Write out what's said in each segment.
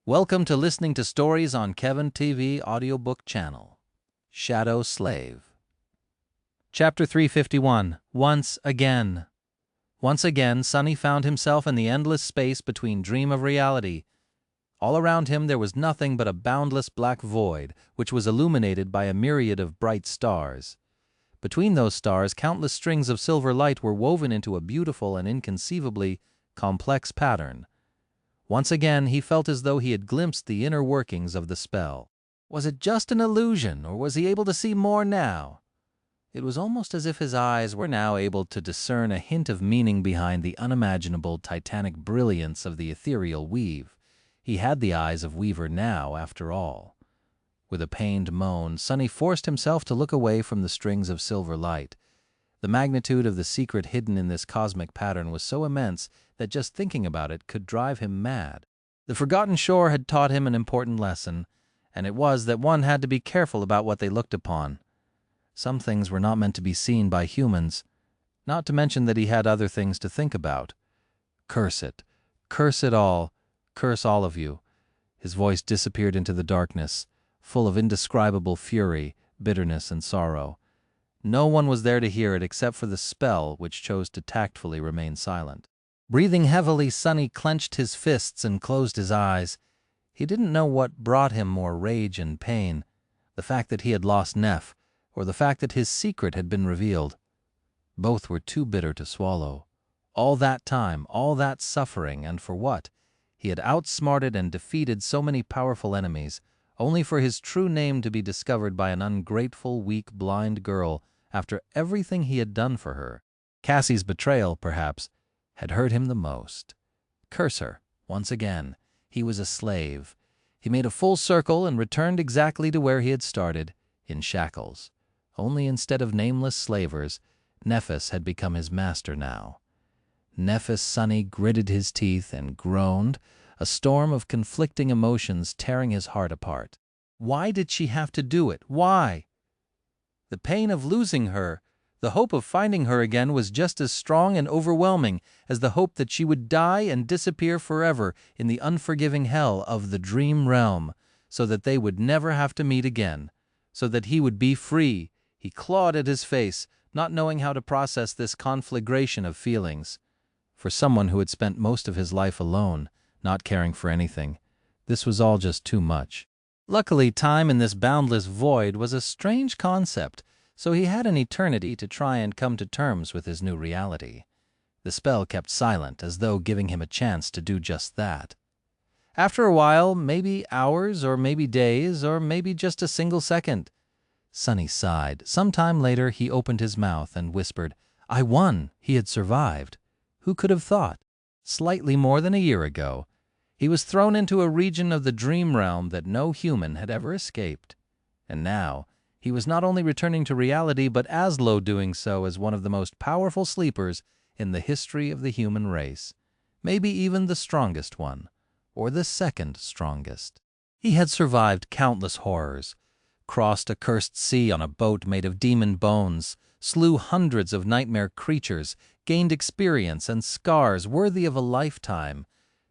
Welcome to listening to stories on Kevin TV Audiobook channel. Shadow Slave. Chapter 351. Once Again. Once again, Sonny found himself in the endless space between dream of reality. All around him there was nothing but a boundless black void, which was illuminated by a myriad of bright stars. Between those stars, countless strings of silver light were woven into a beautiful and inconceivably complex pattern. Once again, he felt as though he had glimpsed the inner workings of the spell. Was it just an illusion, or was he able to see more now? It was almost as if his eyes were now able to discern a hint of meaning behind the unimaginable titanic brilliance of the ethereal weave. He had the eyes of Weaver now, after all. With a pained moan, Sonny forced himself to look away from the strings of silver light. The magnitude of the secret hidden in this cosmic pattern was so immense that just thinking about it could drive him mad. The forgotten shore had taught him an important lesson, and it was that one had to be careful about what they looked upon. Some things were not meant to be seen by humans, not to mention that he had other things to think about. Curse it all, curse all of you. His voice disappeared into the darkness, full of indescribable fury, bitterness, and sorrow. No one was there to hear it except for the spell, which chose to tactfully remain silent. Breathing heavily, Sonny clenched his fists and closed his eyes. He didn't know what brought him more rage and pain, the fact that he had lost Neff, or the fact that his secret had been revealed. Both were too bitter to swallow. All that time, all that suffering, and for what? He had outsmarted and defeated so many powerful enemies, only for his true name to be discovered by an ungrateful, weak, blind girl after everything he had done for her. Cassie's betrayal, perhaps, had hurt him the most. Curse her, once again. He was a slave. He made a full circle and returned exactly to where he had started, in shackles. Only instead of nameless slavers, Nephis had become his master now. Nephis Sonny gritted his teeth and groaned, a storm of conflicting emotions tearing his heart apart. Why did she have to do it? Why? The pain of losing her, the hope of finding her again was just as strong and overwhelming as the hope that she would die and disappear forever in the unforgiving hell of the dream realm, so that they would never have to meet again, so that he would be free. He clawed at his face, not knowing how to process this conflagration of feelings. For someone who had spent most of his life alone, not caring for anything, this was all just too much. Luckily, time in this boundless void was a strange concept, so he had an eternity to try and come to terms with his new reality. The spell kept silent, as though giving him a chance to do just that. After a while, maybe hours, or maybe days, or maybe just a single second, Sonny sighed. Some time later, he opened his mouth and whispered, "I won!" He had survived. Who could have thought? Slightly more than a year ago, he was thrown into a region of the dream realm that no human had ever escaped. And now, he was not only returning to reality, but as low doing so as one of the most powerful sleepers in the history of the human race. Maybe even the strongest one, or the second strongest. He had survived countless horrors, crossed a cursed sea on a boat made of demon bones, slew hundreds of nightmare creatures, gained experience and scars worthy of a lifetime,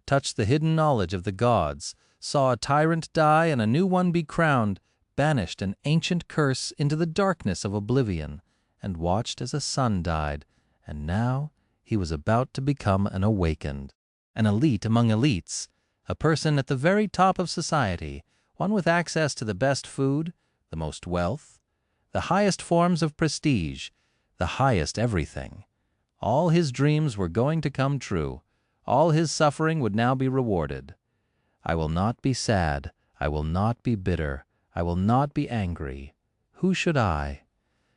touched the hidden knowledge of the gods, saw a tyrant die and a new one be crowned, banished an ancient curse into the darkness of oblivion, and watched as a son died, and now he was about to become an awakened, an elite among elites, a person at the very top of society, one with access to the best food, the most wealth, the highest forms of prestige, the highest everything. All his dreams were going to come true. All his suffering would now be rewarded. I will not be sad. I will not be bitter. I will not be angry. Who should I?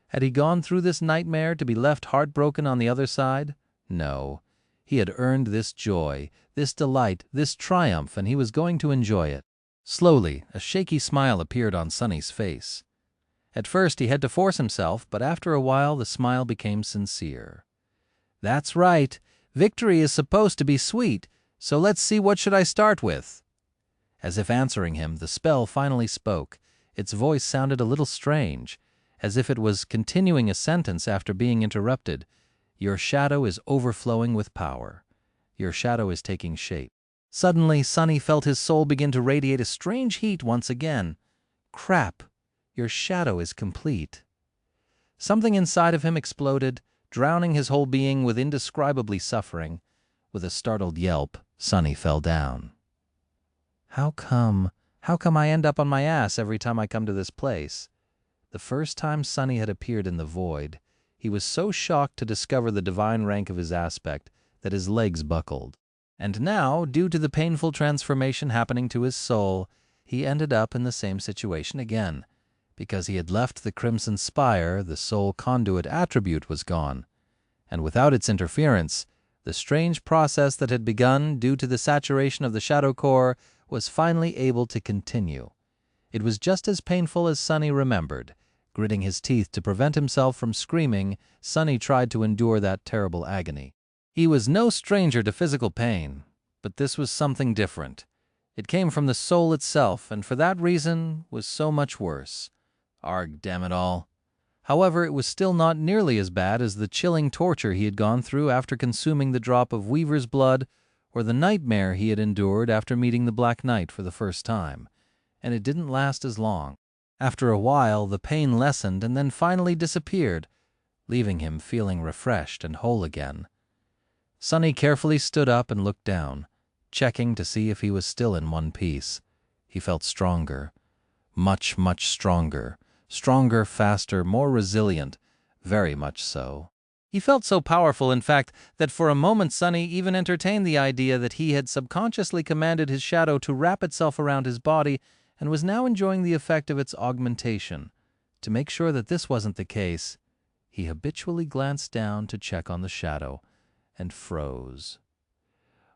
Had he gone through this nightmare to be left heartbroken on the other side? No. He had earned this joy, this delight, this triumph, and he was going to enjoy it. Slowly, a shaky smile appeared on Sonny's face. At first he had to force himself, but after a while the smile became sincere. "That's right. Victory is supposed to be sweet, so let's see, what should I start with?" As if answering him, the spell finally spoke. Its voice sounded a little strange, as if it was continuing a sentence after being interrupted. "Your shadow is overflowing with power. Your shadow is taking shape." Suddenly, Sunny felt his soul begin to radiate a strange heat once again. Crap, your shadow is complete. Something inside of him exploded, drowning his whole being with indescribably suffering. With a startled yelp, Sunny fell down. How come I end up on my ass every time I come to this place? The first time Sunny had appeared in the void, he was so shocked to discover the divine rank of his aspect that his legs buckled. And now, due to the painful transformation happening to his soul, he ended up in the same situation again. Because he had left the crimson spire, the soul conduit attribute was gone, and without its interference, the strange process that had begun due to the saturation of the shadow core was finally able to continue. It was just as painful as Sunny remembered. Gritting his teeth to prevent himself from screaming, Sunny tried to endure that terrible agony. He was no stranger to physical pain, but this was something different. It came from the soul itself, and for that reason was so much worse. Arg, damn it all. However, it was still not nearly as bad as the chilling torture he had gone through after consuming the drop of Weaver's blood, or the nightmare he had endured after meeting the Black Knight for the first time. And it didn't last as long. After a while, the pain lessened and then finally disappeared, leaving him feeling refreshed and whole again. Sunny carefully stood up and looked down, checking to see if he was still in one piece. He felt stronger. Much, much stronger. Stronger, faster, more resilient. Very much so. He felt so powerful, in fact, that for a moment Sunny even entertained the idea that he had subconsciously commanded his shadow to wrap itself around his body and was now enjoying the effect of its augmentation. To make sure that this wasn't the case, he habitually glanced down to check on the shadow and froze.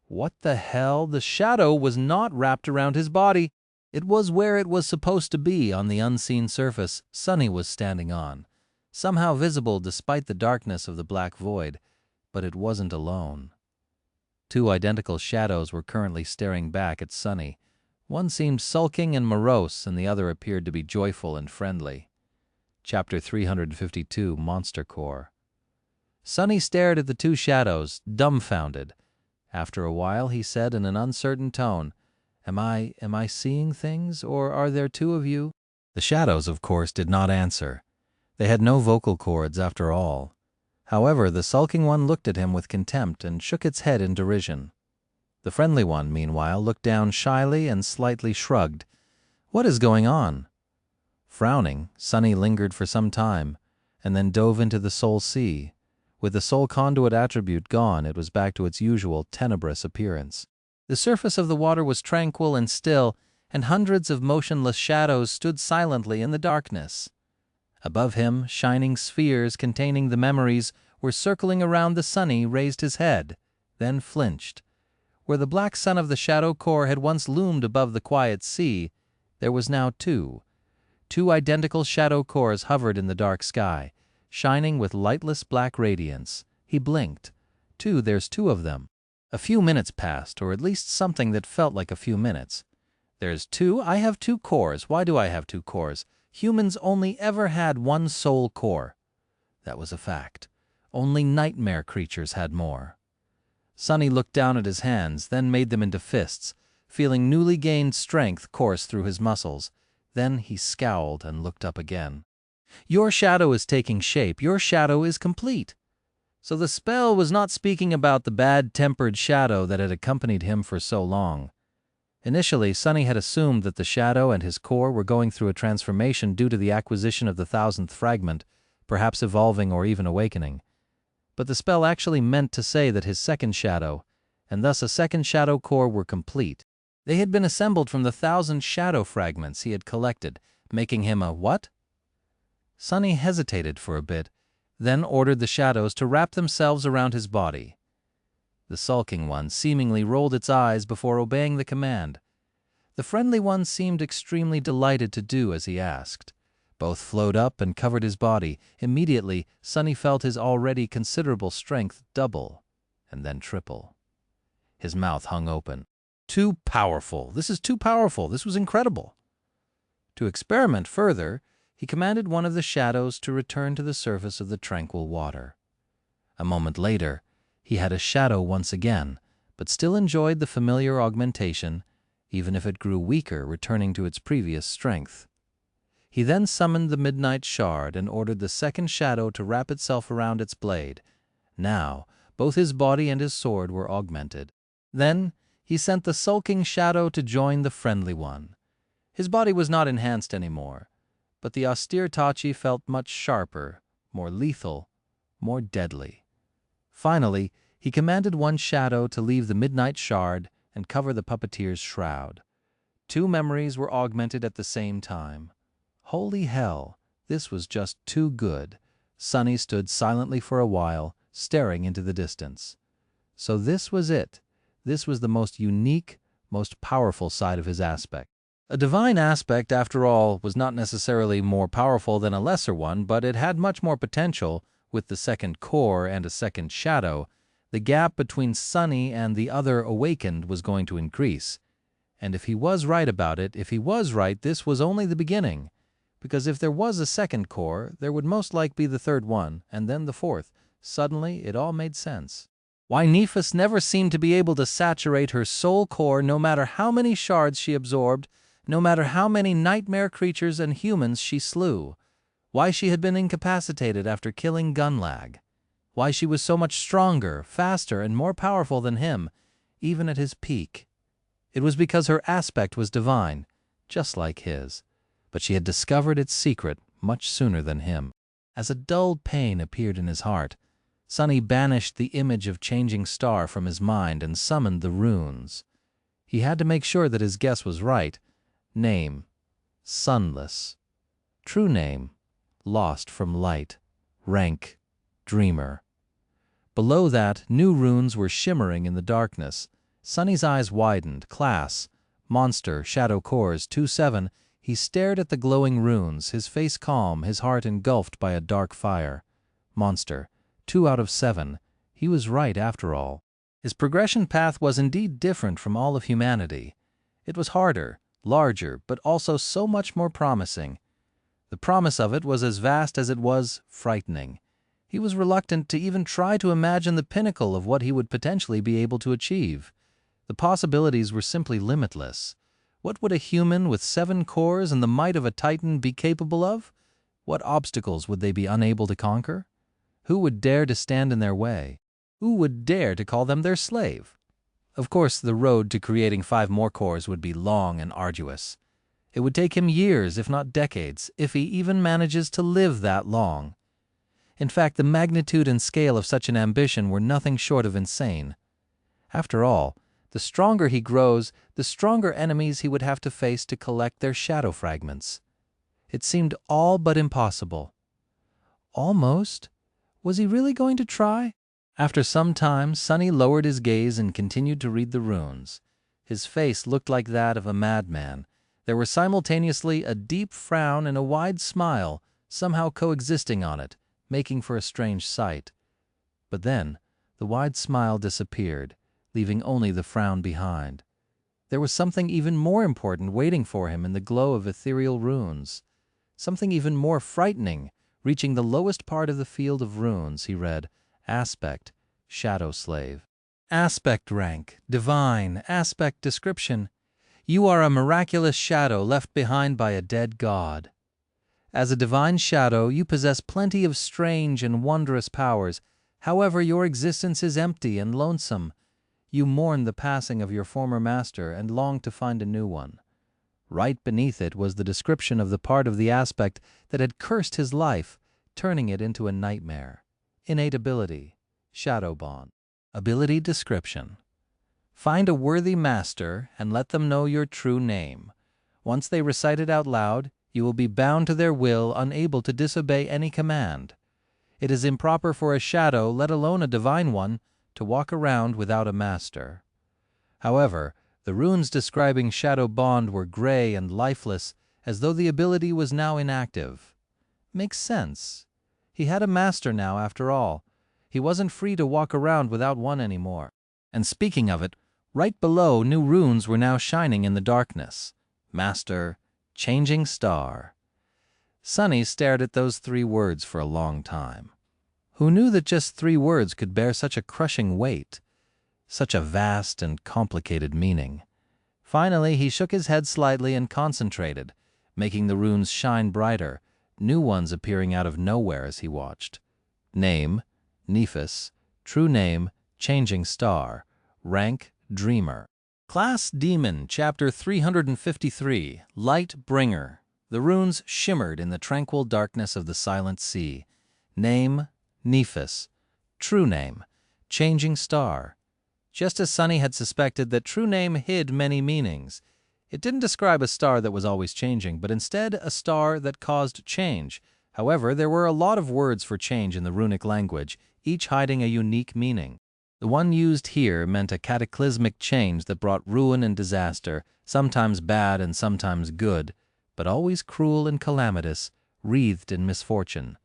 What the hell? The shadow was not wrapped around his body. It was where it was supposed to be, on the unseen surface Sunny was standing on, somehow visible despite the darkness of the black void, but it wasn't alone. Two identical shadows were currently staring back at Sunny. One seemed sulking and morose, and the other appeared to be joyful and friendly. Chapter 352, Monster Core. Sunny stared at the two shadows, dumbfounded. After a while he said in an uncertain tone, Am I seeing things, or are there two of you? The shadows, of course, did not answer. They had no vocal cords after all. However, the sulking one looked at him with contempt and shook its head in derision. The friendly one, meanwhile, looked down shyly and slightly shrugged. What is going on? Frowning, Sunny lingered for some time, and then dove into the soul sea. With the soul conduit attribute gone, it was back to its usual tenebrous appearance. The surface of the water was tranquil and still, and hundreds of motionless shadows stood silently in the darkness. Above him, shining spheres containing the memories were circling around the Sunny raised his head, then flinched. Where the black sun of the shadow core had once loomed above the quiet sea, there was now two. Two identical shadow cores hovered in the dark sky, shining with lightless black radiance. He blinked. There's two of them. A few minutes passed, or at least something that felt like a few minutes. There's two? I have two cores. Why do I have two cores? Humans only ever had one soul core. That was a fact. Only nightmare creatures had more. Sunny looked down at his hands, then made them into fists, feeling newly gained strength course through his muscles. Then he scowled and looked up again. Your shadow is taking shape. Your shadow is complete. So the spell was not speaking about the bad-tempered shadow that had accompanied him for so long. Initially, Sunny had assumed that the shadow and his core were going through a transformation due to the acquisition of the 1000th fragment, perhaps evolving or even awakening. But the spell actually meant to say that his second shadow, and thus a second shadow core, were complete. They had been assembled from the 1000 shadow fragments he had collected, making him a what? Sunny hesitated for a bit, then ordered the shadows to wrap themselves around his body. The sulking one seemingly rolled its eyes before obeying the command. The friendly one seemed extremely delighted to do as he asked. Both flowed up and covered his body. Immediately, Sunny felt his already considerable strength double, and then triple. His mouth hung open. Too powerful. This is too powerful. This was incredible. To experiment further, he commanded one of the shadows to return to the surface of the tranquil water. A moment later, he had a shadow once again, but still enjoyed the familiar augmentation, even if it grew weaker, returning to its previous strength. He then summoned the midnight shard and ordered the second shadow to wrap itself around its blade. Now, both his body and his sword were augmented. Then, he sent the sulking shadow to join the friendly one. His body was not enhanced anymore, but the austere Tachi felt much sharper, more lethal, more deadly. Finally, he commanded one shadow to leave the midnight shard and cover the puppeteer's shroud. Two memories were augmented at the same time. Holy hell, this was just too good. Sunny stood silently for a while, staring into the distance. So this was it. This was the most unique, most powerful side of his aspect. A divine aspect, after all, was not necessarily more powerful than a lesser one, but it had much more potential. With the second core and a second shadow, the gap between Sunny and the other awakened was going to increase. And if he was right about it, if he was right, this was only the beginning. Because if there was a second core, there would most likely be the third one, and then the fourth. Suddenly, it all made sense. Why Nephis never seemed to be able to saturate her soul core, no matter how many shards she absorbed, no matter how many nightmare creatures and humans she slew. Why she had been incapacitated after killing Gunlag. Why she was so much stronger, faster, and more powerful than him, even at his peak. It was because her aspect was divine, just like his. But she had discovered its secret much sooner than him. As a dulled pain appeared in his heart, Sunny banished the image of changing star from his mind and summoned the runes. He had to make sure that his guess was right. Name: Sunless. True name: Lost from light. Rank: Dreamer. Below that, new runes were shimmering in the darkness. Sunny's eyes widened. Class: Monster, Shadow Cores 2-7. He stared at the glowing runes, his face calm, his heart engulfed by a dark fire. Monster: 2 out of 7. He was right after all. His progression path was indeed different from all of humanity. It was harder, larger, but also so much more promising. The promise of it was as vast as it was frightening. He was reluctant to even try to imagine the pinnacle of what he would potentially be able to achieve. The possibilities were simply limitless. What would a human with 7 cores and the might of a titan be capable of? What obstacles would they be unable to conquer? Who would dare to stand in their way? Who would dare to call them their slave? Of course, the road to creating 5 more cores would be long and arduous. It would take him years, if not decades, if he even manages to live that long. In fact, the magnitude and scale of such an ambition were nothing short of insane. After all, the stronger he grows, the stronger enemies he would have to face to collect their shadow fragments. It seemed all but impossible. Almost? Was he really going to try? After some time, Sunny lowered his gaze and continued to read the runes. His face looked like that of a madman. There were simultaneously a deep frown and a wide smile, somehow coexisting on it, making for a strange sight. But then, the wide smile disappeared, leaving only the frown behind. There was something even more important waiting for him in the glow of ethereal runes. Something even more frightening. Reaching the lowest part of the field of runes, he read, Aspect, Shadow Slave. Aspect rank, divine, aspect description. You are a miraculous shadow left behind by a dead god. As a divine shadow, you possess plenty of strange and wondrous powers. However, your existence is empty and lonesome. You mourn the passing of your former master and long to find a new one. Right beneath it was the description of the part of the aspect that had cursed his life, turning it into a nightmare. Innate ability, shadow bond. Ability description. Find a worthy master and let them know your true name. Once they recite it out loud, you will be bound to their will, unable to disobey any command. It is improper for a shadow, let alone a divine one, to walk around without a master. However, the runes describing Shadow Bond were gray and lifeless, as though the ability was now inactive. Makes sense. He had a master now, after all. He wasn't free to walk around without one anymore. And speaking of it, right below, new runes were now shining in the darkness. Master, Changing Star. Sunny stared at those 3 words for a long time. Who knew that just 3 words could bear such a crushing weight? Such a vast and complicated meaning. Finally, he shook his head slightly and concentrated, making the runes shine brighter, new ones appearing out of nowhere as he watched. Name, Nephis. True name, changing star. Rank, dreamer. Class Demon, Chapter 353, Light Bringer. The runes shimmered in the tranquil darkness of the silent sea. Name, Nephis. True name, changing star. Just as Sunny had suspected, that true name hid many meanings. It didn't describe a star that was always changing, but instead a star that caused change. However, there were a lot of words for change in the runic language, each hiding a unique meaning. The one used here meant a cataclysmic change that brought ruin and disaster, sometimes bad and sometimes good, but always cruel and calamitous, wreathed in misfortune.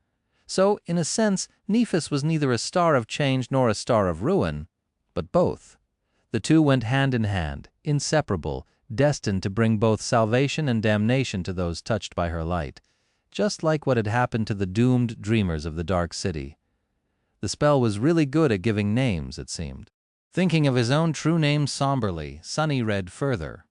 So, in a sense, Nephis was neither a star of change nor a star of ruin, but both. The two went hand in hand, inseparable, destined to bring both salvation and damnation to those touched by her light, just like what had happened to the doomed dreamers of the Dark City. The spell was really good at giving names, it seemed. Thinking of his own true name somberly, Sunny read further.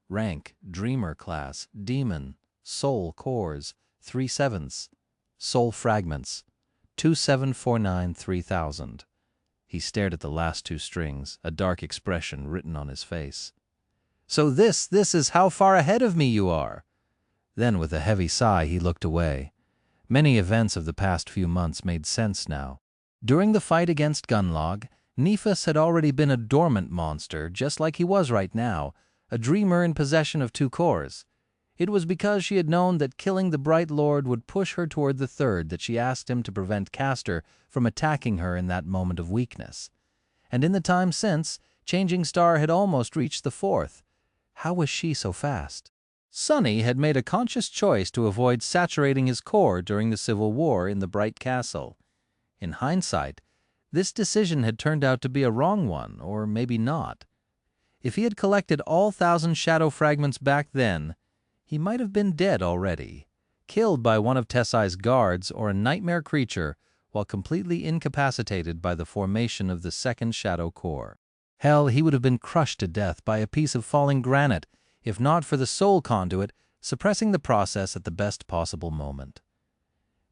Rank, Dreamer class, Demon, Soul cores, 3/7, Soul fragments, 2749-3000. He stared at the last two strings, a dark expression written on his face. So this is how far ahead of me you are. Then with a heavy sigh he looked away. Many events of the past few months made sense now. During the fight against Gunlog, Nephis had already been a dormant monster, just like he was right now, a dreamer in possession of two cores. It was because she had known that killing the Bright Lord would push her toward the third that she asked him to prevent Castor from attacking her in that moment of weakness. And in the time since, Changing Star had almost reached the fourth. How was she so fast? Sunny had made a conscious choice to avoid saturating his core during the Civil War in the Bright Castle. In hindsight, this decision had turned out to be a wrong one, or maybe not. If he had collected all 1,000 shadow fragments back then, he might have been dead already, killed by one of Tessai's guards or a nightmare creature, while completely incapacitated by the formation of the second shadow core. Hell, he would have been crushed to death by a piece of falling granite, if not for the soul conduit suppressing the process at the best possible moment.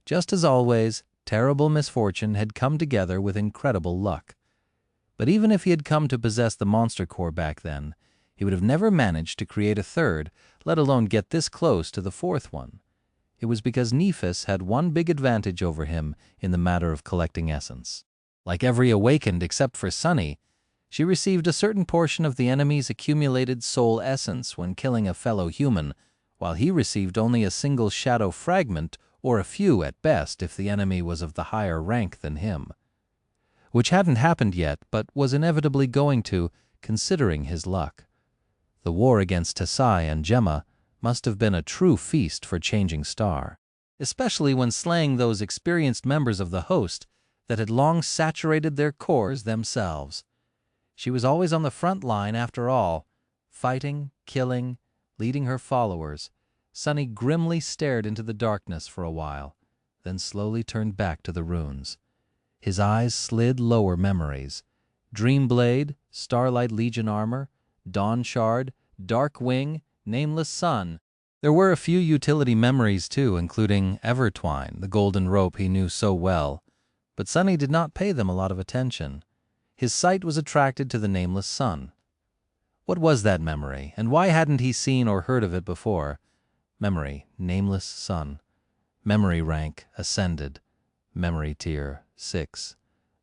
Just as always, terrible misfortune had come together with incredible luck. But even if he had come to possess the monster core back then, he would have never managed to create a third, let alone get this close to the fourth one. It was because Nephis had one big advantage over him in the matter of collecting essence. Like every awakened except for Sunny, she received a certain portion of the enemy's accumulated soul essence when killing a fellow human, while he received only a single shadow fragment, or a few at best if the enemy was of the higher rank than him. Which hadn't happened yet, but was inevitably going to, considering his luck. The war against Tessai and Gemma must have been a true feast for Changing Star, especially when slaying those experienced members of the host that had long saturated their cores themselves. She was always on the front line after all, fighting, killing, leading her followers. Sunny grimly stared into the darkness for a while, then slowly turned back to the runes. His eyes slid lower memories. Dreamblade, Starlight Legion armor, Dawn Shard, Dark Wing, Nameless Sun. There were a few utility memories too, including Evertwine, the golden rope he knew so well, but Sunny did not pay them a lot of attention. His sight was attracted to the Nameless Sun. What was that memory, and why hadn't he seen or heard of it before? Memory, Nameless Sun. Memory rank, Ascended. Memory tier, 6.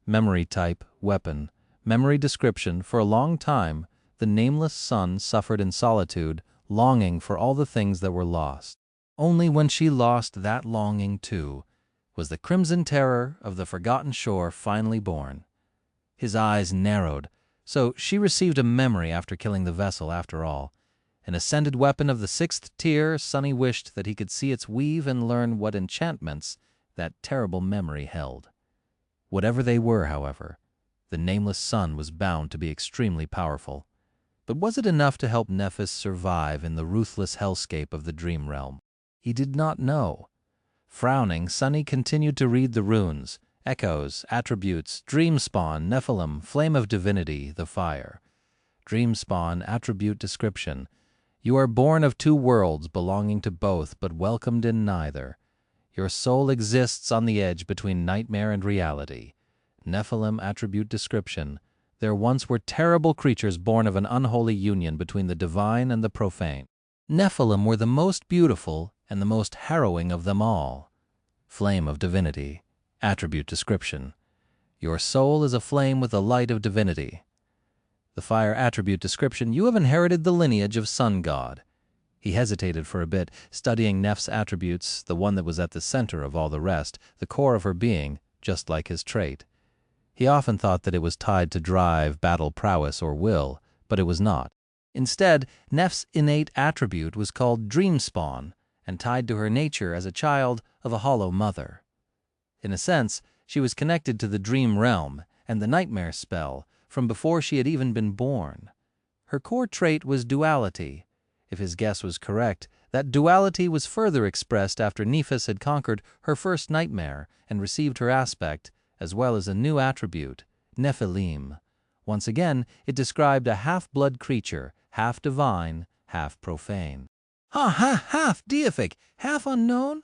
Memory type, Weapon. Memory description, for a long time, the Nameless Sun suffered in solitude, longing for all the things that were lost. Only when she lost that longing, too, was the crimson terror of the Forgotten Shore finally born. His eyes narrowed, so she received a memory after killing the vessel after all. An ascended weapon of the 6th tier, Sunny wished that he could see its weave and learn what enchantments that terrible memory held. Whatever they were, however, the Nameless Sun was bound to be extremely powerful. But was it enough to help Nephis survive in the ruthless hellscape of the dream realm? He did not know. Frowning, Sunny continued to read the runes, Echoes, attributes, dream spawn, Nephilim, flame of divinity, the fire. Dream spawn, attribute description. You are born of two worlds, belonging to both, but welcomed in neither. Your soul exists on the edge between nightmare and reality. Nephilim attribute description. There once were terrible creatures born of an unholy union between the divine and the profane. Nephilim were the most beautiful and the most harrowing of them all. Flame of divinity. Attribute description. Your soul is a flame with the light of divinity. The fire attribute description. You have inherited the lineage of sun god. He hesitated for a bit, studying Neph's attributes, the one that was at the center of all the rest, the core of her being, just like his trait. He often thought that it was tied to drive, battle prowess, or will, but it was not. Instead, Neph's innate attribute was called dream spawn and tied to her nature as a child of a hollow mother. In a sense, she was connected to the dream realm and the nightmare spell from before she had even been born. Her core trait was duality. If his guess was correct, that duality was further expressed after Nephis had conquered her first nightmare and received her aspect, as well as a new attribute, Nephilim. Once again, it described a half-blood creature, half divine, half profane. Half deific, half unknown?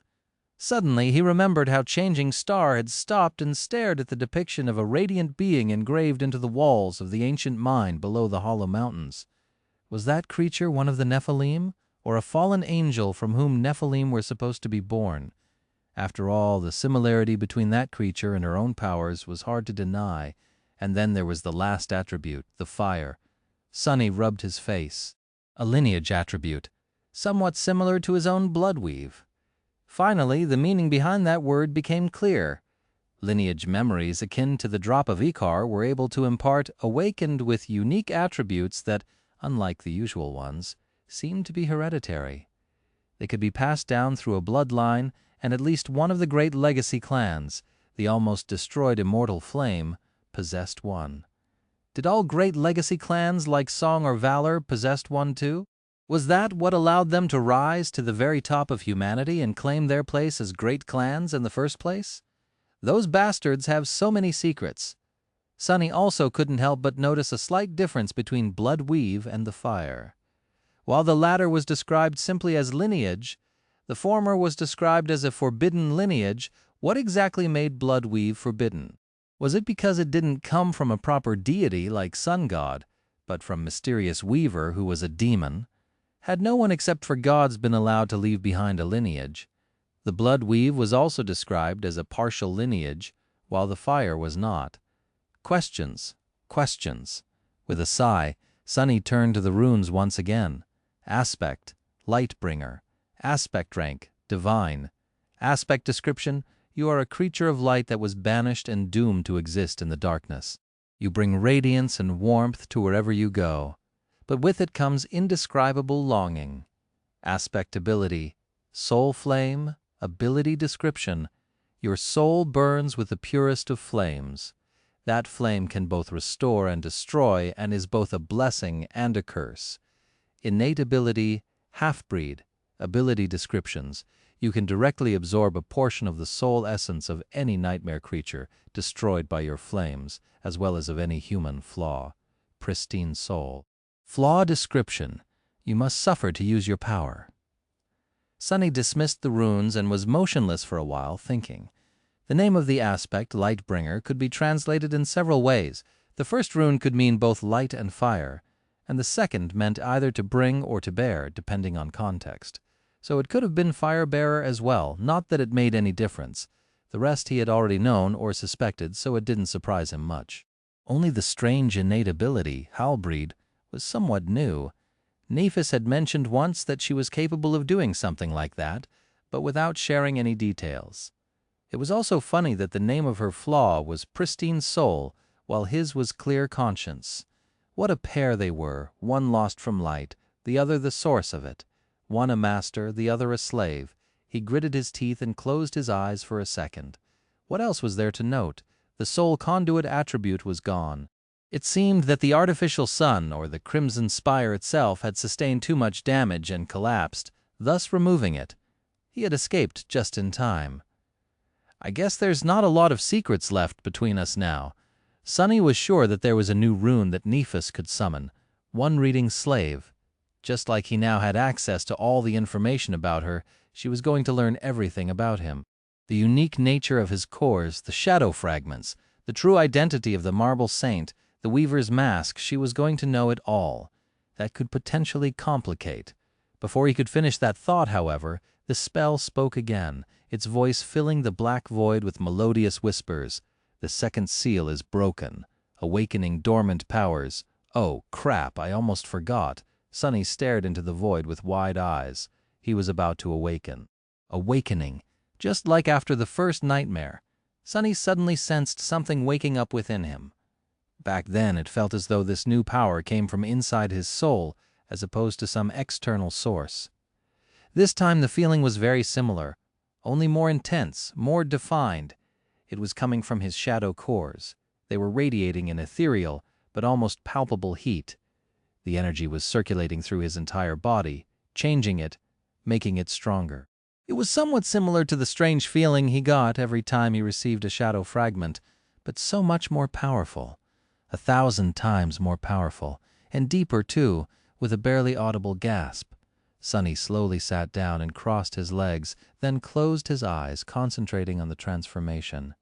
Suddenly he remembered how Changing Star had stopped and stared at the depiction of a radiant being engraved into the walls of the ancient mine below the hollow mountains. Was that creature one of the Nephilim, or a fallen angel from whom Nephilim were supposed to be born? After all, the similarity between that creature and her own powers was hard to deny. And then there was the last attribute, the fire. Sonny rubbed his face. A lineage attribute, somewhat similar to his own blood weave. Finally, the meaning behind that word became clear. Lineage memories akin to the drop of Icar were able to impart awakened with unique attributes that, unlike the usual ones, seemed to be hereditary. They could be passed down through a bloodline, and at least one of the great legacy clans, the almost destroyed immortal Flame, possessed one. Did all great legacy clans like Song or Valor possess one too? Was that what allowed them to rise to the very top of humanity and claim their place as great clans in the first place? Those bastards have so many secrets. Sonny also couldn't help but notice a slight difference between blood weave and the fire. While the latter was described simply as lineage, the former was described as a forbidden lineage. What exactly made blood weave forbidden? Was it because it didn't come from a proper deity like Sun God, but from mysterious Weaver who was a demon? Had no one except for gods been allowed to leave behind a lineage? The blood weave was also described as a partial lineage, while the fire was not. Questions, questions. With a sigh, Sonny turned to the runes once again. Aspect, light bringer. Aspect rank, divine. Aspect description, you are a creature of light that was banished and doomed to exist in the darkness. You bring radiance and warmth to wherever you go, but with it comes indescribable longing. Aspect ability, soul flame, ability description. Your soul burns with the purest of flames. That flame can both restore and destroy and is both a blessing and a curse. Innate ability, half-breed, ability descriptions. You can directly absorb a portion of the soul essence of any nightmare creature destroyed by your flames, as well as of any human flaw. Pristine soul. Flaw description. You must suffer to use your power. Sonny dismissed the runes and was motionless for a while, thinking. The name of the aspect, Lightbringer, could be translated in several ways. The first rune could mean both light and fire, and the second meant either to bring or to bear, depending on context. So it could have been Firebearer as well, not that it made any difference. The rest he had already known or suspected, so it didn't surprise him much. Only the strange innate ability, Halbreed, was somewhat new. Nephis had mentioned once that she was capable of doing something like that, but without sharing any details. It was also funny that the name of her flaw was Pristine Soul, while his was Clear Conscience. What a pair they were, one lost from light, the other the source of it. One a master, the other a slave. He gritted his teeth and closed his eyes for a second. What else was there to note? The soul conduit attribute was gone. It seemed that the artificial sun, or the crimson spire itself, had sustained too much damage and collapsed, thus removing it. He had escaped just in time. I guess there's not a lot of secrets left between us now. Sunny was sure that there was a new rune that Nephis could summon, one reading slave. Just like he now had access to all the information about her, she was going to learn everything about him. The unique nature of his cores, the shadow fragments, the true identity of the marble saint, the weaver's mask, she was going to know it all. That could potentially complicate. Before he could finish that thought, however, the spell spoke again, its voice filling the black void with melodious whispers. The second seal is broken, awakening dormant powers. Oh, crap, I almost forgot. Sunny stared into the void with wide eyes. He was about to awaken. Awakening, just like after the first nightmare. Sunny suddenly sensed something waking up within him. Back then, it felt as though this new power came from inside his soul, as opposed to some external source. This time the feeling was very similar, only more intense, more defined. It was coming from his shadow cores. They were radiating an ethereal, but almost palpable heat. The energy was circulating through his entire body, changing it, making it stronger. It was somewhat similar to the strange feeling he got every time he received a shadow fragment, but so much more powerful. 1,000 times more powerful, and deeper too, with a barely audible gasp. Sunny slowly sat down and crossed his legs, then closed his eyes, concentrating on the transformation.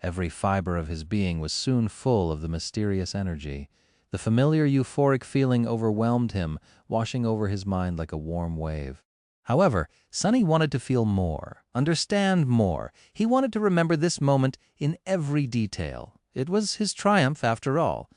Every fiber of his being was soon full of the mysterious energy. The familiar euphoric feeling overwhelmed him, washing over his mind like a warm wave. However, Sunny wanted to feel more, understand more. He wanted to remember this moment in every detail. It was his triumph, after all.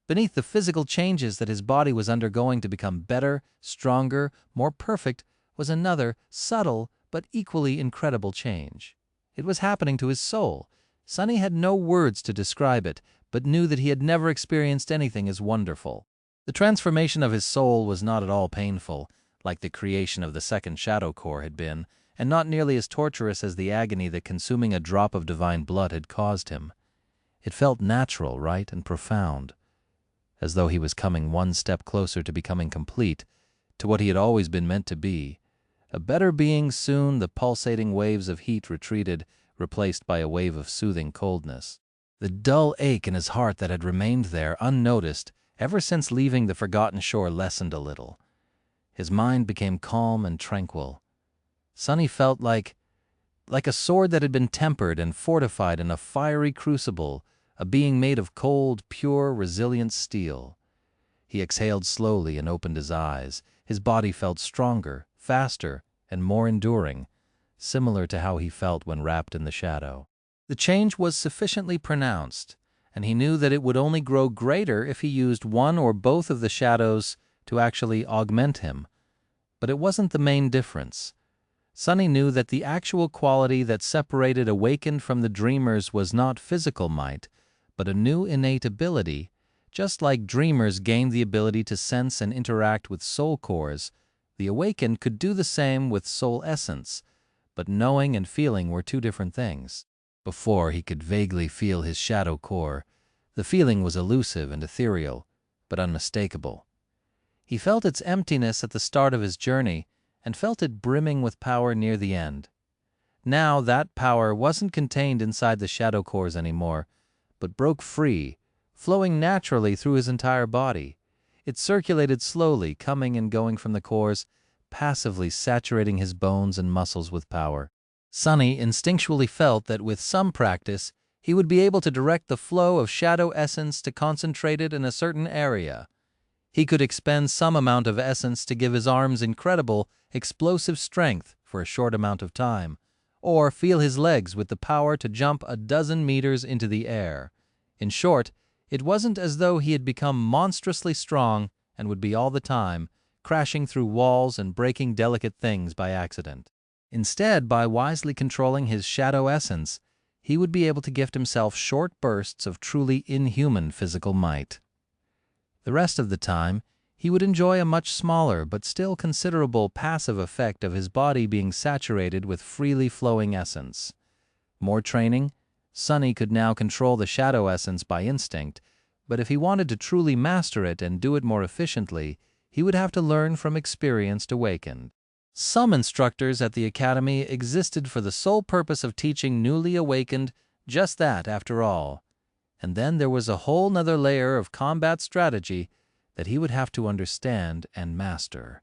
Beneath the physical changes that his body was undergoing to become better, stronger, more perfect, was another, subtle, but equally incredible change. It was happening to his soul. Sunny had no words to describe it, but knew that he had never experienced anything as wonderful. The transformation of his soul was not at all painful, like the creation of the second shadow core had been, and not nearly as torturous as the agony that consuming a drop of divine blood had caused him. It felt natural, right, and profound, as though he was coming one step closer to becoming complete, to what he had always been meant to be. A better being soon. The pulsating waves of heat retreated, replaced by a wave of soothing coldness. The dull ache in his heart that had remained there, unnoticed, ever since leaving the forgotten shore lessened a little. His mind became calm and tranquil. Sunny felt like a sword that had been tempered and fortified in a fiery crucible, a being made of cold, pure, resilient steel. He exhaled slowly and opened his eyes. His body felt stronger, faster, and more enduring, similar to how he felt when wrapped in the shadow. The change was sufficiently pronounced, and he knew that it would only grow greater if he used one or both of the shadows to actually augment him. But it wasn't the main difference. Sunny knew that the actual quality that separated awakened from the dreamers was not physical might, but a new innate ability. Just like dreamers gained the ability to sense and interact with soul cores, the awakened could do the same with soul essence, but knowing and feeling were two different things. Before, he could vaguely feel his shadow core. The feeling was elusive and ethereal, but unmistakable. He felt its emptiness at the start of his journey, and felt it brimming with power near the end. Now that power wasn't contained inside the shadow cores anymore, but broke free, flowing naturally through his entire body. It circulated slowly, coming and going from the cores, passively saturating his bones and muscles with power. Sunny instinctually felt that with some practice, he would be able to direct the flow of shadow essence to concentrate it in a certain area. He could expend some amount of essence to give his arms incredible, explosive strength for a short amount of time, or feel his legs with the power to jump 12 meters into the air. In short, it wasn't as though he had become monstrously strong and would be all the time crashing through walls and breaking delicate things by accident. Instead, by wisely controlling his shadow essence, he would be able to gift himself short bursts of truly inhuman physical might. The rest of the time, he would enjoy a much smaller but still considerable passive effect of his body being saturated with freely flowing essence. More training, Sunny could now control the shadow essence by instinct, but if he wanted to truly master it and do it more efficiently, he would have to learn from experienced awakened. Some instructors at the academy existed for the sole purpose of teaching newly awakened just that after all. And then there was a whole nother layer of combat strategy that he would have to understand and master.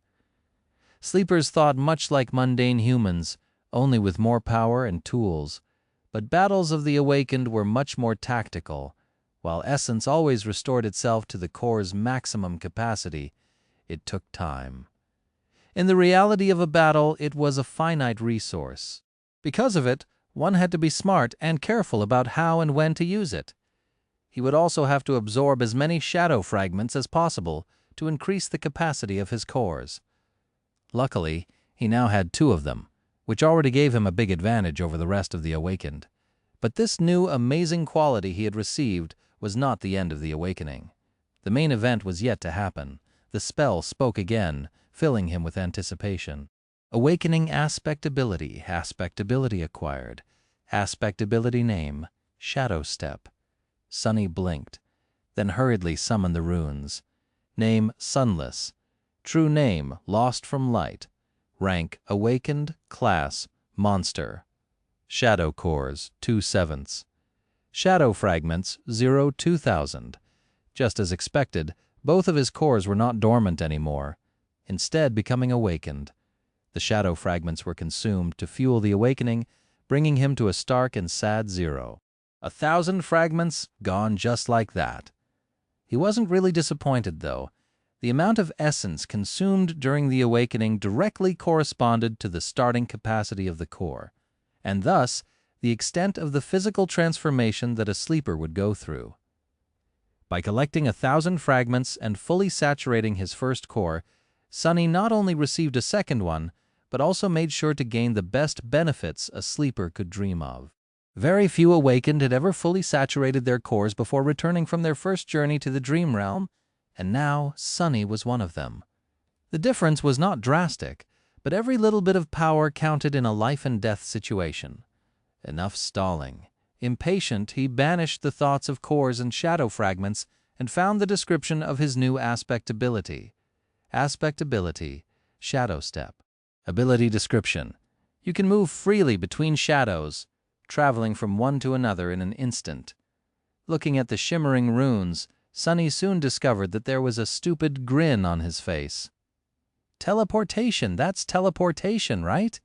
Sleepers thought much like mundane humans, only with more power and tools. But battles of the awakened were much more tactical. While essence always restored itself to the core's maximum capacity, it took time. In the reality of a battle, it was a finite resource. Because of it, one had to be smart and careful about how and when to use it. He would also have to absorb as many shadow fragments as possible to increase the capacity of his cores. Luckily, he now had 2 of them, which already gave him a big advantage over the rest of the awakened. But this new amazing quality he had received was not the end of the awakening. The main event was yet to happen. The spell spoke again, filling him with anticipation. Awakening aspect ability acquired. Aspect ability name, Shadow Step. Sunny blinked, then hurriedly summoned the runes. Name, Sunless. True name, Lost from Light. Rank, Awakened. Class, Monster. Shadow cores, 2/7. Shadow fragments, 0-2000. Just as expected, both of his cores were not dormant anymore, instead becoming awakened. The shadow fragments were consumed to fuel the awakening, bringing him to a stark and sad 0. 1,000 fragments gone just like that. He wasn't really disappointed, though. The amount of essence consumed during the awakening directly corresponded to the starting capacity of the core, and thus the extent of the physical transformation that a sleeper would go through. By collecting 1,000 fragments and fully saturating his first core, Sunny not only received a second one, but also made sure to gain the best benefits a sleeper could dream of. Very few awakened had ever fully saturated their cores before returning from their first journey to the dream realm, and now Sunny was one of them. The difference was not drastic, but every little bit of power counted in a life-and-death situation. Enough stalling. Impatient, he banished the thoughts of cores and shadow fragments and found the description of his new aspect ability. Aspect ability, Shadow Step. Ability description. You can move freely between shadows, traveling from one to another in an instant. Looking at the shimmering runes, Sunny soon discovered that there was a stupid grin on his face. Teleportation, that's teleportation, right?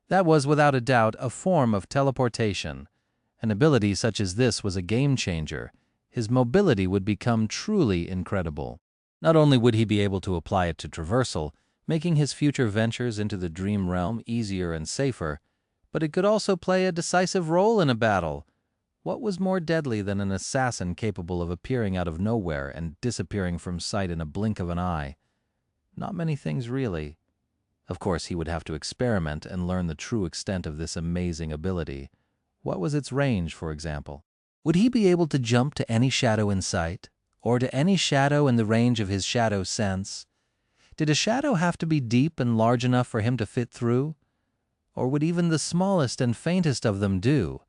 That was without a doubt a form of teleportation. An ability such as this was a game changer. His mobility would become truly incredible. Not only would he be able to apply it to traversal, making his future ventures into the dream realm easier and safer, but it could also play a decisive role in a battle. What was more deadly than an assassin capable of appearing out of nowhere and disappearing from sight in a blink of an eye? Not many things, really. Of course, he would have to experiment and learn the true extent of this amazing ability. What was its range, for example? Would he be able to jump to any shadow in sight, or to any shadow in the range of his shadow sense? Did a shadow have to be deep and large enough for him to fit through? Or would even the smallest and faintest of them do?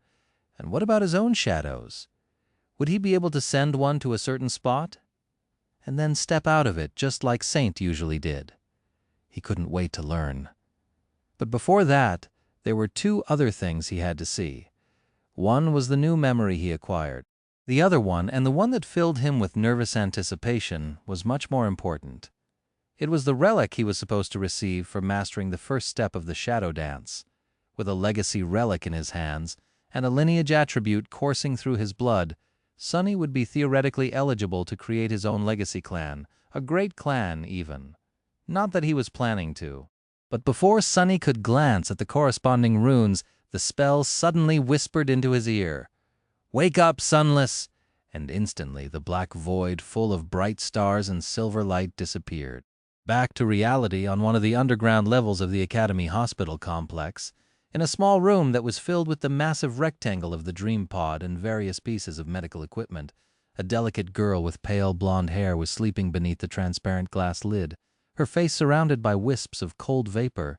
And what about his own shadows? Would he be able to send one to a certain spot, and then step out of it just like Saint usually did? He couldn't wait to learn. But before that, there were 2 other things he had to see. One was the new memory he acquired. The other one, and the one that filled him with nervous anticipation, was much more important. It was the relic he was supposed to receive for mastering the first step of the shadow dance. With a legacy relic in his hands and a lineage attribute coursing through his blood, Sunny would be theoretically eligible to create his own legacy clan, a great clan even. Not that he was planning to. But before Sunny could glance at the corresponding runes, the spell suddenly whispered into his ear, "Wake up, Sunless!" And instantly the black void full of bright stars and silver light disappeared. Back to reality on one of the underground levels of the Academy Hospital complex, in a small room that was filled with the massive rectangle of the dream pod and various pieces of medical equipment, a delicate girl with pale blonde hair was sleeping beneath the transparent glass lid, her face surrounded by wisps of cold vapor.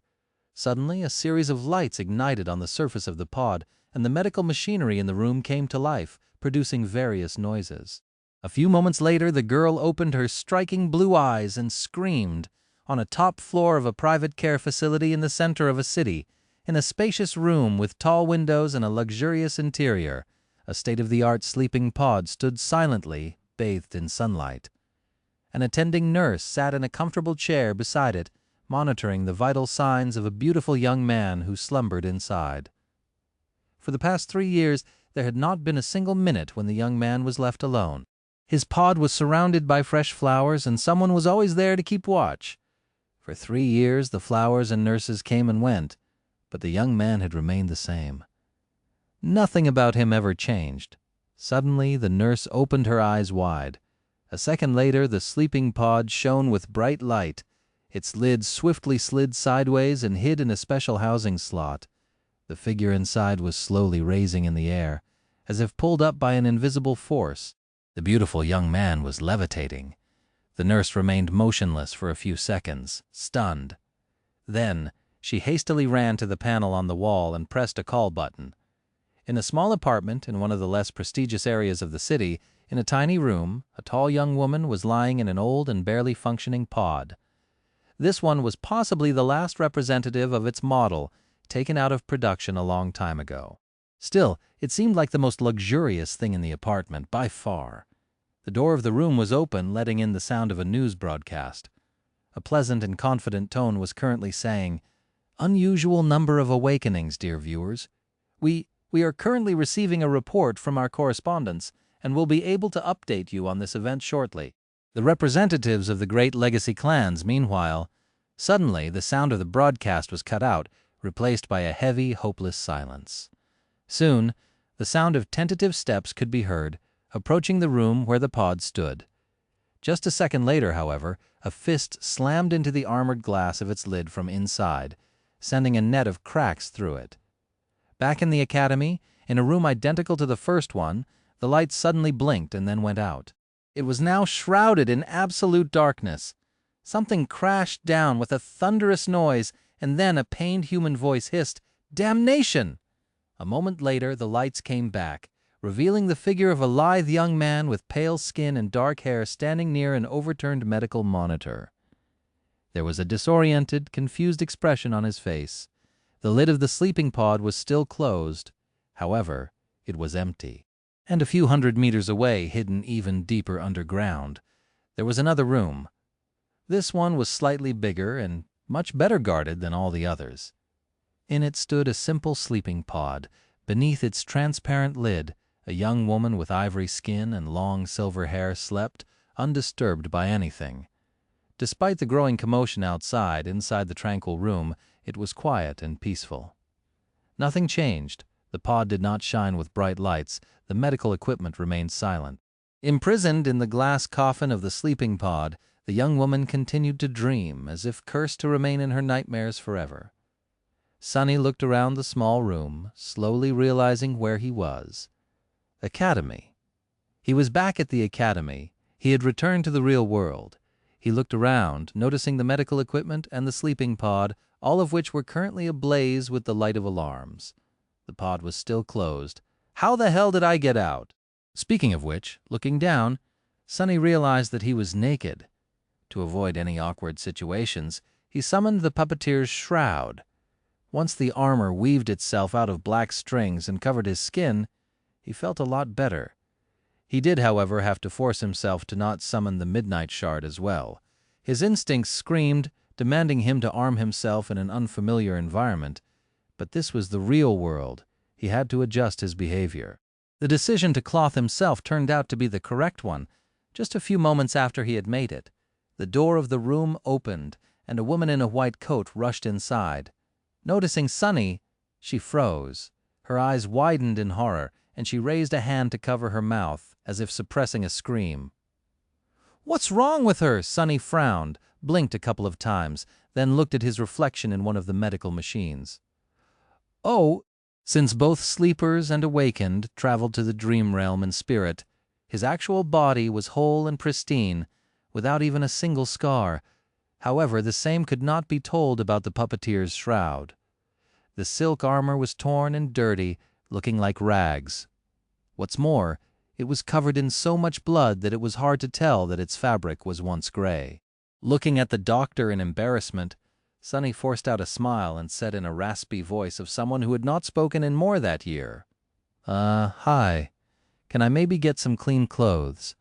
Suddenly, a series of lights ignited on the surface of the pod, and the medical machinery in the room came to life, producing various noises. A few moments later, the girl opened her striking blue eyes and screamed, on a top floor of a private care facility in the center of a city, in a spacious room with tall windows and a luxurious interior. A state-of-the-art sleeping pod stood silently, bathed in sunlight. An attending nurse sat in a comfortable chair beside it, monitoring the vital signs of a beautiful young man who slumbered inside. For the past 3 years, there had not been a single minute when the young man was left alone. His pod was surrounded by fresh flowers, and someone was always there to keep watch. For 3 years, the flowers and nurses came and went, but the young man had remained the same. Nothing about him ever changed. Suddenly, the nurse opened her eyes wide. A second later, the sleeping pod shone with bright light. Its lid swiftly slid sideways and hid in a special housing slot. The figure inside was slowly raising in the air, as if pulled up by an invisible force. The beautiful young man was levitating. The nurse remained motionless for a few seconds, stunned. Then, she hastily ran to the panel on the wall and pressed a call button. In a small apartment in one of the less prestigious areas of the city, in a tiny room, a tall young woman was lying in an old and barely functioning pod. This one was possibly the last representative of its model, taken out of production a long time ago. Still, it seemed like the most luxurious thing in the apartment, by far. The door of the room was open, letting in the sound of a news broadcast. A pleasant and confident tone was currently saying, "Unusual number of awakenings, dear viewers. We are currently receiving a report from our correspondents, and will be able to update you on this event shortly." The representatives of the great legacy clans, meanwhile, suddenly the sound of the broadcast was cut out, replaced by a heavy, hopeless silence. Soon, the sound of tentative steps could be heard, approaching the room where the pod stood. Just a second later, however, a fist slammed into the armored glass of its lid from inside, sending a net of cracks through it. Back in the academy, in a room identical to the first one, the light suddenly blinked and then went out. It was now shrouded in absolute darkness. Something crashed down with a thunderous noise, and then a pained human voice hissed, "Damnation!" A moment later, the lights came back, revealing the figure of a lithe young man with pale skin and dark hair standing near an overturned medical monitor. There was a disoriented, confused expression on his face. The lid of the sleeping pod was still closed. However, it was empty. And a few hundred meters away, hidden even deeper underground, there was another room. This one was slightly bigger and much better guarded than all the others. In it stood a simple sleeping pod. Beneath its transparent lid, a young woman with ivory skin and long silver hair slept, undisturbed by anything. Despite the growing commotion outside, inside the tranquil room, it was quiet and peaceful. Nothing changed. The pod did not shine with bright lights. The medical equipment remained silent. Imprisoned in the glass coffin of the sleeping pod, the young woman continued to dream, as if cursed to remain in her nightmares forever. Sonny looked around the small room, slowly realizing where he was. Academy. He was back at the academy. He had returned to the real world. He looked around, noticing the medical equipment and the sleeping pod, all of which were currently ablaze with the light of alarms. The pod was still closed. How the hell did I get out? Speaking of which, looking down, Sonny realized that he was naked. To avoid any awkward situations, he summoned the puppeteer's shroud. Once the armor weaved itself out of black strings and covered his skin, he felt a lot better. He did, however, have to force himself to not summon the midnight shard as well. His instincts screamed, demanding him to arm himself in an unfamiliar environment. But this was the real world. He had to adjust his behavior. The decision to cloth himself turned out to be the correct one. Just a few moments after he had made it, the door of the room opened, and a woman in a white coat rushed inside. Noticing Sonny, she froze. Her eyes widened in horror, and she raised a hand to cover her mouth, as if suppressing a scream. "What's wrong with her?" Sonny frowned, blinked a couple of times, then looked at his reflection in one of the medical machines. Oh, since both sleepers and awakened traveled to the dream realm in spirit, his actual body was whole and pristine, without even a single scar. However, the same could not be told about the puppeteer's shroud. The silk armor was torn and dirty, looking like rags. What's more, it was covered in so much blood that it was hard to tell that its fabric was once gray. Looking at the doctor in embarrassment, Sonny forced out a smile and said in a raspy voice of someone who had not spoken in more that year, Hi. Can I maybe get some clean clothes?"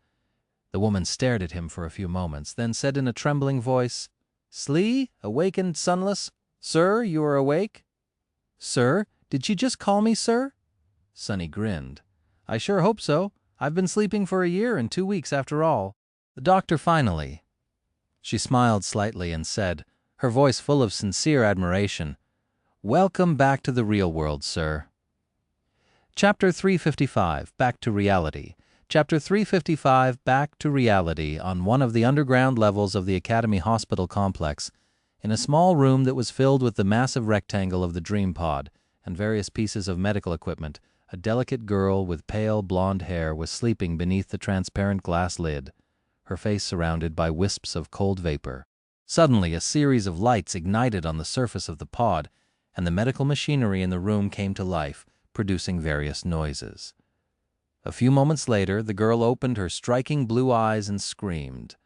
The woman stared at him for a few moments, then said in a trembling voice, "Slee, awakened sunless? Sir, you are awake?" "Sir? Did she just call me sir?" Sonny grinned. "I sure hope so. I've been sleeping for a year and 2 weeks after all." The doctor finally. She smiled slightly and said, her voice full of sincere admiration, "Welcome back to the real world, sir." Chapter 355, Back to Reality. Chapter 355, Back to Reality, on one of the underground levels of the Academy Hospital complex, in a small room that was filled with the massive rectangle of the dream pod and various pieces of medical equipment, a delicate girl with pale blonde hair was sleeping beneath the transparent glass lid, her face surrounded by wisps of cold vapor. Suddenly, a series of lights ignited on the surface of the pod, and the medical machinery in the room came to life, producing various noises. A few moments later, the girl opened her striking blue eyes and screamed.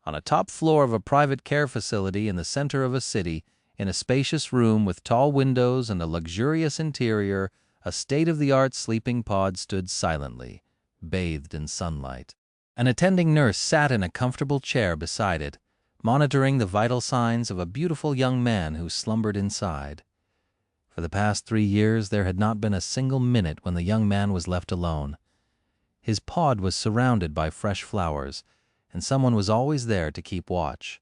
On a top floor of a private care facility in the center of a city, in a spacious room with tall windows and a luxurious interior, a state-of-the-art sleeping pod stood silently, bathed in sunlight. An attending nurse sat in a comfortable chair beside it, monitoring the vital signs of a beautiful young man who slumbered inside. For the past 3 years, there had not been a single minute when the young man was left alone. His pod was surrounded by fresh flowers, and someone was always there to keep watch.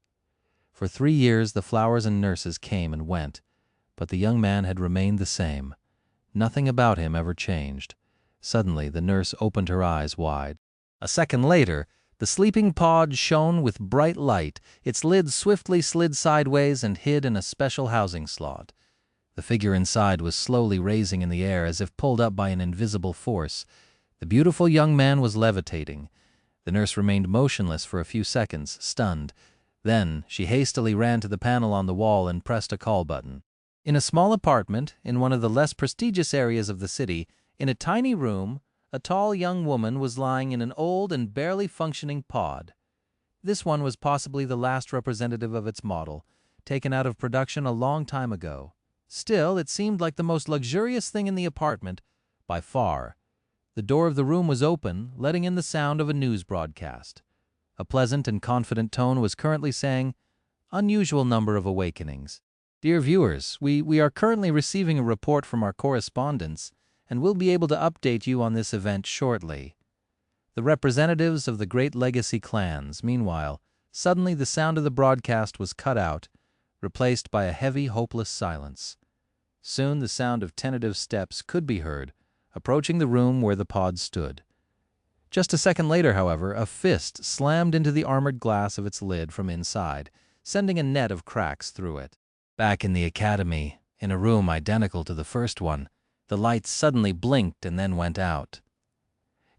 For 3 years, the flowers and nurses came and went, but the young man had remained the same. Nothing about him ever changed. Suddenly, the nurse opened her eyes wide. A second later, the sleeping pod shone with bright light. Its lid swiftly slid sideways and hid in a special housing slot. The figure inside was slowly raising in the air as if pulled up by an invisible force. The beautiful young man was levitating. The nurse remained motionless for a few seconds, stunned. Then she hastily ran to the panel on the wall and pressed a call button. In a small apartment, in one of the less prestigious areas of the city, in a tiny room, a tall young woman was lying in an old and barely functioning pod. This one was possibly the last representative of its model, taken out of production a long time ago. Still, it seemed like the most luxurious thing in the apartment, by far. The door of the room was open, letting in the sound of a news broadcast. A pleasant and confident tone was currently saying, "Unusual number of awakenings. Dear viewers, we are currently receiving a report from our correspondents, and we'll be able to update you on this event shortly." The representatives of the great legacy clans, meanwhile, suddenly the sound of the broadcast was cut out, replaced by a heavy, hopeless silence. Soon the sound of tentative steps could be heard, approaching the room where the pod stood. Just a second later, however, a fist slammed into the armored glass of its lid from inside, sending a net of cracks through it. Back in the academy, in a room identical to the first one, the lights suddenly blinked and then went out.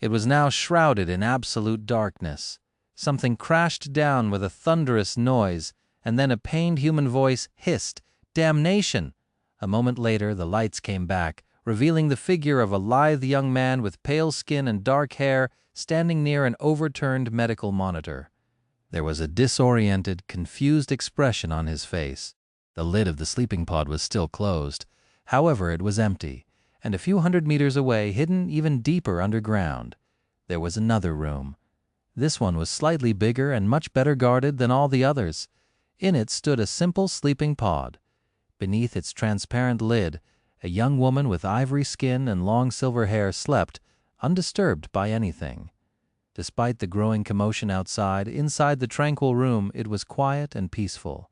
It was now shrouded in absolute darkness. Something crashed down with a thunderous noise, and then a pained human voice hissed, "Damnation!" A moment later, the lights came back, revealing the figure of a lithe young man with pale skin and dark hair standing near an overturned medical monitor. There was a disoriented, confused expression on his face. The lid of the sleeping pod was still closed. However, it was empty, and a few hundred meters away, hidden even deeper underground, there was another room. This one was slightly bigger and much better guarded than all the others. In it stood a simple sleeping pod. Beneath its transparent lid, a young woman with ivory skin and long silver hair slept, undisturbed by anything. Despite the growing commotion outside, inside the tranquil room it was quiet and peaceful.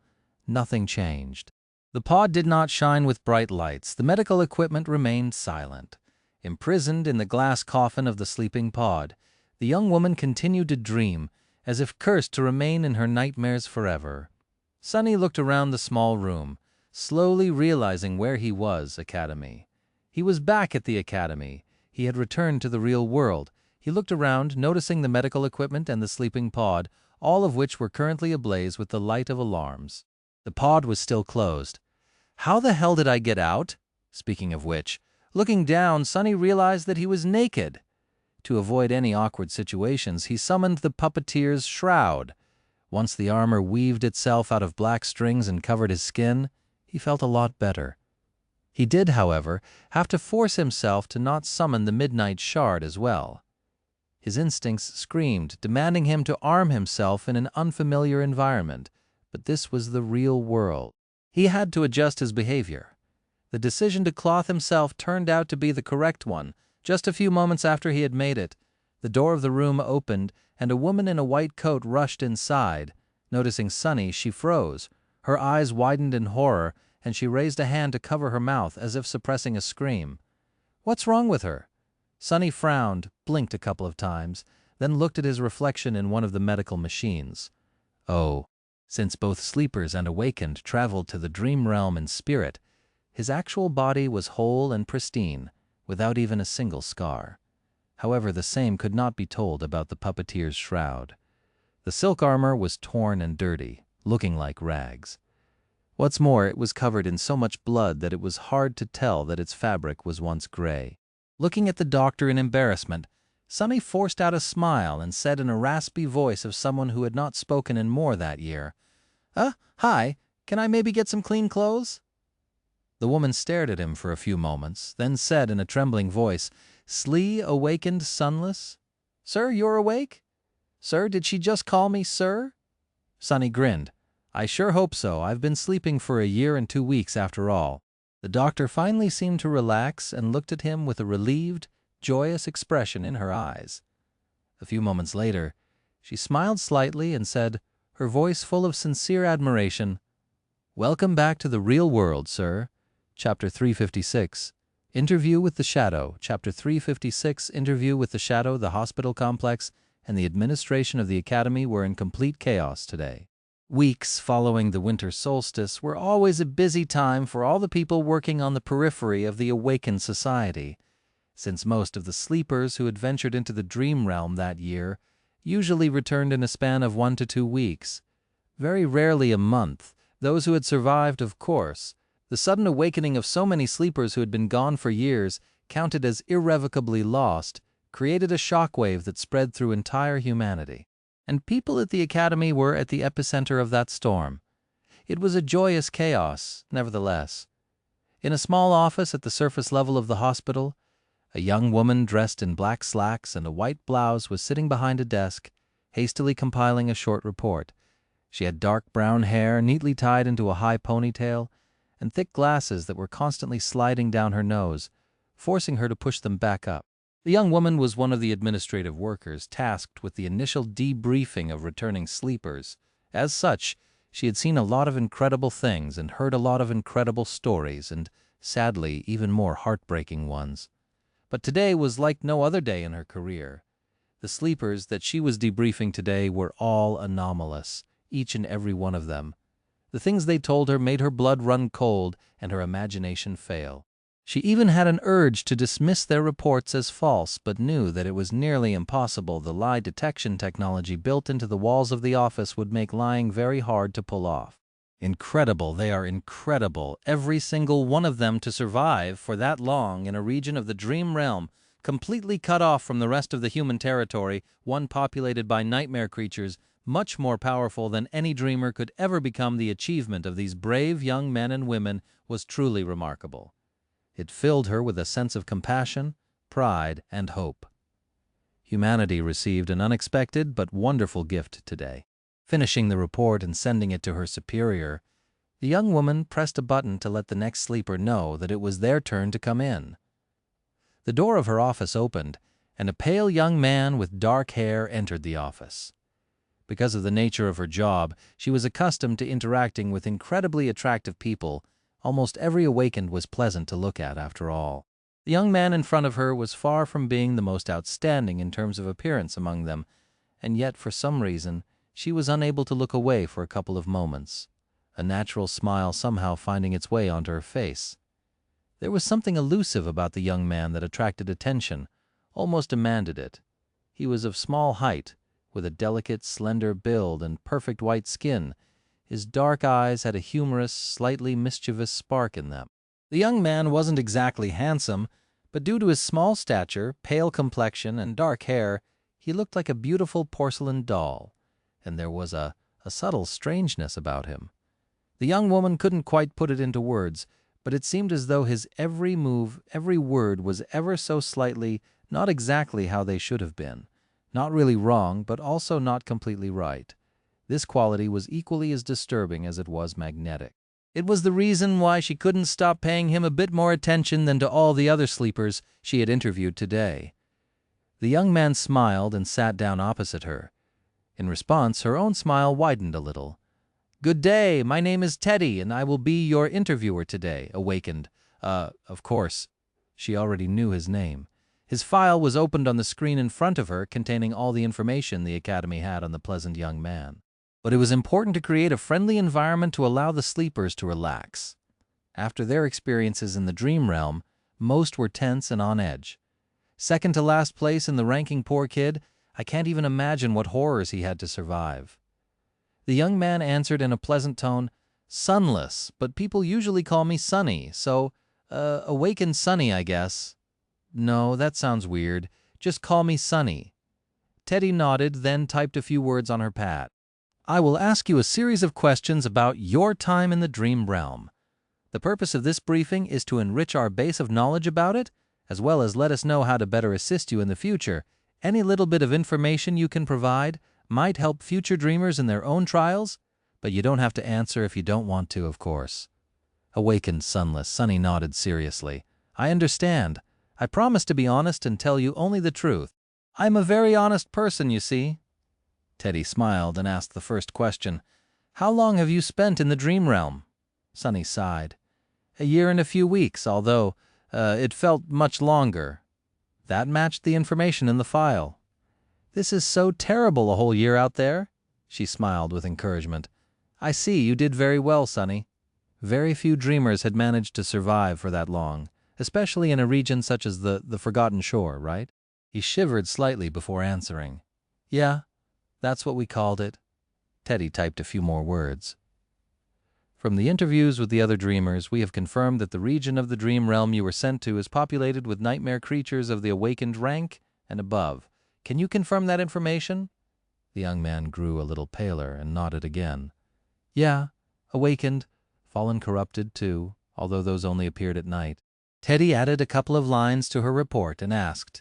Nothing changed. The pod did not shine with bright lights. The medical equipment remained silent. Imprisoned in the glass coffin of the sleeping pod, the young woman continued to dream, as if cursed to remain in her nightmares forever. Sonny looked around the small room, slowly realizing where he was, Academy. He was back at the Academy. He had returned to the real world. He looked around, noticing the medical equipment and the sleeping pod, all of which were currently ablaze with the light of alarms. The pod was still closed. How the hell did I get out? Speaking of which, looking down, Sonny realized that he was naked. To avoid any awkward situations, he summoned the puppeteer's shroud. Once the armor weaved itself out of black strings and covered his skin, he felt a lot better. He did, however, have to force himself to not summon the midnight shard as well. His instincts screamed, demanding him to arm himself in an unfamiliar environment, but this was the real world. He had to adjust his behavior. The decision to cloth himself turned out to be the correct one. Just a few moments after he had made it, the door of the room opened and a woman in a white coat rushed inside. Noticing Sunny, she froze. Her eyes widened in horror, and she raised a hand to cover her mouth as if suppressing a scream. "What's wrong with her?" Sunny frowned, blinked a couple of times, then looked at his reflection in one of the medical machines. Oh, since both sleepers and awakened traveled to the dream realm in spirit, his actual body was whole and pristine, without even a single scar. However, the same could not be told about the puppeteer's shroud. The silk armor was torn and dirty, looking like rags. What's more, it was covered in so much blood that it was hard to tell that its fabric was once gray. Looking at the doctor in embarrassment, Sunny forced out a smile and said in a raspy voice of someone who had not spoken in more that year, "Hi, can I maybe get some clean clothes?" The woman stared at him for a few moments, then said in a trembling voice, "Slee awakened sunless? Sir, you're awake? Sir, did she just call me sir?" Sunny grinned. "I sure hope so. I've been sleeping for a year and 2 weeks after all." The doctor finally seemed to relax and looked at him with a relieved, joyous expression in her eyes. A few moments later, she smiled slightly and said, her voice full of sincere admiration, "Welcome back to the real world, sir." Chapter 356, Interview with the Shadow. Chapter 356, Interview with the Shadow. The hospital complex and the administration of the academy were in complete chaos today. Weeks following the winter solstice were always a busy time for all the people working on the periphery of the awakened society, since most of the sleepers who had ventured into the dream realm that year usually returned in a span of 1 to 2 weeks, very rarely a month. Those who had survived, of course. The sudden awakening of so many sleepers who had been gone for years, counted as irrevocably lost, created a shockwave that spread through entire humanity. And people at the academy were at the epicenter of that storm. It was a joyous chaos, nevertheless. In a small office at the surface level of the hospital, a young woman dressed in black slacks and a white blouse was sitting behind a desk, hastily compiling a short report. She had dark brown hair neatly tied into a high ponytail, and thick glasses that were constantly sliding down her nose, forcing her to push them back up. The young woman was one of the administrative workers tasked with the initial debriefing of returning sleepers. As such, she had seen a lot of incredible things and heard a lot of incredible stories, and, sadly, even more heartbreaking ones. But today was like no other day in her career. The sleepers that she was debriefing today were all anomalous, each and every one of them. The things they told her made her blood run cold and her imagination fail. She even had an urge to dismiss their reports as false, but knew that it was nearly impossible. The lie detection technology built into the walls of the office would make lying very hard to pull off. Incredible, they are incredible, every single one of them, to survive for that long in a region of the dream realm, completely cut off from the rest of the human territory, one populated by nightmare creatures, much more powerful than any dreamer could ever become. The achievement of these brave young men and women was truly remarkable. It filled her with a sense of compassion, pride, and hope. Humanity received an unexpected but wonderful gift today. Finishing the report and sending it to her superior, the young woman pressed a button to let the next sleeper know that it was their turn to come in. The door of her office opened, and a pale young man with dark hair entered the office. Because of the nature of her job, she was accustomed to interacting with incredibly attractive people. Almost every awakened was pleasant to look at, after all. The young man in front of her was far from being the most outstanding in terms of appearance among them, and yet, for some reason, she was unable to look away for a couple of moments, a natural smile somehow finding its way onto her face. There was something elusive about the young man that attracted attention, almost demanded it. He was of small height, with a delicate, slender build and perfect white skin. His dark eyes had a humorous, slightly mischievous spark in them. The young man wasn't exactly handsome, but due to his small stature, pale complexion, and dark hair, he looked like a beautiful porcelain doll, and there was a a subtle strangeness about him. The young woman couldn't quite put it into words, but it seemed as though his every move, every word was ever so slightly not exactly how they should have been. Not really wrong, but also not completely right. This quality was equally as disturbing as it was magnetic. It was the reason why she couldn't stop paying him a bit more attention than to all the other sleepers she had interviewed today. The young man smiled and sat down opposite her. In response, her own smile widened a little. "Good day, my name is Teddy, and I will be your interviewer today," awakened. Of course, she already knew his name. His file was opened on the screen in front of her, containing all the information the Academy had on the pleasant young man. But it was important to create a friendly environment to allow the sleepers to relax. After their experiences in the dream realm, most were tense and on edge. Second to last place in the ranking, poor kid. I can't even imagine what horrors he had to survive. The young man answered in a pleasant tone, "Sunless, but people usually call me Sunny, so, awakened Sunny, I guess." "No, that sounds weird. Just call me Sunny." Teddy nodded, then typed a few words on her pad. "I will ask you a series of questions about your time in the dream realm. The purpose of this briefing is to enrich our base of knowledge about it, as well as let us know how to better assist you in the future. Any little bit of information you can provide might help future dreamers in their own trials, but you don't have to answer if you don't want to, of course." Awakened Sunless, Sunny nodded seriously. "I understand. I promise to be honest and tell you only the truth. I'm a very honest person, you see." Teddy smiled and asked the first question. "How long have you spent in the dream realm?" Sunny sighed. "A year and a few weeks, although it felt much longer." That matched the information in the file. "This is so terrible, a whole year out there." She smiled with encouragement. "I see, you did very well, Sunny." Very few dreamers had managed to survive for that long, especially in a region such as the Forgotten Shore, right? He shivered slightly before answering. "Yeah, that's what we called it." Teddy typed a few more words. "From the interviews with the other dreamers, we have confirmed that the region of the dream realm you were sent to is populated with nightmare creatures of the awakened rank and above. Can you confirm that information?" The young man grew a little paler and nodded again. "Yeah, awakened, fallen corrupted too, although those only appeared at night." Teddy added a couple of lines to her report and asked,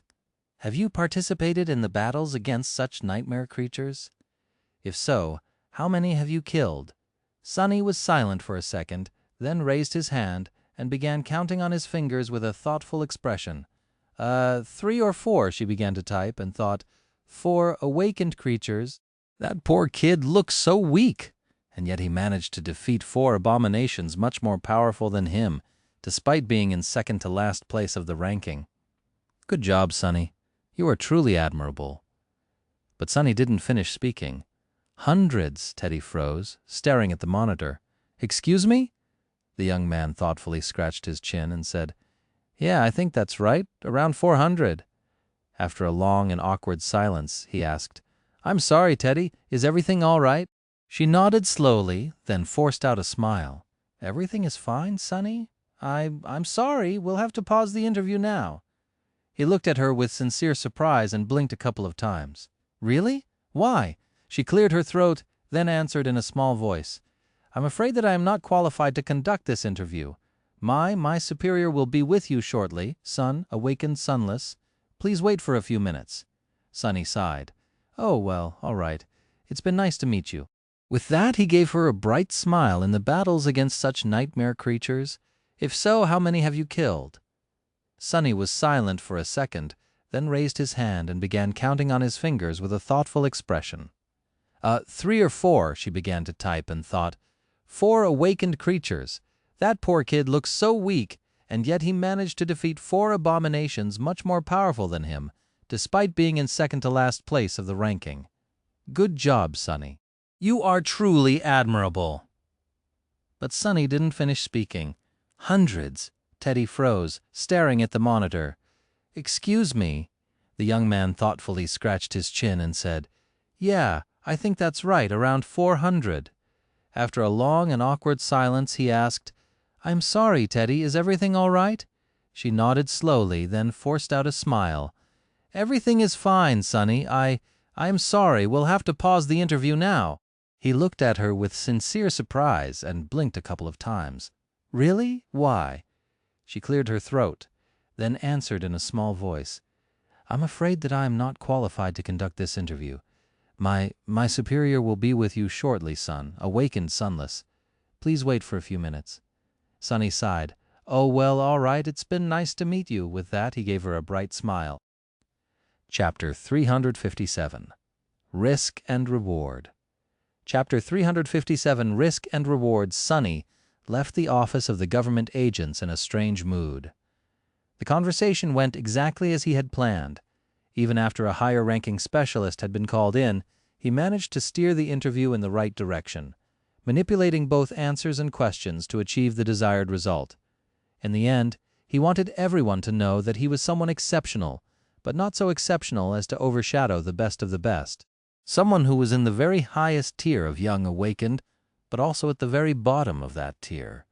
"Have you participated in the battles against such nightmare creatures? If so, how many have you killed?" Sunny was silent for a second, then raised his hand and began counting on his fingers with a thoughtful expression. 3 or 4, she began to type, and thought, 4 awakened creatures. That poor kid looks so weak, and yet he managed to defeat 4 abominations much more powerful than him, despite being in second to last place of the ranking. Good job, Sunny. You are truly admirable. But Sunny didn't finish speaking. Hundreds, Teddy froze, staring at the monitor. Excuse me? The young man thoughtfully scratched his chin and said, Yeah, I think that's right, around 400. After a long and awkward silence, he asked, I'm sorry, Teddy, is everything all right? She nodded slowly, then forced out a smile. Everything is fine, Sunny? I'm sorry, we'll have to pause the interview now. He looked at her with sincere surprise and blinked a couple of times. Really? Why? She cleared her throat, then answered in a small voice, I'm afraid that I am not qualified to conduct this interview. My superior will be with you shortly, Sun, awakened sunless. Please wait for a few minutes. Sunny sighed. Oh, well, all right. It's been nice to meet you. With that, he gave her a bright smile. In the battles against such nightmare creatures, if so, how many have you killed? Sunny was silent for a second, then raised his hand and began counting on his fingers with a thoughtful expression. 3 or 4, she began to type and thought. 4 awakened creatures. That poor kid looks so weak, and yet he managed to defeat 4 abominations much more powerful than him, despite being in second to last place of the ranking. Good job, Sunny. You are truly admirable. But Sunny didn't finish speaking. Hundreds. Teddy froze, staring at the monitor. Excuse me. The young man thoughtfully scratched his chin and said, Yeah, I think that's right, around 400. After a long and awkward silence, he asked, I'm sorry, Teddy, is everything all right? She nodded slowly, then forced out a smile. Everything is fine, Sunny. I'm sorry, we'll have to pause the interview now. He looked at her with sincere surprise and blinked a couple of times. "Really? Why?" She cleared her throat, then answered in a small voice, "I'm afraid that I am not qualified to conduct this interview. My superior will be with you shortly, son, awakened sunless. Please wait for a few minutes." Sonny sighed. "Oh, well, all right, it's been nice to meet you." With that, he gave her a bright smile. Chapter 357. Risk and Reward. Chapter 357, Risk and Reward. Sonny left the office of the government agents in a strange mood. The conversation went exactly as he had planned. Even after a higher-ranking specialist had been called in, he managed to steer the interview in the right direction, manipulating both answers and questions to achieve the desired result. In the end, he wanted everyone to know that he was someone exceptional, but not so exceptional as to overshadow the best of the best. Someone who was in the very highest tier of young awakened, but also at the very bottom of that tier.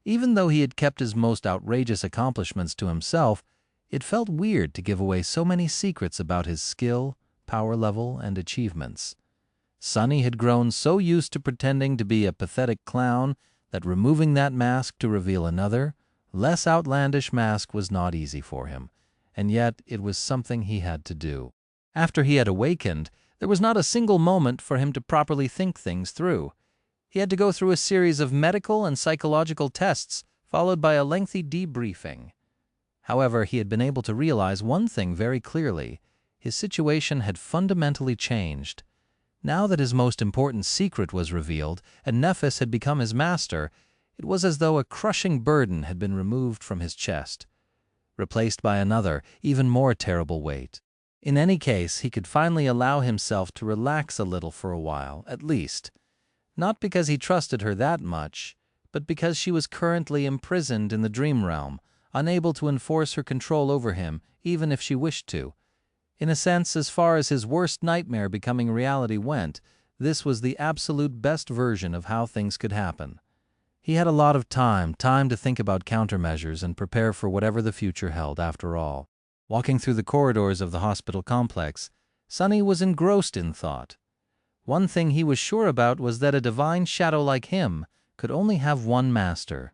Even though he had kept his most outrageous accomplishments to himself, it felt weird to give away so many secrets about his skill, power level, and achievements. Sonny had grown so used to pretending to be a pathetic clown that removing that mask to reveal another, less outlandish mask was not easy for him, and yet it was something he had to do. After he had awakened, there was not a single moment for him to properly think things through. He had to go through a series of medical and psychological tests, followed by a lengthy debriefing. However, he had been able to realize one thing very clearly. His situation had fundamentally changed. Now that his most important secret was revealed, and Nephis had become his master, it was as though a crushing burden had been removed from his chest, replaced by another, even more terrible weight. In any case, he could finally allow himself to relax a little for a while, at least. Not because he trusted her that much, but because she was currently imprisoned in the dream realm, unable to enforce her control over him, even if she wished to. In a sense, as far as his worst nightmare becoming reality went, this was the absolute best version of how things could happen. He had a lot of time to think about countermeasures and prepare for whatever the future held after all. Walking through the corridors of the hospital complex, Sonny was engrossed in thought. One thing he was sure about was that a divine shadow like him could only have one master.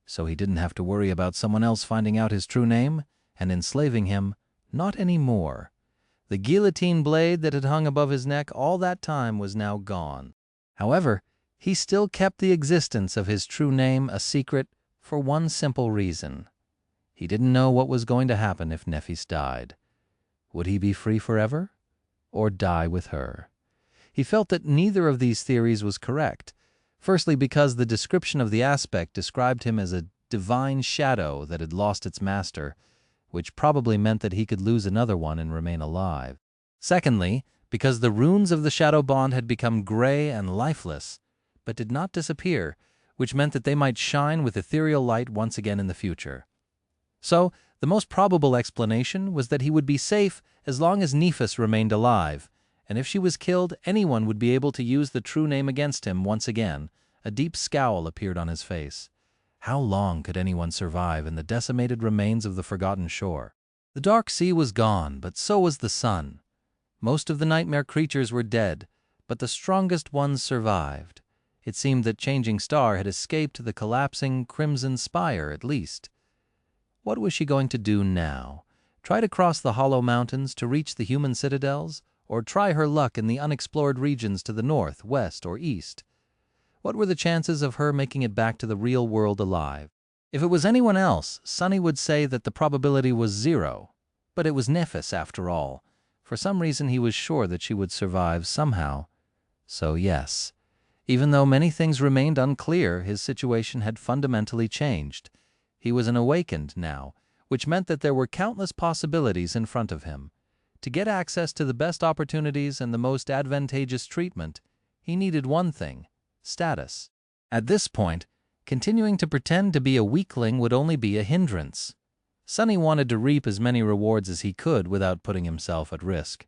So he didn't have to worry about someone else finding out his true name and enslaving him, not anymore. The guillotine blade that had hung above his neck all that time was now gone. However, he still kept the existence of his true name a secret for one simple reason. He didn't know what was going to happen if Nephis died. Would he be free forever, or die with her? He felt that neither of these theories was correct. Firstly, because the description of the aspect described him as a divine shadow that had lost its master, which probably meant that he could lose another one and remain alive. Secondly, because the runes of the shadow bond had become gray and lifeless, but did not disappear, which meant that they might shine with ethereal light once again in the future. So, the most probable explanation was that he would be safe as long as Nephis remained alive, and if she was killed, anyone would be able to use the true name against him once again. A deep scowl appeared on his face. How long could anyone survive in the decimated remains of the forgotten shore? The dark sea was gone, but so was the sun. Most of the nightmare creatures were dead, but the strongest ones survived. It seemed that Changing Star had escaped the collapsing crimson spire, at least. What was she going to do now? Try to cross the hollow mountains to reach the human citadels, or try her luck in the unexplored regions to the north, west, or east? What were the chances of her making it back to the real world alive? If it was anyone else, Sonny would say that the probability was 0. But it was Nephis, after all. For some reason he was sure that she would survive somehow. So yes, even though many things remained unclear, his situation had fundamentally changed. He was an awakened now, which meant that there were countless possibilities in front of him. To get access to the best opportunities and the most advantageous treatment, he needed one thing: status. At this point, continuing to pretend to be a weakling would only be a hindrance. Sonny wanted to reap as many rewards as he could without putting himself at risk.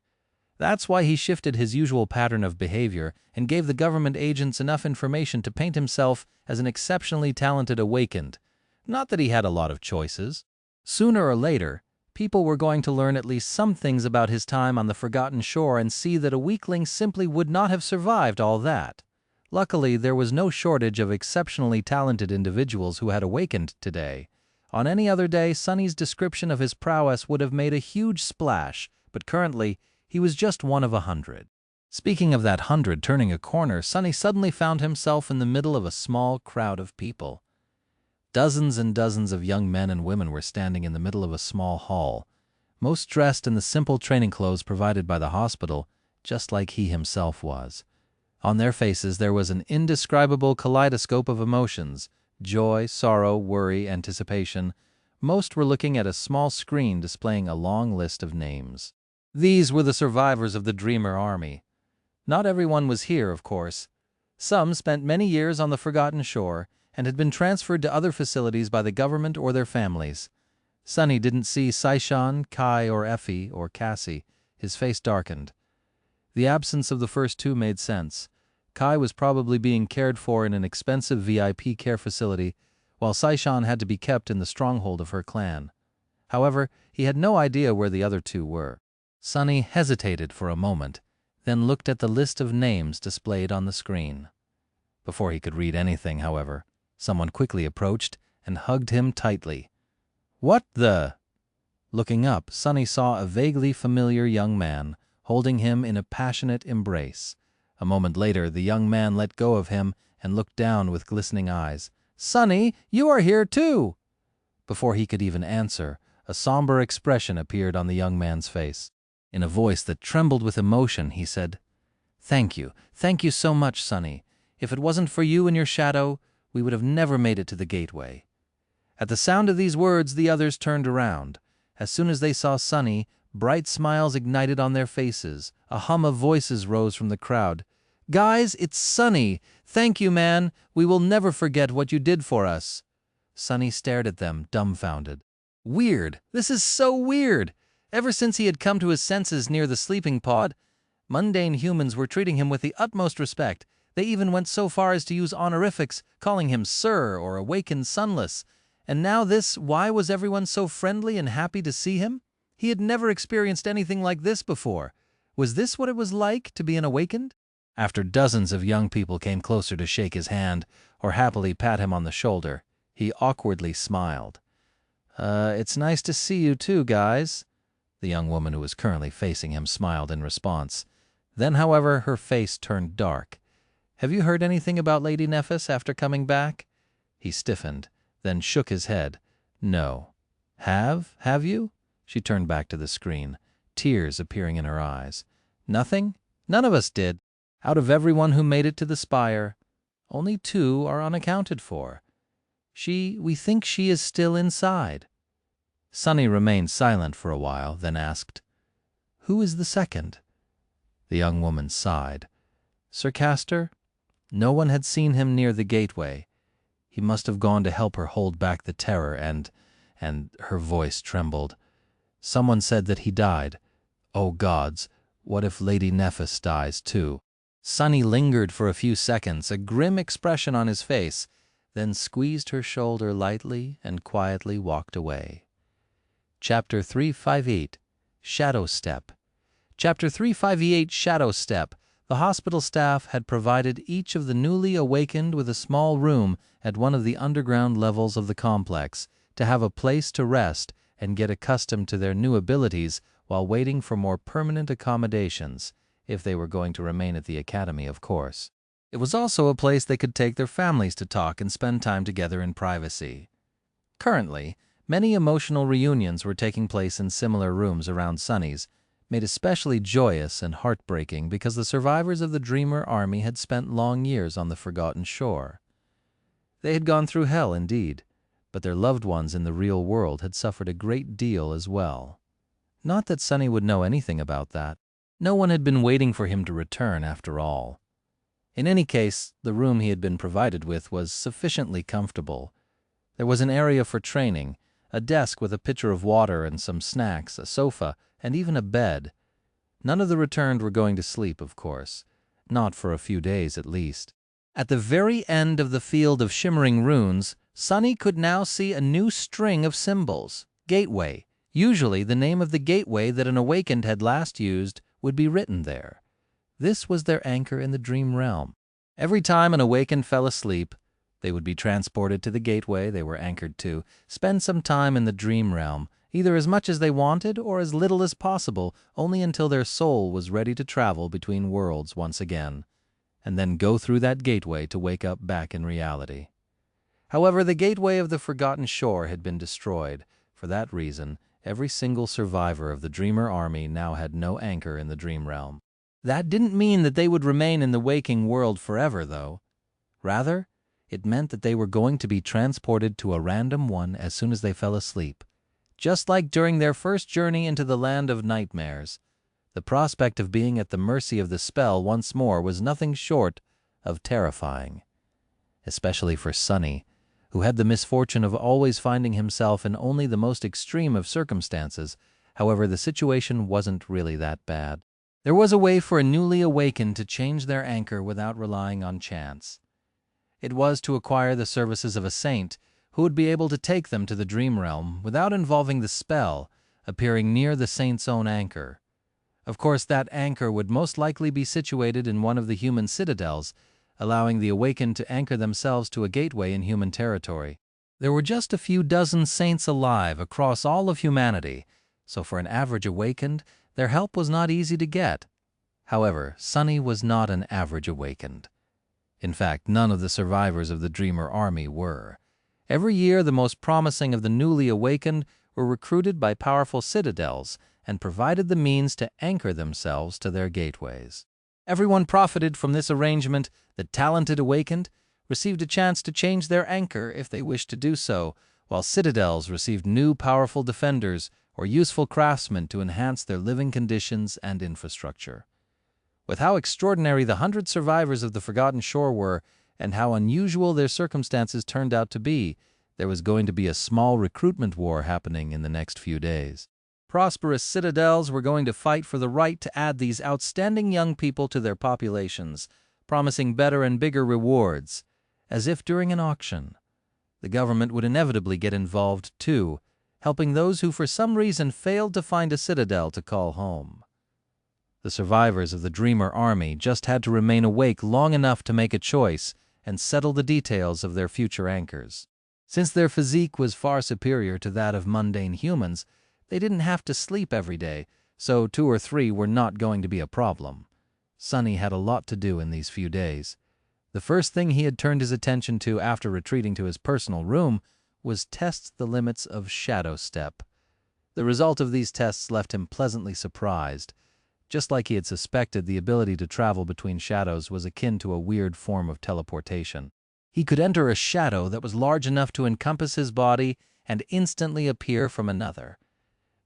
That's why he shifted his usual pattern of behavior and gave the government agents enough information to paint himself as an exceptionally talented awakened. Not that he had a lot of choices. Sooner or later, People were going to learn at least some things about his time on the Forgotten Shore and see that a weakling simply would not have survived all that. Luckily, there was no shortage of exceptionally talented individuals who had awakened today. On any other day, Sonny's description of his prowess would have made a huge splash, but currently, he was just one of 100. Speaking of that 100 turning a corner, Sonny suddenly found himself in the middle of a small crowd of people. Dozens and dozens of young men and women were standing in the middle of a small hall, most dressed in the simple training clothes provided by the hospital, just like he himself was. On their faces there was an indescribable kaleidoscope of emotions: joy, sorrow, worry, anticipation. Most were looking at a small screen displaying a long list of names. These were the survivors of the Dreamer Army. Not everyone was here, of course. Some spent many years on the Forgotten Shore and had been transferred to other facilities by the government or their families. Sonny didn't see Saishan, Kai, or Effie, or Cassie. His face darkened. The absence of the first two made sense. Kai was probably being cared for in an expensive VIP care facility, while Saishan had to be kept in the stronghold of her clan. However, he had no idea where the other two were. Sonny hesitated for a moment, then looked at the list of names displayed on the screen. Before he could read anything, however, someone quickly approached and hugged him tightly. "What the?" Looking up, Sonny saw a vaguely familiar young man holding him in a passionate embrace. A moment later, the young man let go of him and looked down with glistening eyes. "Sonny, you are here too!" Before he could even answer, a somber expression appeared on the young man's face. In a voice that trembled with emotion, he said, Thank you so much, Sonny. If it wasn't for you and your shadow, we would have never made it to the gateway." At the sound of these words, the others turned around. As soon as they saw Sonny, bright smiles ignited on their faces. A hum of voices rose from the crowd. "Guys, it's Sonny! Thank you, man! We will never forget what you did for us." Sonny stared at them, dumbfounded. Weird! This is so weird! Ever since he had come to his senses near the sleeping pod, mundane humans were treating him with the utmost respect. They even went so far as to use honorifics, calling him Sir or Awakened Sunless. And now this, why was everyone so friendly and happy to see him? He had never experienced anything like this before. Was this what it was like to be an Awakened? After dozens of young people came closer to shake his hand or happily pat him on the shoulder, he awkwardly smiled. It's nice to see you too, guys." The young woman who was currently facing him smiled in response. Then, however, her face turned dark. "Have you heard anything about Lady Nephis after coming back?" He stiffened, then shook his head. "No." Have you?" She turned back to the screen, tears appearing in her eyes. "Nothing? None of us did. Out of everyone who made it to the spire, only 2 are unaccounted for. We think she is still inside." Sonny remained silent for a while, then asked, "Who is the second?" The young woman sighed. "Sir Castor? No one had seen him near the gateway. He must have gone to help her hold back the terror and her voice trembled. Someone said that he died. Oh gods, what if Lady Nephis dies too?" Sonny lingered for a few seconds, a grim expression on his face, then squeezed her shoulder lightly and quietly walked away. Chapter 358, Shadow Step. Chapter 358, Shadow Step. The hospital staff had provided each of the newly awakened with a small room at one of the underground levels of the complex to have a place to rest and get accustomed to their new abilities while waiting for more permanent accommodations, if they were going to remain at the academy, of course. It was also a place they could take their families to talk and spend time together in privacy. Currently, many emotional reunions were taking place in similar rooms around Sonny's, made especially joyous and heartbreaking because the survivors of the Dreamer Army had spent long years on the Forgotten Shore. They had gone through hell indeed, but their loved ones in the real world had suffered a great deal as well. Not that Sonny would know anything about that. No one had been waiting for him to return after all. In any case, the room he had been provided with was sufficiently comfortable. There was an area for training, a desk with a pitcher of water and some snacks, a sofa, and even a bed. None of the returned were going to sleep, of course. Not for a few days, at least. At the very end of the field of shimmering runes, Sonny could now see a new string of symbols. Gateway. Usually, the name of the gateway that an awakened had last used would be written there. This was their anchor in the dream realm. Every time an awakened fell asleep, they would be transported to the gateway they were anchored to, spend some time in the dream realm, either as much as they wanted or as little as possible, only until their soul was ready to travel between worlds once again, and then go through that gateway to wake up back in reality. However, the gateway of the Forgotten Shore had been destroyed. For that reason, every single survivor of the Dreamer army now had no anchor in the dream realm. That didn't mean that they would remain in the waking world forever, though. Rather, it meant that they were going to be transported to a random one as soon as they fell asleep. Just like during their first journey into the land of nightmares, the prospect of being at the mercy of the spell once more was nothing short of terrifying. Especially for Sunny, who had the misfortune of always finding himself in only the most extreme of circumstances. However, the situation wasn't really that bad. There was a way for a newly awakened to change their anchor without relying on chance. It was to acquire the services of a saint who would be able to take them to the dream realm without involving the spell appearing near the saint's own anchor. Of course, that anchor would most likely be situated in one of the human citadels, allowing the awakened to anchor themselves to a gateway in human territory. There were just a few dozen saints alive across all of humanity, so for an average awakened, their help was not easy to get. However, Sunny was not an average awakened. In fact, none of the survivors of the Dreamer army were. Every year, the most promising of the newly awakened were recruited by powerful citadels and provided the means to anchor themselves to their gateways. Everyone profited from this arrangement. The talented awakened received a chance to change their anchor if they wished to do so, while citadels received new powerful defenders or useful craftsmen to enhance their living conditions and infrastructure. With how extraordinary the 100 survivors of the Forgotten Shore were, and how unusual their circumstances turned out to be, there was going to be a small recruitment war happening in the next few days. Prosperous citadels were going to fight for the right to add these outstanding young people to their populations, promising better and bigger rewards, as if during an auction. The government would inevitably get involved too, helping those who for some reason failed to find a citadel to call home. The survivors of the Dreamer army just had to remain awake long enough to make a choice and settle the details of their future anchors. Since their physique was far superior to that of mundane humans, they didn't have to sleep every day, so 2 or 3 were not going to be a problem. Sunny had a lot to do in these few days. The first thing he had turned his attention to after retreating to his personal room was test the limits of shadow step. The result of these tests left him pleasantly surprised. Just like he had suspected, the ability to travel between shadows was akin to a weird form of teleportation. He could enter a shadow that was large enough to encompass his body and instantly appear from another.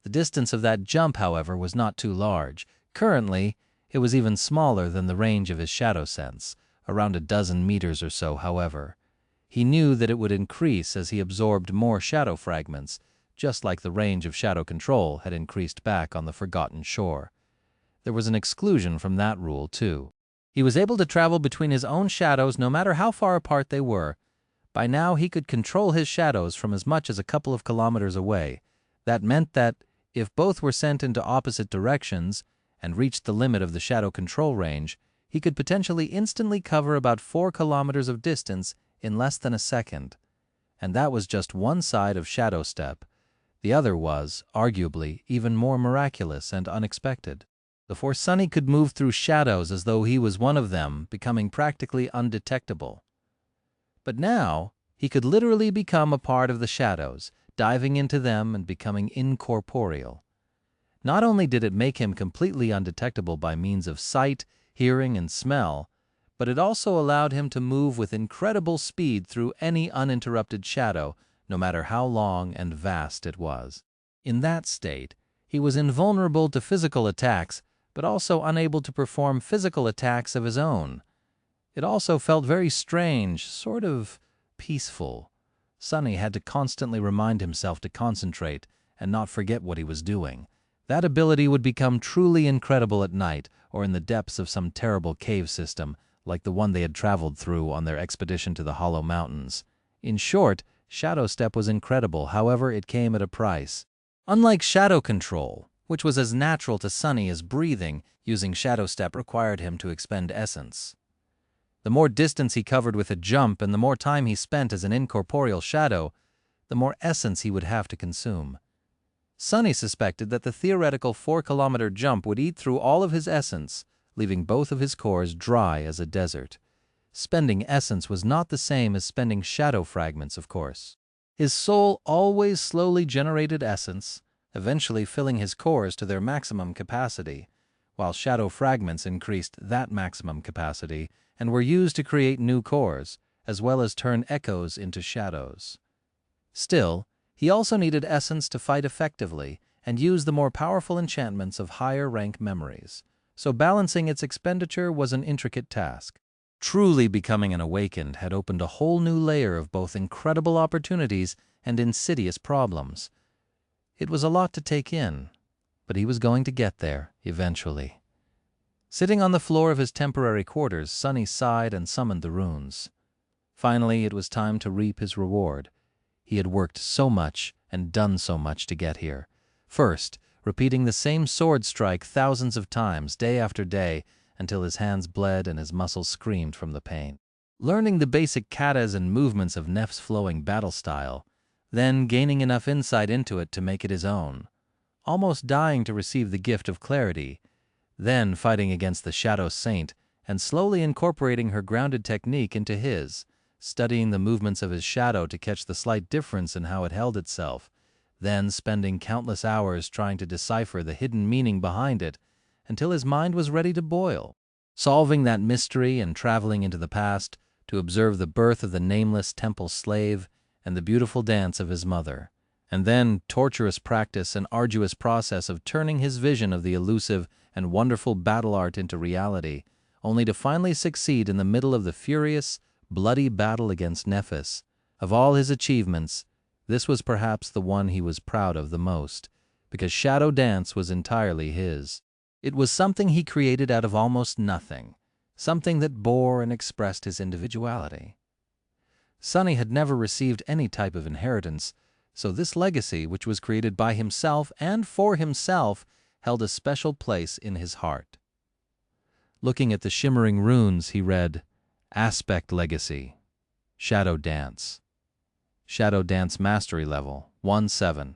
The distance of that jump, however, was not too large. Currently, it was even smaller than the range of his shadow sense, around a dozen meters or so, however. He knew that it would increase as he absorbed more shadow fragments, just like the range of shadow control had increased back on the Forgotten Shore. There was an exclusion from that rule, too. He was able to travel between his own shadows no matter how far apart they were. By now, he could control his shadows from as much as a couple of kilometers away. That meant that, if both were sent into opposite directions and reached the limit of the shadow control range, he could potentially instantly cover about 4 kilometers of distance in less than a second. And that was just one side of shadow step. The other was, arguably, even more miraculous and unexpected. Before Sunny could move through shadows as though he was one of them, becoming practically undetectable. But now, he could literally become a part of the shadows, diving into them and becoming incorporeal. Not only did it make him completely undetectable by means of sight, hearing, and smell, but it also allowed him to move with incredible speed through any uninterrupted shadow, no matter how long and vast it was. In that state, he was invulnerable to physical attacks, but also unable to perform physical attacks of his own. It also felt very strange, sort of peaceful. Sunny had to constantly remind himself to concentrate and not forget what he was doing. That ability would become truly incredible at night or in the depths of some terrible cave system, like the one they had traveled through on their expedition to the Hollow Mountains. In short, Shadow Step was incredible, however, it came at a price. Unlike shadow control, which was as natural to Sunny as breathing, using shadow step required him to expend essence. The more distance he covered with a jump and the more time he spent as an incorporeal shadow, the more essence he would have to consume. Sunny suspected that the theoretical 4-kilometer jump would eat through all of his essence, leaving both of his cores dry as a desert. Spending essence was not the same as spending shadow fragments, of course. His soul always slowly generated essence, eventually filling his cores to their maximum capacity, while shadow fragments increased that maximum capacity and were used to create new cores, as well as turn echoes into shadows. Still, he also needed essence to fight effectively and use the more powerful enchantments of higher rank memories, so balancing its expenditure was an intricate task. Truly becoming an awakened had opened a whole new layer of both incredible opportunities and insidious problems. It was a lot to take in, but he was going to get there eventually. Sitting on the floor of his temporary quarters, Sunny sighed and summoned the runes. Finally, it was time to reap his reward. He had worked so much and done so much to get here. First, repeating the same sword strike thousands of times, day after day, until his hands bled and his muscles screamed from the pain. Learning the basic katas and movements of Nef's flowing battle style, then gaining enough insight into it to make it his own. Almost dying to receive the gift of clarity, then fighting against the Shadow Saint and slowly incorporating her grounded technique into his, studying the movements of his shadow to catch the slight difference in how it held itself, then spending countless hours trying to decipher the hidden meaning behind it until his mind was ready to boil, solving that mystery and traveling into the past to observe the birth of the nameless temple slave and the beautiful dance of his mother, and then torturous practice and arduous process of turning his vision of the elusive and wonderful battle art into reality, only to finally succeed in the middle of the furious, bloody battle against Nephis. Of all his achievements, this was perhaps the one he was proud of the most, because Shadow Dance was entirely his. It was something he created out of almost nothing, something that bore and expressed his individuality. Sunny had never received any type of inheritance, so this legacy, which was created by himself and for himself, held a special place in his heart. Looking at the shimmering runes, he read, Aspect Legacy, Shadow Dance. Shadow Dance Mastery Level, 1-7.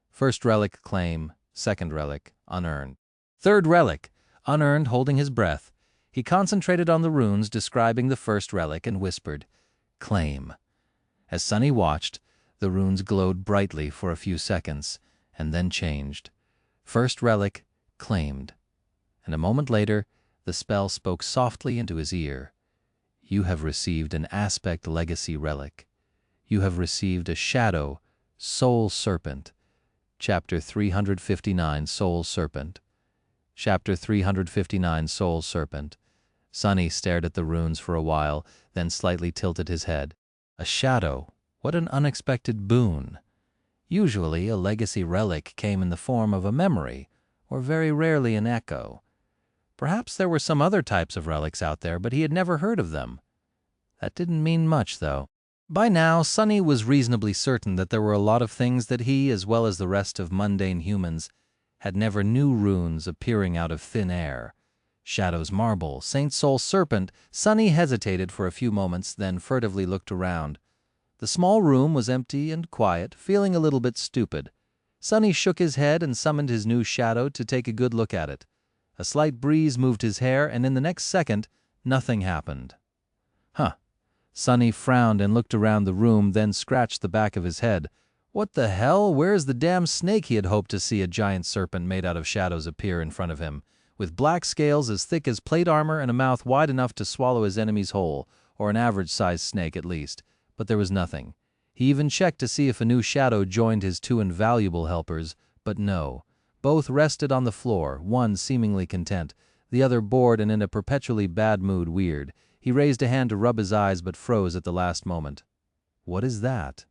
First Relic Claim, Second Relic Unearned. Third Relic, unearned, holding his breath. He concentrated on the runes describing the first relic and whispered, Claim. As Sunny watched, the runes glowed brightly for a few seconds, and then changed. First Relic claimed. And a moment later, the spell spoke softly into his ear. You have received an Aspect Legacy Relic. You have received a Shadow Soul Serpent. Chapter 359, Soul Serpent. Chapter 359, Soul Serpent. Sunny stared at the runes for a while, then slightly tilted his head. A shadow? What an unexpected boon. Usually, a legacy relic came in the form of a memory, or very rarely an echo. Perhaps there were some other types of relics out there, but he had never heard of them. That didn't mean much, though. By now, Sunny was reasonably certain that there were a lot of things that he, as well as the rest of mundane humans, had never knew runes appearing out of thin air. Shadow's Marble, Saint Soul Serpent. Sunny hesitated for a few moments, then furtively looked around. The small room was empty and quiet, feeling a little bit stupid. Sunny shook his head and summoned his new shadow to take a good look at it. A slight breeze moved his hair, and in the next second, nothing happened. Huh. Sunny frowned and looked around the room, then scratched the back of his head. What the hell? Where's the damn snake he had hoped to see a giant serpent made out of shadows appear in front of him, with black scales as thick as plate armor and a mouth wide enough to swallow his enemies whole, or an average-sized snake at least. But there was nothing. He even checked to see if a new shadow joined his two invaluable helpers, but no. Both rested on the floor, one seemingly content, the other bored and in a perpetually bad mood. Weird. He raised a hand to rub his eyes but froze at the last moment. What is that?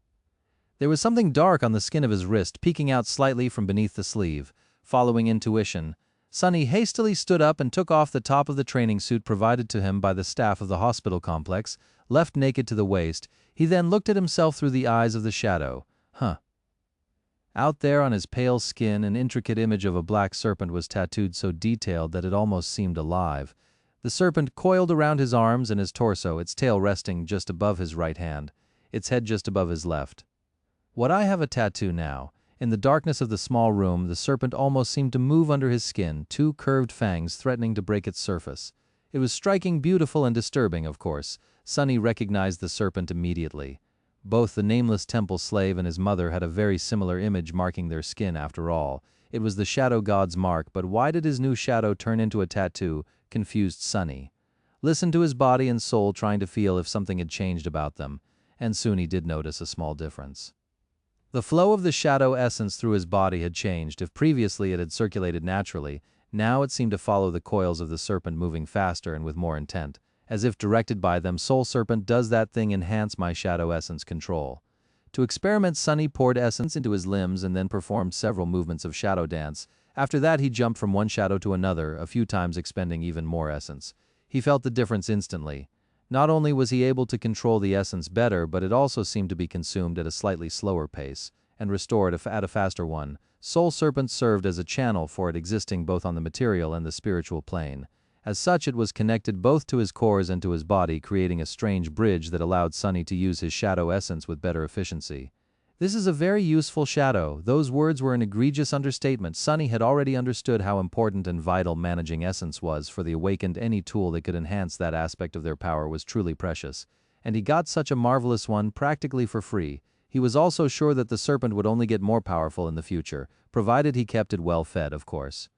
There was something dark on the skin of his wrist, peeking out slightly from beneath the sleeve. Following intuition, Sunny hastily stood up and took off the top of the training suit provided to him by the staff of the hospital complex, left naked to the waist. He then looked at himself through the eyes of the shadow. Huh. Out there on his pale skin, an intricate image of a black serpent was tattooed so detailed that it almost seemed alive. The serpent coiled around his arms and his torso, its tail resting just above his right hand, its head just above his left. Would I have a tattoo now? In the darkness of the small room, the serpent almost seemed to move under his skin, two curved fangs threatening to break its surface. It was striking, beautiful, and disturbing, of course. Sonny recognized the serpent immediately. Both the nameless temple slave and his mother had a very similar image marking their skin, after all. It was the shadow god's mark, but why did his new shadow turn into a tattoo? Confused Sonny. Listened to his body and soul, trying to feel if something had changed about them, and soon he did notice a small difference. The flow of the shadow essence through his body had changed. If previously it had circulated naturally, now it seemed to follow the coils of the serpent, moving faster and with more intent. As if directed by them, Soul Serpent, does that thing enhance my shadow essence control? To experiment, Sonny poured essence into his limbs and then performed several movements of shadow dance. After that, he jumped from one shadow to another, a few times expending even more essence. He felt the difference instantly. Not only was he able to control the essence better, but it also seemed to be consumed at a slightly slower pace, and restored at a faster one. Soul Serpent served as a channel for it, existing both on the material and the spiritual plane. As such, it was connected both to his cores and to his body, creating a strange bridge that allowed Sonny to use his shadow essence with better efficiency. This is a very useful shadow. Those words were an egregious understatement. Sonny had already understood how important and vital managing essence was for the awakened. Any tool that could enhance that aspect of their power was truly precious. And he got such a marvelous one practically for free. He was also sure that the serpent would only get more powerful in the future, provided he kept it well fed, of course.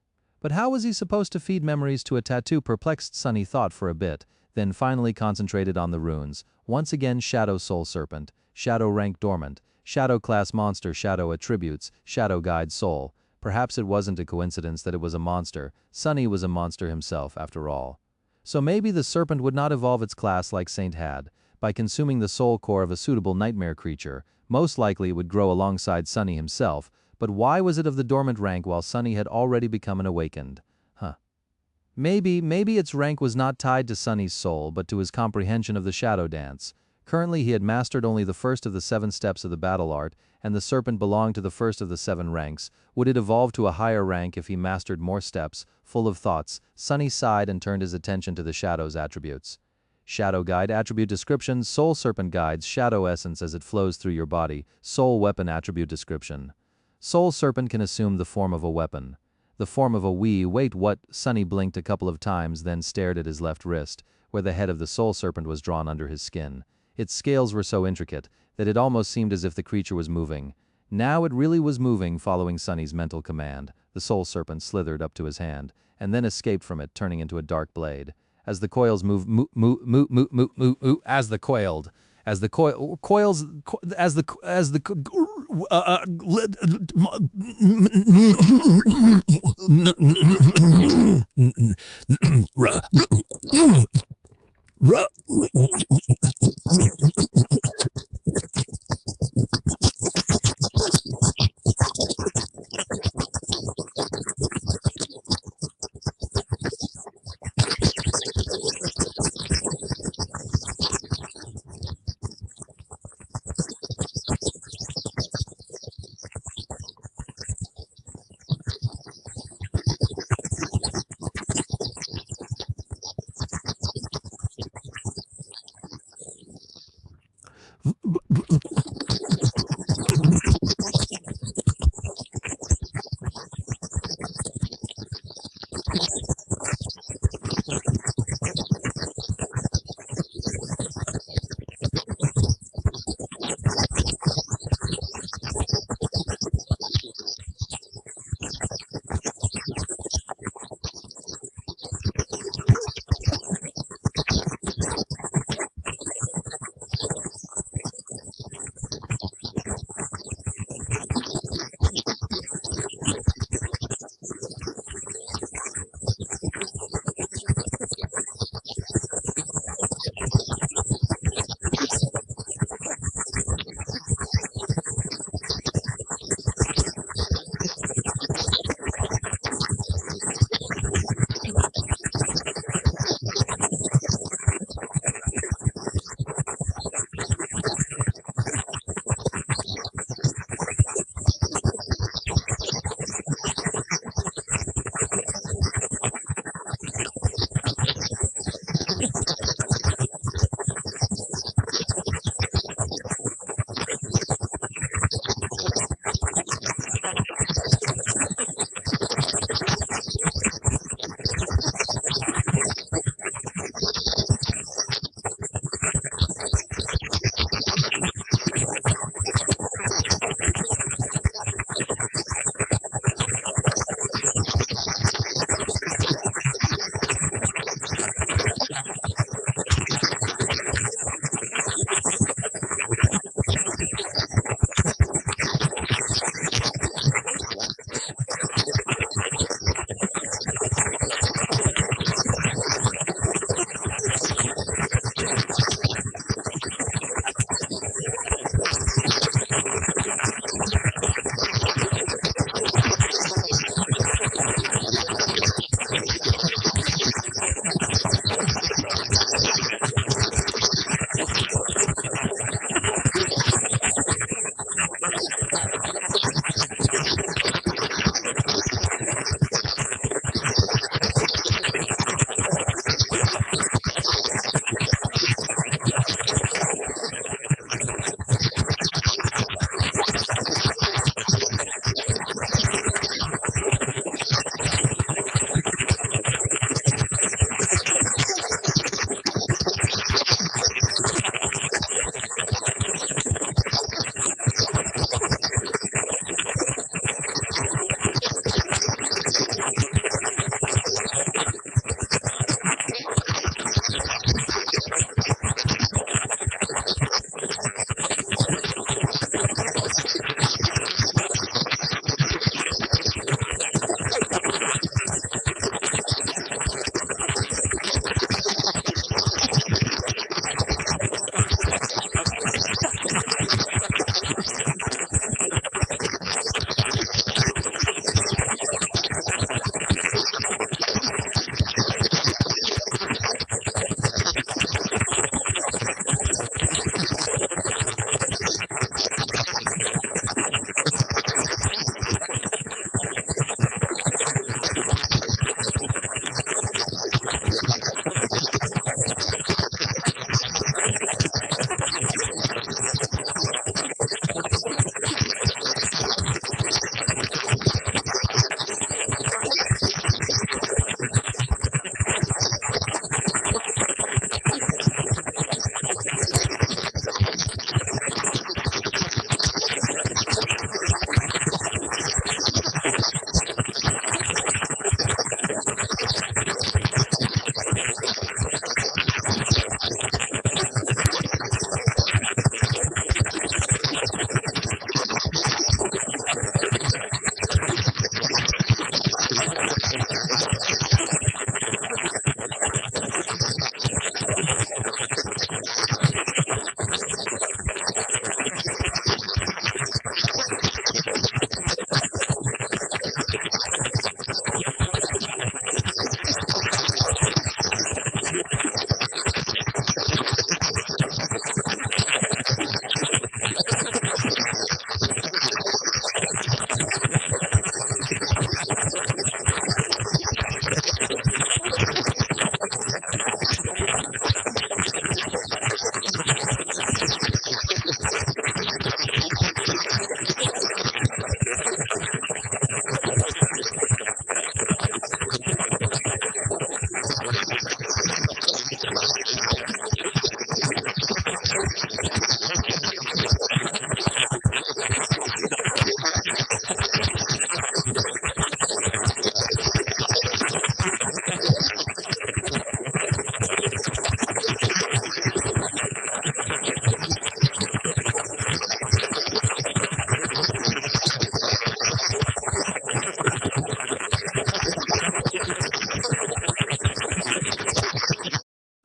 But how was he supposed to feed memories to a tattoo? Perplexed Sonny thought for a bit, then finally concentrated on the runes. Once again, Shadow Soul Serpent, Shadow Rank Dormant, Shadow Class Monster, Shadow Attributes, Shadow Guide Soul. Perhaps it wasn't a coincidence that it was a monster. Sonny was a monster himself, after all. So maybe the serpent would not evolve its class like Saint had, by consuming the soul core of a suitable nightmare creature. Most likely it would grow alongside Sonny himself, but why was it of the dormant rank while Sonny had already become an awakened? Maybe its rank was not tied to Sonny's soul, but to his comprehension of the shadow dance. Currently he had mastered only the first of the 7 steps of the battle art, and the serpent belonged to the first of the 7 ranks. Would it evolve to a higher rank if he mastered more steps? Full of thoughts, Sonny sighed and turned his attention to the shadow's attributes. Shadow Guide Attribute Description. Soul Serpent guides shadow essence as it flows through your body. Soul Weapon Attribute Description. Soul Serpent can assume the form of a weapon. The form of a wait, what? Sonny blinked a couple of times, then stared at his left wrist, where the head of the Soul Serpent was drawn under his skin. Its scales were so intricate that it almost seemed as if the creature was moving. Now it really was moving, following Sonny's mental command. The Soul Serpent slithered up to his hand, and then escaped from it, turning into a dark blade. As the coils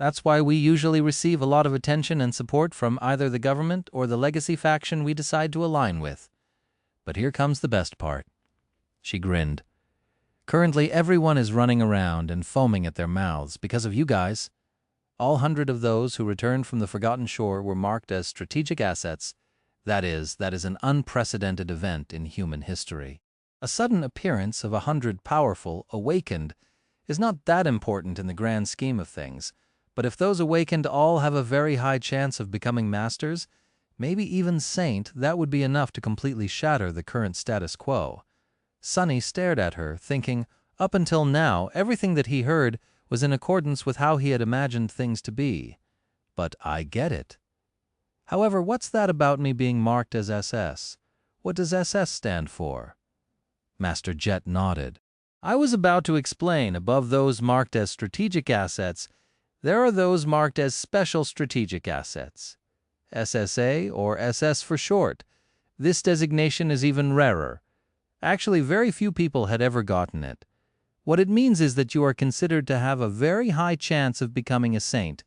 That's why we usually receive a lot of attention and support from either the government or the legacy faction we decide to align with. But here comes the best part. She grinned. Currently, everyone is running around and foaming at their mouths because of you guys. All 100 of those who returned from the Forgotten Shore were marked as strategic assets. That is an unprecedented event in human history. A sudden appearance of 100 powerful, awakened, is not that important in the grand scheme of things, but if those awakened all have a very high chance of becoming masters, maybe even saint, that would be enough to completely shatter the current status quo. Sonny stared at her, thinking, up until now, everything that he heard was in accordance with how he had imagined things to be. But I get it. However, what's that about me being marked as SS? What does SS stand for? Master Jet nodded. I was about to explain, above those marked as strategic assets, there are those marked as special strategic assets. SSA, or SS for short. This designation is even rarer. Actually, very few people had ever gotten it. What it means is that you are considered to have a very high chance of becoming a saint.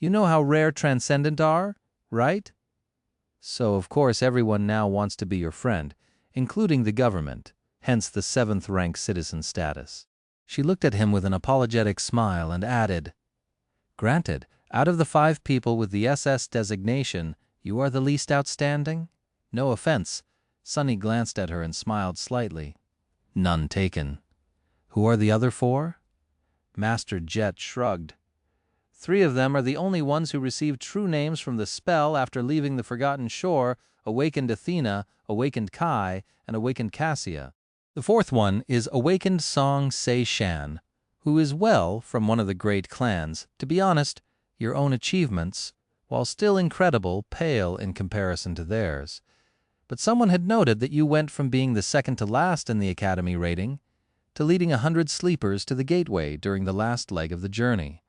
You know how rare transcendent are, right? So, of course, everyone now wants to be your friend, including the government, hence the 7th-rank citizen status. She looked at him with an apologetic smile and added, Granted, out of the 5 people with the SS designation, you are the least outstanding? No offense. Sonny glanced at her and smiled slightly. None taken. Who are the other 4? Master Jet shrugged. 3 of them are the only ones who received true names from the spell after leaving the Forgotten Shore: Awakened Athena, Awakened Kai, and Awakened Cassia. The 4th one is Awakened Song Se Shan, who is, well, from one of the great clans. To be honest, your own achievements, while still incredible, pale in comparison to theirs. But someone had noted that you went from being the second to last in the Academy rating to leading 100 sleepers to the gateway during the last leg of the journey.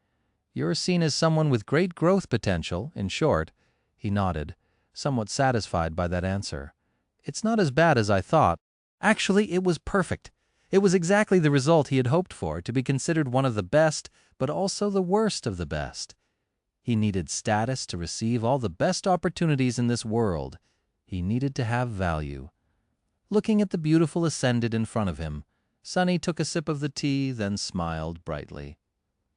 You're seen as someone with great growth potential, in short. He nodded, somewhat satisfied by that answer. It's not as bad as I thought. Actually, it was perfect. It was exactly the result he had hoped for, to be considered one of the best, but also the worst of the best. He needed status to receive all the best opportunities in this world. He needed to have value. Looking at the beautiful ascendant in front of him, Sonny took a sip of the tea, then smiled brightly.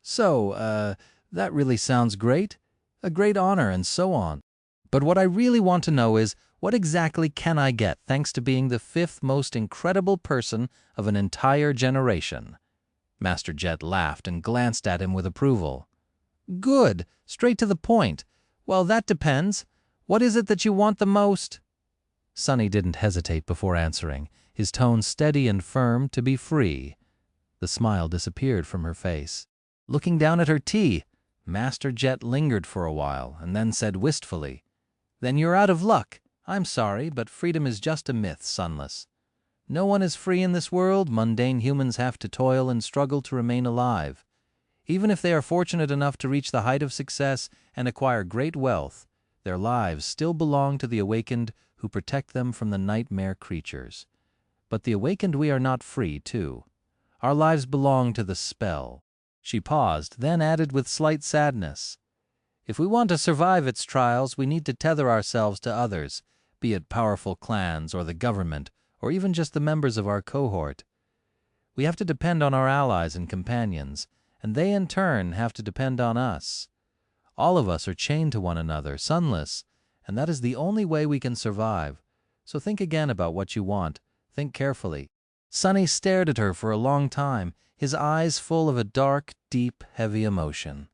So, that really sounds great. A great honor and so on. But what I really want to know is, what exactly can I get thanks to being the 5th most incredible person of an entire generation? Master Jet laughed and glanced at him with approval. Good. Straight to the point. Well, that depends. What is it that you want the most? Sonny didn't hesitate before answering, his tone steady and firm, to be free. The smile disappeared from her face. Looking down at her tea, Master Jet lingered for a while and then said wistfully, Then you're out of luck. I'm sorry, but freedom is just a myth, Sunless. No one is free in this world. Mundane humans have to toil and struggle to remain alive. Even if they are fortunate enough to reach the height of success and acquire great wealth, their lives still belong to the awakened who protect them from the nightmare creatures. But the awakened, we are not free, too. Our lives belong to the spell. She paused, then added with slight sadness, If we want to survive its trials, we need to tether ourselves to others, be it powerful clans or the government, or even just the members of our cohort. We have to depend on our allies and companions, and they in turn have to depend on us. All of us are chained to one another, Sunless, and that is the only way we can survive. So think again about what you want. Think carefully. Sonny stared at her for a long time, his eyes full of a dark, deep, heavy emotion.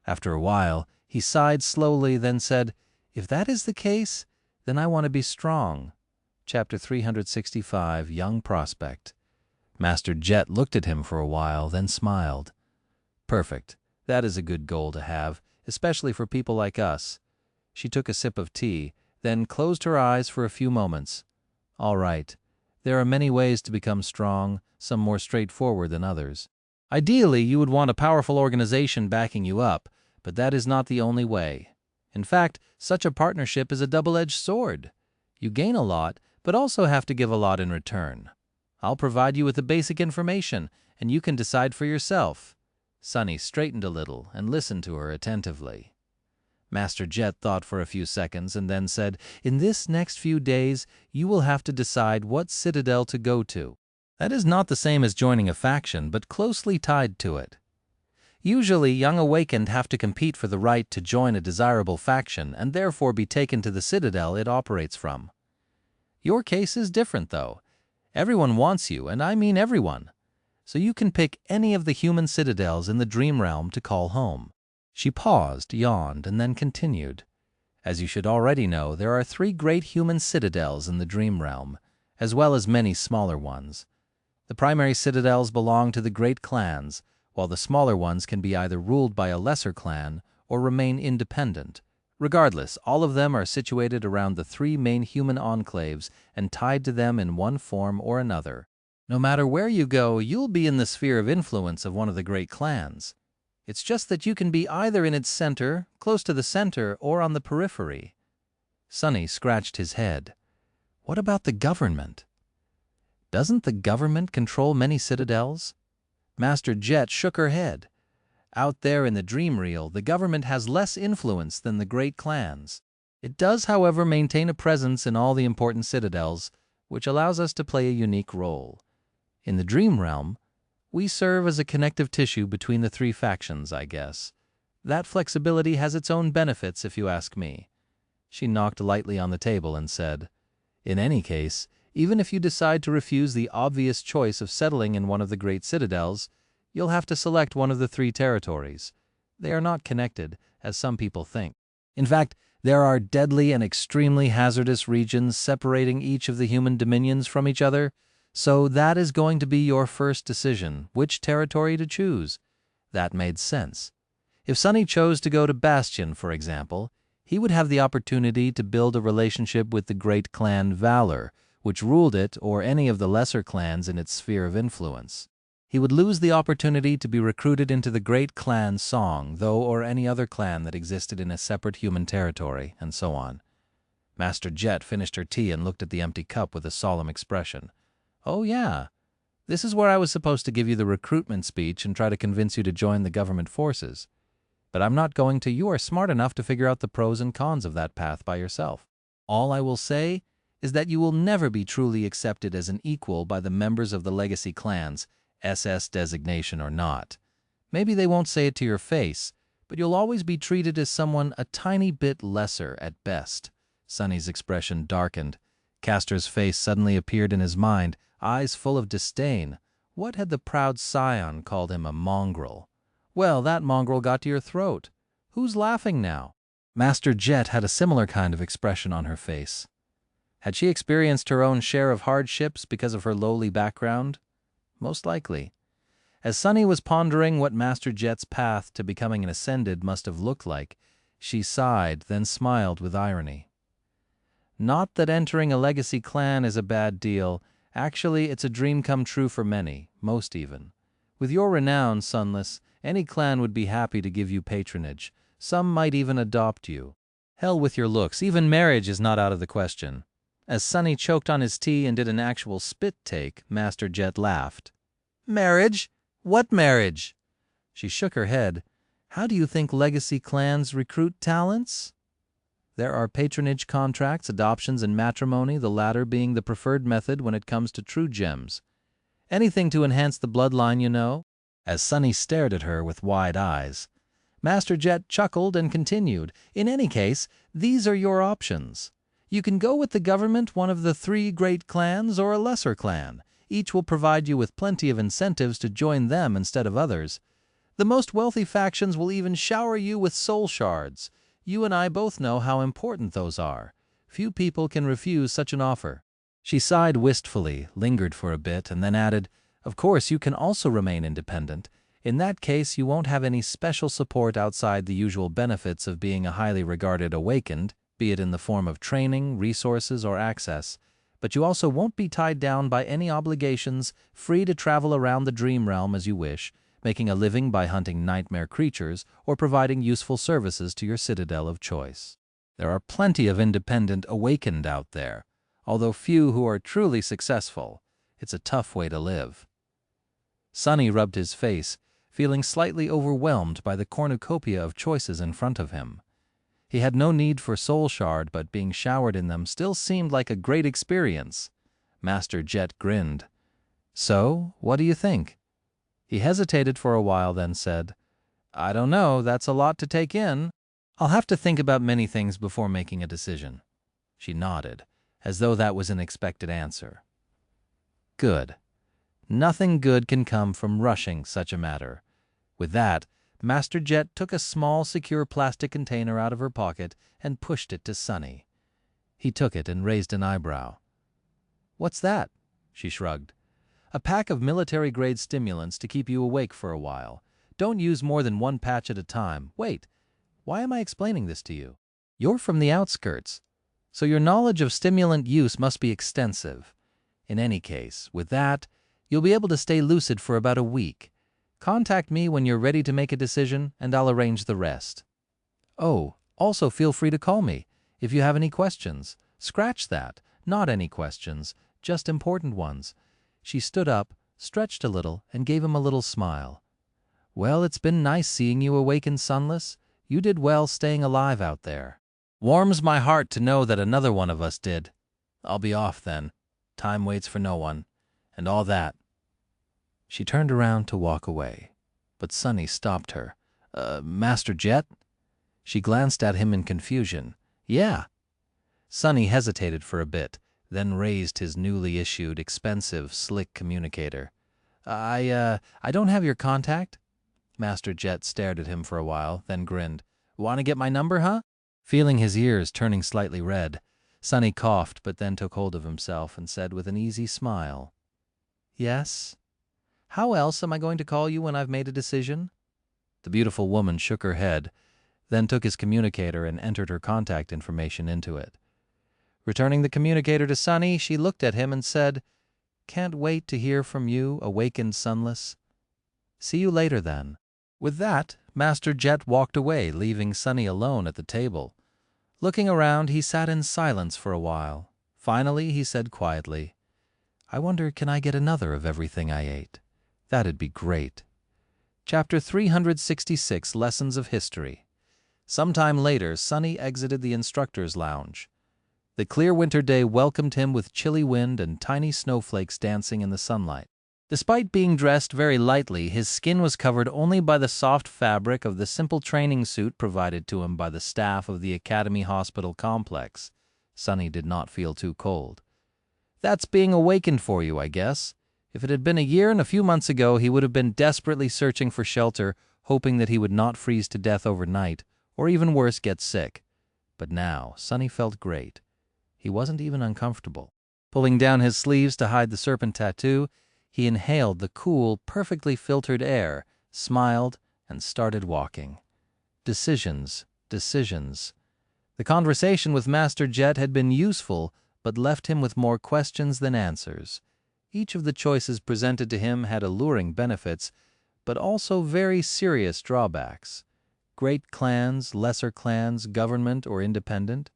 After a while, he sighed slowly, then said, If that is the case, then I want to be strong. Chapter 365, Young Prospect. Master Jet looked at him for a while, then smiled. Perfect. That is a good goal to have, especially for people like us. She took a sip of tea, then closed her eyes for a few moments. All right. There are many ways to become strong, some more straightforward than others. Ideally, you would want a powerful organization backing you up, but that is not the only way. In fact, such a partnership is a double-edged sword. You gain a lot, but also have to give a lot in return. I'll provide you with the basic information, and you can decide for yourself. Sunny straightened a little and listened to her attentively. Master Jet thought for a few seconds and then said, "In this next few days, you will have to decide what citadel to go to. That is not the same as joining a faction, but closely tied to it. Usually, young awakened have to compete for the right to join a desirable faction and therefore be taken to the citadel it operates from. Your case is different, though. Everyone wants you, and I mean everyone. So you can pick any of the human citadels in the dream realm to call home." She paused, yawned, and then continued. "As you should already know, there are 3 great human citadels in the dream realm, as well as many smaller ones. The primary citadels belong to the great clans, while the smaller ones can be either ruled by a lesser clan or remain independent. Regardless, all of them are situated around the 3 main human enclaves and tied to them in one form or another. No matter where you go, you'll be in the sphere of influence of one of the great clans. It's just that you can be either in its center, close to the center, or on the periphery." Sunny scratched his head. "What about the government? Doesn't the government control many citadels?" Master Jet shook her head. "Out there in the dream reel, the government has less influence than the great clans. It does, however, maintain a presence in all the important citadels, which allows us to play a unique role. In the dream realm, we serve as a connective tissue between the 3 factions, I guess. That flexibility has its own benefits, if you ask me." She knocked lightly on the table and said, "In any case, even if you decide to refuse the obvious choice of settling in one of the great citadels, you'll have to select one of the 3 territories. They are not connected, as some people think. In fact, there are deadly and extremely hazardous regions separating each of the human dominions from each other, so that is going to be your first decision, which territory to choose." That made sense. If Sunny chose to go to Bastion, for example, he would have the opportunity to build a relationship with the great clan Valor, which ruled it or any of the lesser clans in its sphere of influence. He would lose the opportunity to be recruited into the great clan Song, though, or any other clan that existed in a separate human territory, and so on. Master Jet finished her tea and looked at the empty cup with a solemn expression. "Oh, yeah. This is where I was supposed to give you the recruitment speech and try to convince you to join the government forces. But I'm not going to. You are smart enough to figure out the pros and cons of that path by yourself. All I will say is that you will never be truly accepted as an equal by the members of the legacy clans, SS designation or not. Maybe they won't say it to your face, but you'll always be treated as someone a tiny bit lesser at best." Sunny's expression darkened. Castor's face suddenly appeared in his mind, eyes full of disdain. What had the proud scion called him, a mongrel? Well, that mongrel got to your throat. Who's laughing now? Master Jet had a similar kind of expression on her face. Had she experienced her own share of hardships because of her lowly background? Most likely. As Sunny was pondering what Master Jet's path to becoming an Ascended must have looked like, she sighed, then smiled with irony. "Not that entering a legacy clan is a bad deal. Actually, it's a dream come true for many, most even. With your renown, Sunless, any clan would be happy to give you patronage. Some might even adopt you. Hell with your looks, even marriage is not out of the question." As Sunny choked on his tea and did an actual spit take, Master Jet laughed. "Marriage? What marriage?" She shook her head. "How do you think legacy clans recruit talents? There are patronage contracts, adoptions, and matrimony, the latter being the preferred method when it comes to true gems. Anything to enhance the bloodline, you know." As Sunny stared at her with wide eyes, Master Jet chuckled and continued, "In any case, these are your options. You can go with the government, one of the 3 great clans, or a lesser clan. Each will provide you with plenty of incentives to join them instead of others. The most wealthy factions will even shower you with soul shards. You and I both know how important those are. Few people can refuse such an offer." She sighed wistfully, lingered for a bit, and then added, "Of course, you can also remain independent. In that case, you won't have any special support outside the usual benefits of being a highly regarded awakened, be it in the form of training, resources, or access. But you also won't be tied down by any obligations, free to travel around the dream realm as you wish, making a living by hunting nightmare creatures or providing useful services to your citadel of choice. There are plenty of independent awakened out there, although few who are truly successful. It's a tough way to live." Sunny rubbed his face. feeling slightly overwhelmed by the cornucopia of choices in front of him. He had no need for soul shard, but being showered in them still seemed like a great experience. Master Jet grinned. "So, what do you think?" He hesitated for a while, then said, "I don't know, that's a lot to take in. I'll have to think about many things before making a decision." She nodded, as though that was an expected answer. Good. Nothing good can come from rushing such a matter. With that, Master Jet took a small, secure plastic container out of her pocket and pushed it to Sunny. He took it and raised an eyebrow. "What's that?" She shrugged. "A pack of military-grade stimulants to keep you awake for a while. Don't use more than one patch at a time. Wait, why am I explaining this to you? You're from the outskirts, so your knowledge of stimulant use must be extensive. In any case, with that, you'll be able to stay lucid for about a week. Contact me when you're ready to make a decision, and I'll arrange the rest. Oh, also feel free to call me if you have any questions. Scratch that. Not any questions, just important ones." She stood up, stretched a little, and gave him a little smile. "Well, it's been nice seeing you awake and sunless. You did well staying alive out there. Warms my heart to know that another one of us did. I'll be off then. Time waits for no one, and all that." She turned around to walk away, but Sunny stopped her. Master Jet?" She glanced at him in confusion. "Yeah." Sunny hesitated for a bit, then raised his newly issued, expensive, slick communicator. I don't have your contact." Master Jet stared at him for a while, then grinned. "Want to get my number, huh?" Feeling his ears turning slightly red, Sunny coughed but then took hold of himself and said with an easy smile, "Yes. How else am I going to call you when I've made a decision?" The beautiful woman shook her head, then took his communicator and entered her contact information into it. Returning the communicator to Sunny, she looked at him and said, "Can't wait to hear from you, awakened sunless. See you later, then." With that, Master Jet walked away, leaving Sunny alone at the table. Looking around, he sat in silence for a while. Finally, he said quietly, "I wonder, can I get another of everything I ate? That'd be great." Chapter 366, Lessons of History. Sometime later, Sunny exited the instructor's lounge. The clear winter day welcomed him with chilly wind and tiny snowflakes dancing in the sunlight. Despite being dressed very lightly, his skin was covered only by the soft fabric of the simple training suit provided to him by the staff of the Academy Hospital complex. Sunny did not feel too cold. "That's being awakened for you, I guess. If it had been a year and a few months ago, he would have been desperately searching for shelter, hoping that he would not freeze to death overnight, or even worse, get sick. But now, Sunny felt great. He wasn't even uncomfortable. Pulling down his sleeves to hide the serpent tattoo, he inhaled the cool, perfectly filtered air, smiled, and started walking. Decisions, decisions. The conversation with Master Jet had been useful, but left him with more questions than answers. Each of the choices presented to him had alluring benefits, but also very serious drawbacks. Great clans, lesser clans, government or independent.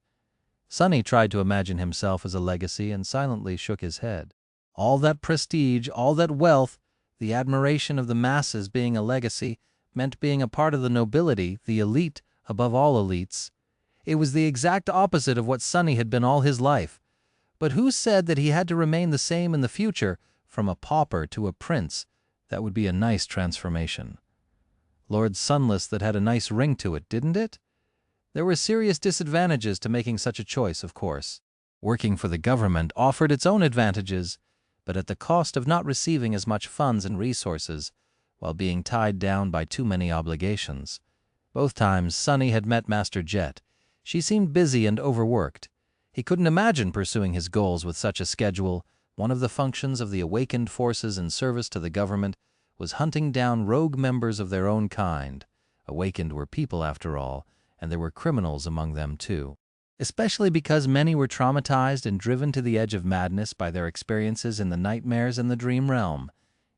Sunny tried to imagine himself as a legacy and silently shook his head. All that prestige, all that wealth, the admiration of the masses being a legacy, meant being a part of the nobility, the elite above all elites. It was the exact opposite of what Sunny had been all his life. But who said that he had to remain the same in the future, from a pauper to a prince? That would be a nice transformation. Lord Sunless that had a nice ring to it, didn't it? There were serious disadvantages to making such a choice, of course. Working for the government offered its own advantages, but at the cost of not receiving as much funds and resources, while being tied down by too many obligations. Both times Sunny had met Master Jet. She seemed busy and overworked. He couldn't imagine pursuing his goals with such a schedule. One of the functions of the awakened forces in service to the government was hunting down rogue members of their own kind. Awakened were people, after all, and there were criminals among them, too. Especially because many were traumatized and driven to the edge of madness by their experiences in the nightmares and the dream realm.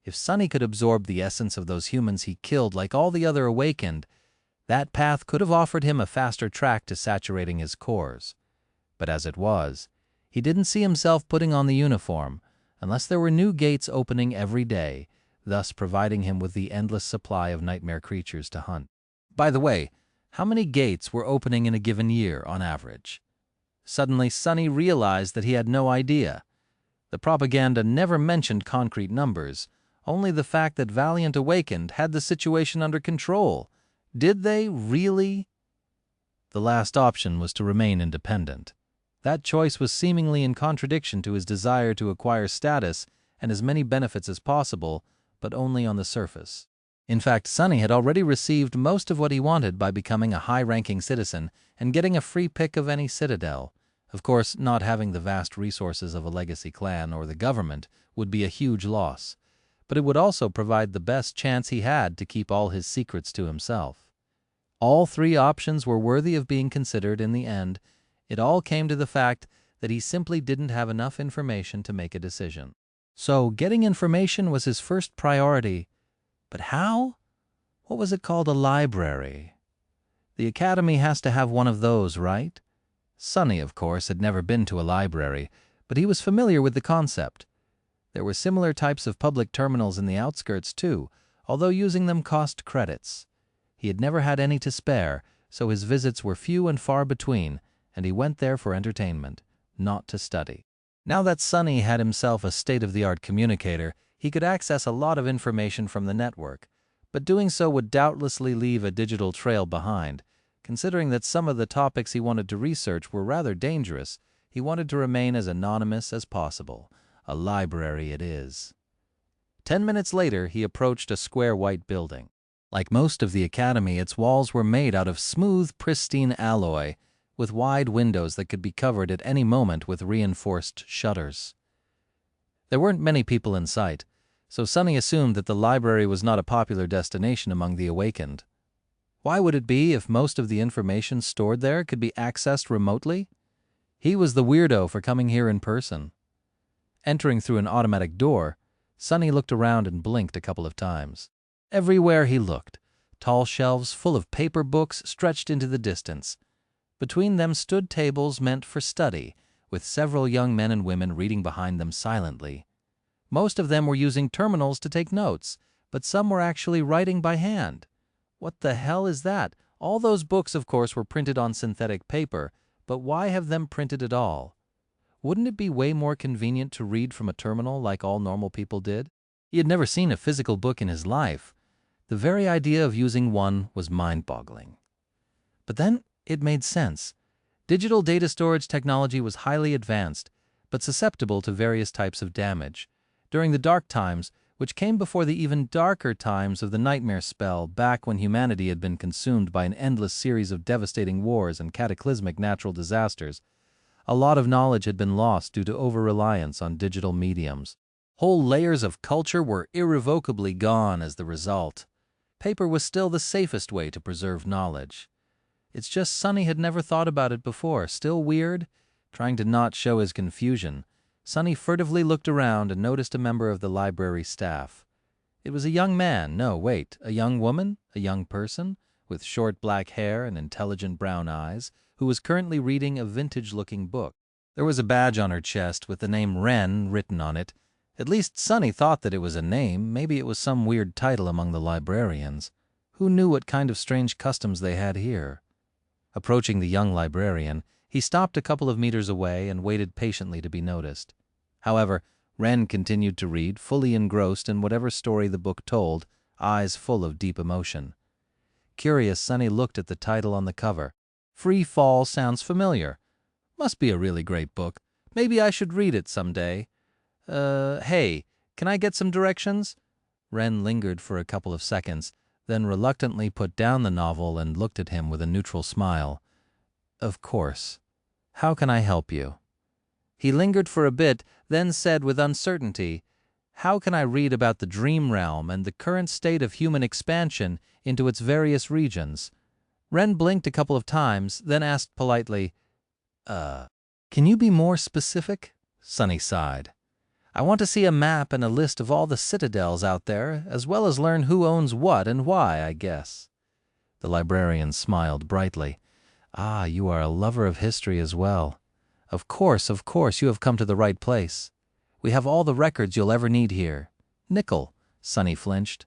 If Sunny could absorb the essence of those humans he killed like all the other awakened, that path could have offered him a faster track to saturating his cores. But as it was, he didn't see himself putting on the uniform, unless there were new gates opening every day, thus providing him with the endless supply of nightmare creatures to hunt. By the way, how many gates were opening in a given year on average? Suddenly, Sonny realized that he had no idea. The propaganda never mentioned concrete numbers, only the fact that Valiant Awakened had the situation under control. Did they really? The last option was to remain independent. That choice was seemingly in contradiction to his desire to acquire status and as many benefits as possible, but only on the surface. In fact, Sonny had already received most of what he wanted by becoming a high-ranking citizen and getting a free pick of any citadel. Of course, not having the vast resources of a legacy clan or the government would be a huge loss, but it would also provide the best chance he had to keep all his secrets to himself. All three options were worthy of being considered in the end. It all came to the fact that he simply didn't have enough information to make a decision. So, getting information was his first priority. But how? What was it called? A library. The academy has to have one of those, right? Sonny, of course, had never been to a library, but he was familiar with the concept. There were similar types of public terminals in the outskirts, too, although using them cost credits. He had never had any to spare, so his visits were few and far between, and he went there for entertainment, not to study. Now that Sonny had himself a state-of-the-art communicator, he could access a lot of information from the network, but doing so would doubtlessly leave a digital trail behind. Considering that some of the topics he wanted to research were rather dangerous, he wanted to remain as anonymous as possible. A library it is. 10 minutes later, he approached a square white building. Like most of the academy, its walls were made out of smooth, pristine alloy, with wide windows that could be covered at any moment with reinforced shutters. There weren't many people in sight, so Sonny assumed that the library was not a popular destination among the awakened. Why would it be if most of the information stored there could be accessed remotely? He was the weirdo for coming here in person. Entering through an automatic door, Sonny looked around and blinked a couple of times. Everywhere he looked, tall shelves full of paper books stretched into the distance. Between them stood tables meant for study, with several young men and women reading behind them silently. Most of them were using terminals to take notes, but some were actually writing by hand. What the hell is that? All those books, of course, were printed on synthetic paper, but why have them printed at all? Wouldn't it be way more convenient to read from a terminal like all normal people did? He had never seen a physical book in his life. The very idea of using one was mind-boggling. But then it made sense. Digital data storage technology was highly advanced, but susceptible to various types of damage. During the dark times, which came before the even darker times of the nightmare spell, back when humanity had been consumed by an endless series of devastating wars and cataclysmic natural disasters, a lot of knowledge had been lost due to over-reliance on digital mediums. Whole layers of culture were irrevocably gone as the result. Paper was still the safest way to preserve knowledge. It's just Sonny had never thought about it before. Still weird? Trying to not show his confusion, Sonny furtively looked around and noticed a member of the library staff. It was a young man, no, wait, a young woman, a young person, with short black hair and intelligent brown eyes, who was currently reading a vintage-looking book. There was a badge on her chest with the name Wren written on it. At least Sonny thought that it was a name. Maybe it was some weird title among the librarians. Who knew what kind of strange customs they had here? Approaching the young librarian, he stopped a couple of meters away and waited patiently to be noticed. However, Wren continued to read, fully engrossed in whatever story the book told, eyes full of deep emotion. Curious, Sonny looked at the title on the cover. Free Fall sounds familiar. Must be a really great book. Maybe I should read it someday. Hey, can I get some directions? Wren lingered for a couple of seconds, then reluctantly put down the novel and looked at him with a neutral smile. Of course. How can I help you? He lingered for a bit, then said with uncertainty, How can I read about the dream realm and the current state of human expansion into its various regions? Wren blinked a couple of times, then asked politely, Can you be more specific? Sonny sighed. I want to see a map and a list of all the citadels out there, as well as learn who owns what and why, I guess. The librarian smiled brightly. Ah, you are a lover of history as well. Of course, you have come to the right place. We have all the records you'll ever need here. Nickel, Sonny flinched.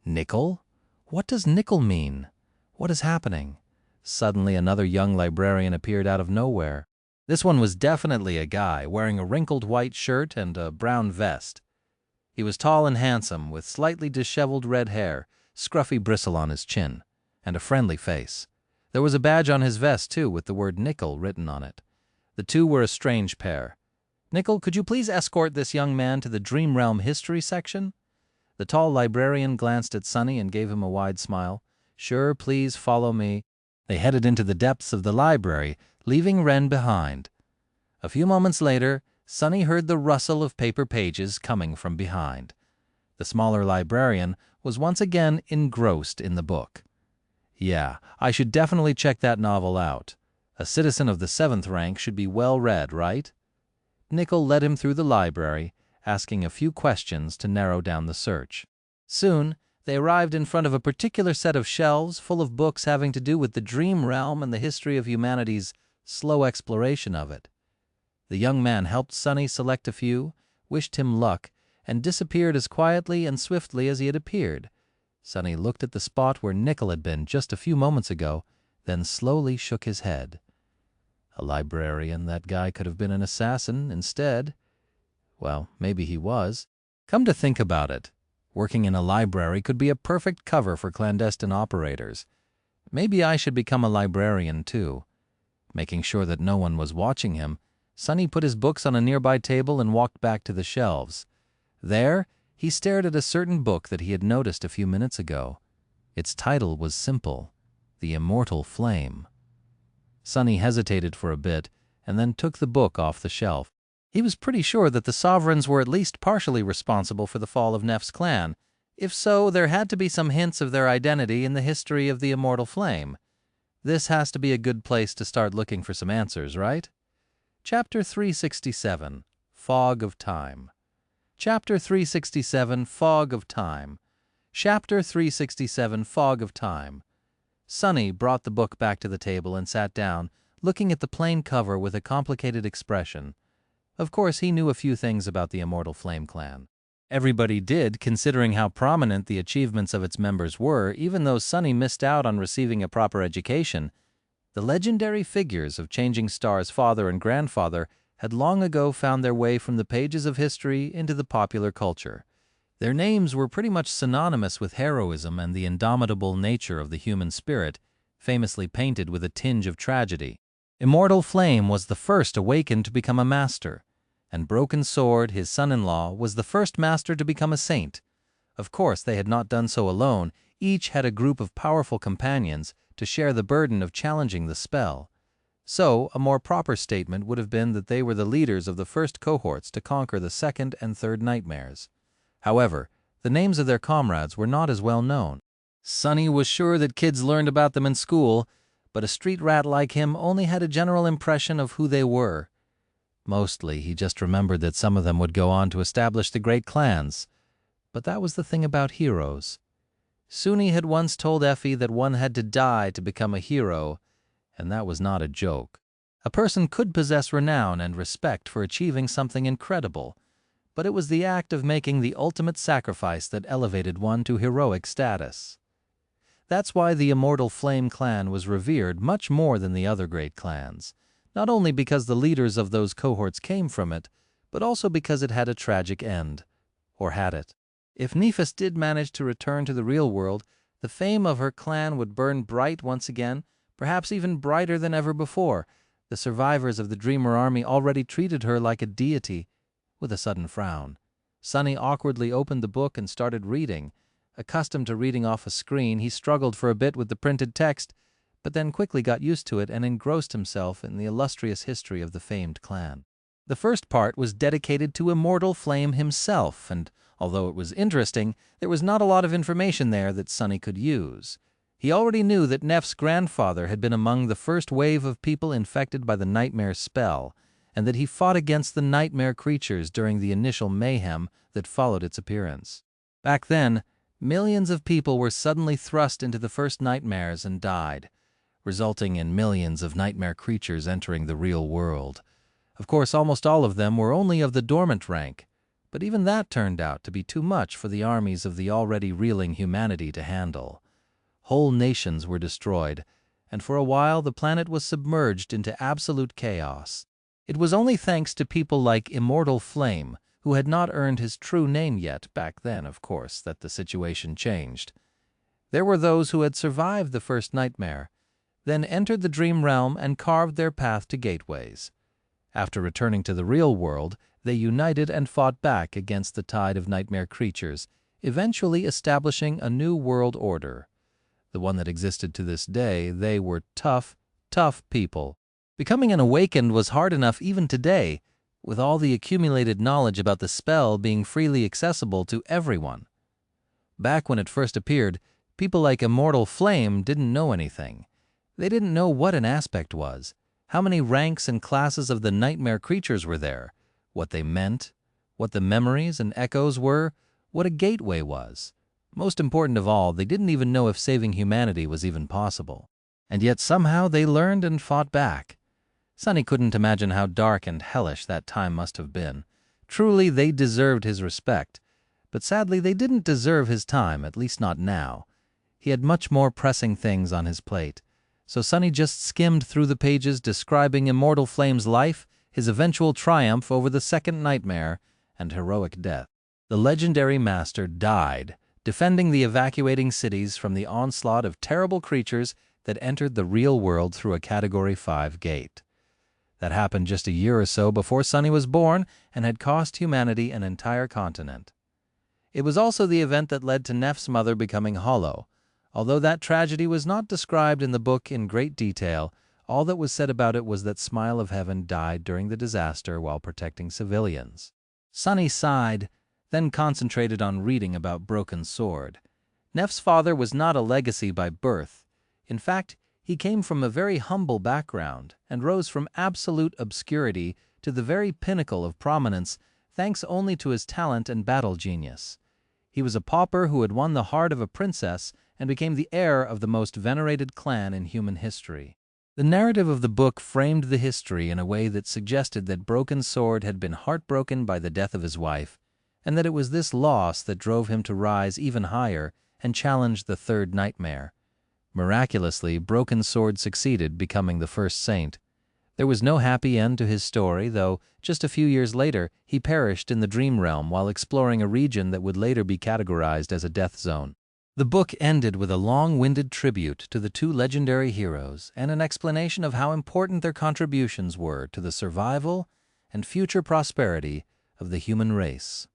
Nickel? What does nickel mean? What is happening? Suddenly another young librarian appeared out of nowhere. This one was definitely a guy, wearing a wrinkled white shirt and a brown vest. He was tall and handsome, with slightly disheveled red hair, scruffy bristle on his chin, and a friendly face. There was a badge on his vest, too, with the word Nickel written on it. The two were a strange pair. Nickel, could you please escort this young man to the Dream Realm History section? The tall librarian glanced at Sonny and gave him a wide smile. Sure, please follow me. They headed into the depths of the library, leaving Ren behind. A few moments later, Sonny heard the rustle of paper pages coming from behind. The smaller librarian was once again engrossed in the book. Yeah, I should definitely check that novel out. A citizen of the 7th rank should be well read, right? Nickel led him through the library, asking a few questions to narrow down the search. Soon, they arrived in front of a particular set of shelves full of books having to do with the dream realm and the history of humanity's slow exploration of it. The young man helped Sonny select a few, wished him luck, and disappeared as quietly and swiftly as he had appeared. Sonny looked at the spot where Nickel had been just a few moments ago, then slowly shook his head. A librarian, that guy could have been an assassin instead. Well, maybe he was. Come to think about it, working in a library could be a perfect cover for clandestine operators. Maybe I should become a librarian, too. Making sure that no one was watching him, Sonny put his books on a nearby table and walked back to the shelves. There, he stared at a certain book that he had noticed a few minutes ago. Its title was simple, The Immortal Flame. Sonny hesitated for a bit and then took the book off the shelf. He was pretty sure that the sovereigns were at least partially responsible for the fall of Nef's clan. If so, there had to be some hints of their identity in the history of the Immortal Flame. This has to be a good place to start looking for some answers, right? Chapter 367, Fog of Time. Chapter 367, Fog of Time. Chapter 367, Fog of Time. Sonny brought the book back to the table and sat down, looking at the plain cover with a complicated expression. Of course, he knew a few things about the Immortal Flame clan. Everybody did, considering how prominent the achievements of its members were, even though Sonny missed out on receiving a proper education. The legendary figures of Changing Star's father and grandfather had long ago found their way from the pages of history into the popular culture. Their names were pretty much synonymous with heroism and the indomitable nature of the human spirit, famously painted with a tinge of tragedy. Immortal Flame was the first awakened to become a master, and Broken Sword, his son-in-law, was the first master to become a saint. Of course, they had not done so alone. Each had a group of powerful companions to share the burden of challenging the spell. So, a more proper statement would have been that they were the leaders of the first cohorts to conquer the second and third nightmares. However, the names of their comrades were not as well known. Sonny was sure that kids learned about them in school, but a street rat like him only had a general impression of who they were. Mostly, he just remembered that some of them would go on to establish the great clans. But that was the thing about heroes. Suni had once told Effie that one had to die to become a hero, and that was not a joke. A person could possess renown and respect for achieving something incredible, but it was the act of making the ultimate sacrifice that elevated one to heroic status. That's why the Immortal Flame clan was revered much more than the other great clans, not only because the leaders of those cohorts came from it, but also because it had a tragic end. Or had it? If Nephis did manage to return to the real world, the fame of her clan would burn bright once again, perhaps even brighter than ever before. The survivors of the Dreamer army already treated her like a deity. With a sudden frown, Sonny awkwardly opened the book and started reading. Accustomed to reading off a screen, he struggled for a bit with the printed text, but then quickly got used to it and engrossed himself in the illustrious history of the famed clan. The first part was dedicated to Immortal Flame himself, and although it was interesting, there was not a lot of information there that Sonny could use. He already knew that Nef's grandfather had been among the first wave of people infected by the nightmare spell, and that he fought against the nightmare creatures during the initial mayhem that followed its appearance. Back then, millions of people were suddenly thrust into the first nightmares and died, resulting in millions of nightmare creatures entering the real world. Of course, almost all of them were only of the dormant rank, but even that turned out to be too much for the armies of the already reeling humanity to handle. Whole nations were destroyed, and for a while the planet was submerged into absolute chaos. It was only thanks to people like Immortal Flame, who had not earned his true name yet back then, of course, that the situation changed. There were those who had survived the first nightmare, then entered the dream realm and carved their path to gateways. After returning to the real world, they united and fought back against the tide of nightmare creatures, eventually establishing a new world order. The one that existed to this day. They were tough, tough people. Becoming an awakened was hard enough even today, with all the accumulated knowledge about the spell being freely accessible to everyone. Back when it first appeared, people like Immortal Flame didn't know anything. They didn't know what an aspect was, how many ranks and classes of the nightmare creatures were there, what they meant, what the memories and echoes were, what a gateway was. Most important of all, they didn't even know if saving humanity was even possible. And yet somehow they learned and fought back. Sonny couldn't imagine how dark and hellish that time must have been. Truly, they deserved his respect. But sadly, they didn't deserve his time, at least not now. He had much more pressing things on his plate. So Sonny just skimmed through the pages describing Immortal Flame's life, his eventual triumph over the second nightmare, and heroic death. The legendary master died, defending the evacuating cities from the onslaught of terrible creatures that entered the real world through a Category 5 gate. That happened just a year or so before Sonny was born and had cost humanity an entire continent. It was also the event that led to Neff's mother becoming hollow. Although that tragedy was not described in the book in great detail, all that was said about it was that Smile of Heaven died during the disaster while protecting civilians. Sonny sighed, then concentrated on reading about Broken Sword. Neff's father was not a legacy by birth. In fact, he came from a very humble background and rose from absolute obscurity to the very pinnacle of prominence thanks only to his talent and battle genius. He was a pauper who had won the heart of a princess and became the heir of the most venerated clan in human history. The narrative of the book framed the history in a way that suggested that Broken Sword had been heartbroken by the death of his wife, and that it was this loss that drove him to rise even higher and challenge the third nightmare. Miraculously, Broken Sword succeeded, becoming the first saint. There was no happy end to his story, though just a few years later he perished in the dream realm while exploring a region that would later be categorized as a death zone. The book ended with a long-winded tribute to the two legendary heroes and an explanation of how important their contributions were to the survival and future prosperity of the human race.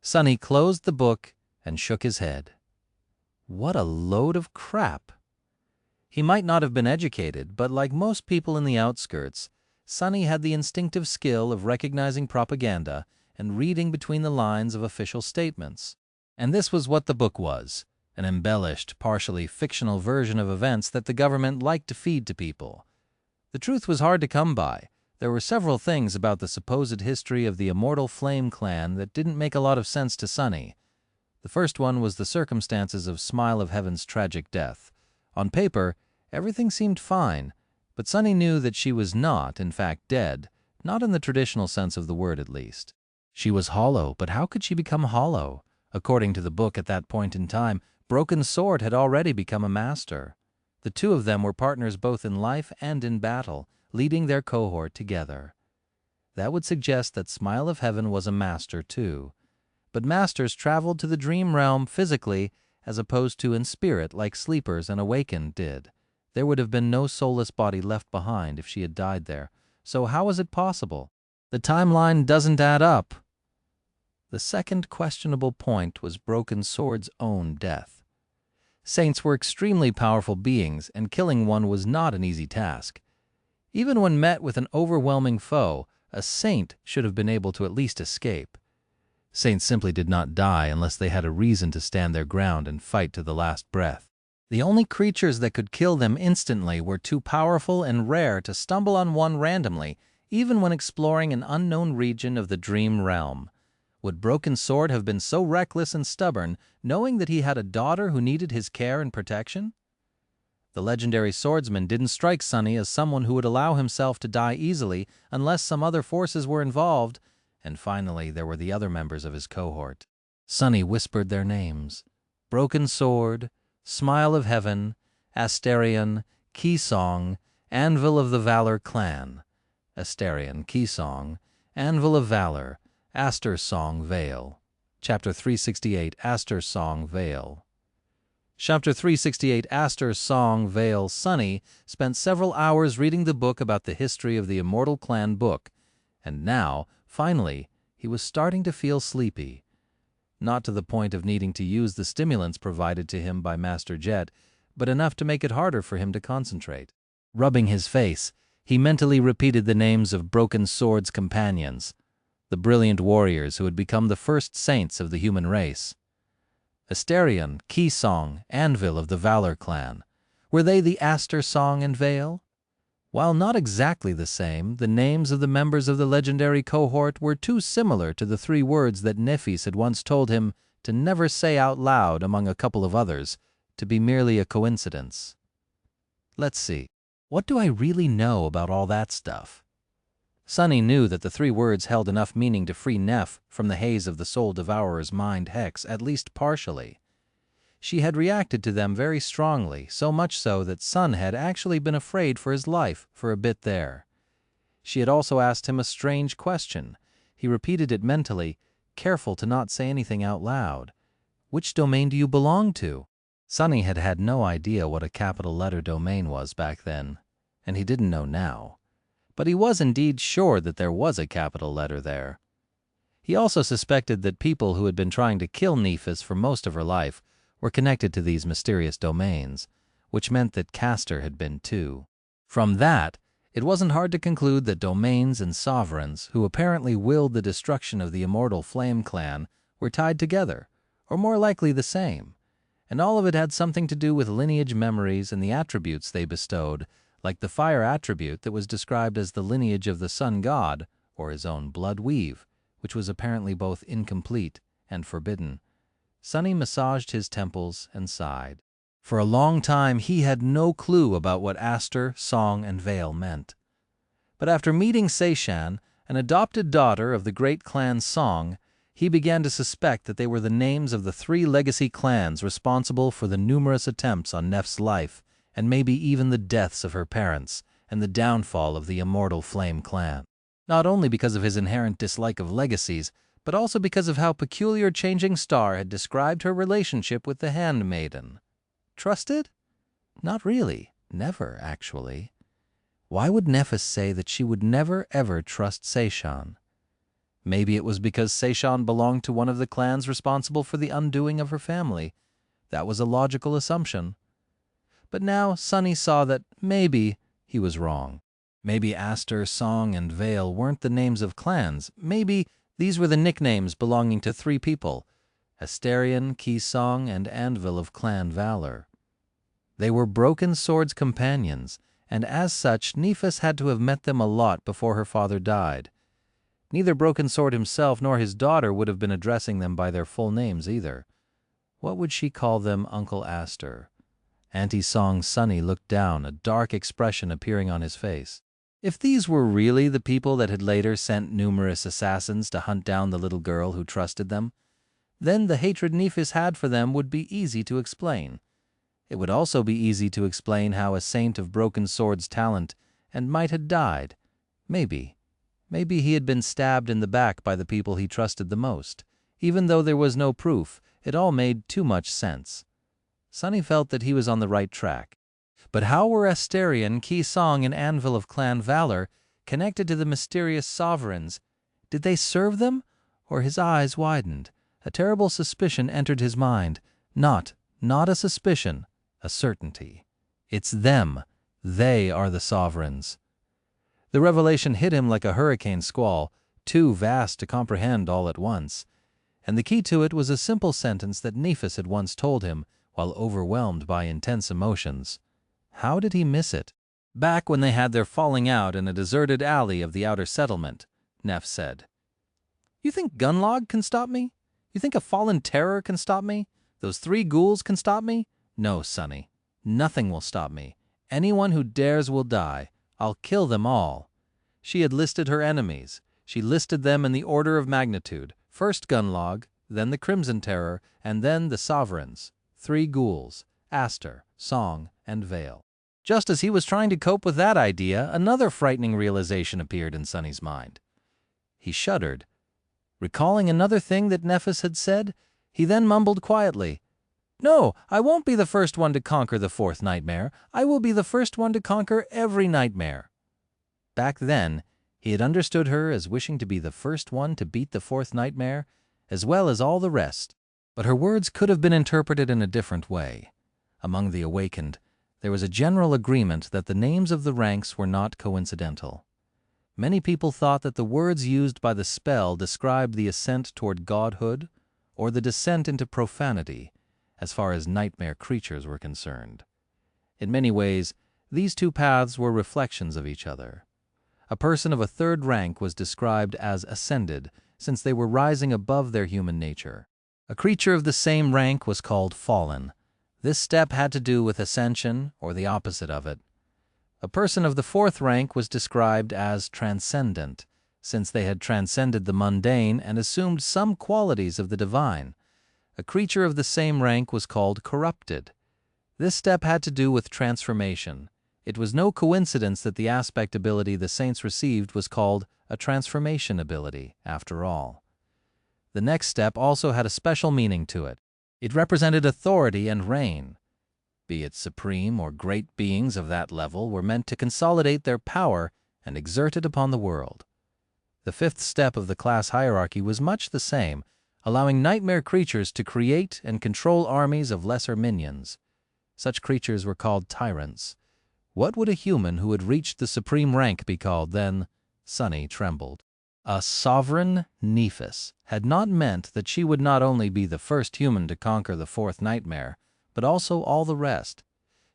Sonny closed the book and shook his head. What a load of crap! He might not have been educated, but like most people in the outskirts, Sonny had the instinctive skill of recognizing propaganda and reading between the lines of official statements. And this was what the book was, an embellished, partially fictional version of events that the government liked to feed to people. The truth was hard to come by. There were several things about the supposed history of the Immortal Flame clan that didn't make a lot of sense to Sonny. The first one was the circumstances of Smile of Heaven's tragic death. On paper, everything seemed fine, but Sonny knew that she was not, in fact, dead, not in the traditional sense of the word at least. She was hollow, but how could she become hollow? According to the book at that point in time, Broken Sword had already become a master. The two of them were partners both in life and in battle, leading their cohort together. That would suggest that Smile of Heaven was a master too. But masters traveled to the dream realm physically as opposed to in spirit like sleepers and awakened did. There would have been no soulless body left behind if she had died there. So how was it possible? The timeline doesn't add up. The second questionable point was Broken Sword's own death. Saints were extremely powerful beings, and killing one was not an easy task. Even when met with an overwhelming foe, a saint should have been able to at least escape. Saints simply did not die unless they had a reason to stand their ground and fight to the last breath. The only creatures that could kill them instantly were too powerful and rare to stumble on one randomly, even when exploring an unknown region of the dream realm. Would Broken Sword have been so reckless and stubborn, knowing that he had a daughter who needed his care and protection? The legendary swordsman didn't strike Sonny as someone who would allow himself to die easily unless some other forces were involved, And finally, there were the other members of his cohort. Sunny whispered their names: Broken Sword, Smile of Heaven, Asterion, Key Song, Anvil of the Valor Clan. Asterion, Key Song, Anvil of Valor, Aster Song Veil. Chapter 368, Aster Song Veil. Chapter 368, Aster Song Veil. Sunny spent several hours reading the book about the history of the Immortal Clan book, and now, finally, he was starting to feel sleepy. Not to the point of needing to use the stimulants provided to him by Master Jet, but enough to make it harder for him to concentrate. Rubbing his face, he mentally repeated the names of Broken Sword's companions, the brilliant warriors who had become the first saints of the human race. Asterion, Key Song, Anvil of the Valor Clan. Were they the Aster Song and Veil? While not exactly the same, the names of the members of the legendary cohort were too similar to the 3 words that Nephis had once told him to never say out loud among a couple of others, to be merely a coincidence. Let's see. What do I really know about all that stuff? Sunny knew that the 3 words held enough meaning to free Neph from the haze of the Soul Devourer's mind hex, at least partially. She had reacted to them very strongly, so much so that Sun had actually been afraid for his life for a bit there. She had also asked him a strange question. He repeated it mentally, careful to not say anything out loud. Which domain do you belong to? Sunny had had no idea what a capital letter domain was back then, and he didn't know now. But he was indeed sure that there was a capital letter there. He also suspected that people who had been trying to kill Nephis for most of her life were connected to these mysterious domains, which meant that Castor had been too. From that, it wasn't hard to conclude that domains and sovereigns, who apparently willed the destruction of the immortal Flame Clan, were tied together, or more likely the same, and all of it had something to do with lineage memories and the attributes they bestowed, like the fire attribute that was described as the lineage of the sun god, or his own blood weave, which was apparently both incomplete and forbidden. Sunny massaged his temples and sighed. For a long time he had no clue about what Aster, Song, and Veil meant. But after meeting Seishan, an adopted daughter of the great clan Song, he began to suspect that they were the names of the 3 legacy clans responsible for the numerous attempts on Neph's life, and maybe even the deaths of her parents, and the downfall of the immortal Flame Clan. Not only because of his inherent dislike of legacies, but also because of how Peculiar Changing Star had described her relationship with the Handmaiden. Trusted? Not really. Never, actually. Why would Nephis say that she would never, ever trust Seishan? Maybe it was because Seishan belonged to one of the clans responsible for the undoing of her family. That was a logical assumption. But now Sunny saw that maybe he was wrong. Maybe Aster, Song, and Veil weren't the names of clans. Maybe these were the nicknames belonging to 3 people: Asterion, Key Song, and Anvil of Clan Valor. They were Broken Sword's companions, and as such Nephis had to have met them a lot before her father died. Neither Broken Sword himself nor his daughter would have been addressing them by their full names either. What would she call them, Uncle Aster? Anti-Song Sunny looked down, a dark expression appearing on his face. If these were really the people that had later sent numerous assassins to hunt down the little girl who trusted them, then the hatred Nephis had for them would be easy to explain. It would also be easy to explain how a saint of Broken Sword's talent and might had died. Maybe he had been stabbed in the back by the people he trusted the most. Even though there was no proof, it all made too much sense. Sunny felt that he was on the right track. But how were Asterion, Key Song, and Anvil of Clan Valor connected to the mysterious sovereigns? Did they serve them? Or his eyes widened. A terrible suspicion entered his mind. Not a suspicion, a certainty. It's them. They are the sovereigns. The revelation hit him like a hurricane squall, too vast to comprehend all at once. And the key to it was a simple sentence that Nephis had once told him while overwhelmed by intense emotions. How did he miss it? Back when they had their falling out in a deserted alley of the outer settlement, Neph said, "You think Gunlog can stop me? You think a fallen terror can stop me? Those 3 ghouls can stop me? No, Sunny. Nothing will stop me. Anyone who dares will die. I'll kill them all." She had listed her enemies. She listed them in the order of magnitude: first Gunlog, then the Crimson Terror, and then the Sovereigns, 3 ghouls, Aster, Song, and Vale. Just as he was trying to cope with that idea, another frightening realization appeared in Sonny's mind. He shuddered. Recalling another thing that Nephis had said, he then mumbled quietly, "No, I won't be the first one to conquer the 4th nightmare. I will be the first one to conquer every nightmare." Back then, he had understood her as wishing to be the first one to beat the 4th nightmare, as well as all the rest. But her words could have been interpreted in a different way. Among the awakened, there was a general agreement that the names of the ranks were not coincidental. Many people thought that the words used by the spell described the ascent toward godhood or the descent into profanity, as far as nightmare creatures were concerned. In many ways, these two paths were reflections of each other. A person of a 3rd rank was described as ascended, since they were rising above their human nature. A creature of the same rank was called fallen. This step had to do with ascension, or the opposite of it. A person of the 4th rank was described as transcendent, since they had transcended the mundane and assumed some qualities of the divine. A creature of the same rank was called corrupted. This step had to do with transformation. It was no coincidence that the aspect ability the saints received was called a transformation ability, after all. The next step also had a special meaning to it. It represented authority and reign. Be it supreme or great beings of that level were meant to consolidate their power and exert it upon the world. The 5th step of the class hierarchy was much the same, allowing nightmare creatures to create and control armies of lesser minions. Such creatures were called tyrants. What would a human who had reached the supreme rank be called then? Sonny trembled. A sovereign Nephis had not meant that she would not only be the first human to conquer the 4th nightmare, but also all the rest.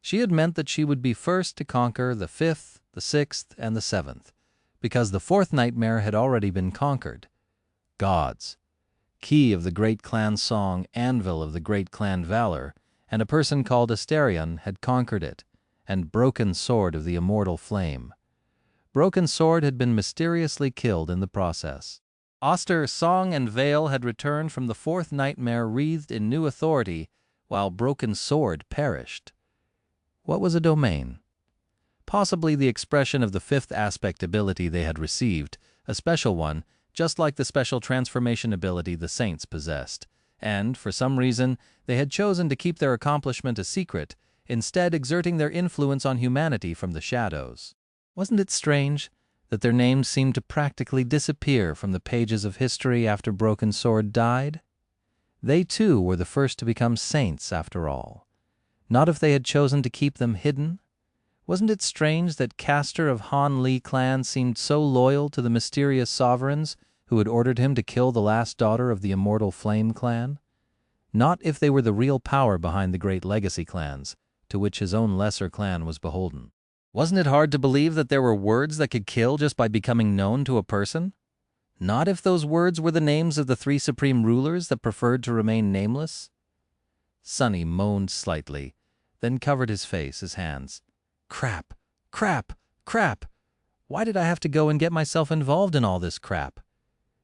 She had meant that she would be first to conquer the 5th, the 6th, and the 7th, because the 4th nightmare had already been conquered. Gods, key of the great clan Song, anvil of the great clan Valor, and a person called Asterion had conquered it, and Broken Sword of the immortal flame. Broken Sword had been mysteriously killed in the process. Aster, Song, and Vale had returned from the 4th nightmare wreathed in new authority, while Broken Sword perished. What was a domain? Possibly the expression of the 5th aspect ability they had received, a special one, just like the special transformation ability the saints possessed, and, for some reason, they had chosen to keep their accomplishment a secret, instead exerting their influence on humanity from the shadows. Wasn't it strange that their names seemed to practically disappear from the pages of history after Broken Sword died? They, too, were the first to become saints, after all. Not if they had chosen to keep them hidden. Wasn't it strange that Castor of Han Li clan seemed so loyal to the mysterious sovereigns who had ordered him to kill the last daughter of the immortal Flame clan? Not if they were the real power behind the great legacy clans, to which his own lesser clan was beholden. Wasn't it hard to believe that there were words that could kill just by becoming known to a person? Not if those words were the names of the 3 supreme rulers that preferred to remain nameless? Sonny moaned slightly, then covered his face, his hands. Crap, crap, crap. Why did I have to go and get myself involved in all this crap?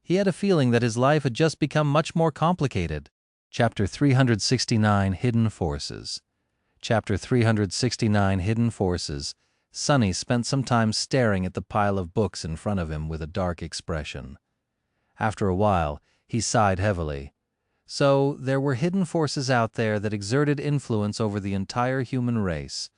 He had a feeling that his life had just become much more complicated. Chapter 369, Hidden Forces. Chapter 369, Hidden Forces. Sonny spent some time staring at the pile of books in front of him with a dark expression. After a while, he sighed heavily. So there were hidden forces out there that exerted influence over the entire human race.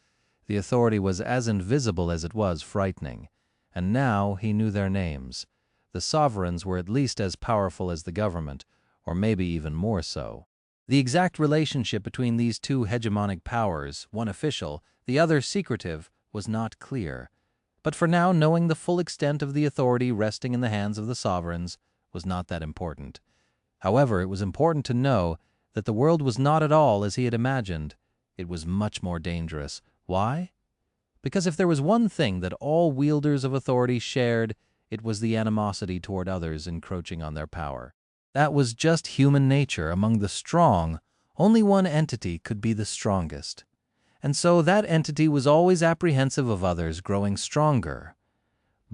The authority was as invisible as it was frightening, and now he knew their names. The sovereigns were at least as powerful as the government, or maybe even more so. The exact relationship between these two hegemonic powers, one official, the other secretive, was not clear. But for now, knowing the full extent of the authority resting in the hands of the sovereigns was not that important. However, it was important to know that the world was not at all as he had imagined. It was much more dangerous. Why? Because if there was one thing that all wielders of authority shared, it was the animosity toward others encroaching on their power. That was just human nature. Among the strong, only one entity could be the strongest. And so that entity was always apprehensive of others growing stronger.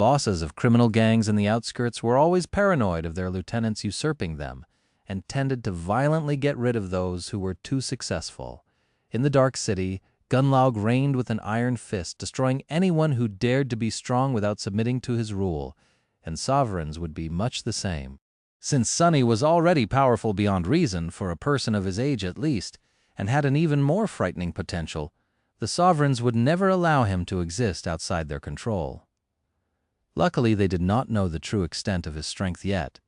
Bosses of criminal gangs in the outskirts were always paranoid of their lieutenants usurping them and tended to violently get rid of those who were too successful. In the Dark City, Gunlaug reigned with an iron fist, destroying anyone who dared to be strong without submitting to his rule, and sovereigns would be much the same. Since Sonny was already powerful beyond reason, for a person of his age at least, and had an even more frightening potential, the sovereigns would never allow him to exist outside their control. Luckily, they did not know the true extent of his strength yet.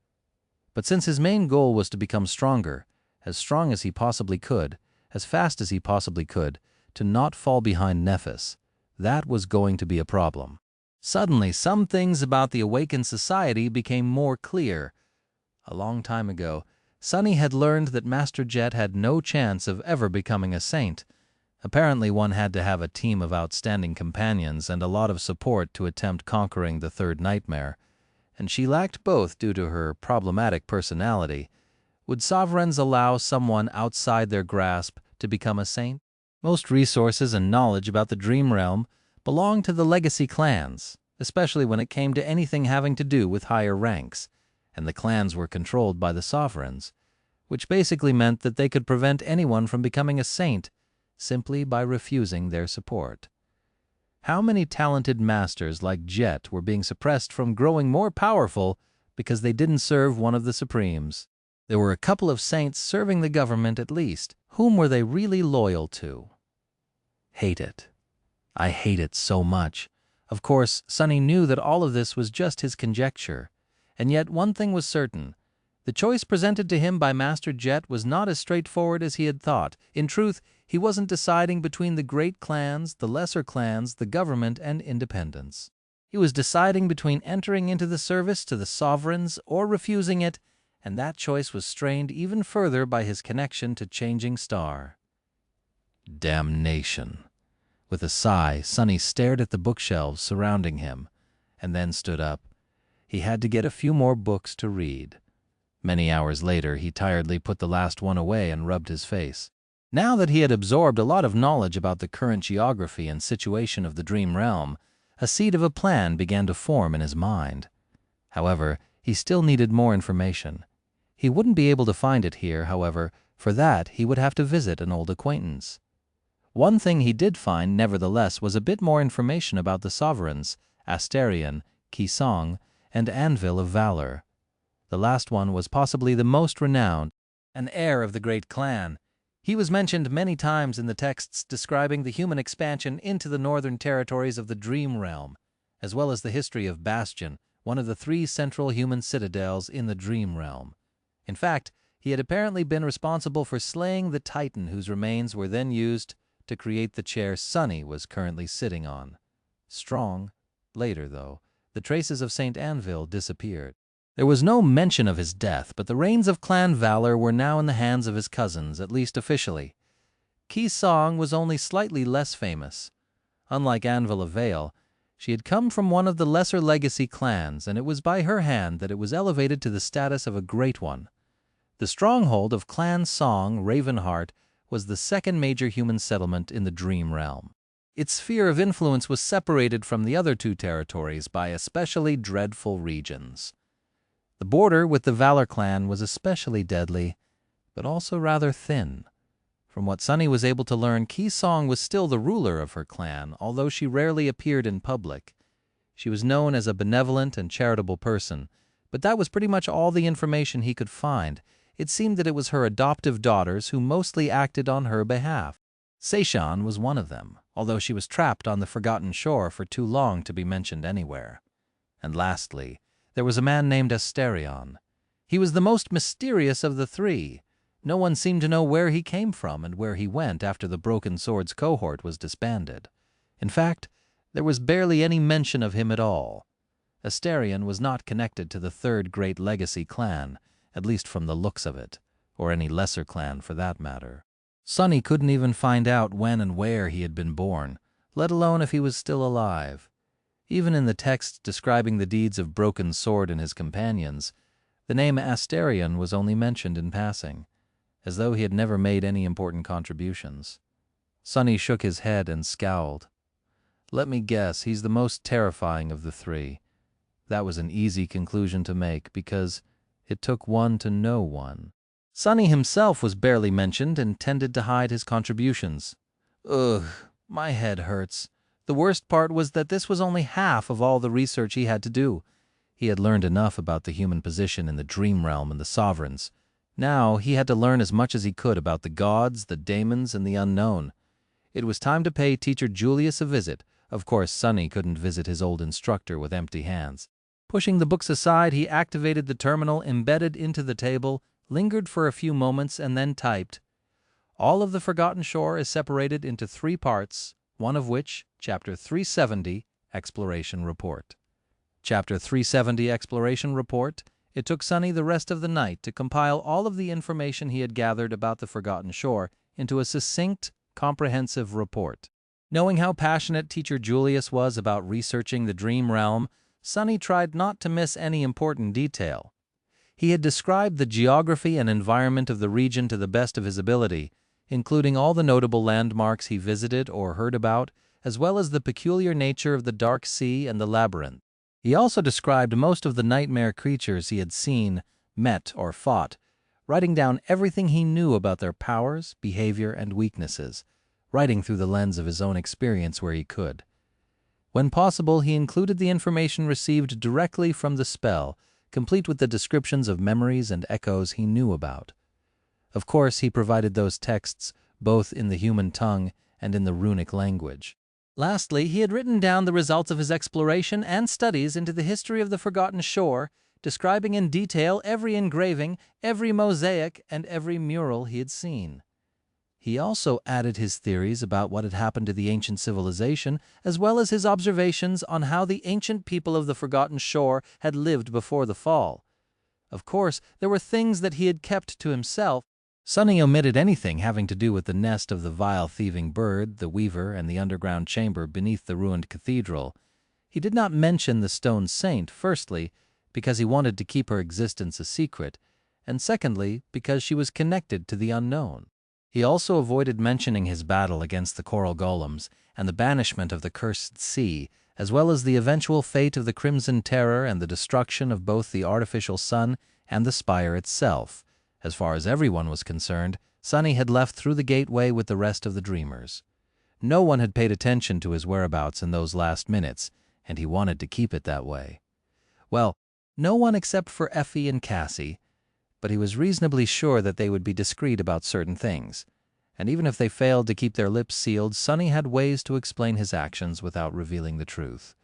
But since his main goal was to become stronger, as strong as he possibly could, as fast as he possibly could, to not fall behind Nephis, that was going to be a problem. Suddenly, some things about the awakened society became more clear. A long time ago, Sonny had learned that Master Jet had no chance of ever becoming a saint. Apparently, one had to have a team of outstanding companions and a lot of support to attempt conquering the third nightmare, and she lacked both due to her problematic personality. Would sovereigns allow someone outside their grasp to become a saint? Most resources and knowledge about the dream realm belonged to the legacy clans, especially when it came to anything having to do with higher ranks, and the clans were controlled by the sovereigns, which basically meant that they could prevent anyone from becoming a saint simply by refusing their support. How many talented masters like Jet were being suppressed from growing more powerful because they didn't serve one of the supremes? There were a couple of saints serving the government at least. Whom were they really loyal to? Hate it. I hate it so much. Of course, Sonny knew that all of this was just his conjecture, and yet one thing was certain. The choice presented to him by Master Jet was not as straightforward as he had thought. In truth, he wasn't deciding between the great clans, the lesser clans, the government, and independence. He was deciding between entering into the service to the sovereigns or refusing it, and that choice was strained even further by his connection to Changing Star. Damnation. With a sigh, Sonny stared at the bookshelves surrounding him, and then stood up. He had to get a few more books to read. Many hours later, he tiredly put the last one away and rubbed his face. Now that he had absorbed a lot of knowledge about the current geography and situation of the dream realm, a seed of a plan began to form in his mind. However, he still needed more information. He wouldn't be able to find it here, however. For that, he would have to visit an old acquaintance. One thing he did find, nevertheless, was a bit more information about the sovereigns, Asterion, Kisong, and Anvil of Valor. The last one was possibly the most renowned, an heir of the great clan. He was mentioned many times in the texts describing the human expansion into the northern territories of the Dream Realm, as well as the history of Bastion, one of the 3 central human citadels in the Dream Realm. In fact, he had apparently been responsible for slaying the Titan whose remains were then used to create the chair Sonny was currently sitting on. Strong. Later, though, the traces of St. Anvil disappeared. There was no mention of his death, but the reins of clan valor were now in the hands of his cousins, at least officially. Kisong was only slightly less famous. Unlike Anvil of Vale, she had come from one of the lesser legacy clans, and it was by her hand that it was elevated to the status of a great one. The stronghold of Clan Song, Ravenheart, was the second major human settlement in the Dream Realm. Its sphere of influence was separated from the other 2 territories by especially dreadful regions. The border with the Valor clan was especially deadly, but also rather thin. From what Sonny was able to learn, Kisong was still the ruler of her clan, although she rarely appeared in public. She was known as a benevolent and charitable person, but that was pretty much all the information he could find. It seemed that it was her adoptive daughters who mostly acted on her behalf. Seishan was one of them, although she was trapped on the Forgotten Shore for too long to be mentioned anywhere. And lastly, there was a man named Asterion. He was the most mysterious of the 3. No one seemed to know where he came from and where he went after the Broken Swords cohort was disbanded. In fact, there was barely any mention of him at all. Asterion was not connected to the 3rd great legacy clan, at least from the looks of it, or any lesser clan for that matter. Sonny couldn't even find out when and where he had been born, let alone if he was still alive. Even in the texts describing the deeds of Broken Sword and his companions, the name Asterion was only mentioned in passing, as though he had never made any important contributions. Sonny shook his head and scowled. Let me guess, he's the most terrifying of the 3. That was an easy conclusion to make because it took one to know one. Sonny himself was barely mentioned and tended to hide his contributions. Ugh, my head hurts. The worst part was that this was only half of all the research he had to do. He had learned enough about the human position in the dream realm and the sovereigns. Now he had to learn as much as he could about the gods, the daemons, and the unknown. It was time to pay teacher Julius a visit. Of course, Sonny couldn't visit his old instructor with empty hands. Pushing the books aside, he activated the terminal embedded into the table, lingered for a few moments, and then typed, "All of the Forgotten Shore is separated into 3 parts, one of which, Chapter 370, Exploration Report." Chapter 370, Exploration Report. It took Sonny the rest of the night to compile all of the information he had gathered about the Forgotten Shore into a succinct, comprehensive report. Knowing how passionate teacher Julius was about researching the dream realm, Sonny tried not to miss any important detail. He had described the geography and environment of the region to the best of his ability, including all the notable landmarks he visited or heard about, as well as the peculiar nature of the dark sea and the labyrinth. He also described most of the nightmare creatures he had seen, met, or fought, writing down everything he knew about their powers, behavior, and weaknesses, writing through the lens of his own experience where he could. When possible, he included the information received directly from the spell, complete with the descriptions of memories and echoes he knew about. Of course, he provided those texts both in the human tongue and in the runic language. Lastly, he had written down the results of his exploration and studies into the history of the Forgotten Shore, describing in detail every engraving, every mosaic, and every mural he had seen. He also added his theories about what had happened to the ancient civilization, as well as his observations on how the ancient people of the Forgotten Shore had lived before the fall. Of course, there were things that he had kept to himself. Sonny omitted anything having to do with the nest of the vile thieving bird, the weaver, and the underground chamber beneath the ruined cathedral. He did not mention the stone saint, firstly, because he wanted to keep her existence a secret, and secondly, because she was connected to the unknown. He also avoided mentioning his battle against the coral golems and the banishment of the cursed sea, as well as the eventual fate of the Crimson Terror and the destruction of both the artificial sun and the spire itself. As far as everyone was concerned, Sonny had left through the gateway with the rest of the dreamers. No one had paid attention to his whereabouts in those last minutes, and he wanted to keep it that way. Well, no one except for Effie and Cassie, but he was reasonably sure that they would be discreet about certain things. And even if they failed to keep their lips sealed, Sonny had ways to explain his actions without revealing the truth.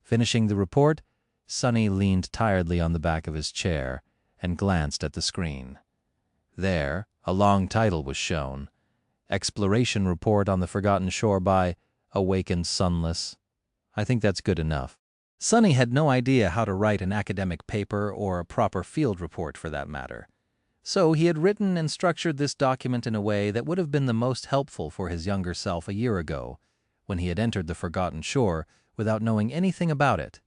Finishing the report, Sonny leaned tiredly on the back of his chair and glanced at the screen. There, a long title was shown, Exploration Report on the Forgotten Shore by Awakened Sunless. I think that's good enough. Sonny had no idea how to write an academic paper or a proper field report for that matter. So he had written and structured this document in a way that would have been the most helpful for his younger self a year ago, when he had entered the Forgotten Shore without knowing anything about it.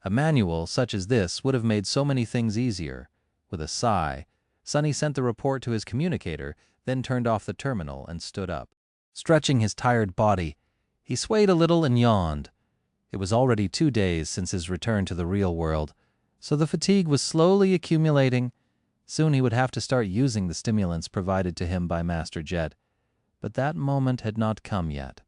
A manual such as this would have made so many things easier. With a sigh, Sonny sent the report to his communicator, then turned off the terminal and stood up. Stretching his tired body, he swayed a little and yawned. It was already 2 days since his return to the real world, so the fatigue was slowly accumulating. Soon he would have to start using the stimulants provided to him by Master Jet, but that moment had not come yet.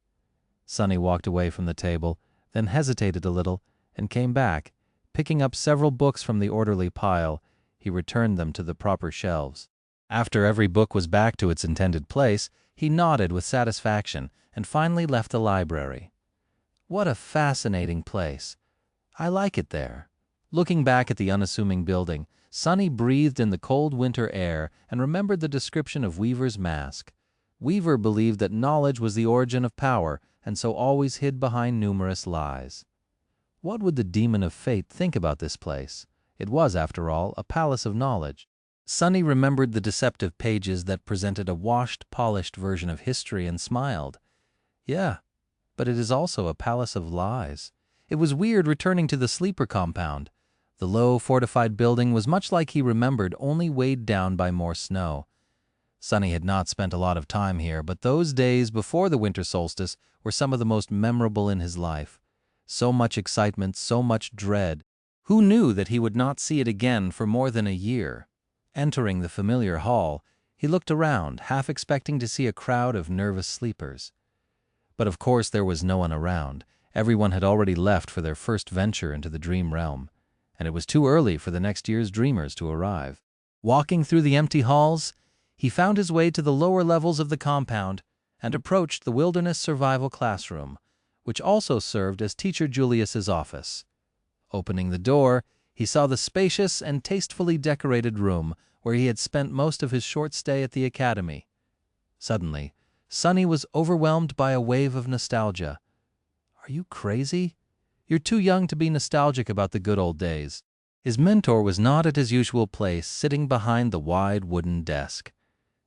Sonny walked away from the table, then hesitated a little, and came back. Picking up several books from the orderly pile, he returned them to the proper shelves. After every book was back to its intended place, he nodded with satisfaction and finally left the library. What a fascinating place. I like it there. Looking back at the unassuming building, Sonny breathed in the cold winter air and remembered the description of Weaver's mask. Weaver believed that knowledge was the origin of power, and so always hid behind numerous lies. What would the demon of fate think about this place? It was, after all, a palace of knowledge. Sonny remembered the deceptive pages that presented a washed, polished version of history and smiled. Yeah, but it is also a palace of lies. It was weird returning to the sleeper compound. The low, fortified building was much like he remembered, only weighed down by more snow. Sonny had not spent a lot of time here, but those days before the winter solstice were some of the most memorable in his life. So much excitement, so much dread. Who knew that he would not see it again for more than a year? Entering the familiar hall, he looked around, half expecting to see a crowd of nervous sleepers. But of course there was no one around. Everyone had already left for their first venture into the dream realm, and it was too early for the next year's dreamers to arrive. Walking through the empty halls, he found his way to the lower levels of the compound and approached the wilderness survival classroom, which also served as Teacher Julius's office. Opening the door, he saw the spacious and tastefully decorated room where he had spent most of his short stay at the academy. Suddenly, Sonny was overwhelmed by a wave of nostalgia. "Are you crazy? You're too young to be nostalgic about the good old days." His mentor was not at his usual place, sitting behind the wide wooden desk.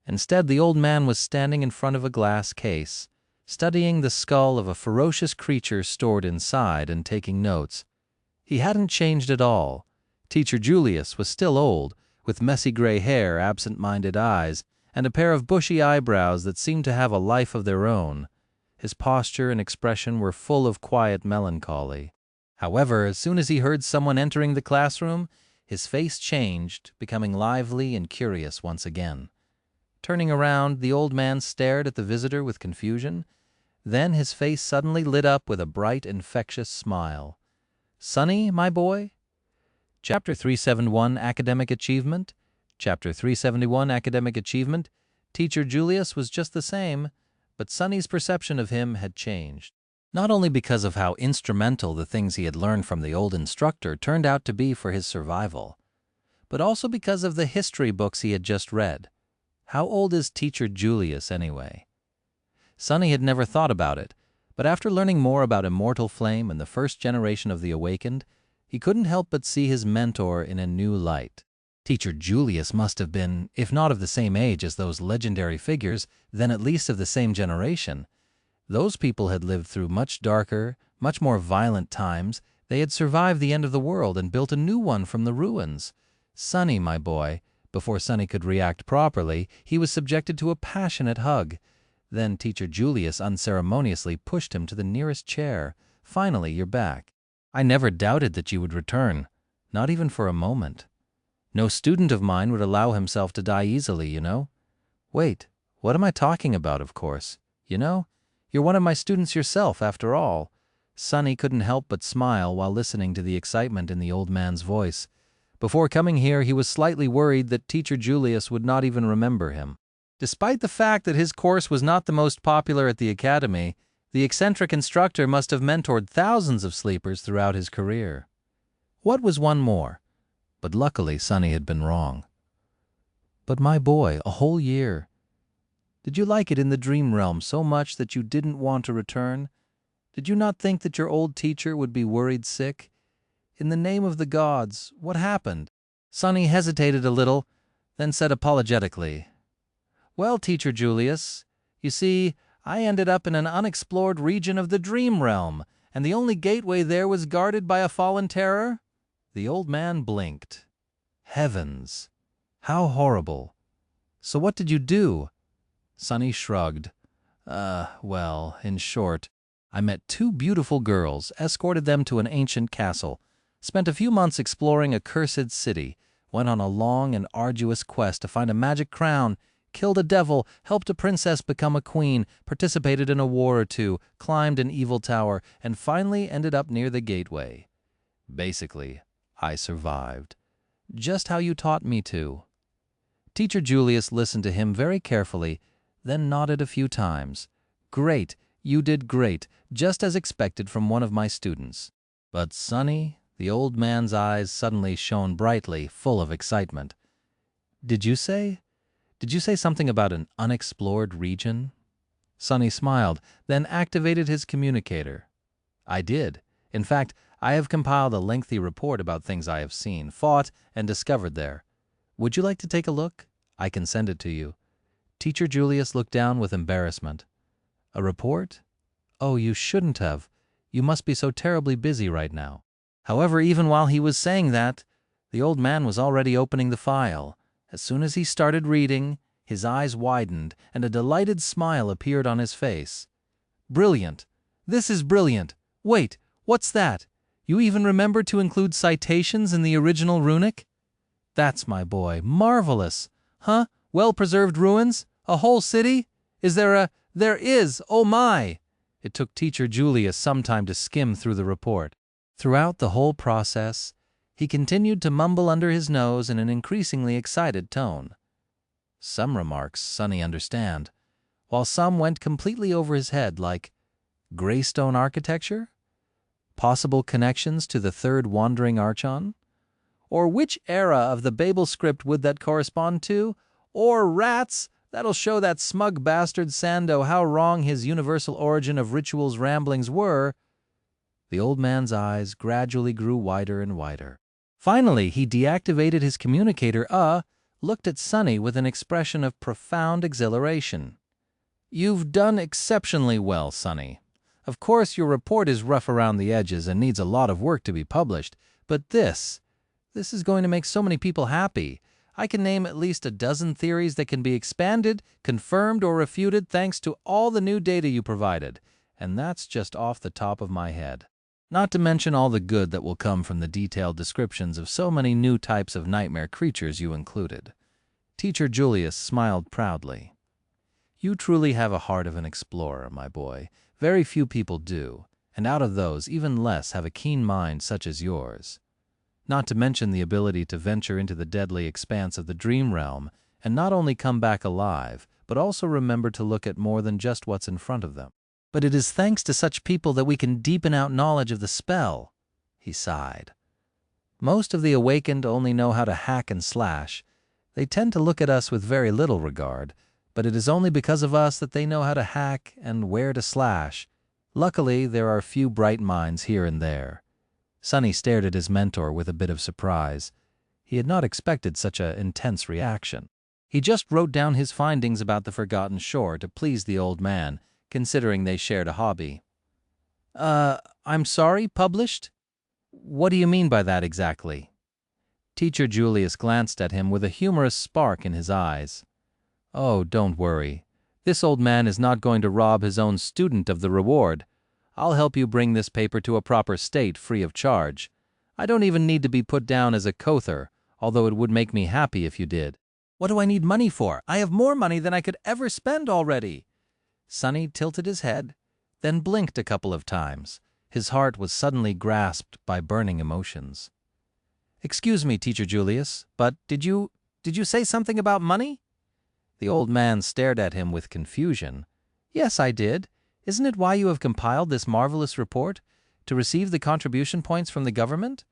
Instead, the old man was standing in front of a glass case, studying the skull of a ferocious creature stored inside and taking notes. He hadn't changed at all. Teacher Julius was still old, with messy gray hair, absent-minded eyes, and a pair of bushy eyebrows that seemed to have a life of their own. His posture and expression were full of quiet melancholy. However, as soon as he heard someone entering the classroom, his face changed, becoming lively and curious once again. Turning around, the old man stared at the visitor with confusion. Then his face suddenly lit up with a bright, infectious smile. "Sonny, my boy?" Chapter 371, Academic Achievement. Chapter 371, Academic Achievement. Teacher Julius was just the same, but Sonny's perception of him had changed. Not only because of how instrumental the things he had learned from the old instructor turned out to be for his survival, but also because of the history books he had just read. How old is Teacher Julius anyway? Sonny had never thought about it, but after learning more about Immortal Flame and the first generation of the Awakened, he couldn't help but see his mentor in a new light. Teacher Julius must have been, if not of the same age as those legendary figures, then at least of the same generation. Those people had lived through much darker, much more violent times. They had survived the end of the world and built a new one from the ruins. Sonny, my boy, before Sonny could react properly, he was subjected to a passionate hug. Then Teacher Julius unceremoniously pushed him to the nearest chair. "Finally, you're back. I never doubted that you would return, not even for a moment. No student of mine would allow himself to die easily, you know. Wait, what am I talking about, of course? You know, you're one of my students yourself, after all." Sonny couldn't help but smile while listening to the excitement in the old man's voice. Before coming here, he was slightly worried that Teacher Julius would not even remember him. Despite the fact that his course was not the most popular at the academy, the eccentric instructor must have mentored thousands of sleepers throughout his career. What was one more? But luckily, Sonny had been wrong. "But my boy, a whole year. Did you like it in the dream realm so much that you didn't want to return? Did you not think that your old teacher would be worried sick? In the name of the gods, what happened?" Sonny hesitated a little, then said apologetically, "Well, Teacher Julius, you see, I ended up in an unexplored region of the dream realm, and the only gateway there was guarded by a fallen terror." The old man blinked. Heavens! How horrible! "So what did you do?" Sonny shrugged. Well, in short, I met two beautiful girls, escorted them to an ancient castle, spent a few months exploring a cursed city, went on a long and arduous quest to find a magic crown, killed a devil, helped a princess become a queen, participated in a war or two, climbed an evil tower, and finally ended up near the gateway. Basically, I survived. Just how you taught me to." Teacher Julius listened to him very carefully, then nodded a few times. "Great, you did great, just as expected from one of my students." "But Sonny," the old man's eyes suddenly shone brightly, full of excitement. Did you say something about an unexplored region?" Sonny smiled, then activated his communicator. "I did. In fact, I have compiled a lengthy report about things I have seen, fought, and discovered there. Would you like to take a look? I can send it to you." Teacher Julius looked down with embarrassment. "A report? Oh, you shouldn't have. You must be so terribly busy right now." However, even while he was saying that, the old man was already opening the file. As soon as he started reading, his eyes widened and a delighted smile appeared on his face. "Brilliant! This is brilliant! Wait, what's that? You even remember to include citations in the original runic? That's my boy. Marvelous. Huh? Well-preserved ruins? A whole city? Is there a... There is! Oh my! It took Teacher Julius some time to skim through the report. Throughout the whole process, he continued to mumble under his nose in an increasingly excited tone. Some remarks Sonny understand, while some went completely over his head, like Greystone architecture? Possible connections to the third wandering archon? Or which era of the Babel script would that correspond to? Or rats, that'll show that smug bastard Sando how wrong his universal origin of rituals ramblings were. The old man's eyes gradually grew wider and wider. Finally, he deactivated his communicator, looked at Sonny with an expression of profound exhilaration. You've done exceptionally well, Sonny. Of course, your report is rough around the edges and needs a lot of work to be published, but this is going to make so many people happy. I can name at least a dozen theories that can be expanded, confirmed, or refuted thanks to all the new data you provided, and that's just off the top of my head. Not to mention all the good that will come from the detailed descriptions of so many new types of nightmare creatures you included. Teacher Julius smiled proudly. You truly have a heart of an explorer, my boy. Very few people do, and out of those, even less have a keen mind such as yours. Not to mention the ability to venture into the deadly expanse of the dream realm and not only come back alive, but also remember to look at more than just what's in front of them. But it is thanks to such people that we can deepen out knowledge of the spell, he sighed. Most of the awakened only know how to hack and slash. They tend to look at us with very little regard, but it is only because of us that they know how to hack and where to slash. Luckily, there are a few bright minds here and there. Sonny stared at his mentor with a bit of surprise. He had not expected such an intense reaction. He just wrote down his findings about the Forgotten Shore to please the old man, considering they shared a hobby. I'm sorry, published? What do you mean by that exactly? Teacher Julius glanced at him with a humorous spark in his eyes. Oh, don't worry. This old man is not going to rob his own student of the reward. I'll help you bring this paper to a proper state free of charge. I don't even need to be put down as a Kother, although it would make me happy if you did. What do I need money for? I have more money than I could ever spend already. Sonny tilted his head, then blinked a couple of times. His heart was suddenly grasped by burning emotions. Excuse me, Teacher Julius, but did you say something about money? The old man stared at him with confusion. Yes, I did. Isn't it why you have compiled this marvelous report? To receive the contribution points from the government?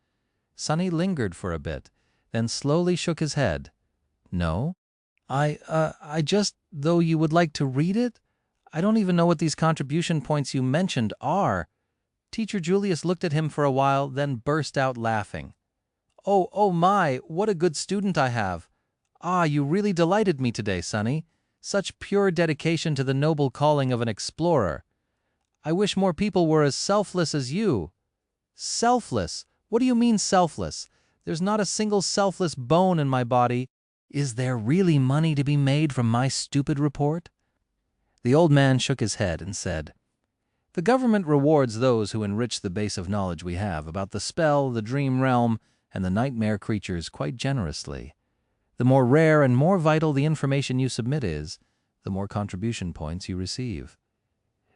Sonny lingered for a bit, then slowly shook his head. No. I just, though you would like to read it? I don't even know what these contribution points you mentioned are. Teacher Julius looked at him for a while, then burst out laughing. Oh my, what a good student I have. Ah, you really delighted me today, Sonny. Such pure dedication to the noble calling of an explorer. I wish more people were as selfless as you. Selfless? What do you mean selfless? There's not a single selfless bone in my body. Is there really money to be made from my stupid report? The old man shook his head and said, The government rewards those who enrich the base of knowledge we have about the spell, the dream realm, and the nightmare creatures quite generously. The more rare and more vital the information you submit is, the more contribution points you receive.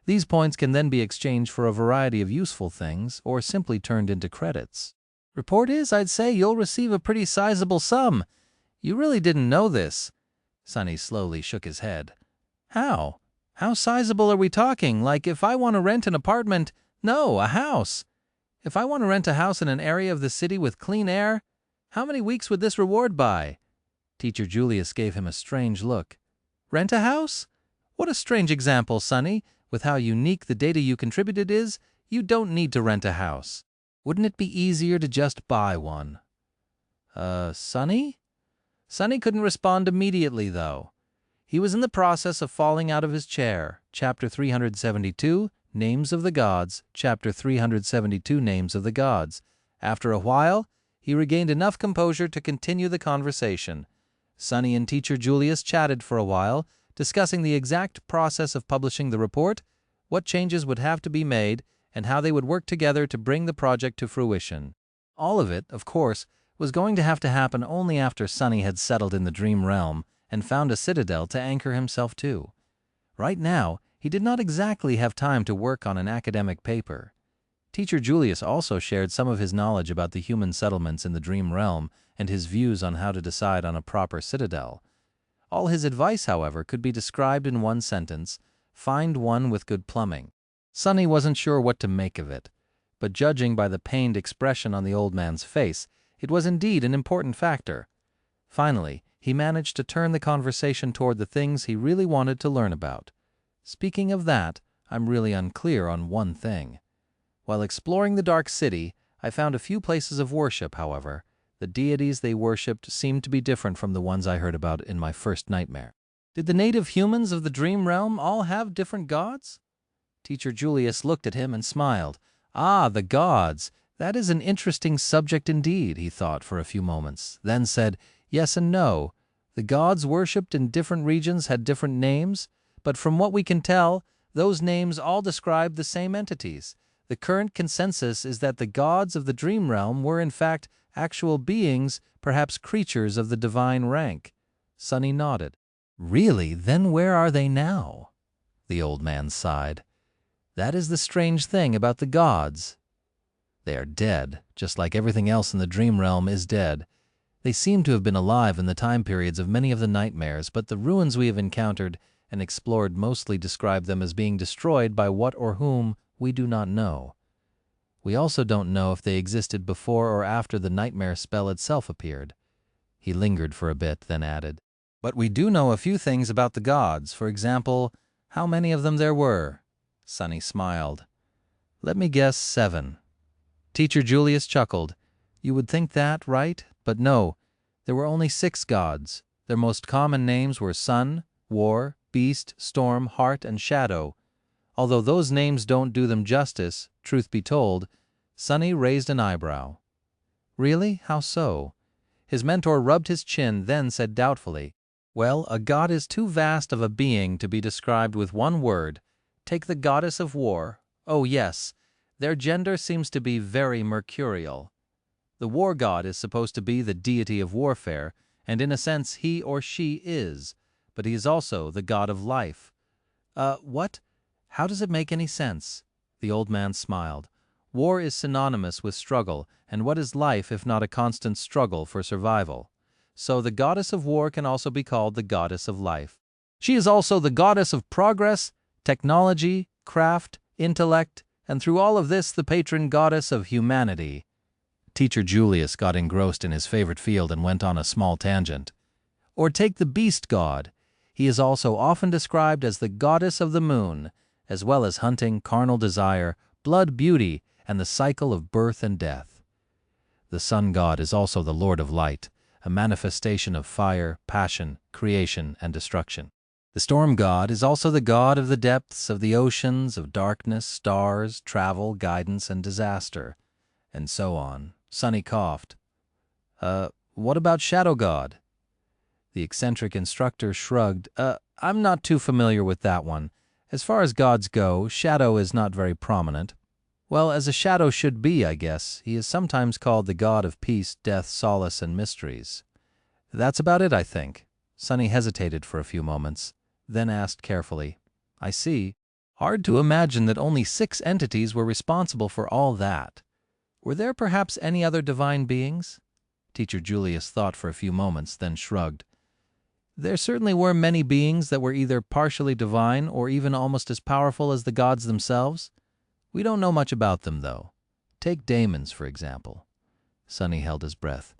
These points can then be exchanged for a variety of useful things or simply turned into credits. Report is, I'd say you'll receive a pretty sizable sum. You really didn't know this. Sonny slowly shook his head. How? How sizable are we talking? Like if I want to rent an apartment? No, a house. If I want to rent a house in an area of the city with clean air, how many weeks would this reward buy? Teacher Julius gave him a strange look. Rent a house? What a strange example, Sonny. With how unique the data you contributed is, you don't need to rent a house. Wouldn't it be easier to just buy one? Sonny? Sonny couldn't respond immediately, though. He was in the process of falling out of his chair. Chapter 372, Names of the Gods. Chapter 372, Names of the Gods. After a while, he regained enough composure to continue the conversation. Sonny and Teacher Julius chatted for a while, discussing the exact process of publishing the report, what changes would have to be made, and how they would work together to bring the project to fruition. All of it, of course, was going to have to happen only after Sonny had settled in the dream realm and found a citadel to anchor himself to. Right now, he did not exactly have time to work on an academic paper. Teacher Julius also shared some of his knowledge about the human settlements in the dream realm and his views on how to decide on a proper citadel. All his advice, however, could be described in one sentence: find one with good plumbing. Sonny wasn't sure what to make of it, but judging by the pained expression on the old man's face, it was indeed an important factor. Finally, he managed to turn the conversation toward the things he really wanted to learn about. Speaking of that, I'm really unclear on one thing. While exploring the Dark City, I found a few places of worship, however. The deities they worshipped seemed to be different from the ones I heard about in my first nightmare. Did the native humans of the dream realm all have different gods? Teacher Julius looked at him and smiled. Ah, the gods! That is an interesting subject indeed, he thought for a few moments, then said, yes and no. The gods worshipped in different regions had different names, but from what we can tell, those names all describe the same entities. The current consensus is that the gods of the dream realm were in fact actual beings, perhaps creatures of the divine rank. Sonny nodded. Really? Then where are they now? The old man sighed. That is the strange thing about the gods. They are dead, just like everything else in the dream realm is dead. They seem to have been alive in the time periods of many of the nightmares, but the ruins we have encountered and explored mostly describe them as being destroyed by what or whom we do not know. We also don't know if they existed before or after the nightmare spell itself appeared. He lingered for a bit, then added, but we do know a few things about the gods. For example, how many of them there were. Sonny smiled. Let me guess 7. Teacher Julius chuckled. You would think that, right? But no, there were only 6 gods. Their most common names were Sun, War, Beast, Storm, Heart, and Shadow. Although those names don't do them justice, truth be told, Sonny raised an eyebrow. Really? How so? His mentor rubbed his chin, then said doubtfully, well, a god is too vast of a being to be described with one word. Take the goddess of war. Oh yes, their gender seems to be very mercurial. The war god is supposed to be the deity of warfare, and in a sense he or she is, but he is also the god of life. What? How does it make any sense? The old man smiled. War is synonymous with struggle, and what is life if not a constant struggle for survival? So the goddess of war can also be called the goddess of life. She is also the goddess of progress, technology, craft, intellect, and through all of this the patron goddess of humanity. Teacher Julius got engrossed in his favorite field and went on a small tangent. Or take the beast god. He is also often described as the goddess of the moon, as well as hunting, carnal desire, blood beauty, and the cycle of birth and death. The sun god is also the lord of light, a manifestation of fire, passion, creation, and destruction. The storm god is also the god of the depths, of the oceans, of darkness, stars, travel, guidance, and disaster, and so on. Sonny coughed. What about shadow god? The eccentric instructor shrugged. I'm not too familiar with that one. As far as gods go, shadow is not very prominent. Well, as a shadow should be, I guess. He is sometimes called the god of peace, death, solace, and mysteries. That's about it, I think. Sonny hesitated for a few moments, then asked carefully, I see. Hard to imagine that only 6 entities were responsible for all that. Were there perhaps any other divine beings? Teacher Julius thought for a few moments, then shrugged. There certainly were many beings that were either partially divine or even almost as powerful as the gods themselves. We don't know much about them, though. Take daemons, for example. Sonny held his breath.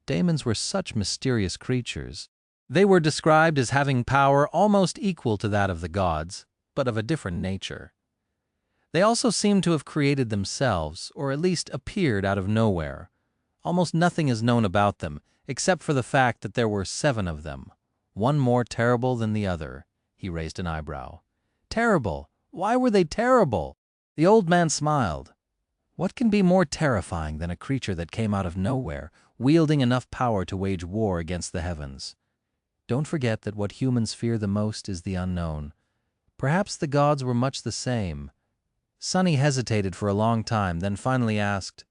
Daemons were such mysterious creatures. They were described as having power almost equal to that of the gods, but of a different nature. They also seem to have created themselves, or at least appeared out of nowhere. Almost nothing is known about them, except for the fact that there were 7 of them, one more terrible than the other. He raised an eyebrow. Terrible? Why were they terrible? The old man smiled. What can be more terrifying than a creature that came out of nowhere, wielding enough power to wage war against the heavens? Don't forget that what humans fear the most is the unknown. Perhaps the gods were much the same. Sonny hesitated for a long time, then finally asked,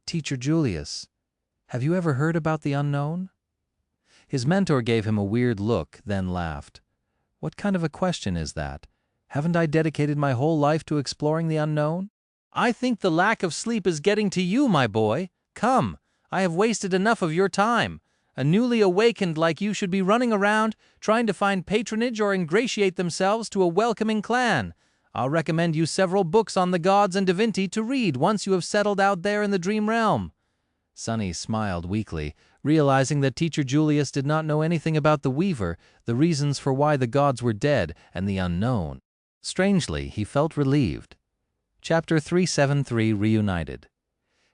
"Teacher Julius, have you ever heard about the unknown?" His mentor gave him a weird look, then laughed. "What kind of a question is that? Haven't I dedicated my whole life to exploring the unknown?" "I think the lack of sleep is getting to you, my boy. Come, I have wasted enough of your time. A newly awakened like you should be running around, trying to find patronage or ingratiate themselves to a welcoming clan. I'll recommend you several books on the gods and divinity to read once you have settled out there in the dream realm." Sonny smiled weakly, realizing that Teacher Julius did not know anything about the Weaver, the reasons for why the gods were dead, and the unknown. Strangely, he felt relieved. Chapter 373 Reunited.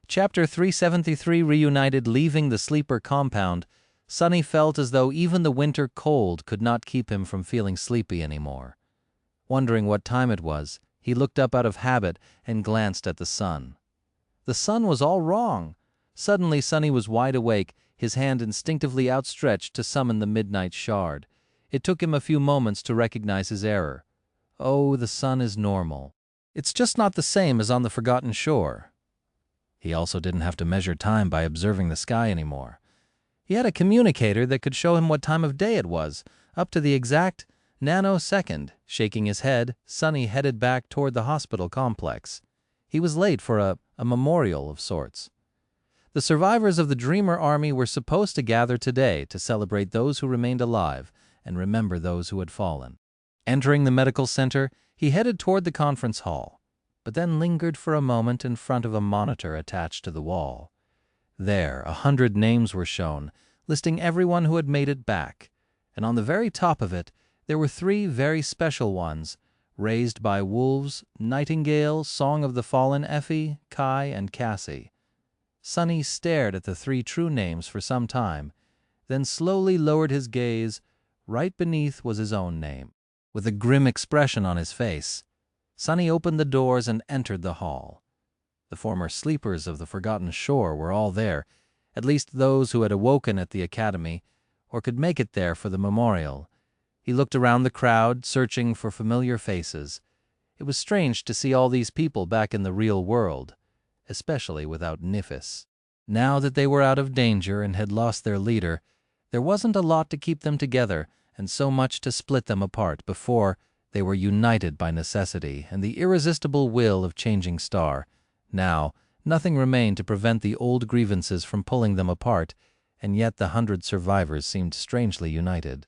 Chapter 373 Reunited. Leaving the sleeper compound, Sonny felt as though even the winter cold could not keep him from feeling sleepy anymore. Wondering what time it was, he looked up out of habit and glanced at the sun. The sun was all wrong. Suddenly Sonny was wide awake, his hand instinctively outstretched to summon the midnight shard. It took him a few moments to recognize his error. Oh, the sun is normal. It's just not the same as on the forgotten shore. He also didn't have to measure time by observing the sky anymore. He had a communicator that could show him what time of day it was, up to the exact nanosecond. Shaking his head, Sonny headed back toward the hospital complex. He was late for a memorial of sorts. The survivors of the Dreamer Army were supposed to gather today to celebrate those who remained alive and remember those who had fallen. Entering the medical center, he headed toward the conference hall, but then lingered for a moment in front of a monitor attached to the wall. There, 100 names were shown, listing everyone who had made it back, and on the very top of it, there were 3 very special ones, raised by Wolves, Nightingale, Song of the Fallen Effie, Kai, and Cassie. Sonny stared at the 3 true names for some time, then slowly lowered his gaze. Right beneath was his own name. With a grim expression on his face, Sonny opened the doors and entered the hall. The former sleepers of the Forgotten Shore were all there, at least those who had awoken at the academy or could make it there for the memorial. He looked around the crowd, searching for familiar faces. It was strange to see all these people back in the real world, especially without Nifis. Now that they were out of danger and had lost their leader, there wasn't a lot to keep them together, and so much to split them apart. Before, they were united by necessity and the irresistible will of Changing Star. Now, nothing remained to prevent the old grievances from pulling them apart, and yet the 100 survivors seemed strangely united.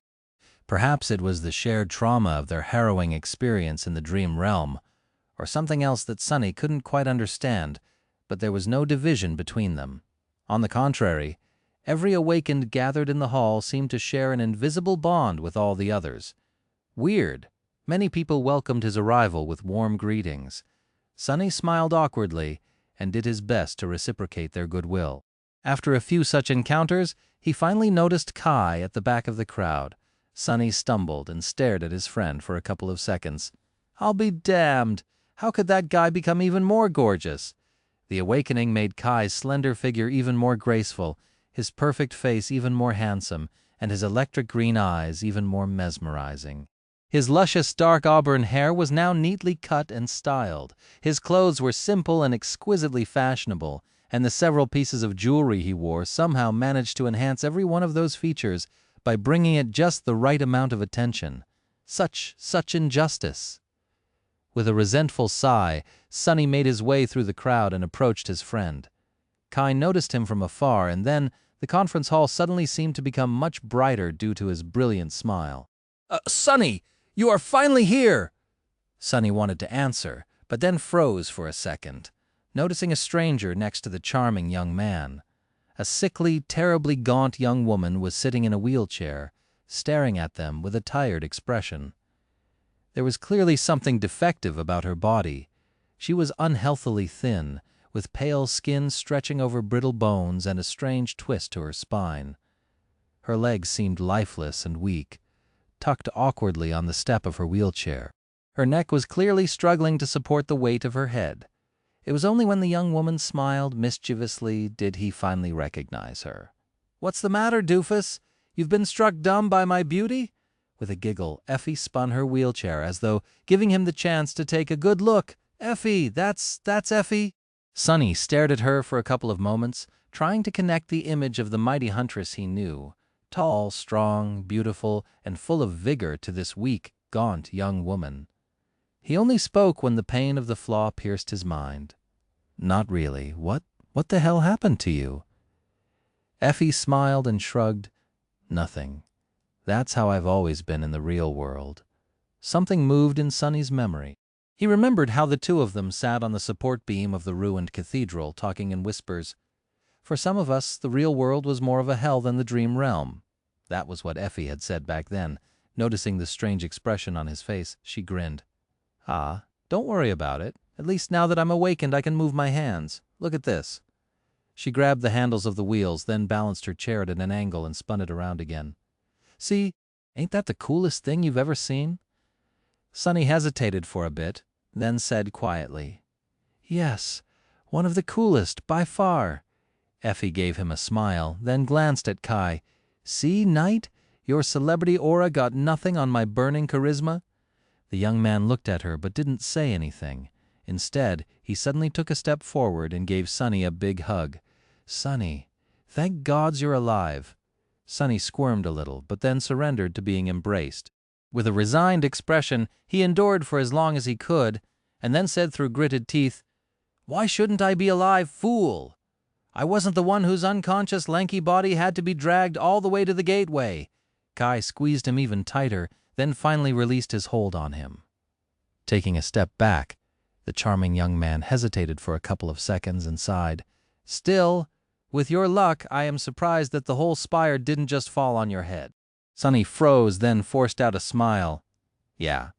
Perhaps it was the shared trauma of their harrowing experience in the dream realm, or something else that Sonny couldn't quite understand, but there was no division between them. On the contrary, every awakened gathered in the hall seemed to share an invisible bond with all the others. Weird. Many people welcomed his arrival with warm greetings. Sonny smiled awkwardly and did his best to reciprocate their goodwill. After a few such encounters, he finally noticed Kai at the back of the crowd. Sonny stumbled and stared at his friend for a couple of seconds. "I'll be damned! How could that guy become even more gorgeous?" The awakening made Kai's slender figure even more graceful, his perfect face even more handsome, and his electric green eyes even more mesmerizing. His luscious dark auburn hair was now neatly cut and styled. His clothes were simple and exquisitely fashionable, and the several pieces of jewelry he wore somehow managed to enhance every one of those features by bringing it just the right amount of attention. Such injustice! With a resentful sigh, Sonny made his way through the crowd and approached his friend. Kai noticed him from afar, and then the conference hall suddenly seemed to become much brighter due to his brilliant smile. "Sonny, you are finally here!" Sonny wanted to answer, but then froze for a second, noticing a stranger next to the charming young man. A sickly, terribly gaunt young woman was sitting in a wheelchair, staring at them with a tired expression. There was clearly something defective about her body. She was unhealthily thin, with pale skin stretching over brittle bones and a strange twist to her spine. Her legs seemed lifeless and weak, tucked awkwardly on the step of her wheelchair. Her neck was clearly struggling to support the weight of her head. It was only when the young woman smiled mischievously did he finally recognize her. "What's the matter, doofus? You've been struck dumb by my beauty?" With a giggle, Effie spun her wheelchair as though giving him the chance to take a good look Effie, that's Effie. Sonny stared at her for a couple of moments, trying to connect the image of the mighty huntress he knew, tall, strong, beautiful, and full of vigor, to this weak, gaunt young woman. He only spoke when the pain of the flaw pierced his mind. Not really. What the hell happened to you? Effie smiled and shrugged. Nothing. That's how I've always been in the real world. Something moved in Sonny's memory. He remembered how the two of them sat on the support beam of the ruined cathedral, talking in whispers. For some of us, the real world was more of a hell than the dream realm. That was what Effie had said back then. Noticing the strange expression on his face, she grinned. Ah, don't worry about it. At least now that I'm awakened, I can move my hands. Look at this. She grabbed the handles of the wheels, then balanced her chair at an angle and spun it around again. See, ain't that the coolest thing you've ever seen? Sonny hesitated for a bit, then said quietly, Yes, one of the coolest, by far. Effie gave him a smile, then glanced at Kai. See, Knight, your celebrity aura got nothing on my burning charisma? The young man looked at her but didn't say anything. Instead, he suddenly took a step forward and gave Sonny a big hug. Sonny, thank gods you're alive. Sonny squirmed a little, but then surrendered to being embraced. With a resigned expression, he endured for as long as he could, and then said through gritted teeth, Why shouldn't I be alive, fool? I wasn't the one whose unconscious, lanky body had to be dragged all the way to the gateway. Kai squeezed him even tighter, then finally released his hold on him. Taking a step back, the charming young man hesitated for a couple of seconds and sighed. Still, with your luck, I am surprised that the whole spire didn't just fall on your head. Sonny froze, then forced out a smile. Yeah,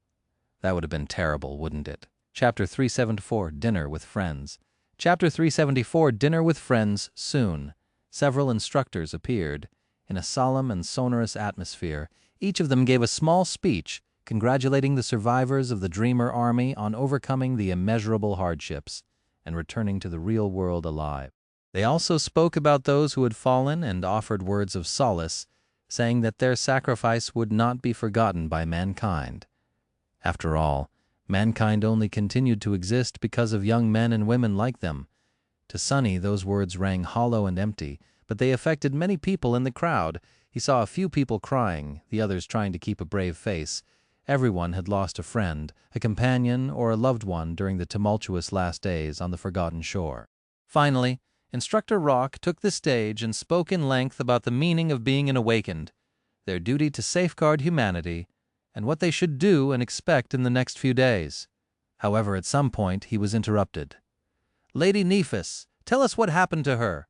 that would have been terrible, wouldn't it? Chapter 374, Dinner with Friends. Chapter 374, Dinner with Friends, soon. Several instructors appeared. In a solemn and sonorous atmosphere, each of them gave a small speech, congratulating the survivors of the Dreamer Army on overcoming the immeasurable hardships and returning to the real world alive. They also spoke about those who had fallen and offered words of solace, saying that their sacrifice would not be forgotten by mankind. After all, mankind only continued to exist because of young men and women like them. To Sonny, those words rang hollow and empty, but they affected many people in the crowd. He saw a few people crying, the others trying to keep a brave face. Everyone had lost a friend, a companion, or a loved one during the tumultuous last days on the forgotten shore. Finally, Instructor Rock took the stage and spoke in length about the meaning of being an awakened, their duty to safeguard humanity, and what they should do and expect in the next few days. However, at some point he was interrupted. Lady Nephis, tell us what happened to her.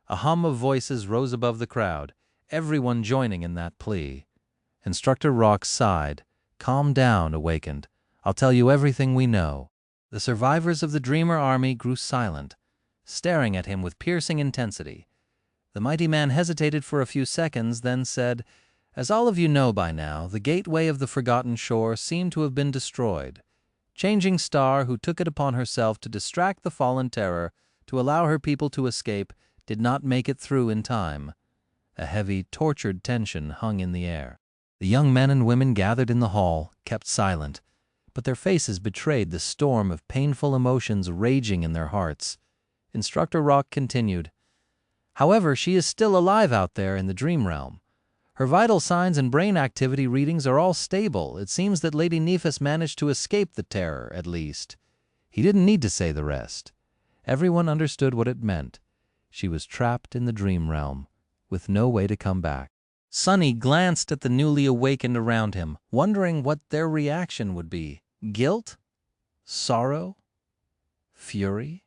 A hum of voices rose above the crowd, everyone joining in that plea. Instructor Rock sighed. Calm down, Awakened. I'll tell you everything we know. The survivors of the Dreamer Army grew silent, staring at him with piercing intensity. The mighty man hesitated for a few seconds, then said, As all of you know by now, the gateway of the Forgotten Shore seemed to have been destroyed. Changing Star, who took it upon herself to distract the fallen terror, to allow her people to escape, did not make it through in time. A heavy, tortured tension hung in the air. The young men and women gathered in the hall kept silent, but their faces betrayed the storm of painful emotions raging in their hearts. Instructor Rock continued, However, she is still alive out there in the dream realm. Her vital signs and brain activity readings are all stable. It seems that Lady Nephis managed to escape the terror, at least. He didn't need to say the rest. Everyone understood what it meant. She was trapped in the dream realm, with no way to come back. Sonny glanced at the newly awakened around him, wondering what their reaction would be. Guilt? Sorrow? Fury?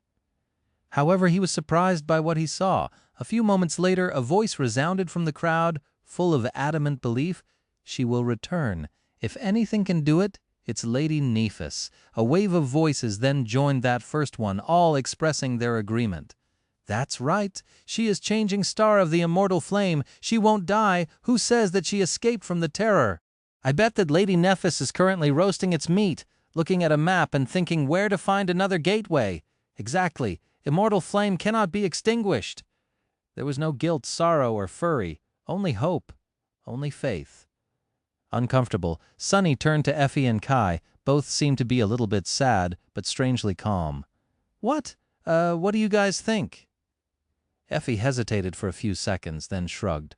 However, he was surprised by what he saw. A few moments later, a voice resounded from the crowd, full of adamant belief. She will return. If anything can do it, it's Lady Nephis. A wave of voices then joined that first one, all expressing their agreement. That's right. She is Changing Star of the immortal flame. She won't die. Who says that she escaped from the terror? I bet that Lady Nephis is currently roasting its meat, looking at a map and thinking where to find another gateway. Exactly. Immortal flame cannot be extinguished. There was no guilt, sorrow, or fury. Only hope. Only faith. Uncomfortable, Sonny turned to Effie and Kai. Both seemed to be a little bit sad, but strangely calm. What do you guys think? Effie hesitated for a few seconds, then shrugged.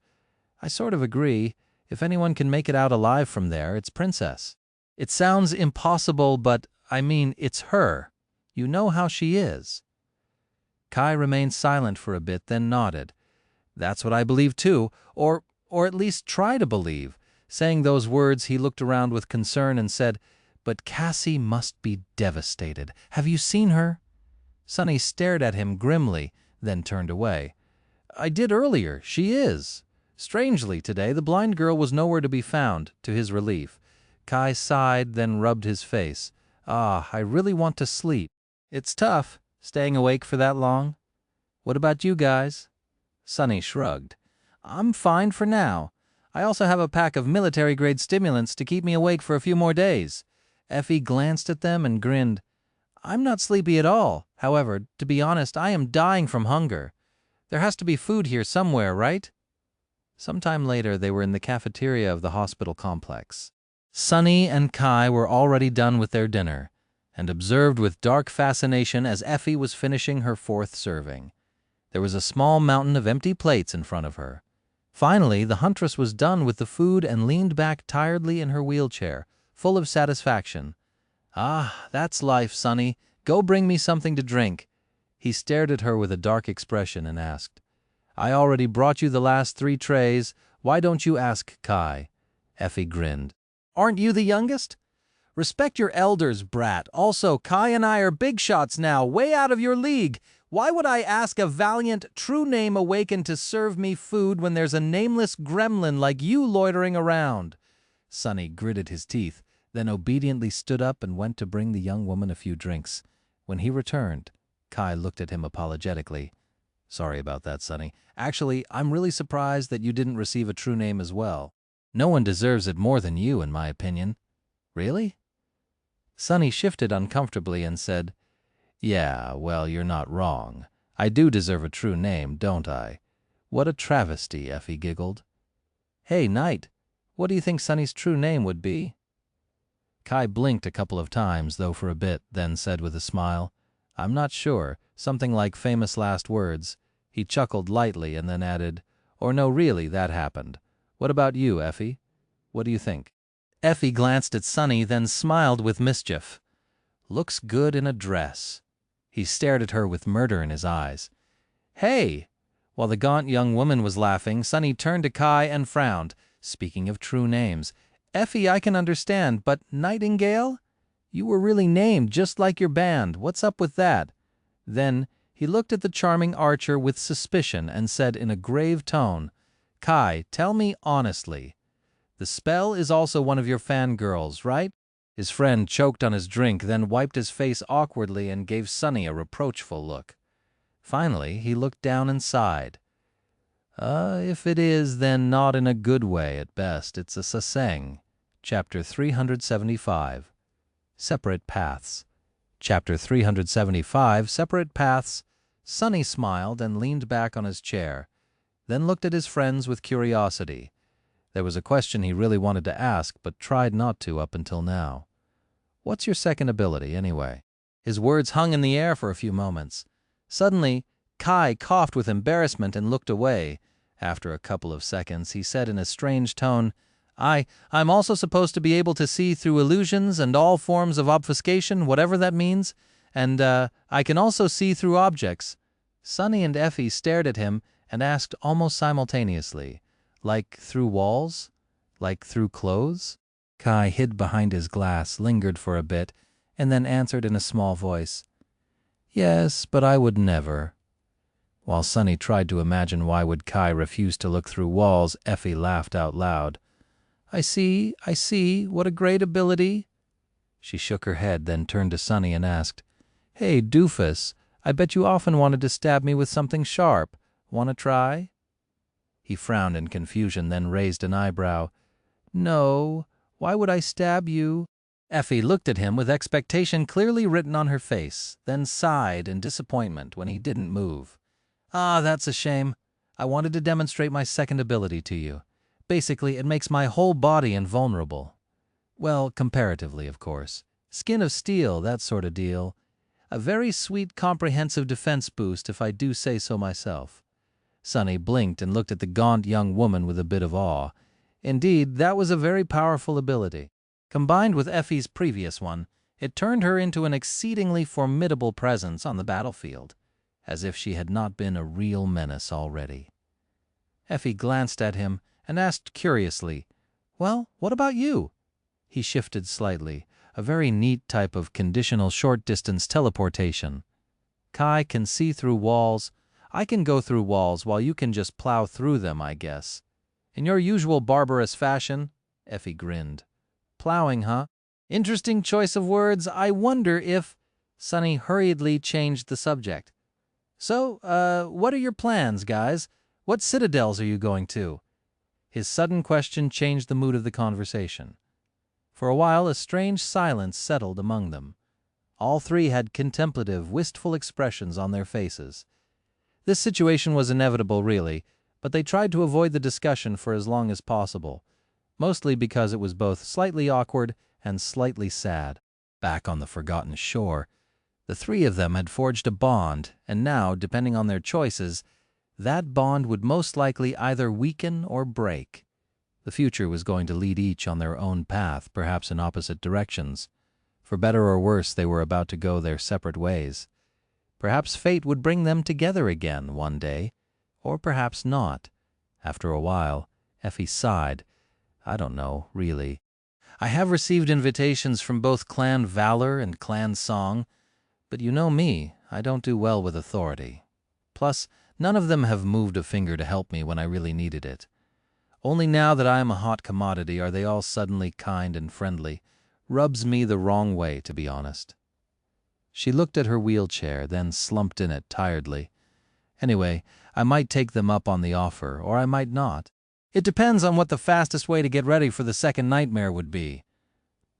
I sort of agree. If anyone can make it out alive from there, it's Princess. It sounds impossible, but, I mean, it's her. You know how she is. Kai remained silent for a bit, then nodded. That's what I believe too, or at least try to believe. Saying those words, he looked around with concern and said, But Cassie must be devastated. Have you seen her? Sonny stared at him grimly, then turned away. I did earlier. She is. Strangely, today, the blind girl was nowhere to be found, to his relief. Kai sighed, then rubbed his face. I really want to sleep. It's tough, staying awake for that long. What about you guys? Sonny shrugged. I'm fine for now. I also have a pack of military-grade stimulants to keep me awake for a few more days. Effie glanced at them and grinned. I'm not sleepy at all. However, to be honest, I am dying from hunger. There has to be food here somewhere, right? Sometime later, they were in the cafeteria of the hospital complex. Sonny and Kai were already done with their dinner, and observed with dark fascination as Effie was finishing her 4th serving. There was a small mountain of empty plates in front of her. Finally, the huntress was done with the food and leaned back tiredly in her wheelchair, full of satisfaction. That's life, Sonny. Go bring me something to drink. He stared at her with a dark expression and asked, I already brought you the last 3 trays. Why don't you ask Kai? Effie grinned. Aren't you the youngest? Respect your elders, brat. Also, Kai and I are big shots now, way out of your league. Why would I ask a valiant, true name awakened to serve me food when there's a nameless gremlin like you loitering around? Sonny gritted his teeth, then obediently stood up and went to bring the young woman a few drinks. When he returned, Kai looked at him apologetically. Sorry about that, Sonny. Actually, I'm really surprised that you didn't receive a true name as well. No one deserves it more than you, in my opinion. Really? Sonny shifted uncomfortably and said, Yeah, well, you're not wrong. I do deserve a true name, don't I? What a travesty, Effie giggled. Hey, Knight, what do you think Sonny's true name would be? Kai blinked a couple of times, though for a bit, then said with a smile, I'm not sure, something like famous last words. He chuckled lightly and then added, Or no, really, that happened. What about you, Effie? What do you think? Effie glanced at Sonny, then smiled with mischief. Looks good in a dress. He stared at her with murder in his eyes. Hey! While the gaunt young woman was laughing, Sonny turned to Kai and frowned. Speaking of true names, Effie I can understand, but Nightingale? You were really named just like your band. What's up with that? Then he looked at the charming archer with suspicion and said in a grave tone, Kai, tell me honestly. The spell is also one of your fangirls, right? His friend choked on his drink, then wiped his face awkwardly and gave Sonny a reproachful look. Finally, he looked down and sighed. If it is, then not in a good way at best. It's a saseng. Chapter 375. Separate Paths. Chapter 375, Separate Paths. Sonny smiled and leaned back on his chair, then looked at his friends with curiosity. There was a question he really wanted to ask, but tried not to up until now. What's your second ability, anyway? His words hung in the air for a few moments. Suddenly, Kai coughed with embarrassment and looked away. After a couple of seconds, he said in a strange tone, I'm also supposed to be able to see through illusions and all forms of obfuscation, whatever that means, and I can also see through objects. Sonny and Effie stared at him and asked almost simultaneously, like through walls? Like through clothes? Kai hid behind his glass, lingered for a bit, and then answered in a small voice, Yes, but I would never. While Sonny tried to imagine why would Kai refuse to look through walls, Effie laughed out loud. I see, what a great ability. She shook her head, then turned to Sonny and asked, Hey, doofus, I bet you often wanted to stab me with something sharp. Want to try? He frowned in confusion, then raised an eyebrow. No, why would I stab you? Effie looked at him with expectation clearly written on her face, then sighed in disappointment when he didn't move. That's a shame. I wanted to demonstrate my second ability to you. Basically, it makes my whole body invulnerable. Well, comparatively, of course. Skin of steel, that sort of deal. A very sweet comprehensive defense boost, if I do say so myself. Sonny blinked and looked at the gaunt young woman with a bit of awe. Indeed, that was a very powerful ability. Combined with Effie's previous one, it turned her into an exceedingly formidable presence on the battlefield, as if she had not been a real menace already. Effie glanced at him and asked curiously, "Well, what about you?" He shifted slightly, a very neat type of conditional short-distance teleportation. Kai can see through walls. I can go through walls while you can just plow through them, I guess. In your usual barbarous fashion, Effie grinned. Plowing, huh? Interesting choice of words. I wonder if... Sonny hurriedly changed the subject. So, what are your plans, guys? What citadels are you going to? His sudden question changed the mood of the conversation. For a while, a strange silence settled among them. All three had contemplative, wistful expressions on their faces. This situation was inevitable, really, but they tried to avoid the discussion for as long as possible, mostly because it was both slightly awkward and slightly sad. Back on the forgotten shore, the three of them had forged a bond, and now, depending on their choices, that bond would most likely either weaken or break. The future was going to lead each on their own path, perhaps in opposite directions. For better or worse, they were about to go their separate ways. Perhaps fate would bring them together again one day, or perhaps not. After a while, Effie sighed. I don't know, really. I have received invitations from both Clan Valor and Clan Song, but you know me, I don't do well with authority. Plus, none of them have moved a finger to help me when I really needed it. Only now that I am a hot commodity are they all suddenly kind and friendly. Rubs me the wrong way, to be honest. She looked at her wheelchair, then slumped in it tiredly. Anyway, I might take them up on the offer, or I might not. It depends on what the fastest way to get ready for the second nightmare would be.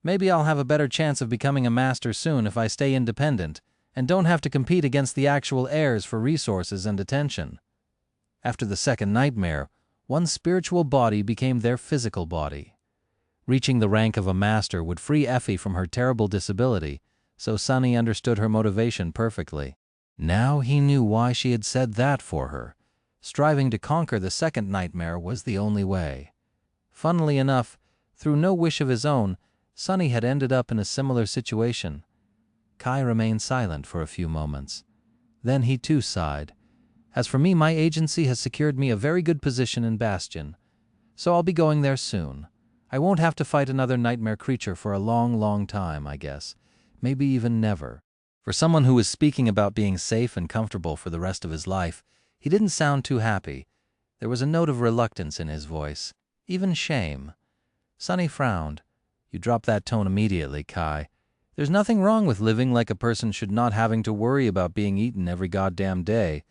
Maybe I'll have a better chance of becoming a master soon if I stay independent and don't have to compete against the actual heirs for resources and attention. After the second nightmare, one spiritual body became their physical body. Reaching the rank of a master would free Effie from her terrible disability, so Sonny understood her motivation perfectly. Now he knew why she had said that for her. Striving to conquer the second nightmare was the only way. Funnily enough, through no wish of his own, Sonny had ended up in a similar situation. Kai remained silent for a few moments. Then he too sighed. As for me, my agency has secured me a very good position in Bastion, so I'll be going there soon. I won't have to fight another nightmare creature for a long, long time, I guess. Maybe even never. For someone who was speaking about being safe and comfortable for the rest of his life, he didn't sound too happy. There was a note of reluctance in his voice, even shame. Sonny frowned. You drop that tone immediately, Kai. There's nothing wrong with living like a person should, not having to worry about being eaten every goddamn day.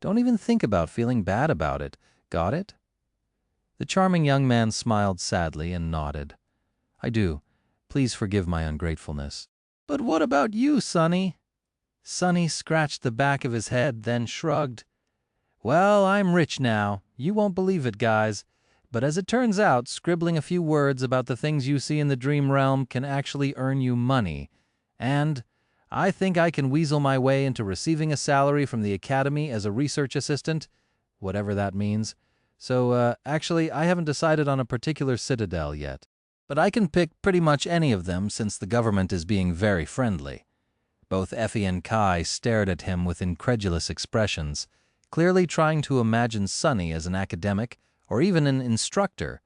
Don't even think about feeling bad about it. Got it? The charming young man smiled sadly and nodded. I do. Please forgive my ungratefulness. But what about you, Sonny? Sonny scratched the back of his head, then shrugged. Well, I'm rich now. You won't believe it, guys. But as it turns out, scribbling a few words about the things you see in the dream realm can actually earn you money. And I think I can weasel my way into receiving a salary from the Academy as a research assistant, whatever that means. So, actually, I haven't decided on a particular citadel yet. But I can pick pretty much any of them since the government is being very friendly. Both Effie and Kai stared at him with incredulous expressions, clearly trying to imagine Sonny as an academic or even an instructor.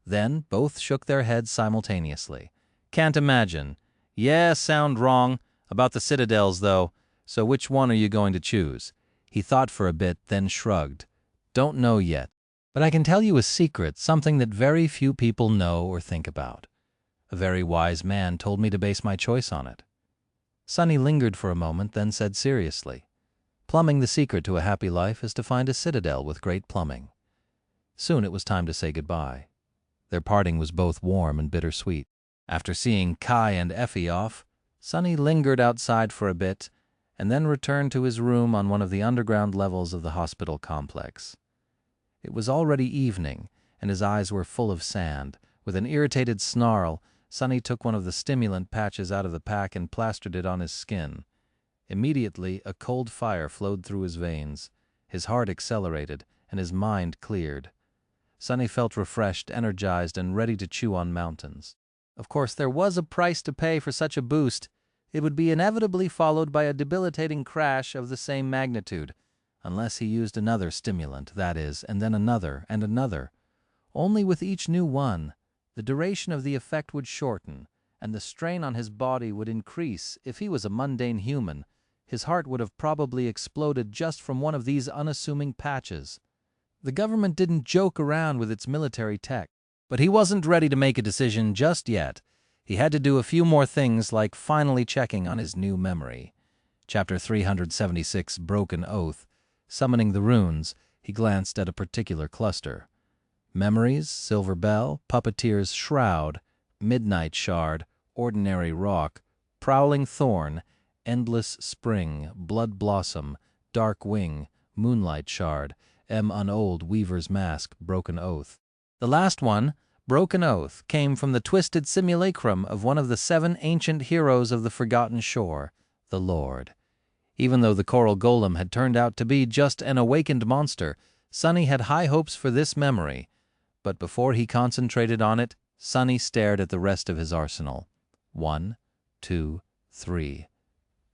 Then both shook their heads simultaneously. Can't imagine. Yeah, sound wrong. About the citadels, though. So which one are you going to choose? He thought for a bit, then shrugged. Don't know yet. But I can tell you a secret, something that very few people know or think about. A very wise man told me to base my choice on it. Sonny lingered for a moment, then said seriously, Plumbing, the secret to a happy life is to find a citadel with great plumbing. Soon it was time to say goodbye. Their parting was both warm and bittersweet. After seeing Kai and Effie off, Sonny lingered outside for a bit and then returned to his room on one of the underground levels of the hospital complex. It was already evening, and his eyes were full of sand. With an irritated snarl, Sonny took one of the stimulant patches out of the pack and plastered it on his skin. Immediately, a cold fire flowed through his veins. His heart accelerated, and his mind cleared. Sonny felt refreshed, energized, and ready to chew on mountains. Of course, there was a price to pay for such a boost. It would be inevitably followed by a debilitating crash of the same magnitude, unless he used another stimulant, that is, and then another and another. Only with each new one, the duration of the effect would shorten, and the strain on his body would increase. If he was a mundane human, his heart would have probably exploded just from one of these unassuming patches. The government didn't joke around with its military tech, but he wasn't ready to make a decision just yet. He had to do a few more things, like finally checking on his new memory. Chapter 376, Broken Oath. Summoning the runes, he glanced at a particular cluster. Memories, Silver Bell, Puppeteer's Shroud, Midnight Shard, Ordinary Rock, Prowling Thorn, Endless Spring, Blood Blossom, Dark Wing, Moonlight Shard, Unold Weaver's Mask, Broken Oath. The last one, Broken Oath, came from the twisted simulacrum of one of the 7 ancient heroes of the Forgotten Shore, the Lord. Even though the coral golem had turned out to be just an awakened monster, Sonny had high hopes for this memory. But before he concentrated on it, Sonny stared at the rest of his arsenal. 1, 2, 3.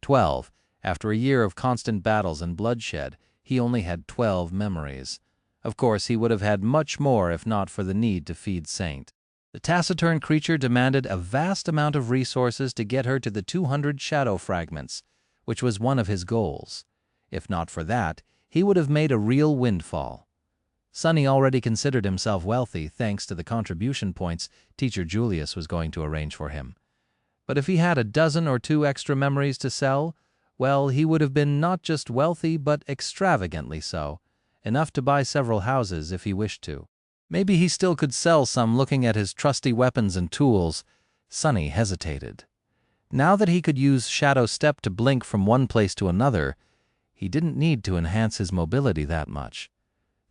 12. After a year of constant battles and bloodshed, he only had 12 memories. Of course, he would have had much more if not for the need to feed Saint. The taciturn creature demanded a vast amount of resources to get her to the 200 shadow fragments, which was one of his goals. If not for that, he would have made a real windfall. Sonny already considered himself wealthy thanks to the contribution points Teacher Julius was going to arrange for him. But if he had a dozen or 2 extra memories to sell, well, he would have been not just wealthy but extravagantly so, enough to buy several houses if he wished to. Maybe he still could sell some. Looking at his trusty weapons and tools, Sonny hesitated. Now that he could use Shadow Step to blink from one place to another, he didn't need to enhance his mobility that much.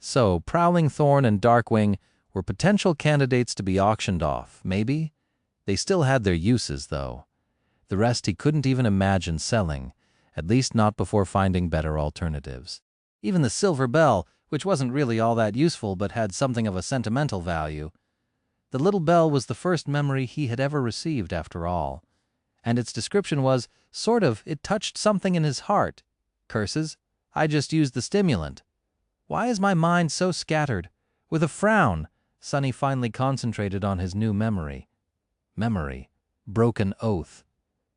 So, Prowling Thorn and Darkwing were potential candidates to be auctioned off, maybe? They still had their uses, though. The rest he couldn't even imagine selling, at least not before finding better alternatives. Even the Silver Bell, which wasn't really all that useful but had something of a sentimental value. The little bell was the first memory he had ever received, after all. And its description was, it touched something in his heart. Curses, I just used the stimulant. Why is my mind so scattered? With a frown, Sonny finally concentrated on his new memory. Memory. Broken Oath.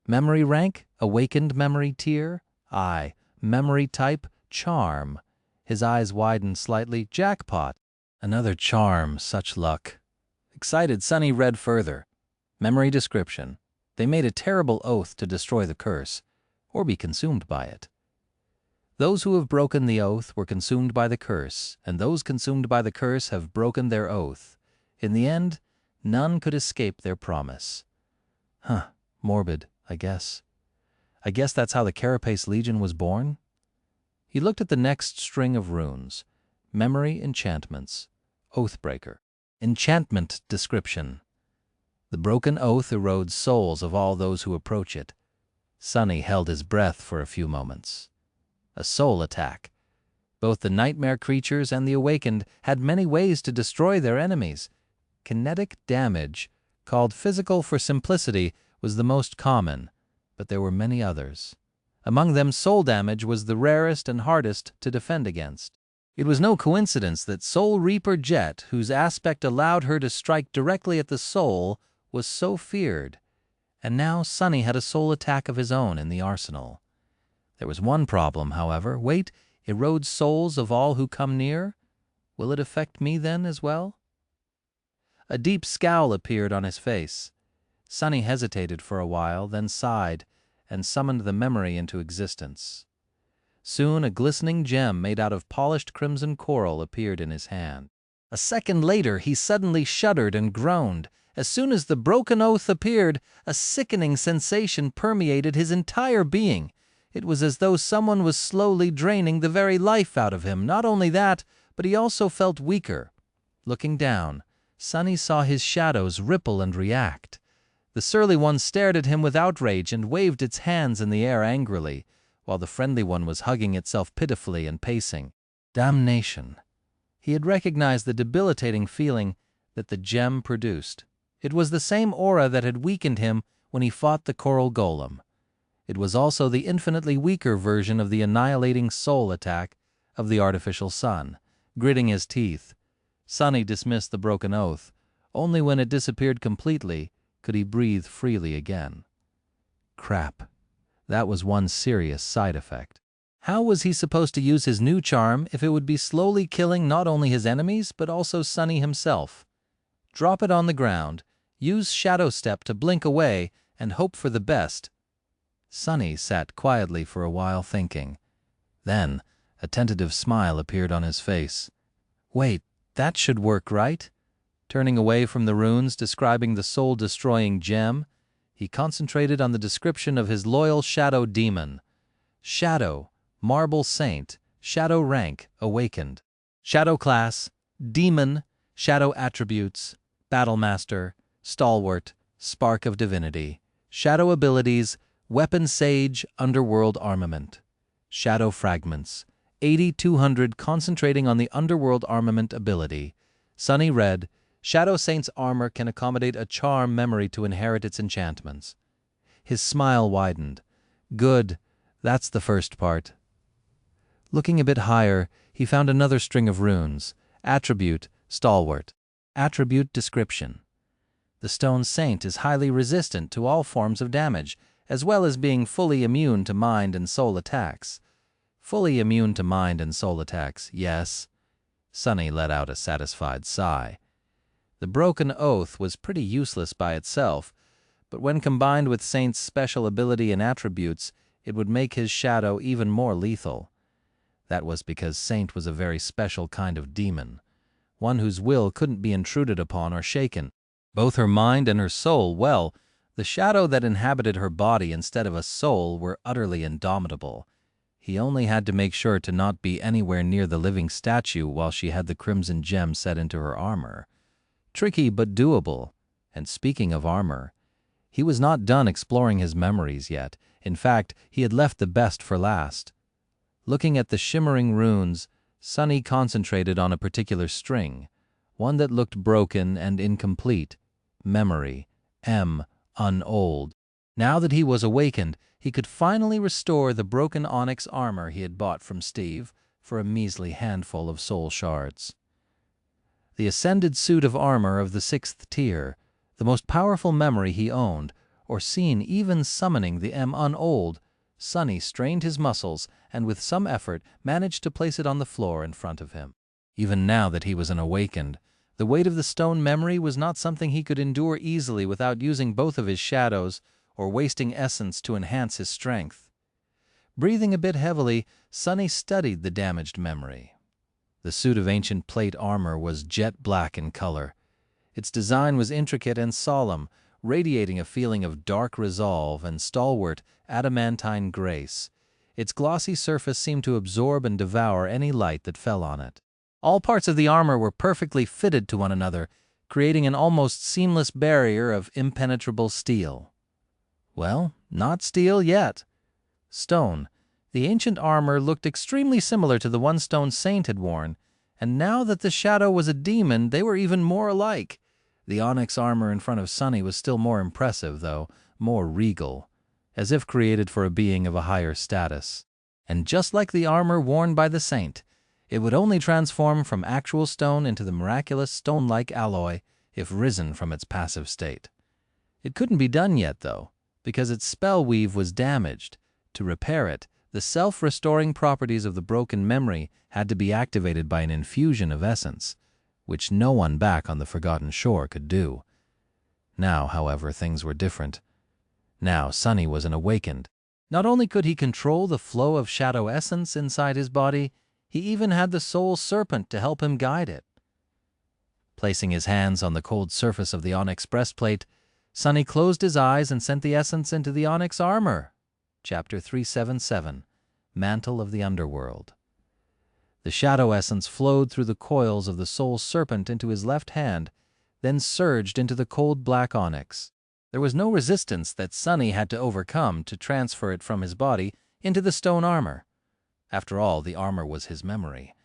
Memory rank? Awakened memory tier? Aye. Memory type? Charm. His eyes widened slightly. Jackpot. Another charm, such luck. Excited, Sonny read further. Memory description. They made a terrible oath to destroy the curse, or be consumed by it. Those who have broken the oath were consumed by the curse, and those consumed by the curse have broken their oath. In the end, none could escape their promise. Morbid, I guess. I guess that's how the Carapace Legion was born? He looked at the next string of runes. Memory enchantments. Oathbreaker. Enchantment description. The broken oath erodes souls of all those who approach it. Sonny held his breath for a few moments. A soul attack. Both the nightmare creatures and the awakened had many ways to destroy their enemies. Kinetic damage, called physical for simplicity, was the most common, but there were many others. Among them, soul damage was the rarest and hardest to defend against. It was no coincidence that Soul Reaper Jet, whose aspect allowed her to strike directly at the soul, was so feared. And now Sonny had a soul attack of his own in the arsenal. There was one problem, however. Wait, erodes souls of all who come near? Will it affect me then as well? A deep scowl appeared on his face. Sonny hesitated for a while, then sighed, and summoned the memory into existence. Soon a glistening gem made out of polished crimson coral appeared in his hand. A second later he suddenly shuddered and groaned. As soon as the broken oath appeared, a sickening sensation permeated his entire being. It was as though someone was slowly draining the very life out of him. Not only that, but he also felt weaker. Looking down, Sonny saw his shadows ripple and react. The surly one stared at him with outrage and waved its hands in the air angrily, while the friendly one was hugging itself pitifully and pacing. Damnation! He had recognized the debilitating feeling that the gem produced. It was the same aura that had weakened him when he fought the coral golem. It was also the infinitely weaker version of the annihilating soul attack of the artificial sun. Gritting his teeth, Sonny dismissed the broken oath. Only when it disappeared completely could he breathe freely again. Crap. That was one serious side effect. How was he supposed to use his new charm if it would be slowly killing not only his enemies but also Sonny himself? Drop it on the ground, use Shadow Step to blink away, and hope for the best. Sonny sat quietly for a while thinking. Then a tentative smile appeared on his face. Wait, that should work, right? Turning away from the runes describing the soul-destroying gem, he concentrated on the description of his loyal shadow demon. Shadow, marble saint, shadow rank, awakened. Shadow class, demon, shadow attributes, battle master, stalwart, spark of divinity. Shadow abilities, weapon sage, underworld armament. Shadow fragments, 80-200 concentrating on the underworld armament ability. Sonny read, Shadow Saint's armor can accommodate a charm memory to inherit its enchantments. His smile widened. Good, that's the first part. Looking a bit higher, he found another string of runes. Attribute, stalwart. Attribute description. The stone saint is highly resistant to all forms of damage, as well as being fully immune to mind and soul attacks. Fully immune to mind and soul attacks, yes. Sonny let out a satisfied sigh. The broken oath was pretty useless by itself, but when combined with Saint's special ability and attributes, it would make his shadow even more lethal. That was because Saint was a very special kind of demon, one whose will couldn't be intruded upon or shaken. Both her mind and her soul, well, the shadow that inhabited her body instead of a soul were utterly indomitable. He only had to make sure to not be anywhere near the living statue while she had the crimson gem set into her armor. Tricky but doable. And speaking of armor, he was not done exploring his memories yet. In fact, he had left the best for last. Looking at the shimmering runes, Sonny concentrated on a particular string, one that looked broken and incomplete. Memory. Unold. Now that he was awakened, he could finally restore the broken onyx armor he had bought from Steve for a measly handful of soul shards. The ascended suit of armor of the 6th tier, the most powerful memory he owned, or seen even summoning the Unold, Sonny strained his muscles and with some effort managed to place it on the floor in front of him. Even now that he was an awakened, the weight of the stone memory was not something he could endure easily without using both of his shadows or wasting essence to enhance his strength. Breathing a bit heavily, Sonny studied the damaged memory. The suit of ancient plate armor was jet black in color. Its design was intricate and solemn, radiating a feeling of dark resolve and stalwart, adamantine grace. Its glossy surface seemed to absorb and devour any light that fell on it. All parts of the armor were perfectly fitted to one another, creating an almost seamless barrier of impenetrable steel. Well, not steel yet. Stone. The ancient armor looked extremely similar to the one Stone Saint had worn, and now that the shadow was a demon, they were even more alike. The onyx armor in front of Sonny was still more impressive, though, more regal, as if created for a being of a higher status. And just like the armor worn by the saint, it would only transform from actual stone into the miraculous stone-like alloy if risen from its passive state. It couldn't be done yet, though, because its spell weave was damaged. To repair it, the self-restoring properties of the broken memory had to be activated by an infusion of essence, which no one back on the Forgotten Shore could do. Now, however, things were different. Now Sonny was an awakened. Not only could he control the flow of shadow essence inside his body, he even had the soul serpent to help him guide it. Placing his hands on the cold surface of the onyx breastplate, Sonny closed his eyes and sent the essence into the onyx armor. Chapter 377, Mantle of the Underworld. The shadow essence flowed through the coils of the soul serpent into his left hand, then surged into the cold black onyx. There was no resistance that Sunny had to overcome to transfer it from his body into the stone armor. After all, the armor was his memory,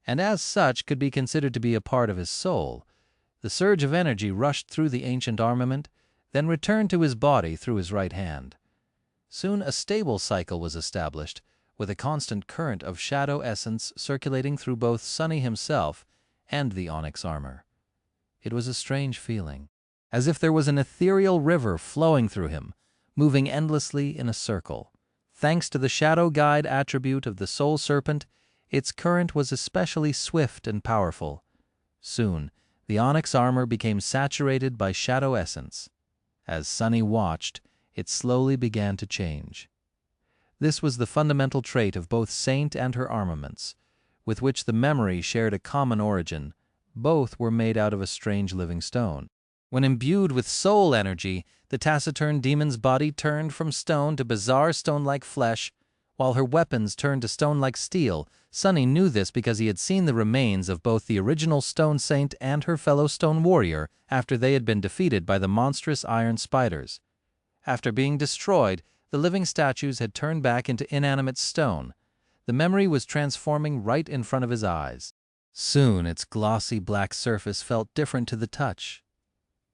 and as such could be considered to be a part of his soul. The surge of energy rushed through the ancient armament, then returned to his body through his right hand. Soon a stable cycle was established, with a constant current of shadow essence circulating through both Sunny himself and the onyx armor. It was a strange feeling, as if there was an ethereal river flowing through him, moving endlessly in a circle. Thanks to the shadow guide attribute of the soul serpent, its current was especially swift and powerful. Soon, the onyx armor became saturated by shadow essence. As Sunny watched, it slowly began to change. This was the fundamental trait of both Saint and her armaments, with which the memory shared a common origin. Both were made out of a strange living stone. When imbued with soul energy, the taciturn demon's body turned from stone to bizarre stone-like flesh, while her weapons turned to stone-like steel. Sunny knew this because he had seen the remains of both the original Stone Saint and her fellow Stone Warrior after they had been defeated by the monstrous iron spiders. After being destroyed, the living statues had turned back into inanimate stone. The memory was transforming right in front of his eyes. Soon its glossy black surface felt different to the touch.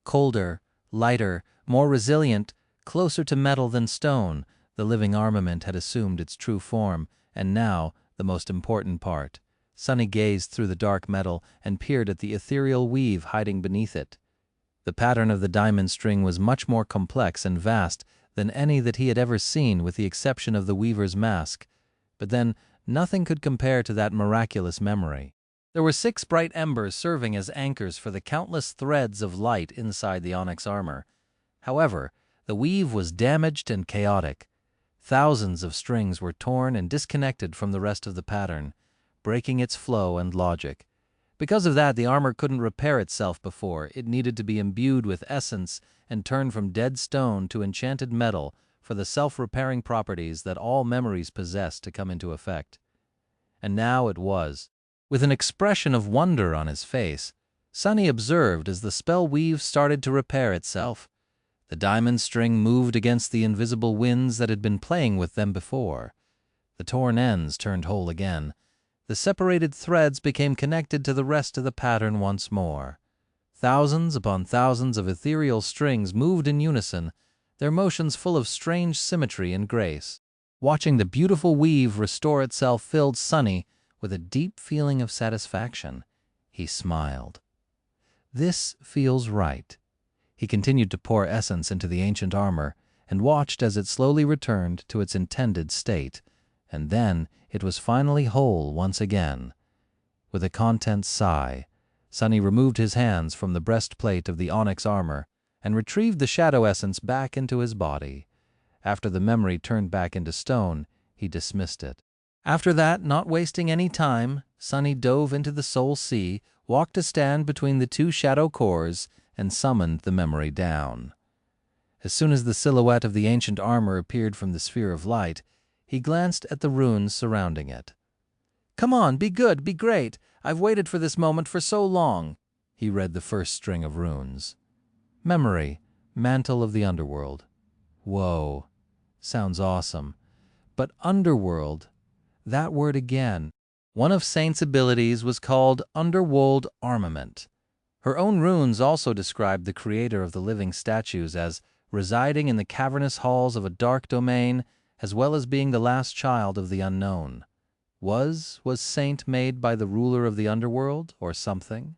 Colder, lighter, more resilient, closer to metal than stone, the living armament had assumed its true form, and now, the most important part. Sunny gazed through the dark metal and peered at the ethereal weave hiding beneath it. The pattern of the diamond string was much more complex and vast than any that he had ever seen, with the exception of the weaver's mask. But then, nothing could compare to that miraculous memory. There were 6 bright embers serving as anchors for the countless threads of light inside the onyx armor. However, the weave was damaged and chaotic. Thousands of strings were torn and disconnected from the rest of the pattern, breaking its flow and logic. Because of that, the armor couldn't repair itself before. It needed to be imbued with essence and turned from dead stone to enchanted metal for the self-repairing properties that all memories possess to come into effect. And now it was. With an expression of wonder on his face, Sunny observed as the spell weave started to repair itself. The diamond string moved against the invisible winds that had been playing with them before. The torn ends turned whole again. The separated threads became connected to the rest of the pattern once more. Thousands upon thousands of ethereal strings moved in unison, their motions full of strange symmetry and grace. Watching the beautiful weave restore itself filled Sunny with a deep feeling of satisfaction. He smiled. This feels right. He continued to pour essence into the ancient armor and watched as it slowly returned to its intended state, and then it was finally whole once again. With a content sigh, Sunny removed his hands from the breastplate of the onyx armor and retrieved the shadow essence back into his body. After the memory turned back into stone, he dismissed it. After that, not wasting any time, Sunny dove into the soul sea, walked a stand between the 2 shadow cores, and summoned the memory down. As soon as the silhouette of the ancient armor appeared from the sphere of light, he glanced at the runes surrounding it. "Come on, be good, be great. I've waited for this moment for so long." He read the first string of runes. Memory, mantle of the underworld. Whoa, sounds awesome. But underworld, that word again. One of Saint's abilities was called Underworld Armament. Her own runes also described the creator of the living statues as residing in the cavernous halls of a dark domain, as well as being the last child of the unknown. Was Saint made by the ruler of the underworld, or something?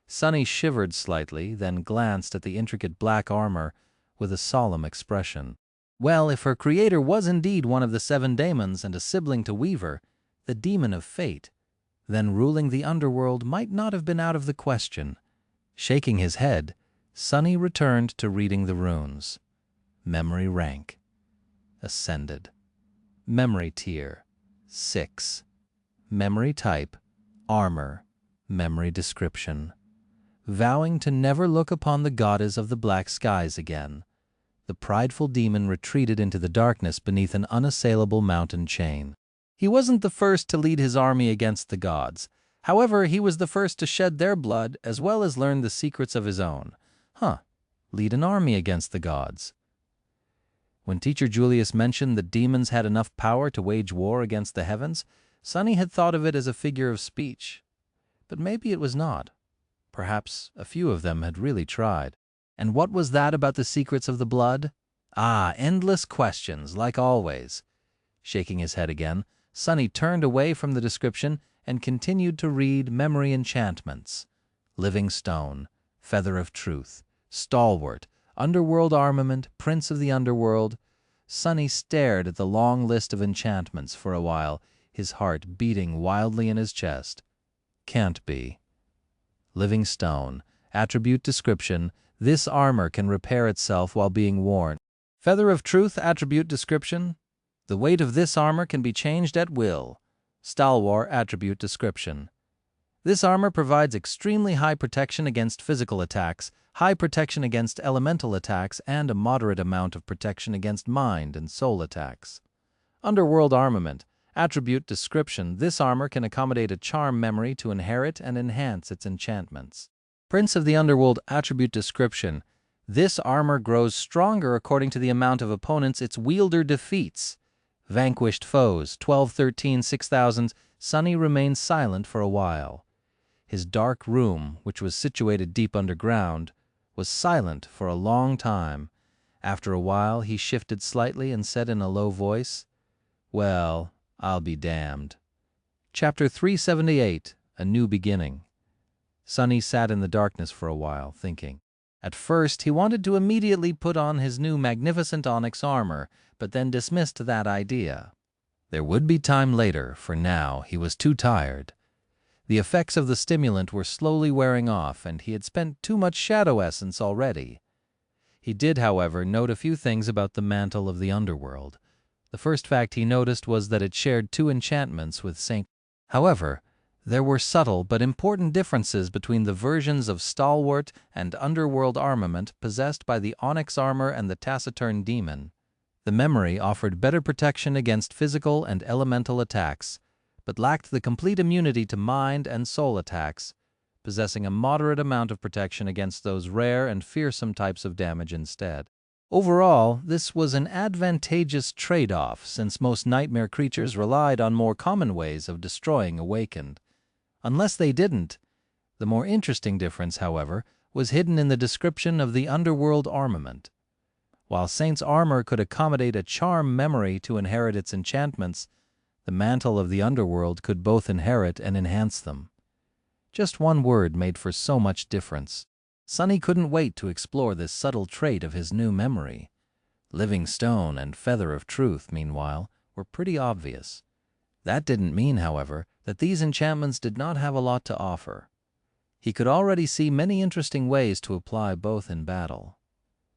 Sunny shivered slightly, then glanced at the intricate black armor with a solemn expression. Well, if her creator was indeed one of the 7 daemons and a sibling to Weaver, the demon of fate, then ruling the underworld might not have been out of the question. Shaking his head, Sunny returned to reading the runes. Memory rank. Ascended. Memory tier. 6. Memory type. Armor. Memory description. Vowing to never look upon the goddess of the black skies again, the prideful demon retreated into the darkness beneath an unassailable mountain chain. He wasn't the first to lead his army against the gods. However, he was the first to shed their blood as well as learn the secrets of his own. lead an army against the gods. When Teacher Julius mentioned that demons had enough power to wage war against the heavens, Sonny had thought of it as a figure of speech. But maybe it was not. Perhaps a few of them had really tried. And what was that about the secrets of the blood? Ah, endless questions, like always. Shaking his head again, Sonny turned away from the description and continued to read memory enchantments. Living stone, feather of truth, stalwart, underworld armament, prince of the underworld. Sonny stared at the long list of enchantments for a while, his heart beating wildly in his chest. Can't be. Living stone, attribute description, this armor can repair itself while being worn. Feather of truth, attribute description, the weight of this armor can be changed at will. Stalwart, attribute description. This armor provides extremely high protection against physical attacks, high protection against elemental attacks, and a moderate amount of protection against mind and soul attacks. Underworld armament, attribute description. This armor can accommodate a charm memory to inherit and enhance its enchantments. Prince of the Underworld, attribute description. This armor grows stronger according to the amount of opponents its wielder defeats. Vanquished foes, 1213, 6000. Sonny remained silent for a while. His dark room, which was situated deep underground, was silent for a long time. After a while, he shifted slightly and said in a low voice, "Well, I'll be damned." Chapter 378, A New Beginning. Sonny sat in the darkness for a while, thinking. At first, he wanted to immediately put on his new magnificent onyx armor, but then dismissed that idea. There would be time later, for now he was too tired. The effects of the stimulant were slowly wearing off, and he had spent too much shadow essence already. He did, however, note a few things about the mantle of the underworld. The first fact he noticed was that it shared 2 enchantments with St. However, there were subtle but important differences between the versions of stalwart and underworld armament possessed by the onyx armor and the taciturn demon. The memory offered better protection against physical and elemental attacks, but lacked the complete immunity to mind and soul attacks, possessing a moderate amount of protection against those rare and fearsome types of damage instead. Overall, this was an advantageous trade-off, since most nightmare creatures relied on more common ways of destroying awakened. Unless they didn't. The more interesting difference, however, was hidden in the description of the underworld armament. While Saint's armor could accommodate a charm memory to inherit its enchantments, the mantle of the underworld could both inherit and enhance them. Just one word made for so much difference. Sonny couldn't wait to explore this subtle trait of his new memory. Living stone and feather of truth, meanwhile, were pretty obvious. That didn't mean, however, that these enchantments did not have a lot to offer. He could already see many interesting ways to apply both in battle.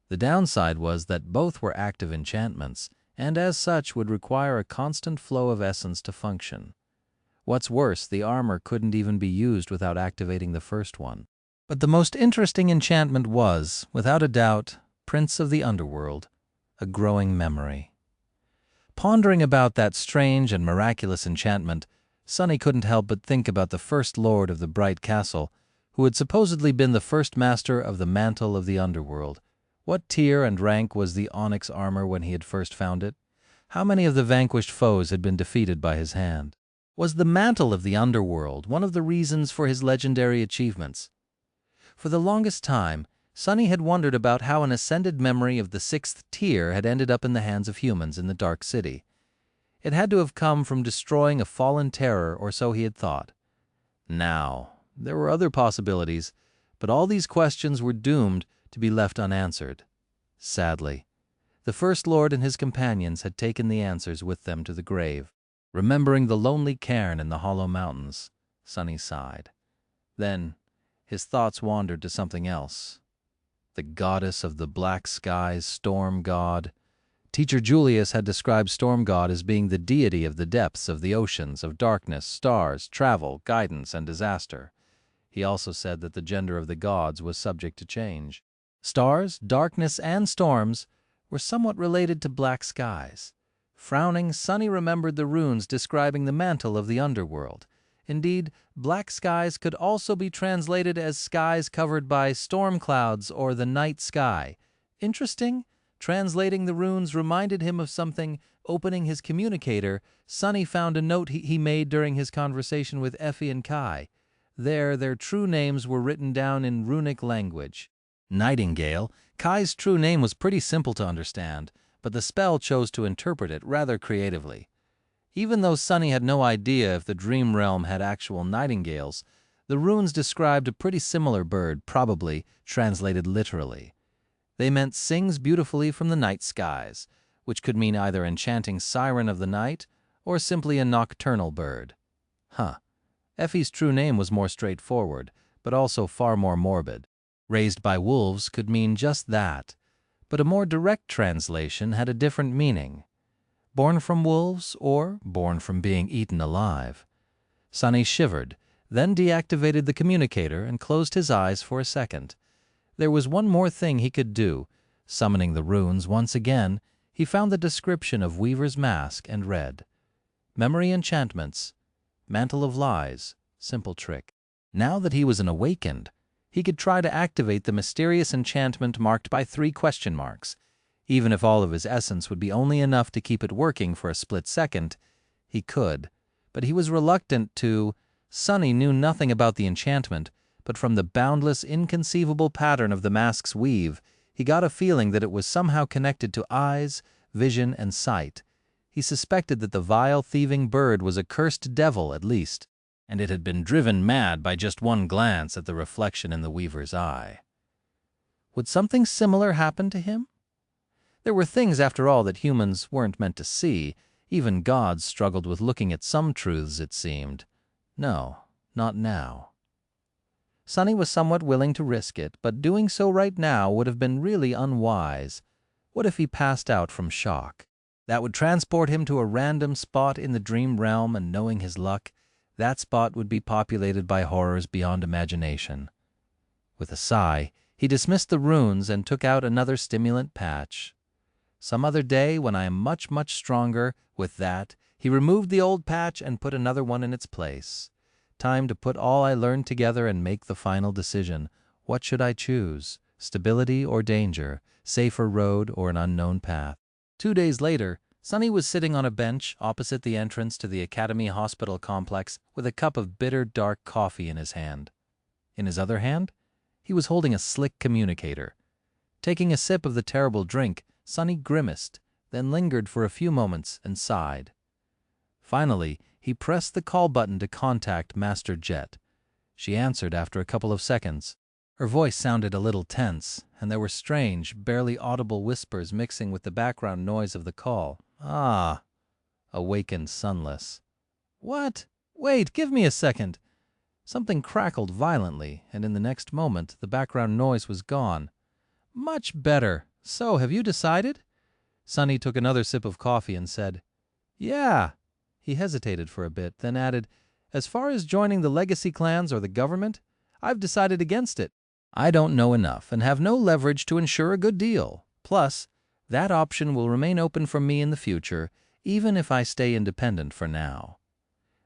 The downside was that both were active enchantments, and as such would require a constant flow of essence to function. What's worse, the armor couldn't even be used without activating the first one. But the most interesting enchantment was, without a doubt, Prince of the Underworld, a growing memory. Pondering about that strange and miraculous enchantment, Sonny couldn't help but think about the first lord of the Bright Castle, who had supposedly been the first master of the mantle of the underworld. What tier and rank was the onyx armor when he had first found it? How many of the vanquished foes had been defeated by his hand? Was the mantle of the underworld one of the reasons for his legendary achievements? For the longest time, Sonny had wondered about how an ascended memory of the 6th tier had ended up in the hands of humans in the Dark City. It had to have come from destroying a fallen terror, or so he had thought. Now, there were other possibilities, but all these questions were doomed to be left unanswered. Sadly, the First Lord and his companions had taken the answers with them to the grave. Remembering the lonely cairn in the Hollow Mountains, Sonny sighed. Then, his thoughts wandered to something else. The goddess of the black skies, Storm God. Teacher Julius had described Storm God as being the deity of the depths of the oceans, of darkness, stars, travel, guidance, and disaster. He also said that the gender of the gods was subject to change. Stars, darkness, and storms were somewhat related to black skies. Frowning, Sonny remembered the runes describing the mantle of the underworld. Indeed, black skies could also be translated as skies covered by storm clouds or the night sky. Interesting? Translating the runes reminded him of something. Opening his communicator, Sonny found a note he made during his conversation with Effie and Kai. There, their true names were written down in runic language. Nightingale, Kai's true name, was pretty simple to understand, but the spell chose to interpret it rather creatively. Even though Sonny had no idea if the dream realm had actual nightingales, the runes described a pretty similar bird, probably translated literally. They meant sings beautifully from the night skies, which could mean either enchanting siren of the night or simply a nocturnal bird. Effie's true name was more straightforward, but also far more morbid. Raised by wolves could mean just that, but a more direct translation had a different meaning. Born from wolves or born from being eaten alive. Sonny shivered, then deactivated the communicator and closed his eyes for a second. There was one more thing he could do. Summoning the runes once again, he found the description of Weaver's mask and read, "Memory enchantments, mantle of lies, simple trick." Now that he was an awakened, he could try to activate the mysterious enchantment marked by 3 question marks. Even if all of his essence would be only enough to keep it working for a split second, he could. But he was reluctant to. Sonny knew nothing about the enchantment, but from the boundless, inconceivable pattern of the mask's weave, he got a feeling that it was somehow connected to eyes, vision, and sight. He suspected that the vile, thieving bird was a cursed devil at least, and it had been driven mad by just one glance at the reflection in the weaver's eye. Would something similar happen to him? There were things, after all, that humans weren't meant to see. Even gods struggled with looking at some truths, it seemed. No, not now. Sonny was somewhat willing to risk it, but doing so right now would have been really unwise. What if he passed out from shock? That would transport him to a random spot in the dream realm, and knowing his luck, that spot would be populated by horrors beyond imagination. With a sigh, he dismissed the runes and took out another stimulant patch. Some other day, when I am much, much stronger, with that, he removed the old patch and put another one in its place. Time to put all I learned together and make the final decision. What should I choose? Stability or danger? Safer road or an unknown path? 2 days later, Sonny was sitting on a bench opposite the entrance to the Academy Hospital complex with a cup of bitter, dark coffee in his hand. In his other hand, he was holding a slick communicator. Taking a sip of the terrible drink, Sonny grimaced, then lingered for a few moments and sighed. Finally, he pressed the call button to contact Master Jet. She answered after a couple of seconds. Her voice sounded a little tense, and there were strange, barely audible whispers mixing with the background noise of the call. "Ah," awakened Sunless. "What? Wait, give me a second." Something crackled violently, and in the next moment the background noise was gone. "Much better. So, have you decided?" Sonny took another sip of coffee and said, "Yeah." He hesitated for a bit, then added, "As far as joining the legacy clans or the government, I've decided against it. I don't know enough and have no leverage to ensure a good deal. Plus, that option will remain open for me in the future, even if I stay independent for now.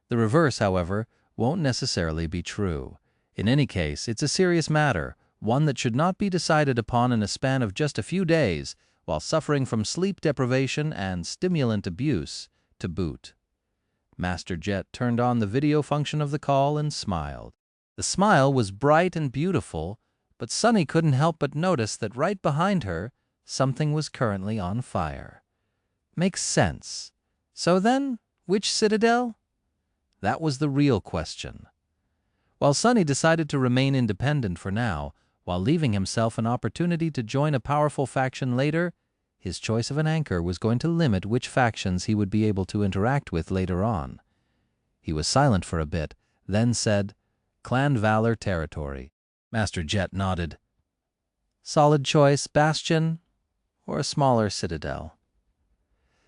The reverse, however, won't necessarily be true. In any case, it's a serious matter, one that should not be decided upon in a span of just a few days, while suffering from sleep deprivation and stimulant abuse to boot." Master Jet turned on the video function of the call and smiled. The smile was bright and beautiful, but Sonny couldn't help but notice that right behind her, something was currently on fire. Makes sense. So then, which citadel? That was the real question. While Sonny decided to remain independent for now, while leaving himself an opportunity to join a powerful faction later, his choice of an anchor was going to limit which factions he would be able to interact with later on. He was silent for a bit, then said, "Clan Valor territory." Master Jet nodded. "Solid choice, Bastion, or a smaller citadel?"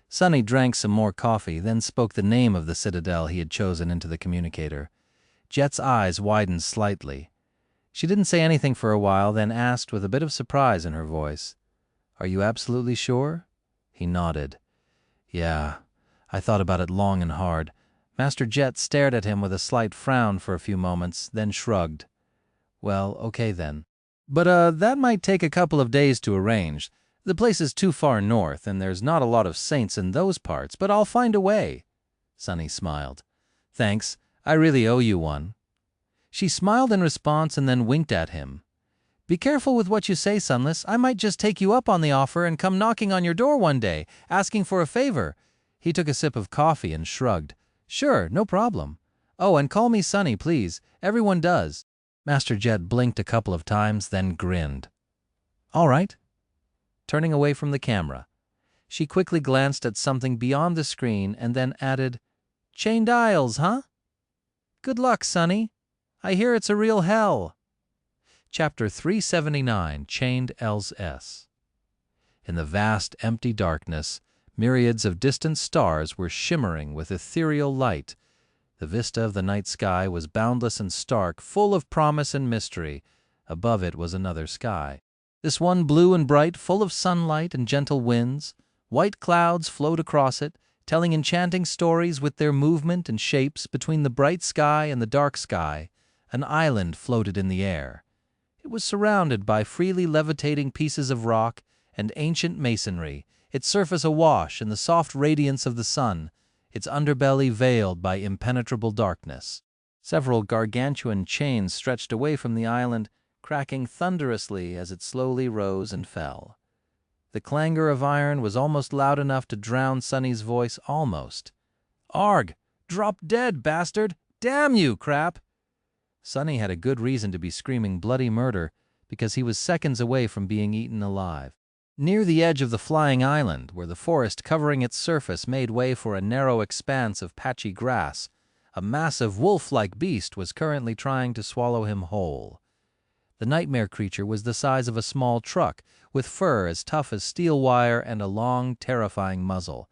Sonny drank some more coffee, then spoke the name of the citadel he had chosen into the communicator. Jet's eyes widened slightly. She didn't say anything for a while, then asked with a bit of surprise in her voice, "Are you absolutely sure?" He nodded. "Yeah, I thought about it long and hard. Master Jet stared at him with a slight frown for a few moments, then shrugged. Well, okay then. But that might take a couple of days to arrange. The place is too far north, and there's not a lot of saints in those parts, but I'll find a way. Sunny smiled. Thanks, I really owe you one. She smiled in response and then winked at him. Be careful with what you say, Sunless. I might just take you up on the offer and come knocking on your door one day, asking for a favor. He took a sip of coffee and shrugged. Sure, no problem. Oh, and call me Sunny, please. Everyone does. Master Jet blinked a couple of times, then grinned. All right. Turning away from the camera, she quickly glanced at something beyond the screen and then added, Chained aisles, huh? Good luck, Sunny. I hear it's a real hell. Chapter 379, Chained LS. In the vast, empty darkness, myriads of distant stars were shimmering with ethereal light. The vista of the night sky was boundless and stark, full of promise and mystery. Above it was another sky. This one blue and bright, full of sunlight and gentle winds. White clouds flowed across it, telling enchanting stories with their movement and shapes between the bright sky and the dark sky. An island floated in the air. It was surrounded by freely levitating pieces of rock and ancient masonry, its surface awash in the soft radiance of the sun, its underbelly veiled by impenetrable darkness. Several gargantuan chains stretched away from the island, cracking thunderously as it slowly rose and fell. The clangor of iron was almost loud enough to drown Sunny's voice almost. Arg! Drop dead, bastard! Damn you, crap! Sunny had a good reason to be screaming bloody murder because he was seconds away from being eaten alive. Near the edge of the flying island, where the forest covering its surface made way for a narrow expanse of patchy grass, a massive wolf-like beast was currently trying to swallow him whole. The nightmare creature was the size of a small truck, with fur as tough as steel wire and a long, terrifying muzzle.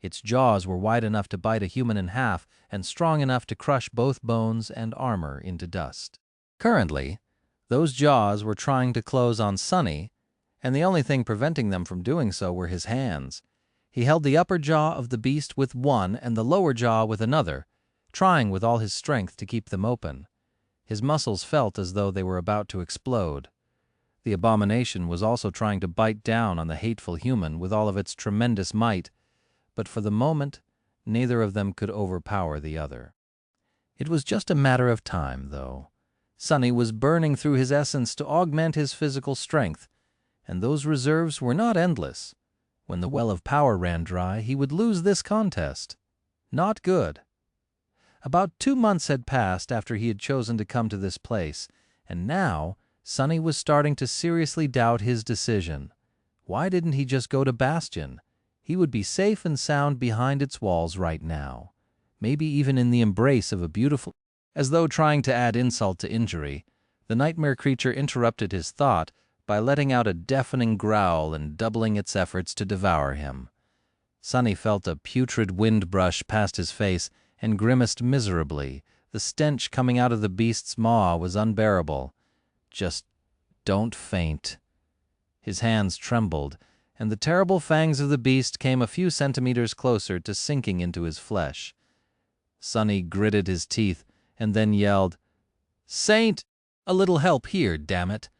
Its jaws were wide enough to bite a human in half and strong enough to crush both bones and armor into dust. Currently, those jaws were trying to close on Sunny, and the only thing preventing them from doing so were his hands. He held the upper jaw of the beast with one and the lower jaw with another, trying with all his strength to keep them open. His muscles felt as though they were about to explode. The abomination was also trying to bite down on the hateful human with all of its tremendous might, but for the moment, neither of them could overpower the other. It was just a matter of time, though. Sunny was burning through his essence to augment his physical strength, and those reserves were not endless. When the well of power ran dry, he would lose this contest. Not good. About 2 months had passed after he had chosen to come to this place, and now Sunny was starting to seriously doubt his decision. Why didn't he just go to Bastion? He would be safe and sound behind its walls right now, maybe even in the embrace of a beautiful... As though trying to add insult to injury, the nightmare creature interrupted his thought by letting out a deafening growl and doubling its efforts to devour him. Sunny felt a putrid wind brush past his face and grimaced miserably. The stench coming out of the beast's maw was unbearable. Just don't faint. His hands trembled, and the terrible fangs of the beast came a few centimeters closer to sinking into his flesh. Sunny gritted his teeth and then yelled, "Saint! A little help here, damn it!"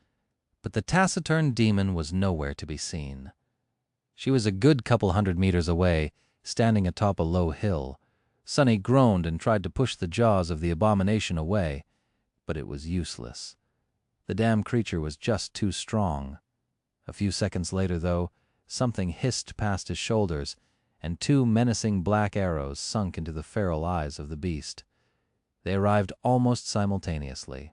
But the taciturn demon was nowhere to be seen. She was a good couple 100 meters away, standing atop a low hill. Sunny groaned and tried to push the jaws of the abomination away, but it was useless. The damn creature was just too strong. A few seconds later, though, something hissed past his shoulders, and 2 menacing black arrows sunk into the feral eyes of the beast. They arrived almost simultaneously.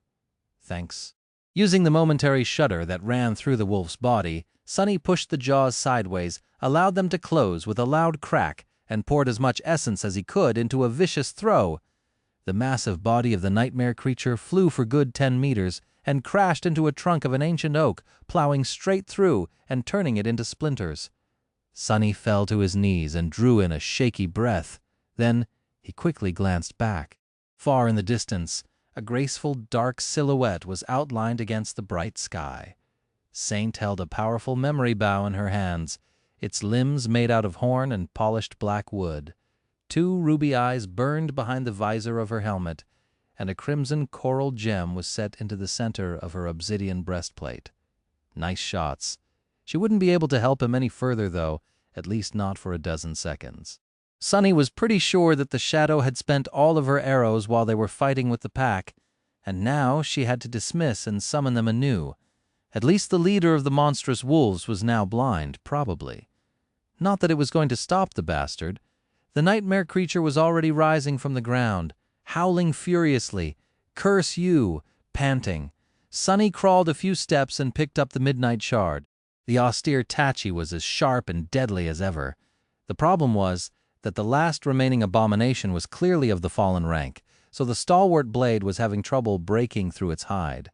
Thanks. Using the momentary shudder that ran through the wolf's body, Sunny pushed the jaws sideways, allowed them to close with a loud crack, and poured as much essence as he could into a vicious throw. The massive body of the nightmare creature flew for good 10 meters and crashed into a trunk of an ancient oak, plowing straight through and turning it into splinters. Sunny fell to his knees and drew in a shaky breath. Then he quickly glanced back. Far in the distance, a graceful dark silhouette was outlined against the bright sky. Saint held a powerful memory bow in her hands, its limbs made out of horn and polished black wood. 2 ruby eyes burned behind the visor of her helmet, and a crimson coral gem was set into the center of her obsidian breastplate. Nice shots. She wouldn't be able to help him any further, though, at least not for a dozen seconds. Sunny was pretty sure that the shadow had spent all of her arrows while they were fighting with the pack, and now she had to dismiss and summon them anew. At least the leader of the monstrous wolves was now blind, probably. Not that it was going to stop the bastard. The nightmare creature was already rising from the ground, howling furiously, "Curse you," panting. Sunny crawled a few steps and picked up the midnight shard. The austere Tachi was as sharp and deadly as ever. The problem was that the last remaining abomination was clearly of the fallen rank, so the stalwart blade was having trouble breaking through its hide.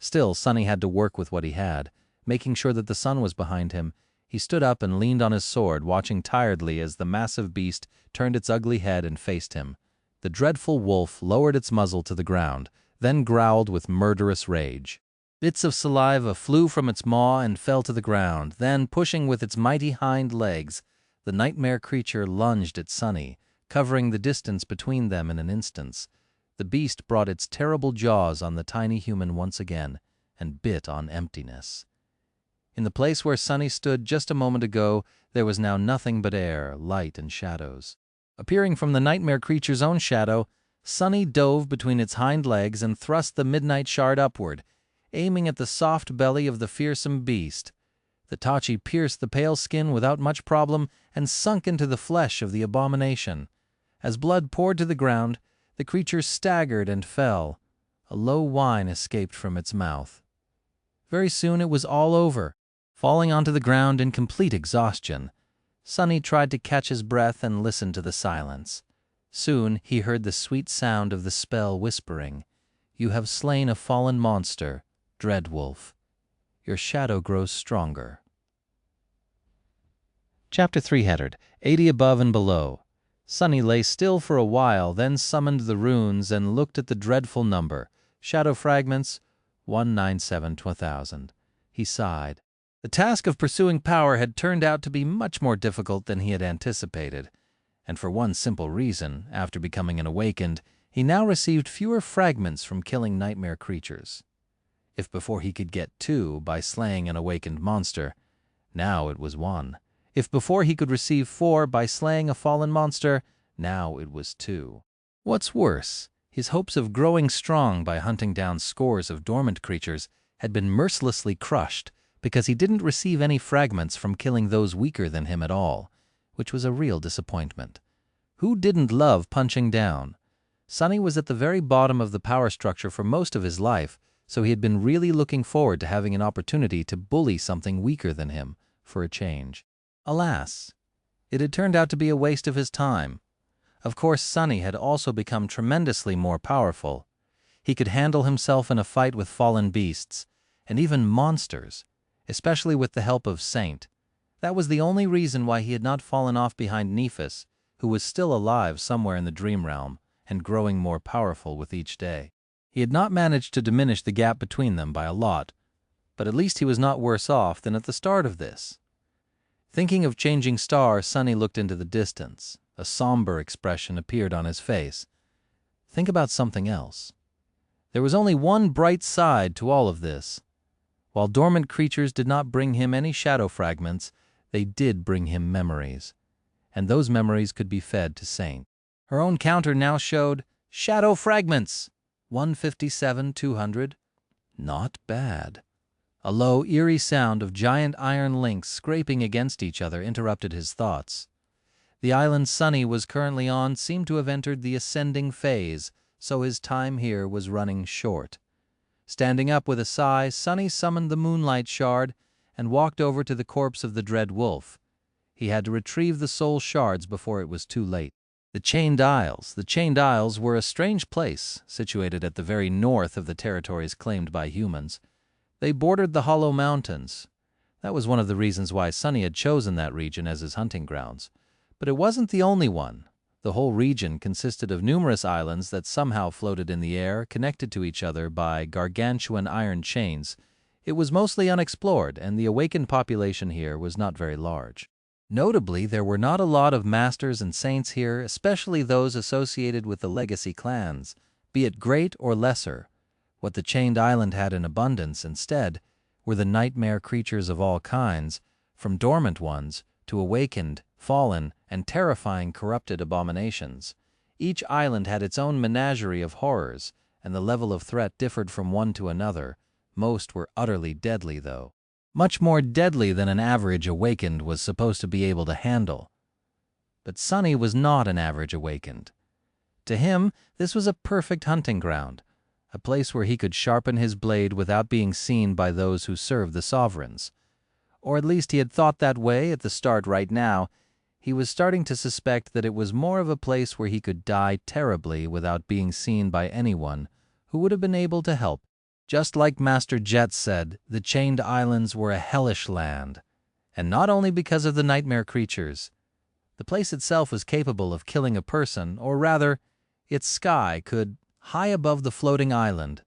Still, Sunny had to work with what he had. Making sure that the sun was behind him, he stood up and leaned on his sword, watching tiredly as the massive beast turned its ugly head and faced him. The dreadful wolf lowered its muzzle to the ground, then growled with murderous rage. Bits of saliva flew from its maw and fell to the ground. Then, pushing with its mighty hind legs, the nightmare creature lunged at Sunny, covering the distance between them in an instant. The beast brought its terrible jaws on the tiny human once again and bit on emptiness. In the place where Sunny stood just a moment ago, there was now nothing but air, light, and shadows. Appearing from the nightmare creature's own shadow, Sunny dove between its hind legs and thrust the midnight shard upward, aiming at the soft belly of the fearsome beast. The Tachi pierced the pale skin without much problem and sunk into the flesh of the abomination. As blood poured to the ground, the creature staggered and fell. A low whine escaped from its mouth. Very soon it was all over. Falling onto the ground in complete exhaustion, Sunny tried to catch his breath and listen to the silence. Soon he heard the sweet sound of the spell whispering, "You have slain a fallen monster, Dreadwolf. Your shadow grows stronger." Chapter 3 headed, 80 above and below. Sunny lay still for a while, then summoned the runes and looked at the dreadful number. Shadow fragments, 197/1000. He sighed. The task of pursuing power had turned out to be much more difficult than he had anticipated, and for one simple reason: after becoming an awakened, he now received fewer fragments from killing nightmare creatures. If before he could get 2 by slaying an awakened monster, now it was 1. If before he could receive 4 by slaying a fallen monster, now it was 2. What's worse, his hopes of growing strong by hunting down scores of dormant creatures had been mercilessly crushed because he didn't receive any fragments from killing those weaker than him at all, which was a real disappointment. Who didn't love punching down? Sunny was at the very bottom of the power structure for most of his life, so he had been really looking forward to having an opportunity to bully something weaker than him for a change. Alas, it had turned out to be a waste of his time. Of course, Sunny had also become tremendously more powerful. He could handle himself in a fight with fallen beasts, and even monsters, especially with the help of Saint. That was the only reason why he had not fallen off behind Nephis, who was still alive somewhere in the dream realm and growing more powerful with each day. He had not managed to diminish the gap between them by a lot, but at least he was not worse off than at the start of this. Thinking of changing star, Sunny looked into the distance. A somber expression appeared on his face. Think about something else. There was only one bright side to all of this. While dormant creatures did not bring him any shadow fragments, they did bring him memories, and those memories could be fed to Saint. Her own counter now showed shadow fragments, 157/200. Not bad. A low, eerie sound of giant iron links scraping against each other interrupted his thoughts. The island Sunny was currently on seemed to have entered the ascending phase, so his time here was running short. Standing up with a sigh, Sunny summoned the moonlight shard and walked over to the corpse of the dread wolf. He had to retrieve the soul shards before it was too late. The Chained Isles were a strange place, situated at the very north of the territories claimed by humans. They bordered the Hollow Mountains. That was one of the reasons why Sunny had chosen that region as his hunting grounds. But it wasn't the only one. The whole region consisted of numerous islands that somehow floated in the air, connected to each other by gargantuan iron chains. It was mostly unexplored, and the awakened population here was not very large. Notably, there were not a lot of masters and saints here, especially those associated with the legacy clans, be it great or lesser. What the chained island had in abundance, instead, were the nightmare creatures of all kinds, from dormant ones to awakened, fallen, and terrifying corrupted abominations. Each island had its own menagerie of horrors, and the level of threat differed from one to another. Most were utterly deadly, though. Much more deadly than an average awakened was supposed to be able to handle. But Sonny was not an average awakened. To him, this was a perfect hunting ground, a place where he could sharpen his blade without being seen by those who served the sovereigns. Or at least he had thought that way at the start. Right now, he was starting to suspect that it was more of a place where he could die terribly without being seen by anyone who would have been able to help. Just like Master Jet said, the Chained Islands were a hellish land, and not only because of the nightmare creatures. The place itself was capable of killing a person, or rather, its sky could, high above the floating island.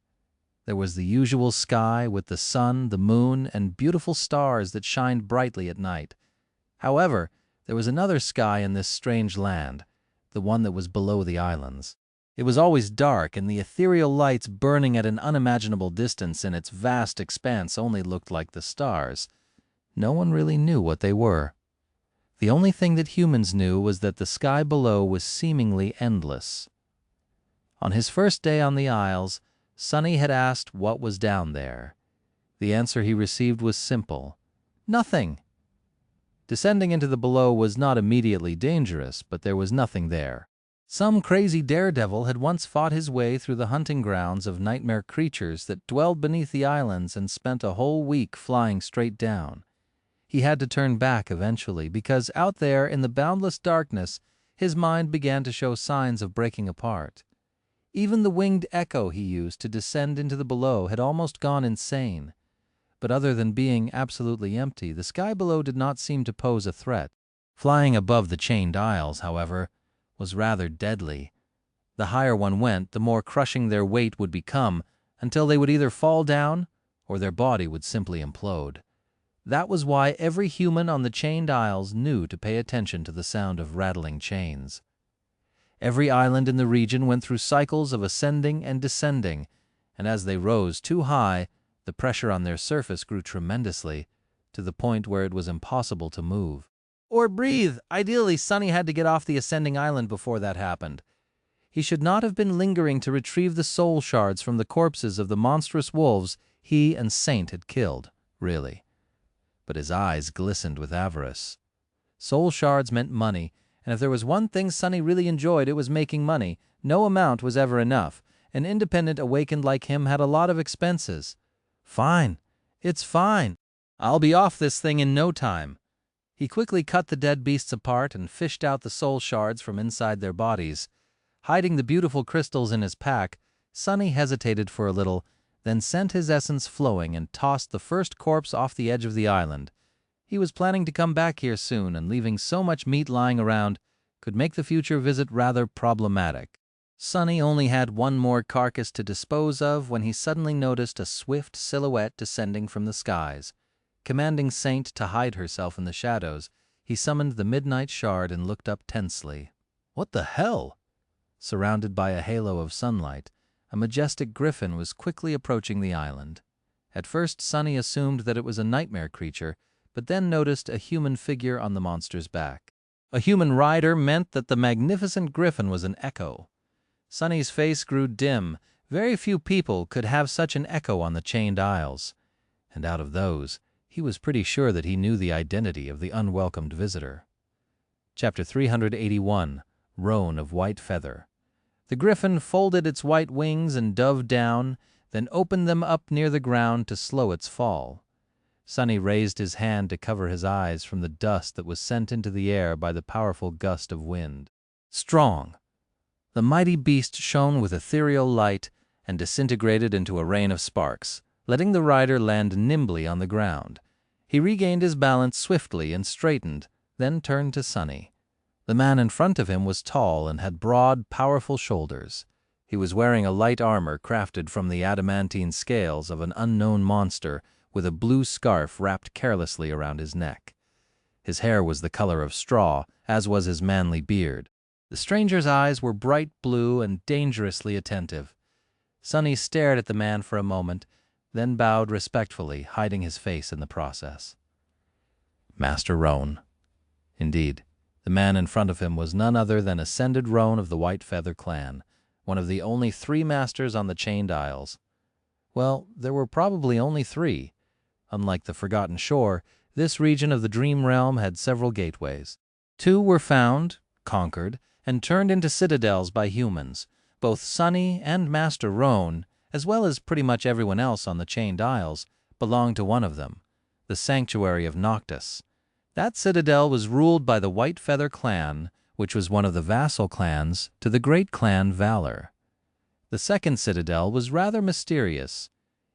There was the usual sky with the sun, the moon, and beautiful stars that shined brightly at night. However, there was another sky in this strange land, the one that was below the islands. It was always dark, and the ethereal lights burning at an unimaginable distance in its vast expanse only looked like the stars. No one really knew what they were. The only thing that humans knew was that the sky below was seemingly endless. On his first day on the Isles, Sonny had asked what was down there. The answer he received was simple: nothing. Descending into the below was not immediately dangerous, but there was nothing there. Some crazy daredevil had once fought his way through the hunting grounds of nightmare creatures that dwelled beneath the islands and spent a whole week flying straight down. He had to turn back eventually, because out there in the boundless darkness, his mind began to show signs of breaking apart. Even the winged echo he used to descend into the below had almost gone insane. But other than being absolutely empty, the sky below did not seem to pose a threat. Flying above the Chained Isles, however, was rather deadly. The higher one went, the more crushing their weight would become, until they would either fall down or their body would simply implode. That was why every human on the Chained Isles knew to pay attention to the sound of rattling chains. Every island in the region went through cycles of ascending and descending, and as they rose too high, the pressure on their surface grew tremendously, to the point where it was impossible to move or breathe. Ideally, Sonny had to get off the ascending island before that happened. He should not have been lingering to retrieve the soul shards from the corpses of the monstrous wolves he and Saint had killed, really. But his eyes glistened with avarice. Soul shards meant money, and if there was one thing Sonny really enjoyed, it was making money. No amount was ever enough. An independent awakened like him had a lot of expenses. Fine. It's fine. I'll be off this thing in no time. He quickly cut the dead beasts apart and fished out the soul shards from inside their bodies. Hiding the beautiful crystals in his pack, Sonny hesitated for a little, then sent his essence flowing and tossed the first corpse off the edge of the island. He was planning to come back here soon, and leaving so much meat lying around could make the future visit rather problematic. Sonny only had one more carcass to dispose of when he suddenly noticed a swift silhouette descending from the skies. Commanding Saint to hide herself in the shadows, he summoned the midnight shard and looked up tensely. What the hell? Surrounded by a halo of sunlight, a majestic griffin was quickly approaching the island. At first, Sonny assumed that it was a nightmare creature, but then noticed a human figure on the monster's back. A human rider meant that the magnificent griffin was an echo. Sonny's face grew dim. Very few people could have such an echo on the Chained Isles. And out of those, he was pretty sure that he knew the identity of the unwelcomed visitor. Chapter 381, Roan of White Feather. The griffin folded its white wings and dove down, then opened them up near the ground to slow its fall. Sonny raised his hand to cover his eyes from the dust that was sent into the air by the powerful gust of wind. Strong. The mighty beast shone with ethereal light and disintegrated into a rain of sparks, letting the rider land nimbly on the ground. He regained his balance swiftly and straightened, then turned to Sonny. The man in front of him was tall and had broad, powerful shoulders. He was wearing a light armor crafted from the adamantine scales of an unknown monster, with a blue scarf wrapped carelessly around his neck. His hair was the color of straw, as was his manly beard. The stranger's eyes were bright blue and dangerously attentive. Sonny stared at the man for a moment, then bowed respectfully, hiding his face in the process. Master Roan. Indeed, the man in front of him was none other than Ascended Roan of the White Feather clan, one of the only 3 masters on the Chained Isles. Well, there were probably only 3. Unlike the Forgotten Shore, this region of the Dream Realm had several gateways. 2 were found, conquered, and turned into citadels by humans. Both Sonny and Master Roan, as well as pretty much everyone else on the Chained Isles, belonged to one of them, the Sanctuary of Noctis. That citadel was ruled by the White Feather clan, which was one of the vassal clans to the great clan Valor. The second citadel was rather mysterious.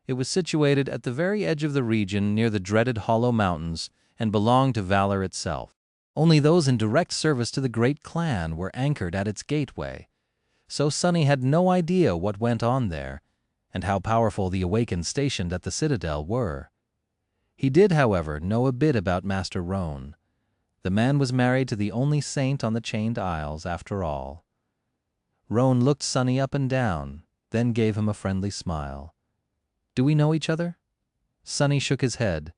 It was situated at the very edge of the region near the dreaded Hollow Mountains and belonged to Valor itself. Only those in direct service to the great clan were anchored at its gateway. So Sonny had no idea what went on there, and how powerful the awakened stationed at the citadel were. He did, however, know a bit about Master Roan. The man was married to the only saint on the Chained Isles, after all. Roan looked Sonny up and down, then gave him a friendly smile. "Do we know each other?" Sonny shook his head.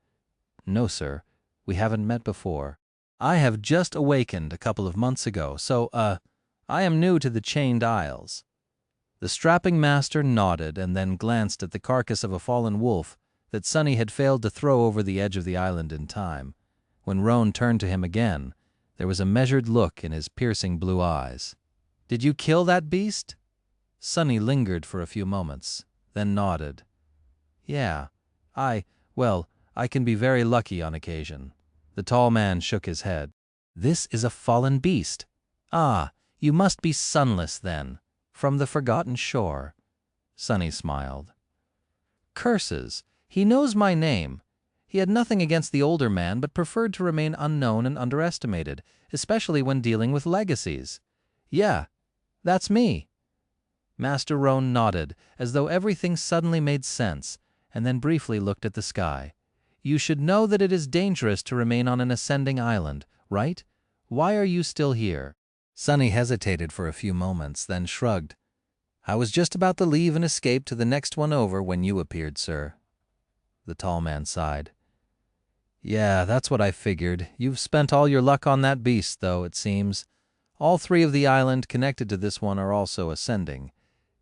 "No, sir. We haven't met before. I have just awakened a couple of months ago, so, I am new to the Chained Isles." The strapping master nodded and then glanced at the carcass of a fallen wolf that Sonny had failed to throw over the edge of the island in time. When Roan turned to him again, there was a measured look in his piercing blue eyes. "Did you kill that beast?" Sonny lingered for a few moments, then nodded. "Yeah, I can be very lucky on occasion." The tall man shook his head. "This is a fallen beast. Ah, you must be Sunless then, from the Forgotten Shore." Sonny smiled. "Curses! He knows my name." He had nothing against the older man, but preferred to remain unknown and underestimated, especially when dealing with legacies. "Yeah, that's me." Master Roan nodded, as though everything suddenly made sense, and then briefly looked at the sky. "You should know that it is dangerous to remain on an ascending island, right? Why are you still here?" Sonny hesitated for a few moments, then shrugged. "I was just about to leave and escape to the next one over when you appeared, sir." The tall man sighed. "Yeah, that's what I figured. You've spent all your luck on that beast, though, it seems. All 3 of the island connected to this one are also ascending.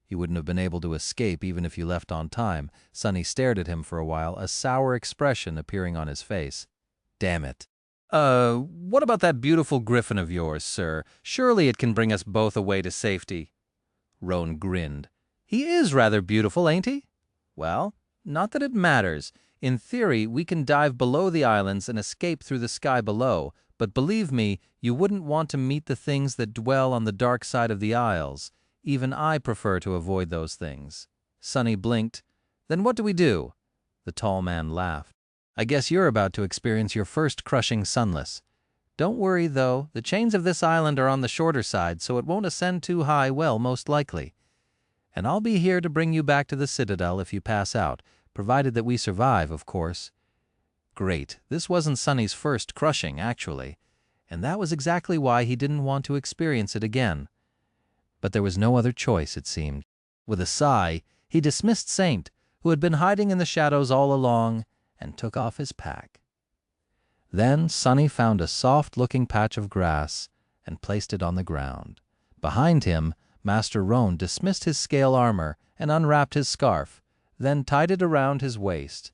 You wouldn't have been able to escape even if you left on time." Sonny stared at him for a while, a sour expression appearing on his face. "Damn it. What about that beautiful griffin of yours, sir? Surely it can bring us both away to safety." Roan grinned. "He is rather beautiful, ain't he? Well, not that it matters. In theory, we can dive below the islands and escape through the sky below, but believe me, you wouldn't want to meet the things that dwell on the dark side of the Isles. Even I prefer to avoid those things." Sonny blinked. "Then what do we do?" The tall man laughed. "I guess you're about to experience your first crushing Sunless. Don't worry, though. The chains of this island are on the shorter side, so it won't ascend too high, well, most likely. And I'll be here to bring you back to the Citadel if you pass out, provided that we survive, of course." Great. This wasn't Sonny's first crushing, actually, and that was exactly why he didn't want to experience it again. But there was no other choice, it seemed. With a sigh, he dismissed Saint, who had been hiding in the shadows all along, and took off his pack. Then Sonny found a soft-looking patch of grass and placed it on the ground. Behind him, Master Roan dismissed his scale armor and unwrapped his scarf, then tied it around his waist.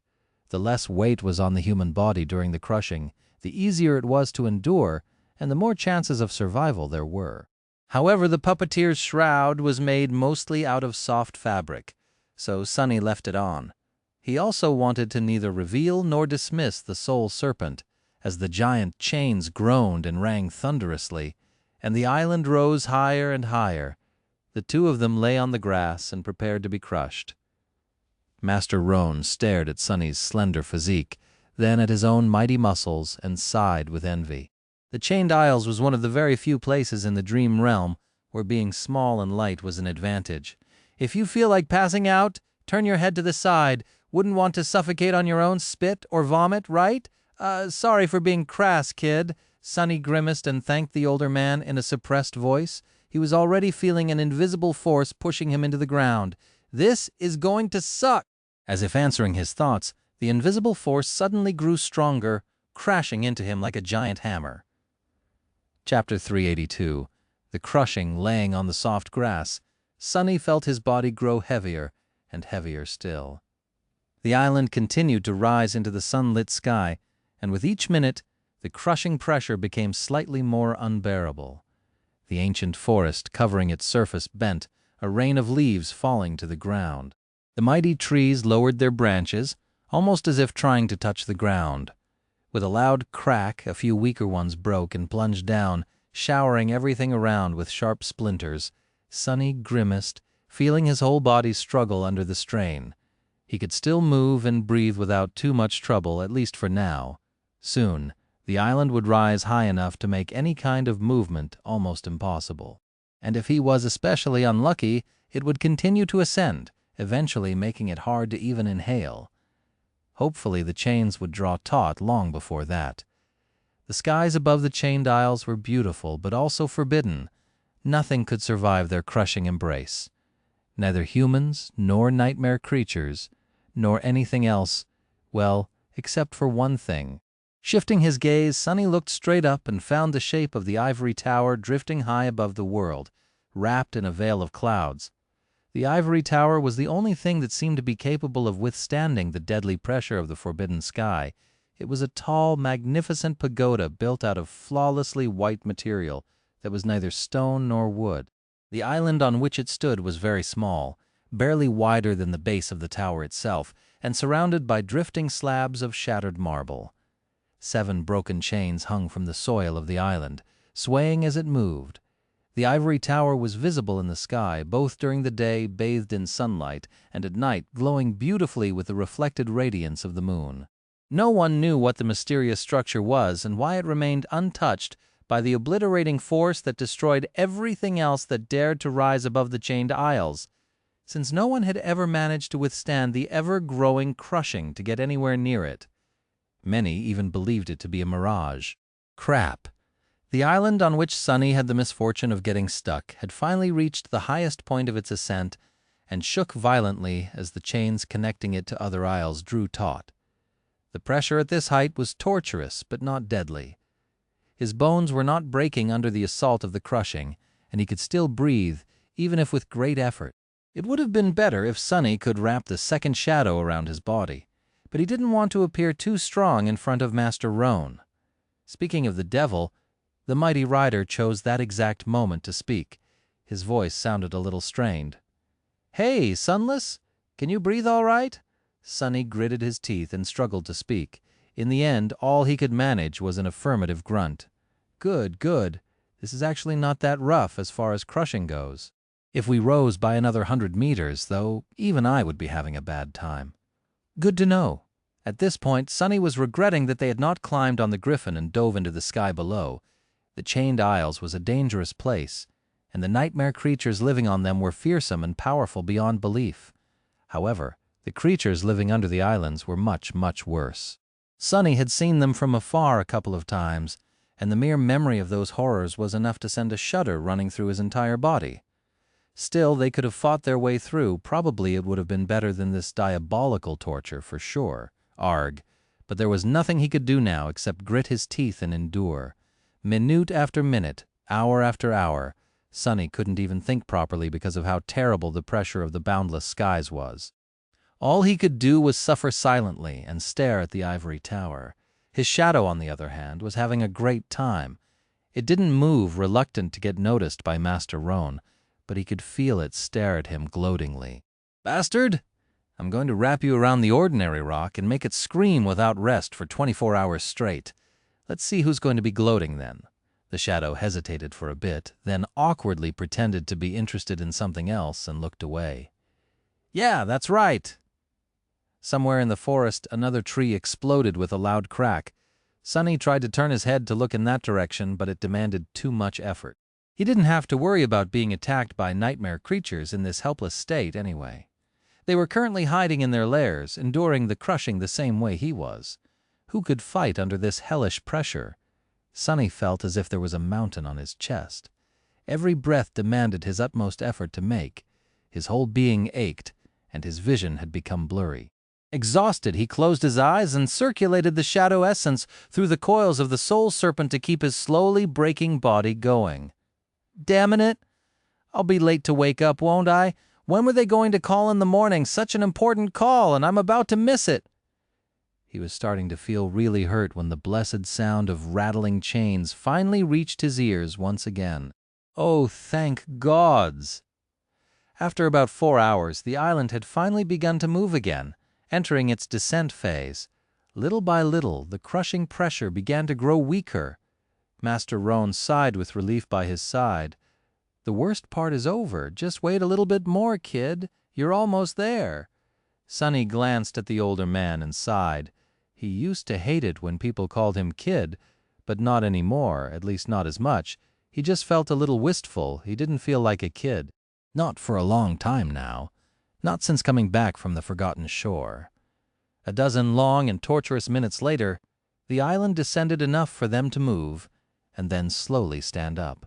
The less weight was on the human body during the crushing, the easier it was to endure, and the more chances of survival there were. However, the puppeteer's shroud was made mostly out of soft fabric, so Sonny left it on. He also wanted to neither reveal nor dismiss the soul serpent, as the giant chains groaned and rang thunderously, and the island rose higher and higher. The 2 of them lay on the grass and prepared to be crushed. Master Roan stared at Sonny's slender physique, then at his own mighty muscles, and sighed with envy. The Chained Isles was one of the very few places in the Dream Realm where being small and light was an advantage. If you feel like passing out, turn your head to the side. Wouldn't want to suffocate on your own spit or vomit, right? Sorry for being crass, kid." Sonny grimaced and thanked the older man in a suppressed voice. He was already feeling an invisible force pushing him into the ground. "This is going to suck." As if answering his thoughts, the invisible force suddenly grew stronger, crashing into him like a giant hammer. Chapter 382. The crushing laying on the soft grass. Sonny felt his body grow heavier and heavier still. The island continued to rise into the sunlit sky, and with each minute, the crushing pressure became slightly more unbearable. The ancient forest covering its surface bent, a rain of leaves falling to the ground. The mighty trees lowered their branches, almost as if trying to touch the ground. With a loud crack, a few weaker ones broke and plunged down, showering everything around with sharp splinters. Sonny grimaced, feeling his whole body struggle under the strain. He could still move and breathe without too much trouble, at least for now. Soon, the island would rise high enough to make any kind of movement almost impossible. And if he was especially unlucky, it would continue to ascend, eventually making it hard to even inhale. Hopefully the chains would draw taut long before that. The skies above the chained isles were beautiful, but also forbidden. Nothing could survive their crushing embrace. Neither humans, nor nightmare creatures, nor anything else, well, except for one thing. Shifting his gaze, Sonny looked straight up and found the shape of the ivory tower drifting high above the world, wrapped in a veil of clouds. The ivory tower was the only thing that seemed to be capable of withstanding the deadly pressure of the forbidden sky. It was a tall, magnificent pagoda built out of flawlessly white material that was neither stone nor wood. The island on which it stood was very small, barely wider than the base of the tower itself, and surrounded by drifting slabs of shattered marble. 7 broken chains hung from the soil of the island, swaying as it moved. The ivory tower was visible in the sky, both during the day bathed in sunlight and at night glowing beautifully with the reflected radiance of the moon. No one knew what the mysterious structure was and why it remained untouched by the obliterating force that destroyed everything else that dared to rise above the chained isles, since no one had ever managed to withstand the ever-growing crushing to get anywhere near it. Many even believed it to be a mirage. Crap. The island on which Sonny had the misfortune of getting stuck had finally reached the highest point of its ascent and shook violently as the chains connecting it to other isles drew taut. The pressure at this height was torturous but not deadly. His bones were not breaking under the assault of the crushing, and he could still breathe, even if with great effort. It would have been better if Sonny could wrap the second shadow around his body, but he didn't want to appear too strong in front of Master Roan. Speaking of the devil, the mighty rider chose that exact moment to speak. His voice sounded a little strained. "Hey, Sunless, can you breathe all right?" Sonny gritted his teeth and struggled to speak. In the end, all he could manage was an affirmative grunt. "Good, good. This is actually not that rough as far as crushing goes. If we rose by another 100 meters, though, even I would be having a bad time." "Good to know." At this point, Sonny was regretting that they had not climbed on the griffin and dove into the sky below. The chained isles was a dangerous place, and the nightmare creatures living on them were fearsome and powerful beyond belief. However, the creatures living under the islands were much, much worse. Sonny had seen them from afar a couple of times, and the mere memory of those horrors was enough to send a shudder running through his entire body. Still, they could have fought their way through. Probably it would have been better than this diabolical torture, for sure. Arg. But there was nothing he could do now except grit his teeth and endure. Minute after minute, hour after hour, Sonny couldn't even think properly because of how terrible the pressure of the boundless skies was. All he could do was suffer silently and stare at the ivory tower. His shadow, on the other hand, was having a great time. It didn't move, reluctant to get noticed by Master Roan, but he could feel it stare at him gloatingly. "Bastard! I'm going to wrap you around the ordinary rock and make it scream without rest for 24 hours straight. Let's see who's going to be gloating then." The shadow hesitated for a bit, then awkwardly pretended to be interested in something else and looked away. "Yeah, that's right." Somewhere in the forest, another tree exploded with a loud crack. Sonny tried to turn his head to look in that direction, but it demanded too much effort. He didn't have to worry about being attacked by nightmare creatures in this helpless state anyway. They were currently hiding in their lairs, enduring the crushing the same way he was. Who could fight under this hellish pressure? Sonny felt as if there was a mountain on his chest. Every breath demanded his utmost effort to make. His whole being ached, and his vision had become blurry. Exhausted, he closed his eyes and circulated the shadow essence through the coils of the soul serpent to keep his slowly breaking body going. Damn it! I'll be late to wake up, won't I? When were they going to call in the morning? Such an important call, and I'm about to miss it. He was starting to feel really hurt when the blessed sound of rattling chains finally reached his ears once again. Oh, thank gods! After about 4 hours, the island had finally begun to move again, entering its descent phase. Little by little, the crushing pressure began to grow weaker. Master Roan sighed with relief by his side. The worst part is over. Just wait a little bit more, kid. You're almost there. Sonny glanced at the older man and sighed. He used to hate it when people called him kid, but not anymore, at least not as much. He just felt a little wistful. He didn't feel like a kid. Not for a long time now. Not since coming back from the forgotten shore. A dozen long and torturous minutes later, the island descended enough for them to move, and then slowly stand up.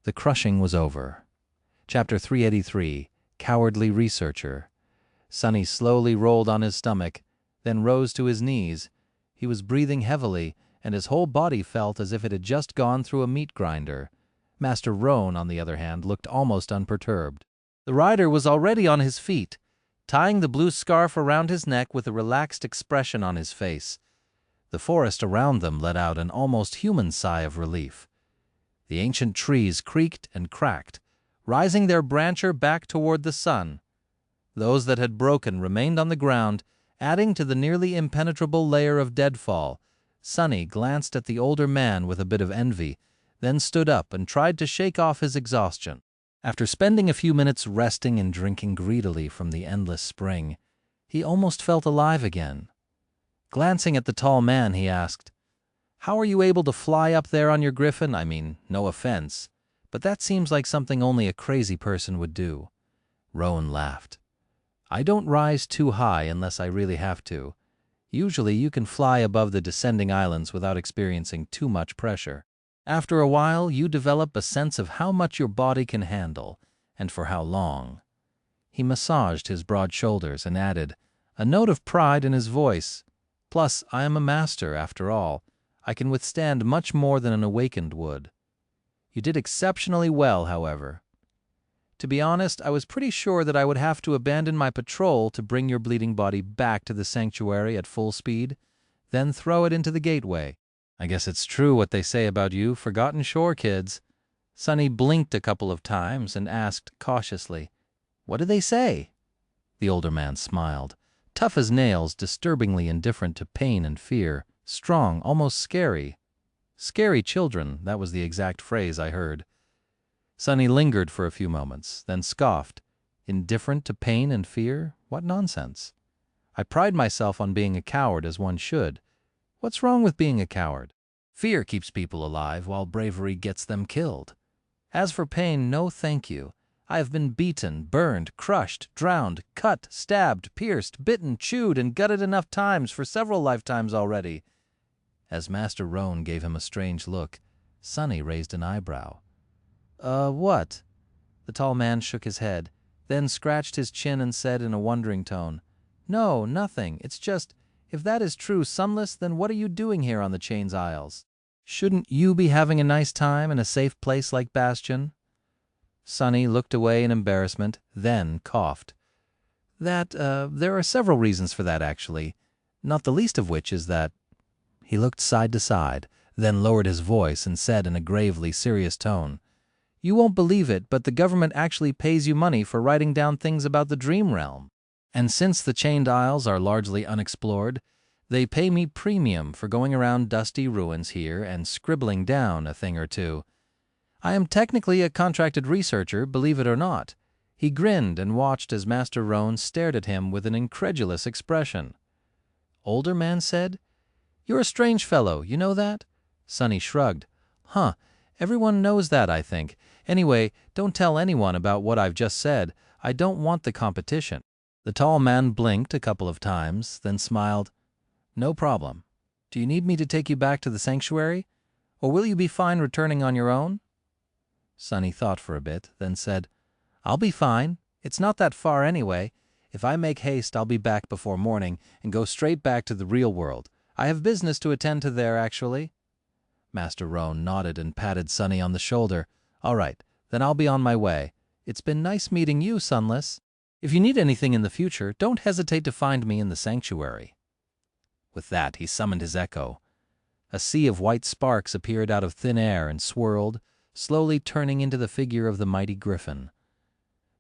The crushing was over. Chapter 383, Cowardly Researcher. Sonny slowly rolled on his stomach, then rose to his knees. He was breathing heavily, and his whole body felt as if it had just gone through a meat grinder. Master Roan, on the other hand, looked almost unperturbed. The rider was already on his feet, tying the blue scarf around his neck with a relaxed expression on his face. The forest around them let out an almost human sigh of relief. The ancient trees creaked and cracked, rising their brancher back toward the sun. Those that had broken remained on the ground, adding to the nearly impenetrable layer of deadfall. Sonny glanced at the older man with a bit of envy, then stood up and tried to shake off his exhaustion. After spending a few minutes resting and drinking greedily from the endless spring, he almost felt alive again. Glancing at the tall man, he asked, "How are you able to fly up there on your griffin? I mean, no offense, but that seems like something only a crazy person would do." Roan laughed. "I don't rise too high unless I really have to. Usually you can fly above the descending islands without experiencing too much pressure. After a while, you develop a sense of how much your body can handle, and for how long." He massaged his broad shoulders and added, a note of pride in his voice, "Plus, I am a master, after all. I can withstand much more than an awakened would." "You did exceptionally well, however. To be honest, I was pretty sure that I would have to abandon my patrol to bring your bleeding body back to the sanctuary at full speed, then throw it into the gateway. I guess it's true what they say about you forgotten shore kids." Sonny blinked a couple of times and asked cautiously, "What do they say?" The older man smiled, tough as nails, disturbingly indifferent to pain and fear, strong, almost scary. "Scary children," that was the exact phrase I heard. Sonny lingered for a few moments, then scoffed. Indifferent to pain and fear? What nonsense. I pride myself on being a coward as one should. What's wrong with being a coward? Fear keeps people alive while bravery gets them killed. As for pain, no thank you. I have been beaten, burned, crushed, drowned, cut, stabbed, pierced, bitten, chewed, and gutted enough times for several lifetimes already. As Master Roan gave him a strange look, Sonny raised an eyebrow. What?" The tall man shook his head, then scratched his chin and said in a wondering tone, "No, nothing. It's just, if that is true, Sunless, then what are you doing here on the Chains Isles? Shouldn't you be having a nice time in a safe place like Bastion?" Sonny looked away in embarrassment, then coughed. There are several reasons for that, actually, not the least of which is that—" He looked side to side, then lowered his voice and said in a gravely serious tone, "You won't believe it, but the government actually pays you money for writing down things about the Dream Realm. And since the Chained Isles are largely unexplored, they pay me premium for going around dusty ruins here and scribbling down a thing or two. I am technically a contracted researcher, believe it or not." He grinned and watched as Master Roan stared at him with an incredulous expression. Older man said, "You're a strange fellow, you know that?" Sonny shrugged. "Huh, everyone knows that, I think. Anyway, don't tell anyone about what I've just said. I don't want the competition." The tall man blinked a couple of times, then smiled. "No problem. Do you need me to take you back to the sanctuary, or will you be fine returning on your own?" Sunny thought for a bit, then said, "I'll be fine. It's not that far anyway. If I make haste, I'll be back before morning and go straight back to the real world. I have business to attend to there, actually." Master Roan nodded and patted Sunny on the shoulder. "All right, then I'll be on my way. It's been nice meeting you, Sunless. If you need anything in the future, don't hesitate to find me in the sanctuary." With that, he summoned his echo. A sea of white sparks appeared out of thin air and swirled, slowly turning into the figure of the mighty griffin.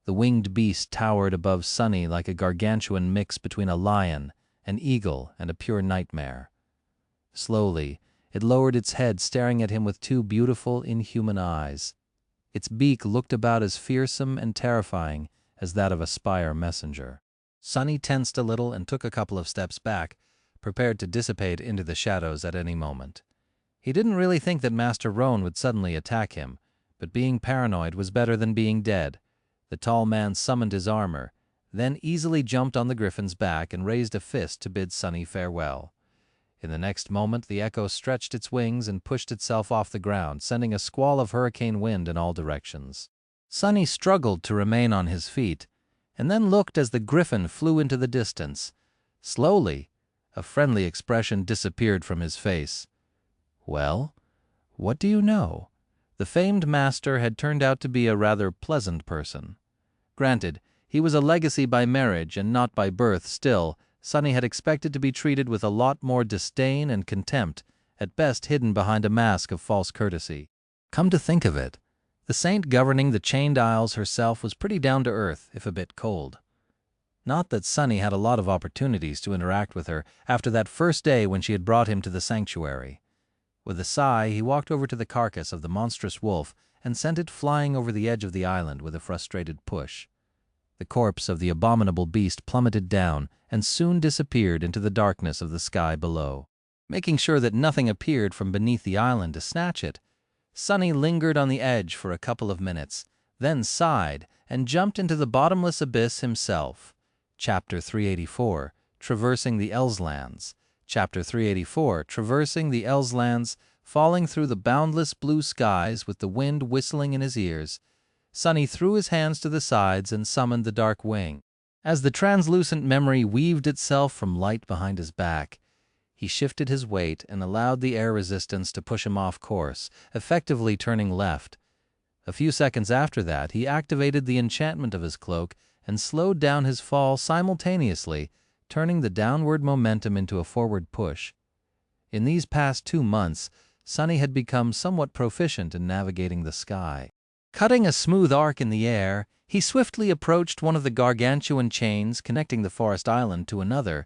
The winged beast towered above Sunny like a gargantuan mix between a lion, an eagle, and a pure nightmare. Slowly, it lowered its head, staring at him with two beautiful, inhuman eyes. Its beak looked about as fearsome and terrifying as that of a spire messenger. Sunny tensed a little and took a couple of steps back, prepared to dissipate into the shadows at any moment. He didn't really think that Master Roan would suddenly attack him, but being paranoid was better than being dead. The tall man summoned his armor, then easily jumped on the griffin's back and raised a fist to bid Sunny farewell. In the next moment, the echo stretched its wings and pushed itself off the ground, sending a squall of hurricane wind in all directions. Sunny struggled to remain on his feet, and then looked as the griffin flew into the distance. Slowly, a friendly expression disappeared from his face. Well, what do you know? The famed master had turned out to be a rather pleasant person. Granted, he was a legacy by marriage and not by birth. Still, Sunny had expected to be treated with a lot more disdain and contempt, at best hidden behind a mask of false courtesy. Come to think of it, the saint governing the Chained Isles herself was pretty down to earth, if a bit cold. Not that Sunny had a lot of opportunities to interact with her after that first day when she had brought him to the sanctuary. With a sigh, he walked over to the carcass of the monstrous wolf and sent it flying over the edge of the island with a frustrated push. The corpse of the abominable beast plummeted down and soon disappeared into the darkness of the sky below. Making sure that nothing appeared from beneath the island to snatch it, Sunny lingered on the edge for a couple of minutes, then sighed and jumped into the bottomless abyss himself. Chapter 384, Traversing the Elslands. Chapter 384, Traversing the Elslands, falling through the boundless blue skies with the wind whistling in his ears. Sunny threw his hands to the sides and summoned the dark wing. As the translucent memory weaved itself from light behind his back, he shifted his weight and allowed the air resistance to push him off course, effectively turning left. A few seconds after that, he activated the enchantment of his cloak and slowed down his fall simultaneously, turning the downward momentum into a forward push. In these past 2 months, Sunny had become somewhat proficient in navigating the sky. Cutting a smooth arc in the air, he swiftly approached one of the gargantuan chains connecting the forest island to another,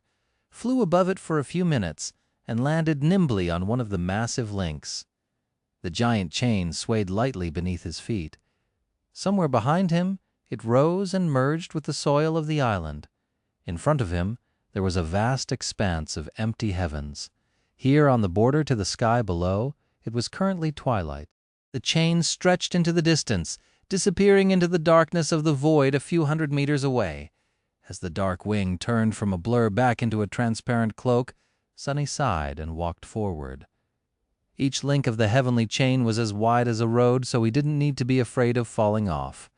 flew above it for a few minutes, and landed nimbly on one of the massive links. The giant chain swayed lightly beneath his feet. Somewhere behind him, it rose and merged with the soil of the island. In front of him, there was a vast expanse of empty heavens. Here on the border to the sky below, it was currently twilight. The chain stretched into the distance, disappearing into the darkness of the void a few hundred meters away. As the dark wing turned from a blur back into a transparent cloak, Sunny sighed and walked forward. Each link of the heavenly chain was as wide as a road, so he didn't need to be afraid of falling off.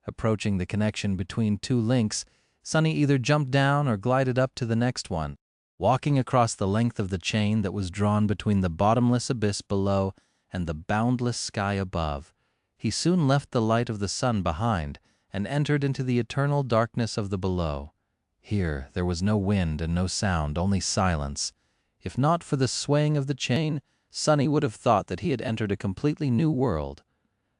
Approaching the connection between 2 links, Sunny either jumped down or glided up to the next one, walking across the length of the chain that was drawn between the bottomless abyss below and the boundless sky above. He soon left the light of the sun behind and entered into the eternal darkness of the below. Here there was no wind and no sound, only silence. If not for the swaying of the chain, Sunny would have thought that he had entered a completely new world.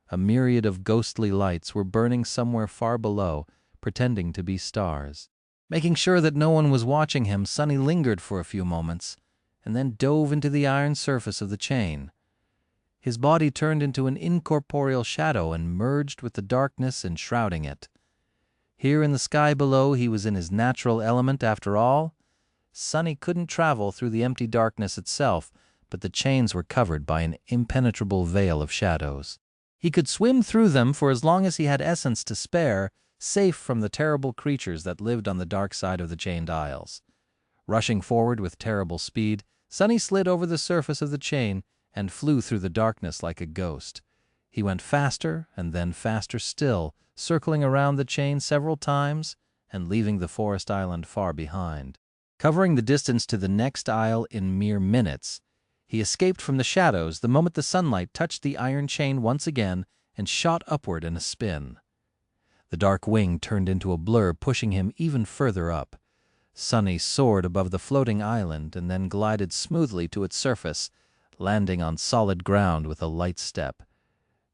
A myriad of ghostly lights were burning somewhere far below, pretending to be stars. Making sure that no one was watching him, Sunny lingered for a few moments, and then dove into the iron surface of the chain. His body turned into an incorporeal shadow and merged with the darkness enshrouding it. Here in the sky below, he was in his natural element after all. Sunny couldn't travel through the empty darkness itself, but the chains were covered by an impenetrable veil of shadows. He could swim through them for as long as he had essence to spare, safe from the terrible creatures that lived on the dark side of the Chained Isles. Rushing forward with terrible speed, Sunny slid over the surface of the chain and flew through the darkness like a ghost. He went faster and then faster still, circling around the chain several times and leaving the forest island far behind. Covering the distance to the next isle in mere minutes, he escaped from the shadows the moment the sunlight touched the iron chain once again and shot upward in a spin. The dark wing turned into a blur, pushing him even further up. Sunny soared above the floating island and then glided smoothly to its surface, landing on solid ground with a light step.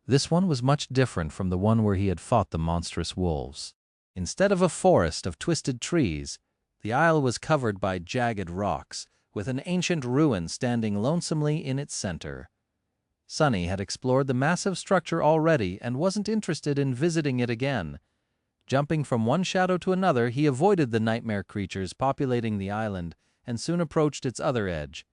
This one was much different from the one where he had fought the monstrous wolves. Instead of a forest of twisted trees, the isle was covered by jagged rocks, with an ancient ruin standing lonesomely in its center. Sunny had explored the massive structure already and wasn't interested in visiting it again. Jumping from one shadow to another, he avoided the nightmare creatures populating the island and soon approached its other edge.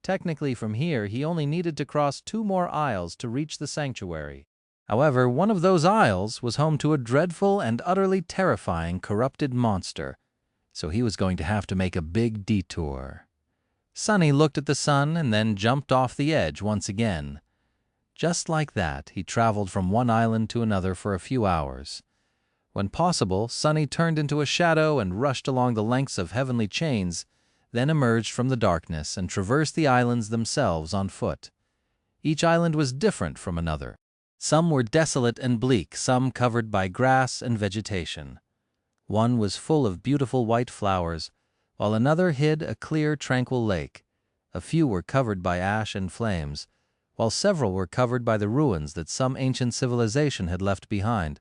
Technically, from here, he only needed to cross 2 more isles to reach the sanctuary. However, one of those isles was home to a dreadful and utterly terrifying corrupted monster, so he was going to have to make a big detour. Sunny looked at the sun and then jumped off the edge once again. Just like that, he traveled from one island to another for a few hours. When possible, Sunny turned into a shadow and rushed along the lengths of heavenly chains, then emerged from the darkness and traversed the islands themselves on foot. Each island was different from another. Some were desolate and bleak, some covered by grass and vegetation. One was full of beautiful white flowers, while another hid a clear, tranquil lake. A few were covered by ash and flames, while several were covered by the ruins that some ancient civilization had left behind.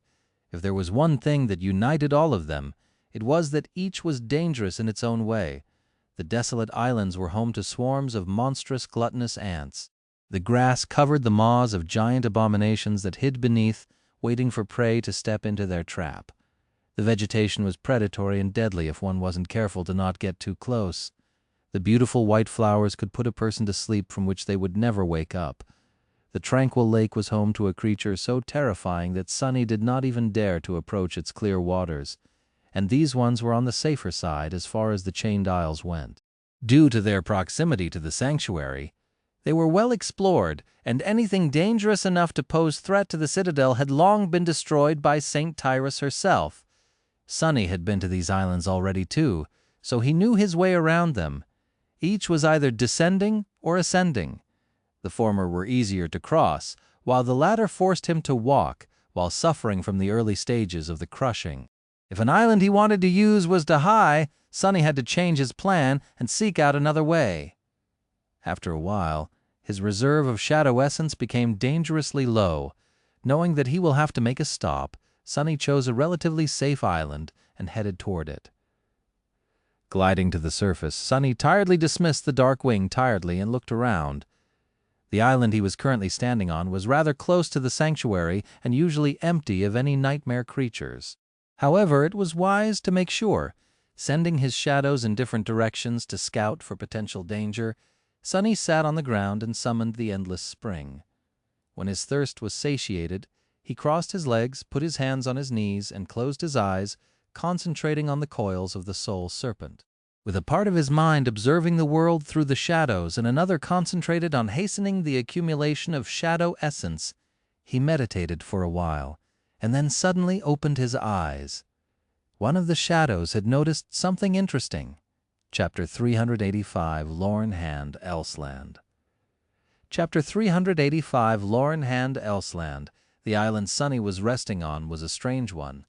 If there was one thing that united all of them, it was that each was dangerous in its own way. The desolate islands were home to swarms of monstrous, gluttonous ants. The grass covered the maws of giant abominations that hid beneath, waiting for prey to step into their trap. The vegetation was predatory and deadly if one wasn't careful to not get too close. The beautiful white flowers could put a person to sleep from which they would never wake up. The tranquil lake was home to a creature so terrifying that Sunny did not even dare to approach its clear waters, and these ones were on the safer side as far as the chained isles went. Due to their proximity to the sanctuary, they were well explored, and anything dangerous enough to pose threat to the citadel had long been destroyed by Saint Tyrus herself. Sunny had been to these islands already too, so he knew his way around them. Each was either descending or ascending. The former were easier to cross, while the latter forced him to walk while suffering from the early stages of the crushing. If an island he wanted to use was too high, Sunny had to change his plan and seek out another way. After a while, his reserve of shadow essence became dangerously low. Knowing that he will have to make a stop, Sunny chose a relatively safe island and headed toward it. Gliding to the surface, Sunny tiredly dismissed the dark wing tiredly and looked around. The island he was currently standing on was rather close to the sanctuary and usually empty of any nightmare creatures. However, it was wise to make sure. Sending his shadows in different directions to scout for potential danger, Sunny sat on the ground and summoned the endless spring. When his thirst was satiated, he crossed his legs, put his hands on his knees, and closed his eyes, concentrating on the coils of the soul serpent. With a part of his mind observing the world through the shadows and another concentrated on hastening the accumulation of shadow essence, he meditated for a while, and then suddenly opened his eyes. One of the shadows had noticed something interesting. Chapter 385, Lorn Hand, Elseland. Chapter 385, Lorn Hand, Elseland. The island Sunny was resting on was a strange one.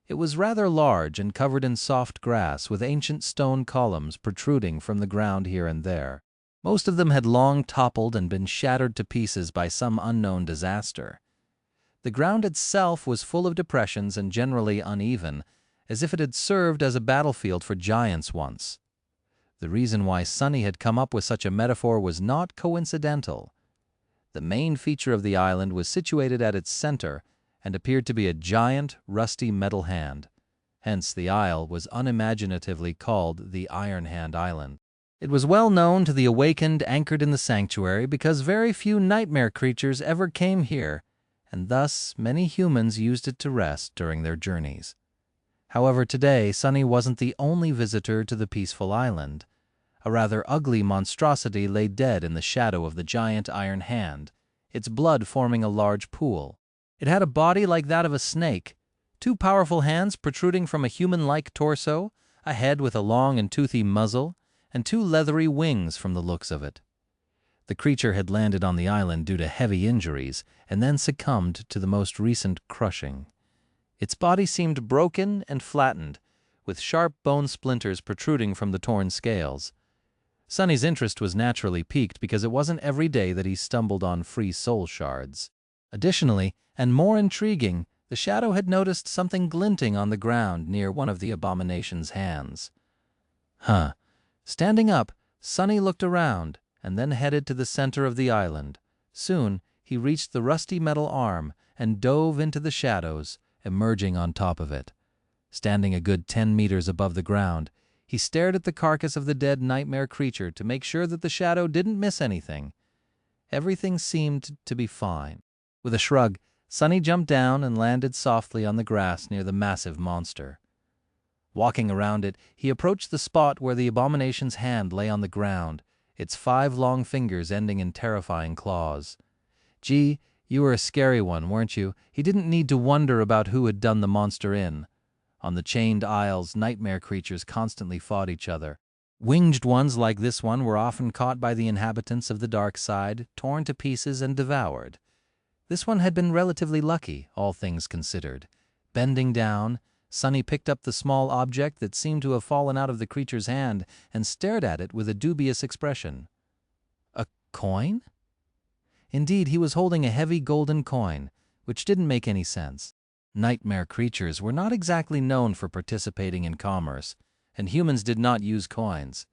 It was rather large and covered in soft grass, with ancient stone columns protruding from the ground here and there. Most of them had long toppled and been shattered to pieces by some unknown disaster. The ground itself was full of depressions and generally uneven, as if it had served as a battlefield for giants once. The reason why Sunny had come up with such a metaphor was not coincidental. The main feature of the island was situated at its center and appeared to be a giant, rusty metal hand. Hence the isle was unimaginatively called the Iron Hand Island. It was well known to the awakened anchored in the sanctuary because very few nightmare creatures ever came here, and thus many humans used it to rest during their journeys. However, today Sunny wasn't the only visitor to the peaceful island. A rather ugly monstrosity lay dead in the shadow of the giant iron hand, its blood forming a large pool. It had a body like that of a snake, two powerful hands protruding from a human-like torso, a head with a long and toothy muzzle, and two leathery wings from the looks of it. The creature had landed on the island due to heavy injuries and then succumbed to the most recent crushing. Its body seemed broken and flattened, with sharp bone splinters protruding from the torn scales. Sonny's interest was naturally piqued because it wasn't every day that he stumbled on free soul shards. Additionally, and more intriguing, the shadow had noticed something glinting on the ground near one of the abomination's hands. Standing up, Sonny looked around and then headed to the center of the island. Soon, he reached the rusty metal arm and dove into the shadows, emerging on top of it. Standing a good 10 meters above the ground, he stared at the carcass of the dead nightmare creature to make sure that the shadow didn't miss anything. Everything seemed to be fine. With a shrug, Sonny jumped down and landed softly on the grass near the massive monster. Walking around it, he approached the spot where the abomination's hand lay on the ground, its 5 long fingers ending in terrifying claws. Gee, you were a scary one, weren't you? He didn't need to wonder about who had done the monster in. On the chained isles, nightmare creatures constantly fought each other. Winged ones like this one were often caught by the inhabitants of the dark side, torn to pieces and devoured. This one had been relatively lucky, all things considered. Bending down, Sonny picked up the small object that seemed to have fallen out of the creature's hand and stared at it with a dubious expression. A coin? Indeed, he was holding a heavy golden coin, which didn't make any sense. Nightmare creatures were not exactly known for participating in commerce, and humans did not use coins.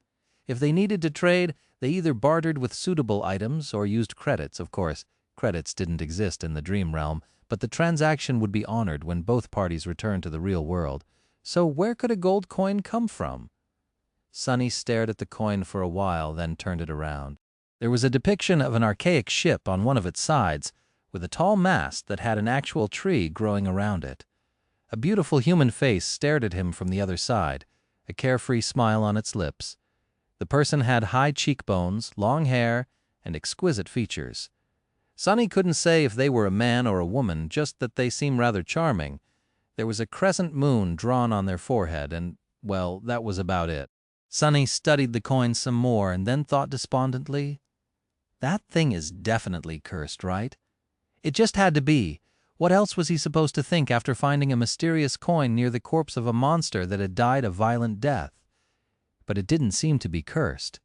If they needed to trade, they either bartered with suitable items or used credits. Of course, credits didn't exist in the dream realm, but the transaction would be honored when both parties returned to the real world. So where could a gold coin come from? Sonny stared at the coin for a while, then turned it around. There was a depiction of an archaic ship on one of its sides, with a tall mast that had an actual tree growing around it. A beautiful human face stared at him from the other side, a carefree smile on its lips. The person had high cheekbones, long hair, and exquisite features. Sonny couldn't say if they were a man or a woman, just that they seemed rather charming. There was a crescent moon drawn on their forehead, and, well, that was about it. Sonny studied the coin some more and then thought despondently, "That thing is definitely cursed, right? It just had to be. What else was he supposed to think after finding a mysterious coin near the corpse of a monster that had died a violent death? But it didn't seem to be cursed."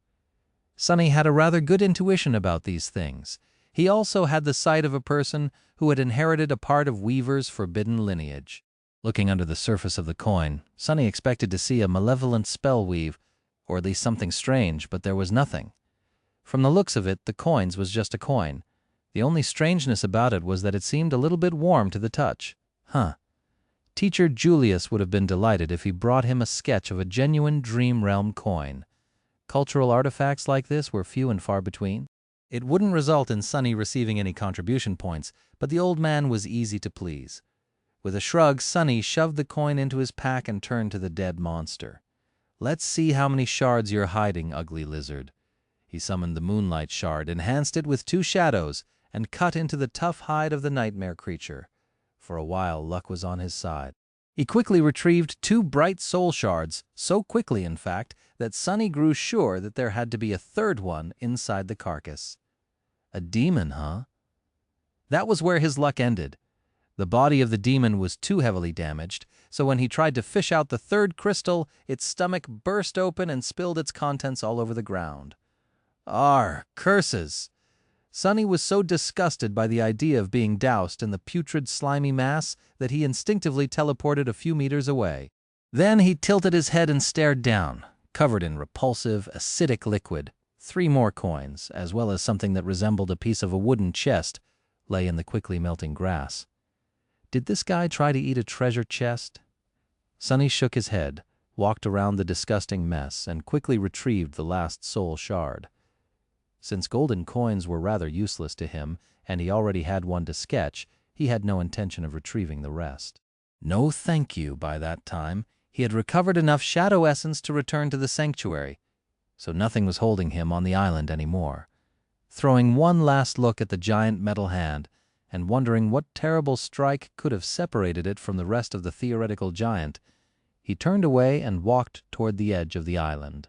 Sonny had a rather good intuition about these things. He also had the sight of a person who had inherited a part of Weaver's forbidden lineage. Looking under the surface of the coin, Sonny expected to see a malevolent spell weave, or at least something strange, but there was nothing. From the looks of it, the coins was just a coin. The only strangeness about it was that it seemed a little bit warm to the touch. Teacher Julius would have been delighted if he brought him a sketch of a genuine dream realm coin. Cultural artifacts like this were few and far between. It wouldn't result in Sonny receiving any contribution points, but the old man was easy to please. With a shrug, Sonny shoved the coin into his pack and turned to the dead monster. "Let's see how many shards you're hiding, ugly lizard." He summoned the moonlight shard, enhanced it with 2 shadows, and cut into the tough hide of the nightmare creature. For a while, luck was on his side. He quickly retrieved 2 bright soul shards, so quickly, in fact, that Sonny grew sure that there had to be a 3rd one inside the carcass. A demon, huh? That was where his luck ended. The body of the demon was too heavily damaged, so when he tried to fish out the 3rd crystal, its stomach burst open and spilled its contents all over the ground. Curses! Sonny was so disgusted by the idea of being doused in the putrid, slimy mass that he instinctively teleported a few meters away. Then he tilted his head and stared down. Covered in repulsive, acidic liquid, 3 more coins, as well as something that resembled a piece of a wooden chest, lay in the quickly melting grass. Did this guy try to eat a treasure chest? Sonny shook his head, walked around the disgusting mess, and quickly retrieved the last soul shard. Since golden coins were rather useless to him, and he already had one to sketch, he had no intention of retrieving the rest. No thank you by that time. He had recovered enough shadow essence to return to the sanctuary. so nothing was holding him on the island anymore. Throwing one last look at the giant metal hand, and wondering what terrible strike could have separated it from the rest of the theoretical giant, he turned away and walked toward the edge of the island.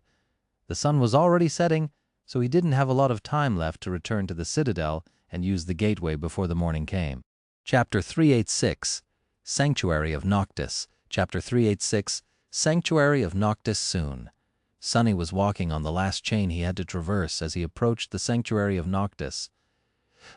The sun was already setting, so he didn't have a lot of time left to return to the citadel and use the gateway before the morning came. Chapter 386, Sanctuary of Noctis. Chapter 386, Sanctuary of Noctis soon. Sonny was walking on the last chain he had to traverse as he approached the Sanctuary of Noctis.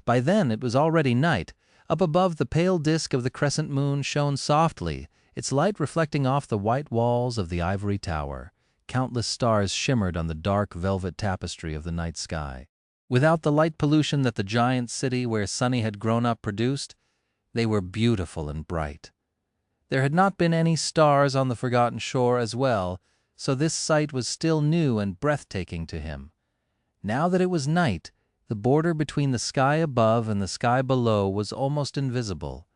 By then it was already night. Up above, the pale disk of the crescent moon shone softly, its light reflecting off the white walls of the ivory tower. Countless stars shimmered on the dark velvet tapestry of the night sky. Without the light pollution that the giant city where Sonny had grown up produced, they were beautiful and bright. There had not been any stars on the forgotten shore as well, so this sight was still new and breathtaking to him. Now that it was night, the border between the sky above and the sky below was almost invisible.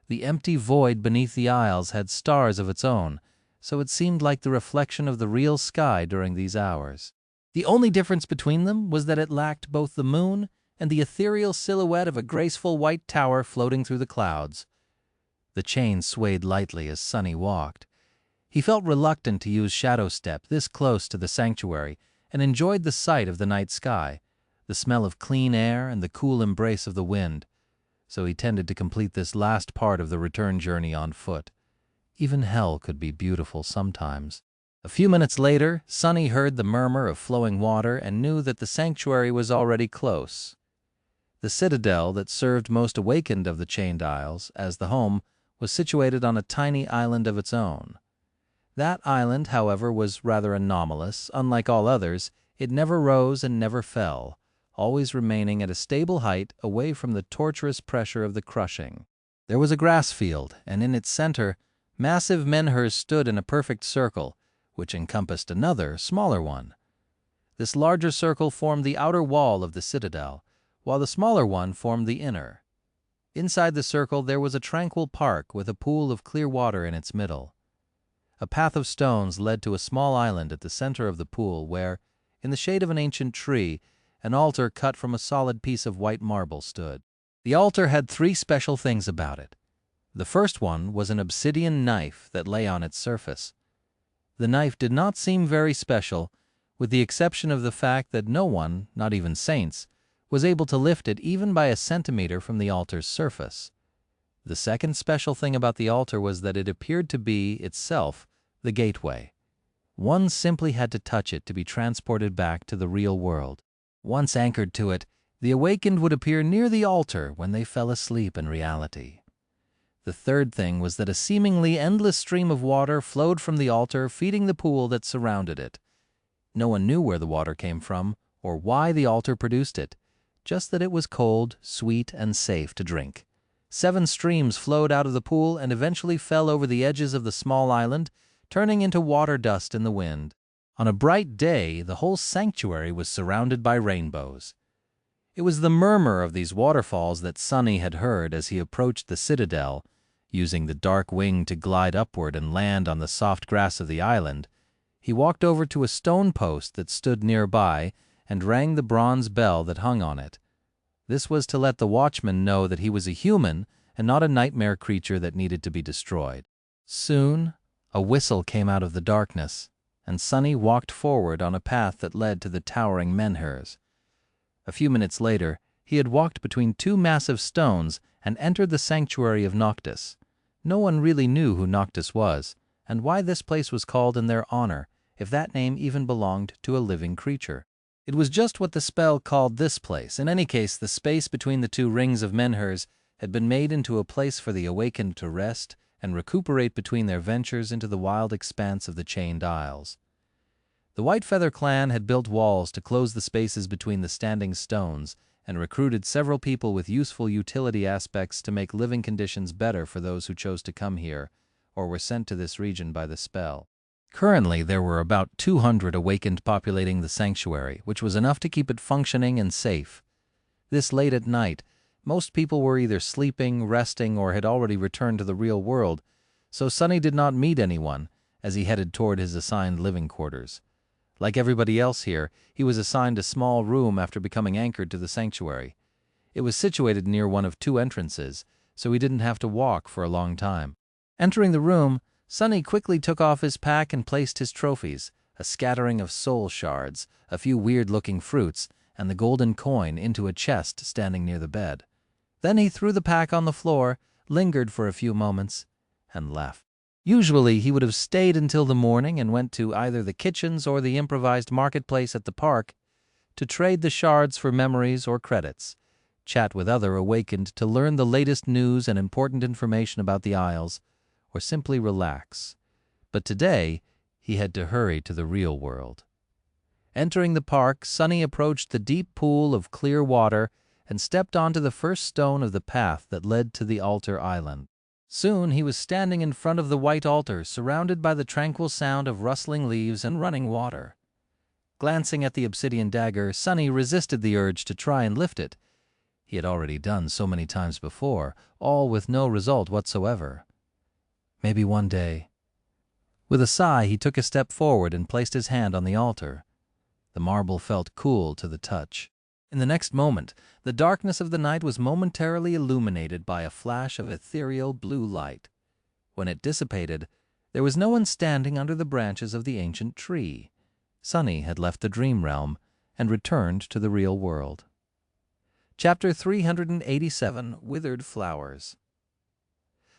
The empty void beneath the isles had stars of its own, so it seemed like the reflection of the real sky during these hours. The only difference between them was that it lacked both the moon and the ethereal silhouette of a graceful white tower floating through the clouds. The chain swayed lightly as Sonny walked. He felt reluctant to use shadow step this close to the sanctuary and enjoyed the sight of the night sky, the smell of clean air and the cool embrace of the wind, so he tended to complete this last part of the return journey on foot. Even hell could be beautiful sometimes. A few minutes later, Sonny heard the murmur of flowing water and knew that the sanctuary was already close. The citadel that served most awakened of the chained isles as the home was situated on a tiny island of its own. That island, however, was rather anomalous. Unlike all others, it never rose and never fell, always remaining at a stable height away from the torturous pressure of the crushing. There was a grass field, and in its center, massive menhirs stood in a perfect circle, which encompassed another, smaller one. This larger circle formed the outer wall of the citadel, while the smaller one formed the inner. Inside the circle there was a tranquil park with a pool of clear water in its middle. A path of stones led to a small island at the center of the pool where, in the shade of an ancient tree, an altar cut from a solid piece of white marble stood. The altar had three special things about it. The first one was an obsidian knife that lay on its surface. The knife did not seem very special, with the exception of the fact that no one, not even saints, was able to lift it even by a centimeter from the altar's surface. The second special thing about the altar was that it appeared to be, itself, the gateway. One simply had to touch it to be transported back to the real world. Once anchored to it, the awakened would appear near the altar when they fell asleep in reality. The third thing was that a seemingly endless stream of water flowed from the altar, feeding the pool that surrounded it. No one knew where the water came from or why the altar produced it, just that it was cold, sweet, and safe to drink. 7 streams flowed out of the pool and eventually fell over the edges of the small island, turning into water dust in the wind. On a bright day, the whole sanctuary was surrounded by rainbows. It was the murmur of these waterfalls that Sonny had heard as he approached the citadel, using the dark wing to glide upward and land on the soft grass of the island. He walked over to a stone post that stood nearby and rang the bronze bell that hung on it. This was to let the watchman know that he was a human and not a nightmare creature that needed to be destroyed. Soon, a whistle came out of the darkness, and Sonny walked forward on a path that led to the towering menhirs. A few minutes later, he had walked between 2 massive stones and entered the sanctuary of Noctis. No one really knew who Noctis was, and why this place was called in their honor, if that name even belonged to a living creature. It was just what the spell called this place. In any case, the space between the 2 rings of menhirs had been made into a place for the awakened to rest and recuperate between their ventures into the wild expanse of the chained isles. The White Feather clan had built walls to close the spaces between the standing stones and recruited several people with useful utility aspects to make living conditions better for those who chose to come here or were sent to this region by the spell. Currently, there were about 200 awakened populating the sanctuary, which was enough to keep it functioning and safe. This late at night, most people were either sleeping, resting, or had already returned to the real world, so Sonny did not meet anyone as he headed toward his assigned living quarters. Like everybody else here, he was assigned a small room after becoming anchored to the sanctuary. It was situated near one of two entrances, so he didn't have to walk for a long time. Entering the room, Sonny quickly took off his pack and placed his trophies, a scattering of soul shards, a few weird-looking fruits, and the golden coin into a chest standing near the bed. Then he threw the pack on the floor, lingered for a few moments, and left. Usually he would have stayed until the morning and went to either the kitchens or the improvised marketplace at the park to trade the shards for memories or credits, chat with other awakened to learn the latest news and important information about the Isles, or simply relax. But today he had to hurry to the real world. Entering the park, Sonny approached the deep pool of clear water and stepped onto the first stone of the path that led to the altar island. Soon he was standing in front of the white altar, surrounded by the tranquil sound of rustling leaves and running water. Glancing at the obsidian dagger, Sonny resisted the urge to try and lift it. He had already done so many times before, all with no result whatsoever. Maybe one day. With a sigh, he took a step forward and placed his hand on the altar. The marble felt cool to the touch. In the next moment, the darkness of the night was momentarily illuminated by a flash of ethereal blue light. When it dissipated, there was no one standing under the branches of the ancient tree. Sonny had left the dream realm and returned to the real world. Chapter 387, Withered Flowers.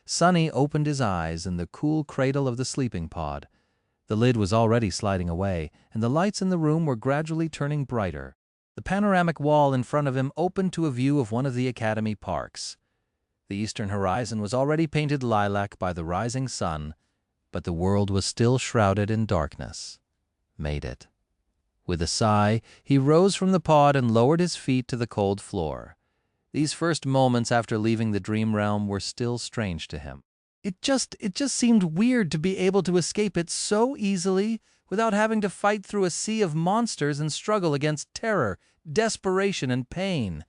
Sonny opened his eyes in the cool cradle of the sleeping pod. The lid was already sliding away, and the lights in the room were gradually turning brighter. The panoramic wall in front of him opened to a view of one of the academy parks. The eastern horizon was already painted lilac by the rising sun, but the world was still shrouded in darkness. Made it. With a sigh, he rose from the pod and lowered his feet to the cold floor. These first moments after leaving the dream realm were still strange to him. It just seemed weird to be able to escape it so easily without having to fight through a sea of monsters and struggle against terror, desperation, and pain.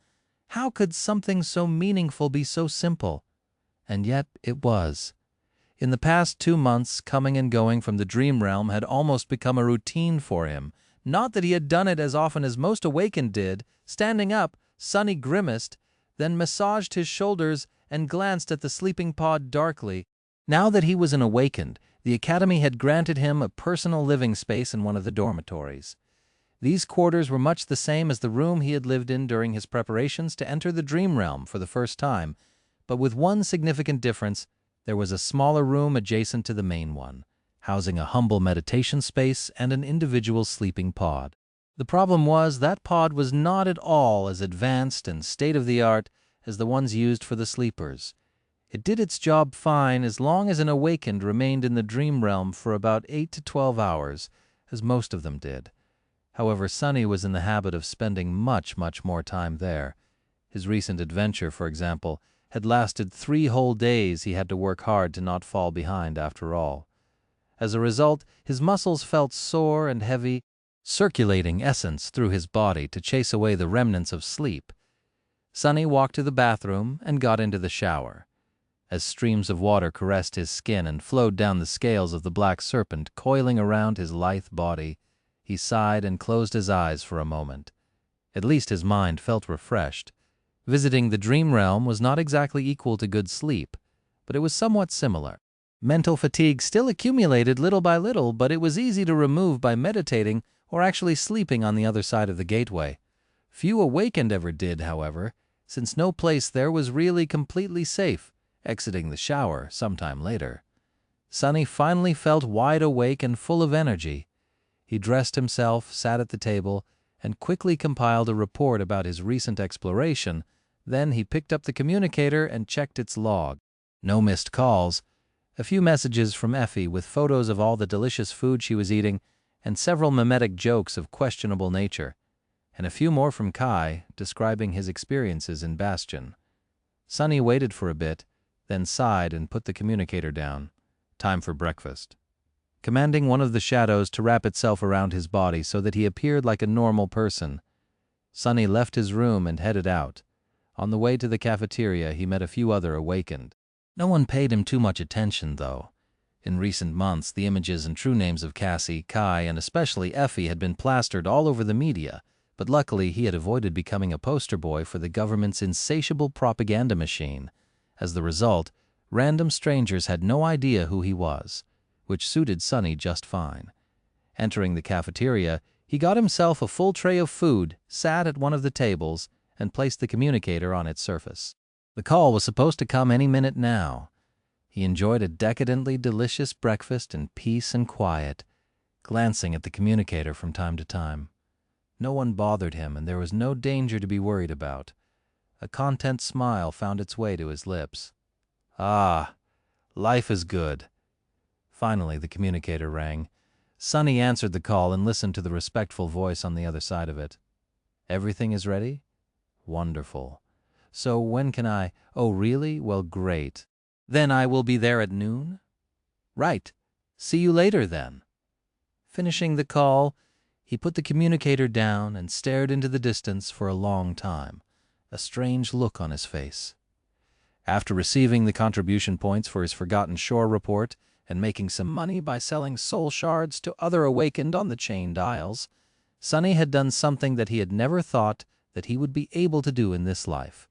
How could something so meaningful be so simple? And yet it was. In the past 2 months, coming and going from the dream realm had almost become a routine for him. Not that he had done it as often as most awakened did. Standing up, Sonny grimaced, then massaged his shoulders and glanced at the sleeping pod darkly. Now that he was an awakened, the academy had granted him a personal living space in one of the dormitories. These quarters were much the same as the room he had lived in during his preparations to enter the dream realm for the first time, but with one significant difference: there was a smaller room adjacent to the main one, housing a humble meditation space and an individual sleeping pod. The problem was that pod was not at all as advanced and state-of-the-art as the ones used for the sleepers. It did its job fine as long as an awakened remained in the dream realm for about 8 to 12 hours, as most of them did. However, Sonny was in the habit of spending much more time there. His recent adventure, for example, had lasted 3 whole days. He had to work hard to not fall behind after all. As a result, his muscles felt sore and heavy, circulating essence through his body to chase away the remnants of sleep. Sonny walked to the bathroom and got into the shower. As streams of water caressed his skin and flowed down the scales of the black serpent coiling around his lithe body, he sighed and closed his eyes for a moment. At least his mind felt refreshed. Visiting the dream realm was not exactly equal to good sleep, but it was somewhat similar. Mental fatigue still accumulated little by little, but it was easy to remove by meditating or actually sleeping on the other side of the gateway. Few awakened ever did, however, since no place there was really completely safe, exiting the shower sometime later. Sonny finally felt wide awake and full of energy. He dressed himself, sat at the table, and quickly compiled a report about his recent exploration. Then he picked up the communicator and checked its log. No missed calls. A few messages from Effie with photos of all the delicious food she was eating, and several mimetic jokes of questionable nature, and a few more from Kai, describing his experiences in Bastion. Sonny waited for a bit, then sighed and put the communicator down. Time for breakfast. Commanding one of the shadows to wrap itself around his body so that he appeared like a normal person, Sonny left his room and headed out. On the way to the cafeteria, he met a few other awakened. No one paid him too much attention, though. In recent months, the images and true names of Cassie, Kai, and especially Effie had been plastered all over the media, but luckily he had avoided becoming a poster boy for the government's insatiable propaganda machine. As the result, random strangers had no idea who he was, which suited Sonny just fine. Entering the cafeteria, he got himself a full tray of food, sat at one of the tables, and placed the communicator on its surface. The call was supposed to come any minute now. He enjoyed a decadently delicious breakfast in peace and quiet, glancing at the communicator from time to time. No one bothered him, and there was no danger to be worried about. A content smile found its way to his lips. Ah, life is good. Finally, the communicator rang. Sonny answered the call and listened to the respectful voice on the other side of it. Everything is ready? Wonderful. So when can I? Oh, really? Well, great. Then I will be there at noon? Right. See you later, then. Finishing the call, he put the communicator down and stared into the distance for a long time, a strange look on his face. After receiving the contribution points for his Forgotten Shore report and making some money by selling soul shards to other awakened on the chained isles, Sonny had done something that he had never thought that he would be able to do in this life.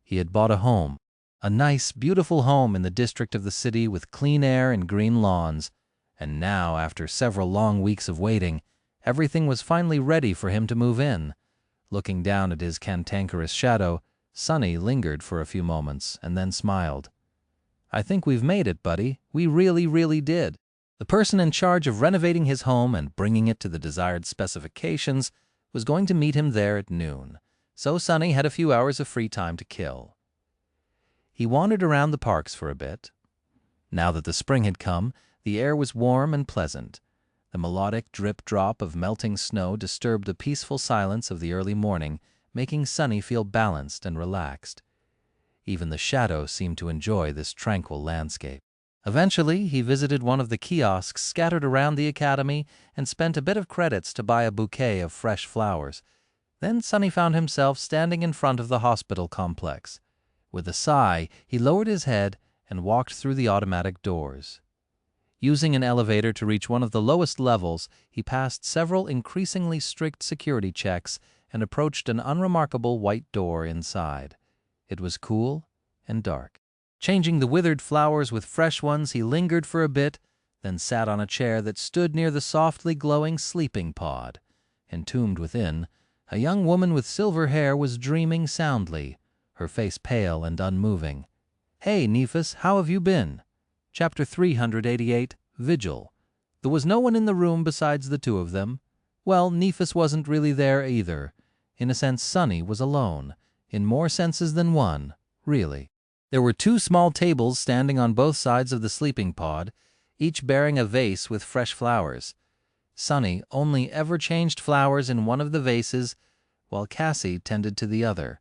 He had bought a home, a nice, beautiful home in the district of the city with clean air and green lawns, and now, after several long weeks of waiting, everything was finally ready for him to move in. Looking down at his cantankerous shadow, Sonny lingered for a few moments and then smiled. I think we've made it, buddy. We really, really did. The person in charge of renovating his home and bringing it to the desired specifications was going to meet him there at noon, so Sonny had a few hours of free time to kill. He wandered around the parks for a bit. Now that the spring had come, the air was warm and pleasant. The melodic drip-drop of melting snow disturbed the peaceful silence of the early morning, making Sonny feel balanced and relaxed. Even the shadows seemed to enjoy this tranquil landscape. Eventually, he visited one of the kiosks scattered around the academy and spent a bit of credits to buy a bouquet of fresh flowers. Then Sonny found himself standing in front of the hospital complex. With a sigh, he lowered his head and walked through the automatic doors. Using an elevator to reach one of the lowest levels, he passed several increasingly strict security checks and approached an unremarkable white door inside. It was cool and dark. Changing the withered flowers with fresh ones, he lingered for a bit, then sat on a chair that stood near the softly glowing sleeping pod. Entombed within, a young woman with silver hair was dreaming soundly, her face pale and unmoving. Hey, Nephis, how have you been? Chapter 388, Vigil. There was no one in the room besides the two of them. Well, Nephis wasn't really there either. In a sense, Sonny was alone. In more senses than one, really. There were two small tables standing on both sides of the sleeping pod, each bearing a vase with fresh flowers. Sonny only ever changed flowers in one of the vases, while Cassie tended to the other.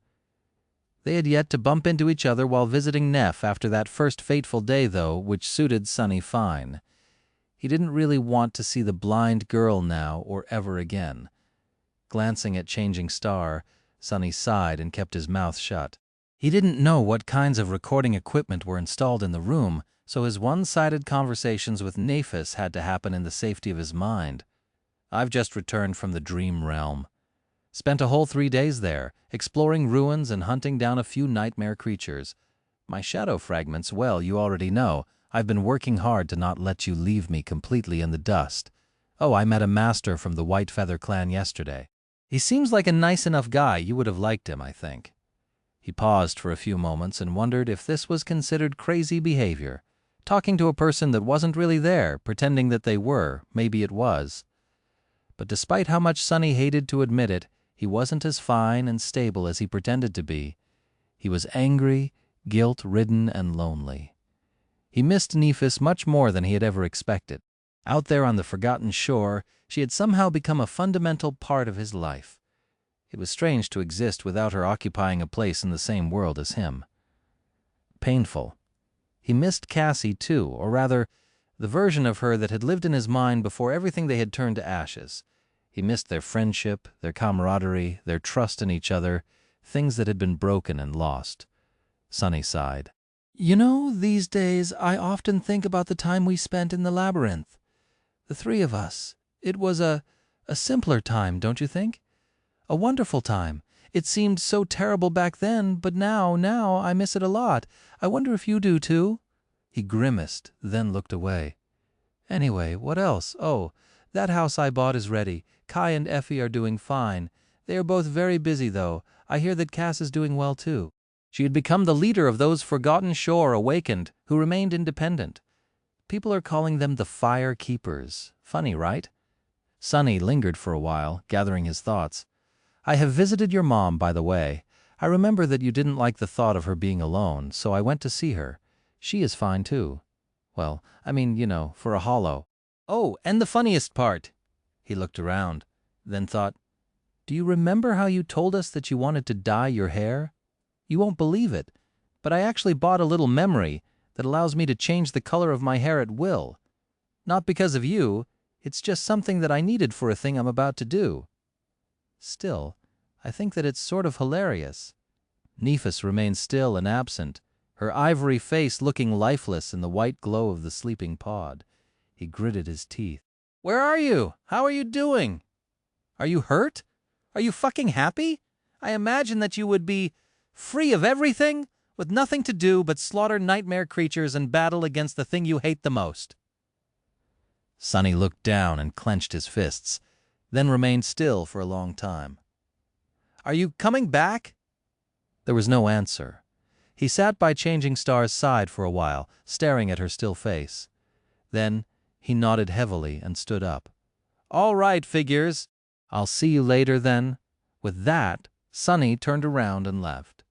They had yet to bump into each other while visiting Neff after that first fateful day, though, which suited Sonny fine. He didn't really want to see the blind girl now or ever again. Glancing at Changing Star, Sonny sighed and kept his mouth shut. He didn't know what kinds of recording equipment were installed in the room, so his one-sided conversations with Nephis had to happen in the safety of his mind. I've just returned from the dream realm. Spent a whole 3 days there, exploring ruins and hunting down a few nightmare creatures. My shadow fragments, well, you already know. I've been working hard to not let you leave me completely in the dust. Oh, I met a master from the White Feather clan yesterday. He seems like a nice enough guy. You would have liked him, I think. He paused for a few moments and wondered if this was considered crazy behavior. Talking to a person that wasn't really there, pretending that they were, maybe it was. But despite how much Sonny hated to admit it, he wasn't as fine and stable as he pretended to be. He was angry, guilt-ridden, and lonely. He missed Nephis much more than he had ever expected. Out there on the Forgotten Shore, she had somehow become a fundamental part of his life. It was strange to exist without her occupying a place in the same world as him. Painful. He missed Cassie, too, or rather, the version of her that had lived in his mind before everything they had turned to ashes. He missed their friendship, their camaraderie, their trust in each other, things that had been broken and lost. Sonny sighed. You know, these days I often think about the time we spent in the labyrinth. The three of us. It was a simpler time, don't you think? A wonderful time. It seemed so terrible back then, but now I miss it a lot. I wonder if you do too?" He grimaced, then looked away. "Anyway, what else? Oh, that house I bought is ready. Kai and Effie are doing fine. They are both very busy, though. I hear that Cass is doing well, too." She had become the leader of those forgotten shore awakened who remained independent. People are calling them the Fire Keepers. Funny, right? Sonny lingered for a while, gathering his thoughts. "I have visited your mom, by the way. I remember that you didn't like the thought of her being alone, so I went to see her. She is fine, too. Well, I mean, for a hollow. Oh, and the funniest part." He looked around, then thought, "Do you remember how you told us that you wanted to dye your hair? You won't believe it, but I actually bought a little memory that allows me to change the color of my hair at will. Not because of you, it's just something that I needed for a thing I'm about to do." Still, I think that it's sort of hilarious. Nephis remained still and absent, her ivory face looking lifeless in the white glow of the sleeping pod. He gritted his teeth. "Where are you? How are you doing? Are you hurt? Are you fucking happy? I imagine that you would be free of everything, with nothing to do but slaughter nightmare creatures and battle against the thing you hate the most." Sonny looked down and clenched his fists, then remained still for a long time. "Are you coming back?" There was no answer. He sat by Changing Star's side for a while, staring at her still face. Then he nodded heavily and stood up. "All right, figures. I'll see you later, then." With that, Sonny turned around and left.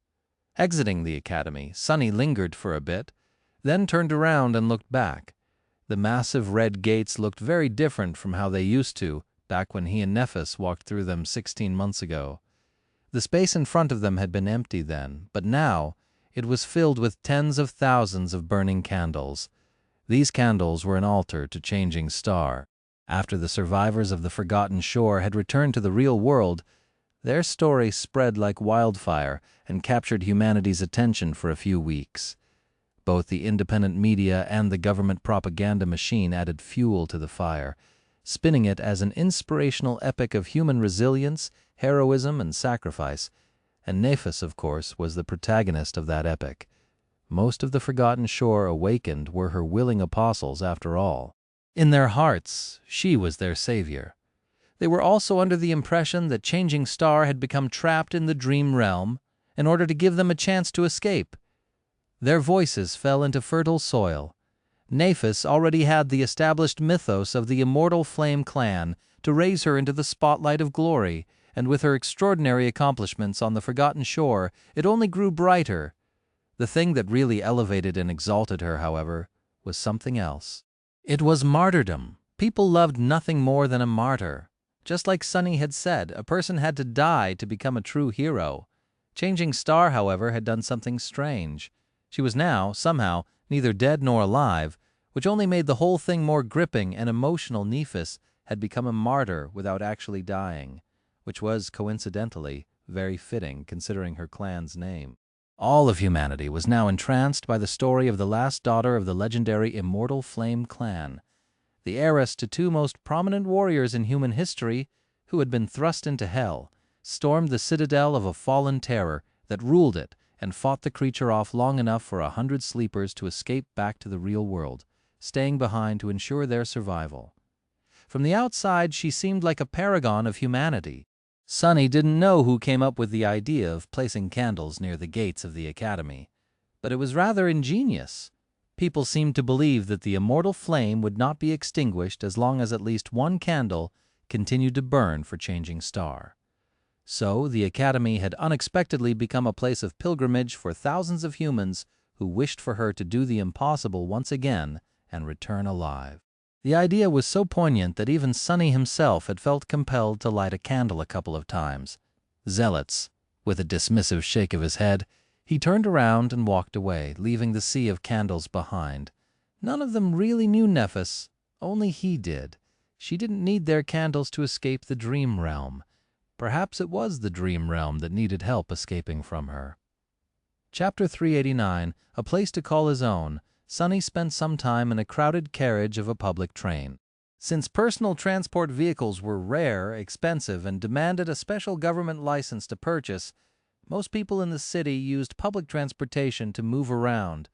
Exiting the academy, Sonny lingered for a bit, then turned around and looked back. The massive red gates looked very different from how they used to back when he and Nephis walked through them 16 months ago. The space in front of them had been empty then, but now it was filled with tens of thousands of burning candles. These candles were an altar to Changing Star. After the survivors of the Forgotten Shore had returned to the real world, their story spread like wildfire and captured humanity's attention for a few weeks. Both the independent media and the government propaganda machine added fuel to the fire, spinning it as an inspirational epic of human resilience, heroism, and sacrifice. And Nephis, of course, was the protagonist of that epic. Most of the Forgotten Shore awakened were her willing apostles after all. In their hearts, she was their savior. They were also under the impression that Changing Star had become trapped in the dream realm in order to give them a chance to escape. Their voices fell into fertile soil. Nephis already had the established mythos of the immortal Flame Clan to raise her into the spotlight of glory, and with her extraordinary accomplishments on the Forgotten Shore, it only grew brighter. The thing that really elevated and exalted her, however, was something else. It was martyrdom. People loved nothing more than a martyr. Just like Sonny had said, a person had to die to become a true hero. Changing Star, however, had done something strange. She was now, somehow, neither dead nor alive, which only made the whole thing more gripping and emotional. Nephis had become a martyr without actually dying, which was, coincidentally, very fitting considering her clan's name. All of humanity was now entranced by the story of the last daughter of the legendary Immortal Flame Clan, the heiress to two most prominent warriors in human history who had been thrust into hell, stormed the citadel of a fallen terror that ruled it, and fought the creature off long enough for 100 sleepers to escape back to the real world, staying behind to ensure their survival. From the outside, she seemed like a paragon of humanity. Sonny didn't know who came up with the idea of placing candles near the gates of the academy, but it was rather ingenious. People seemed to believe that the immortal flame would not be extinguished as long as at least one candle continued to burn for Changing Star. So the academy had unexpectedly become a place of pilgrimage for thousands of humans who wished for her to do the impossible once again and return alive. The idea was so poignant that even Sonny himself had felt compelled to light a candle a couple of times. Zealots, with a dismissive shake of his head, he turned around and walked away, leaving the sea of candles behind. None of them really knew Nephis. Only he did. She didn't need their candles to escape the dream realm. Perhaps it was the dream realm that needed help escaping from her. Chapter 389, A Place to Call His Own. Sonny spent some time in a crowded carriage of a public train. Since personal transport vehicles were rare, expensive, and demanded a special government license to purchase, most people in the city used public transportation to move around.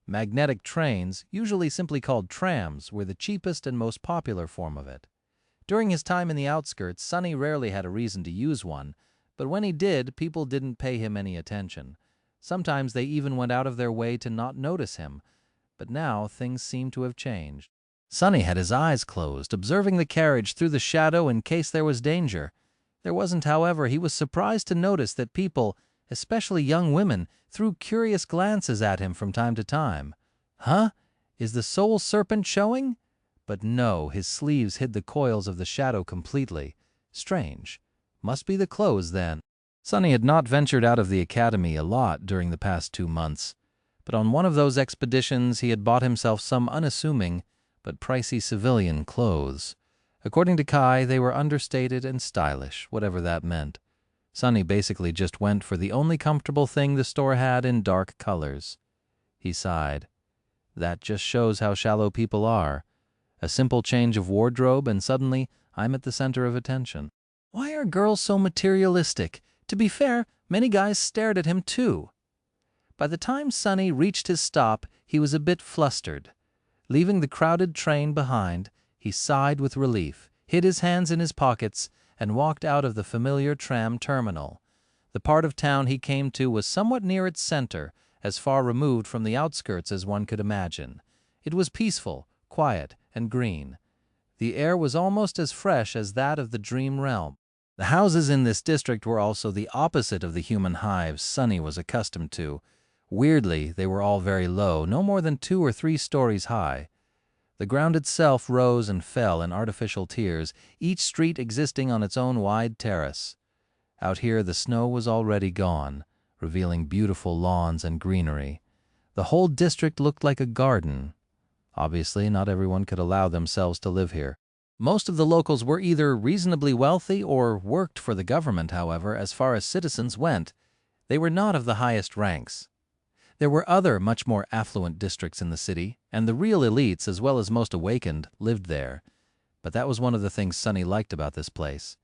Magnetic trains, usually simply called trams, were the cheapest and most popular form of it. During his time in the outskirts, Sonny rarely had a reason to use one, but when he did, people didn't pay him any attention. Sometimes they even went out of their way to not notice him, but now things seemed to have changed. Sonny had his eyes closed, observing the carriage through the shadow in case there was danger. There wasn't, however. He was surprised to notice that people, especially young women, threw curious glances at him from time to time. Huh? Is the soul serpent showing? But no, his sleeves hid the coils of the shadow completely. Strange. Must be the clothes, then. Sonny had not ventured out of the academy a lot during the past 2 months, but on one of those expeditions he had bought himself some unassuming but pricey civilian clothes. According to Kai, they were understated and stylish, whatever that meant. Sonny basically just went for the only comfortable thing the store had in dark colors. He sighed. That just shows how shallow people are. A simple change of wardrobe and suddenly I'm at the center of attention. Why are girls so materialistic? To be fair, many guys stared at him too. By the time Sonny reached his stop, he was a bit flustered. Leaving the crowded train behind, he sighed with relief, hid his hands in his pockets, and walked out of the familiar tram terminal. The part of town he came to was somewhat near its center, as far removed from the outskirts as one could imagine. It was peaceful, quiet, and green. The air was almost as fresh as that of the dream realm. The houses in this district were also the opposite of the human hives Sonny was accustomed to. Weirdly, they were all very low, no more than 2 or 3 stories high. The ground itself rose and fell in artificial tiers, each street existing on its own wide terrace. Out here the snow was already gone, revealing beautiful lawns and greenery. The whole district looked like a garden. Obviously, not everyone could allow themselves to live here. Most of the locals were either reasonably wealthy or worked for the government, however, as far as citizens went. They were not of the highest ranks. There were other, much more affluent districts in the city, and the real elites, as well as most awakened, lived there. But that was one of the things Sonny liked about this place.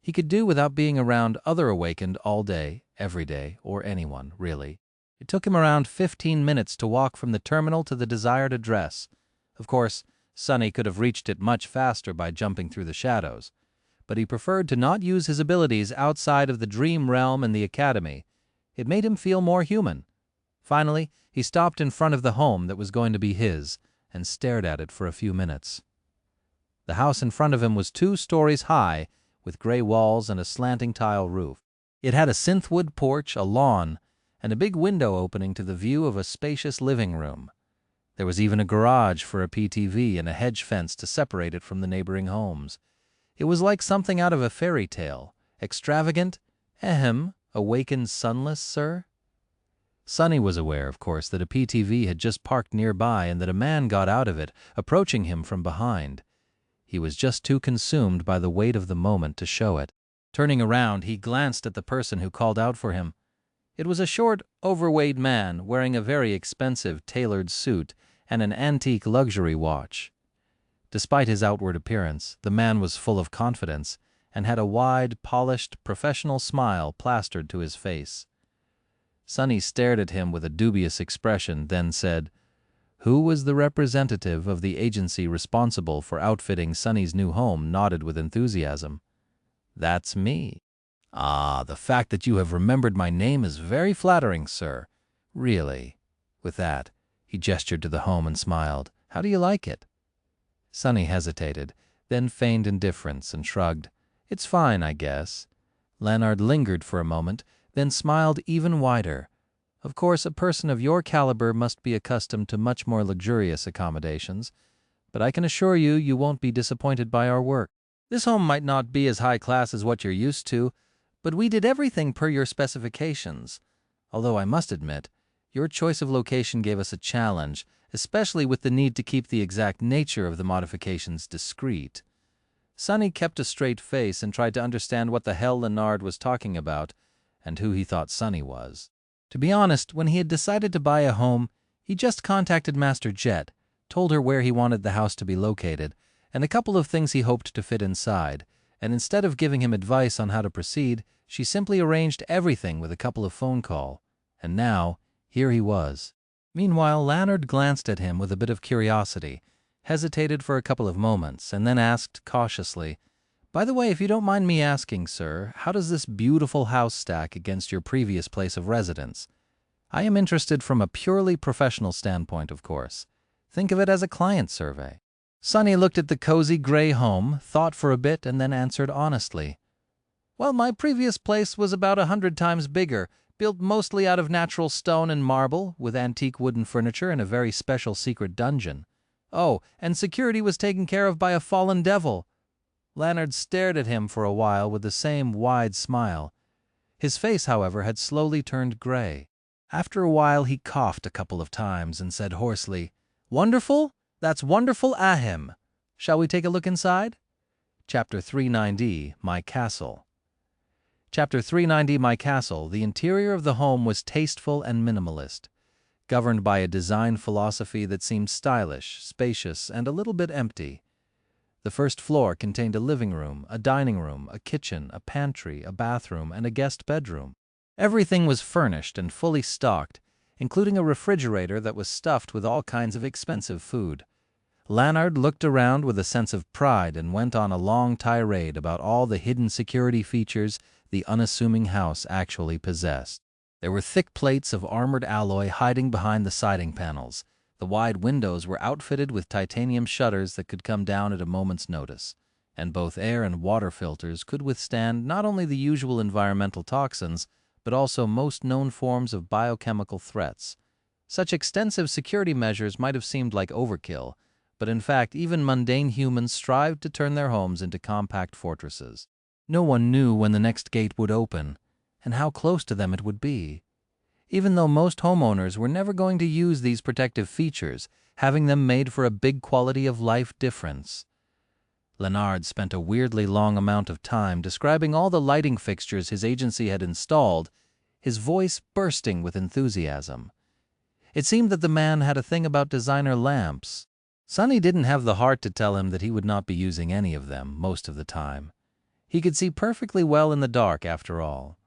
He could do without being around other awakened all day, every day, or anyone, really. It took him around 15 minutes to walk from the terminal to the desired address. Of course, Sonny could have reached it much faster by jumping through the shadows, but he preferred to not use his abilities outside of the dream realm and the academy. It made him feel more human. Finally, he stopped in front of the home that was going to be his and stared at it for a few minutes. The house in front of him was 2 stories high, with gray walls and a slanting tile roof. It had a synthwood porch, a lawn, and a big window opening to the view of a spacious living room. There was even a garage for a PTV and a hedge fence to separate it from the neighboring homes. It was like something out of a fairy tale. Extravagant? Awakened sunless, sir? Sonny was aware, of course, that a PTV had just parked nearby and that a man got out of it, approaching him from behind. He was just too consumed by the weight of the moment to show it. Turning around, he glanced at the person who called out for him. It was a short, overweight man wearing a very expensive, tailored suit and an antique luxury watch. Despite his outward appearance, the man was full of confidence and had a wide, polished, professional smile plastered to his face. Sonny stared at him with a dubious expression, then said, "Who was the representative of the agency responsible for outfitting Sonny's new home?" Nodded with enthusiasm. "That's me." "Ah, the fact that you have remembered my name is very flattering, sir. Really." With that, he gestured to the home and smiled. "How do you like it?" Sonny hesitated, then feigned indifference and shrugged. "It's fine, I guess." Leonard lingered for a moment, then smiled even wider. "Of course, a person of your caliber must be accustomed to much more luxurious accommodations, but I can assure you, you won't be disappointed by our work. This home might not be as high class as what you're used to, but we did everything per your specifications. Although I must admit, your choice of location gave us a challenge, especially with the need to keep the exact nature of the modifications discreet." Sonny kept a straight face and tried to understand what the hell Leonard was talking about and who he thought Sonny was. To be honest, when he had decided to buy a home, he just contacted Master Jet, told her where he wanted the house to be located, and a couple of things he hoped to fit inside, and instead of giving him advice on how to proceed, she simply arranged everything with a couple of phone calls. And now, here he was. Meanwhile, Leonard glanced at him with a bit of curiosity, hesitated for a couple of moments, and then asked cautiously, "By the way, if you don't mind me asking, sir, how does this beautiful house stack against your previous place of residence? I am interested from a purely professional standpoint, of course. Think of it as a client survey." Sonny looked at the cozy gray home, thought for a bit, and then answered honestly, "Well, my previous place was about 100 times bigger, built mostly out of natural stone and marble, with antique wooden furniture and a very special secret dungeon. Oh, and security was taken care of by a fallen devil." Leonard stared at him for a while with the same wide smile. His face, however, had slowly turned gray. After a while he coughed a couple of times and said hoarsely, "Wonderful? That's wonderful, ahem. Shall we take a look inside?" Chapter 390, My Castle. Chapter 390, My Castle. The interior of the home was tasteful and minimalist, governed by a design philosophy that seemed stylish, spacious, and a little bit empty. The first floor contained a living room, a dining room, a kitchen, a pantry, a bathroom, and a guest bedroom. Everything was furnished and fully stocked, including a refrigerator that was stuffed with all kinds of expensive food. Leonard looked around with a sense of pride and went on a long tirade about all the hidden security features the unassuming house actually possessed. There were thick plates of armored alloy hiding behind the siding panels. The wide windows were outfitted with titanium shutters that could come down at a moment's notice, and both air and water filters could withstand not only the usual environmental toxins, but also most known forms of biochemical threats. Such extensive security measures might have seemed like overkill, but in fact even mundane humans strived to turn their homes into compact fortresses. No one knew when the next gate would open, and how close to them it would be. Even though most homeowners were never going to use these protective features, having them made for a big quality of life difference. Leonard spent a weirdly long amount of time describing all the lighting fixtures his agency had installed, his voice bursting with enthusiasm. It seemed that the man had a thing about designer lamps. Sonny didn't have the heart to tell him that he would not be using any of them most of the time. He could see perfectly well in the dark, after all.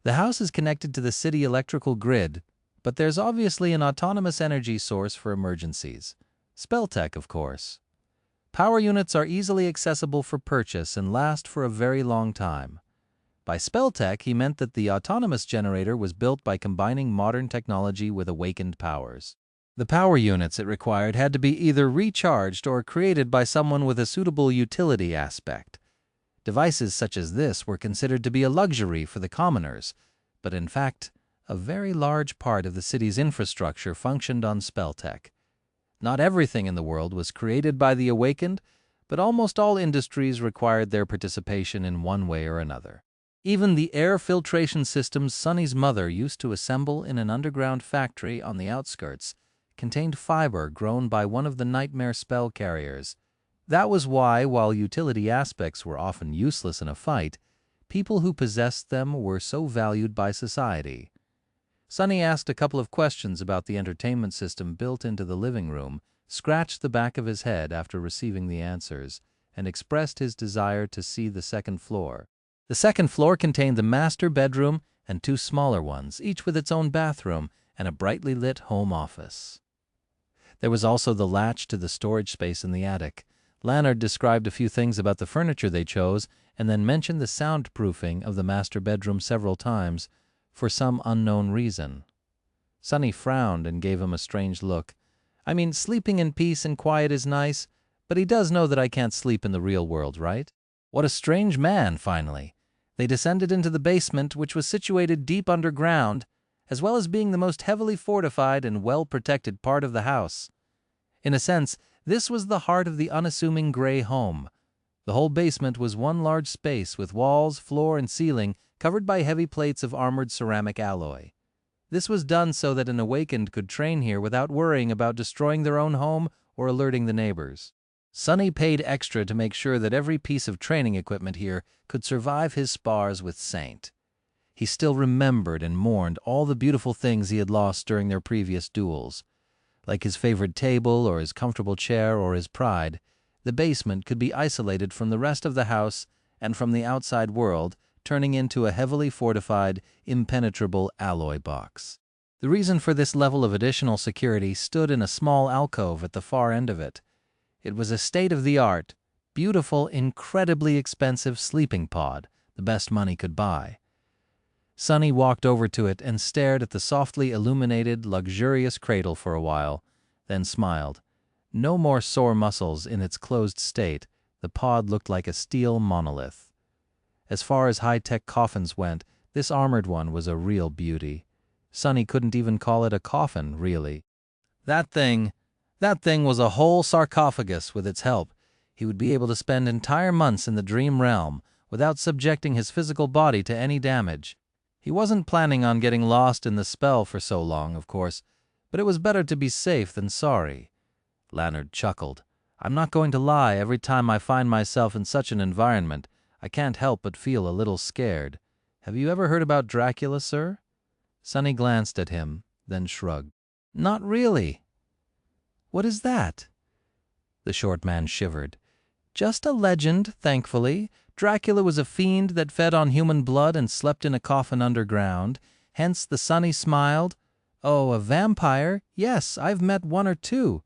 The house is connected to the city electrical grid, but there's obviously an autonomous energy source for emergencies. Spelltech, of course. Power units are easily accessible for purchase and last for a very long time. By Spelltech, he meant that the autonomous generator was built by combining modern technology with awakened powers. The power units it required had to be either recharged or created by someone with a suitable utility aspect. Devices such as this were considered to be a luxury for the commoners, but in fact, a very large part of the city's infrastructure functioned on Spelltech. Not everything in the world was created by the awakened, but almost all industries required their participation in one way or another. Even the air filtration systems Sonny's mother used to assemble in an underground factory on the outskirts contained fiber grown by one of the nightmare spell carriers. That was why, while utility aspects were often useless in a fight, people who possessed them were so valued by society. Sonny asked a couple of questions about the entertainment system built into the living room, scratched the back of his head after receiving the answers, and expressed his desire to see the second floor. The second floor contained the master bedroom and two smaller ones, each with its own bathroom and a brightly lit home office. There was also the latch to the storage space in the attic. Leonard described a few things about the furniture they chose and then mentioned the soundproofing of the master bedroom several times for some unknown reason. Sonny frowned and gave him a strange look. "I mean, sleeping in peace and quiet is nice, but he does know that I can't sleep in the real world, right?" What a strange man, finally. They descended into the basement, which was situated deep underground, as well as being the most heavily fortified and well-protected part of the house. In a sense, this was the heart of the unassuming gray home. The whole basement was one large space with walls, floor, and ceiling covered by heavy plates of armored ceramic alloy. This was done so that an awakened could train here without worrying about destroying their own home or alerting the neighbors. Sonny paid extra to make sure that every piece of training equipment here could survive his spars with Saint. He still remembered and mourned all the beautiful things he had lost during their previous duels. Like his favorite table or his comfortable chair or his pride, the basement could be isolated from the rest of the house and from the outside world, turning into a heavily fortified, impenetrable alloy box. The reason for this level of additional security stood in a small alcove at the far end of it. It was a state-of-the-art, beautiful, incredibly expensive sleeping pod, the best money could buy. Sonny walked over to it and stared at the softly illuminated, luxurious cradle for a while, then smiled. No more sore muscles in its closed state, the pod looked like a steel monolith. As far as high-tech coffins went, this armored one was a real beauty. Sonny couldn't even call it a coffin, really. That thing was a whole sarcophagus with its help. He would be able to spend entire months in the dream realm without subjecting his physical body to any damage. He wasn't planning on getting lost in the spell for so long, of course, but it was better to be safe than sorry. Leonard chuckled. I'm not going to lie, every time I find myself in such an environment, I can't help but feel a little scared. Have you ever heard about Dracula, sir? Sonny glanced at him, then shrugged. Not really. What is that? The short man shivered. Just a legend, thankfully. Dracula was a fiend that fed on human blood and slept in a coffin underground. Hence the Sonny smiled. Oh, a vampire? Yes, I've met one or two.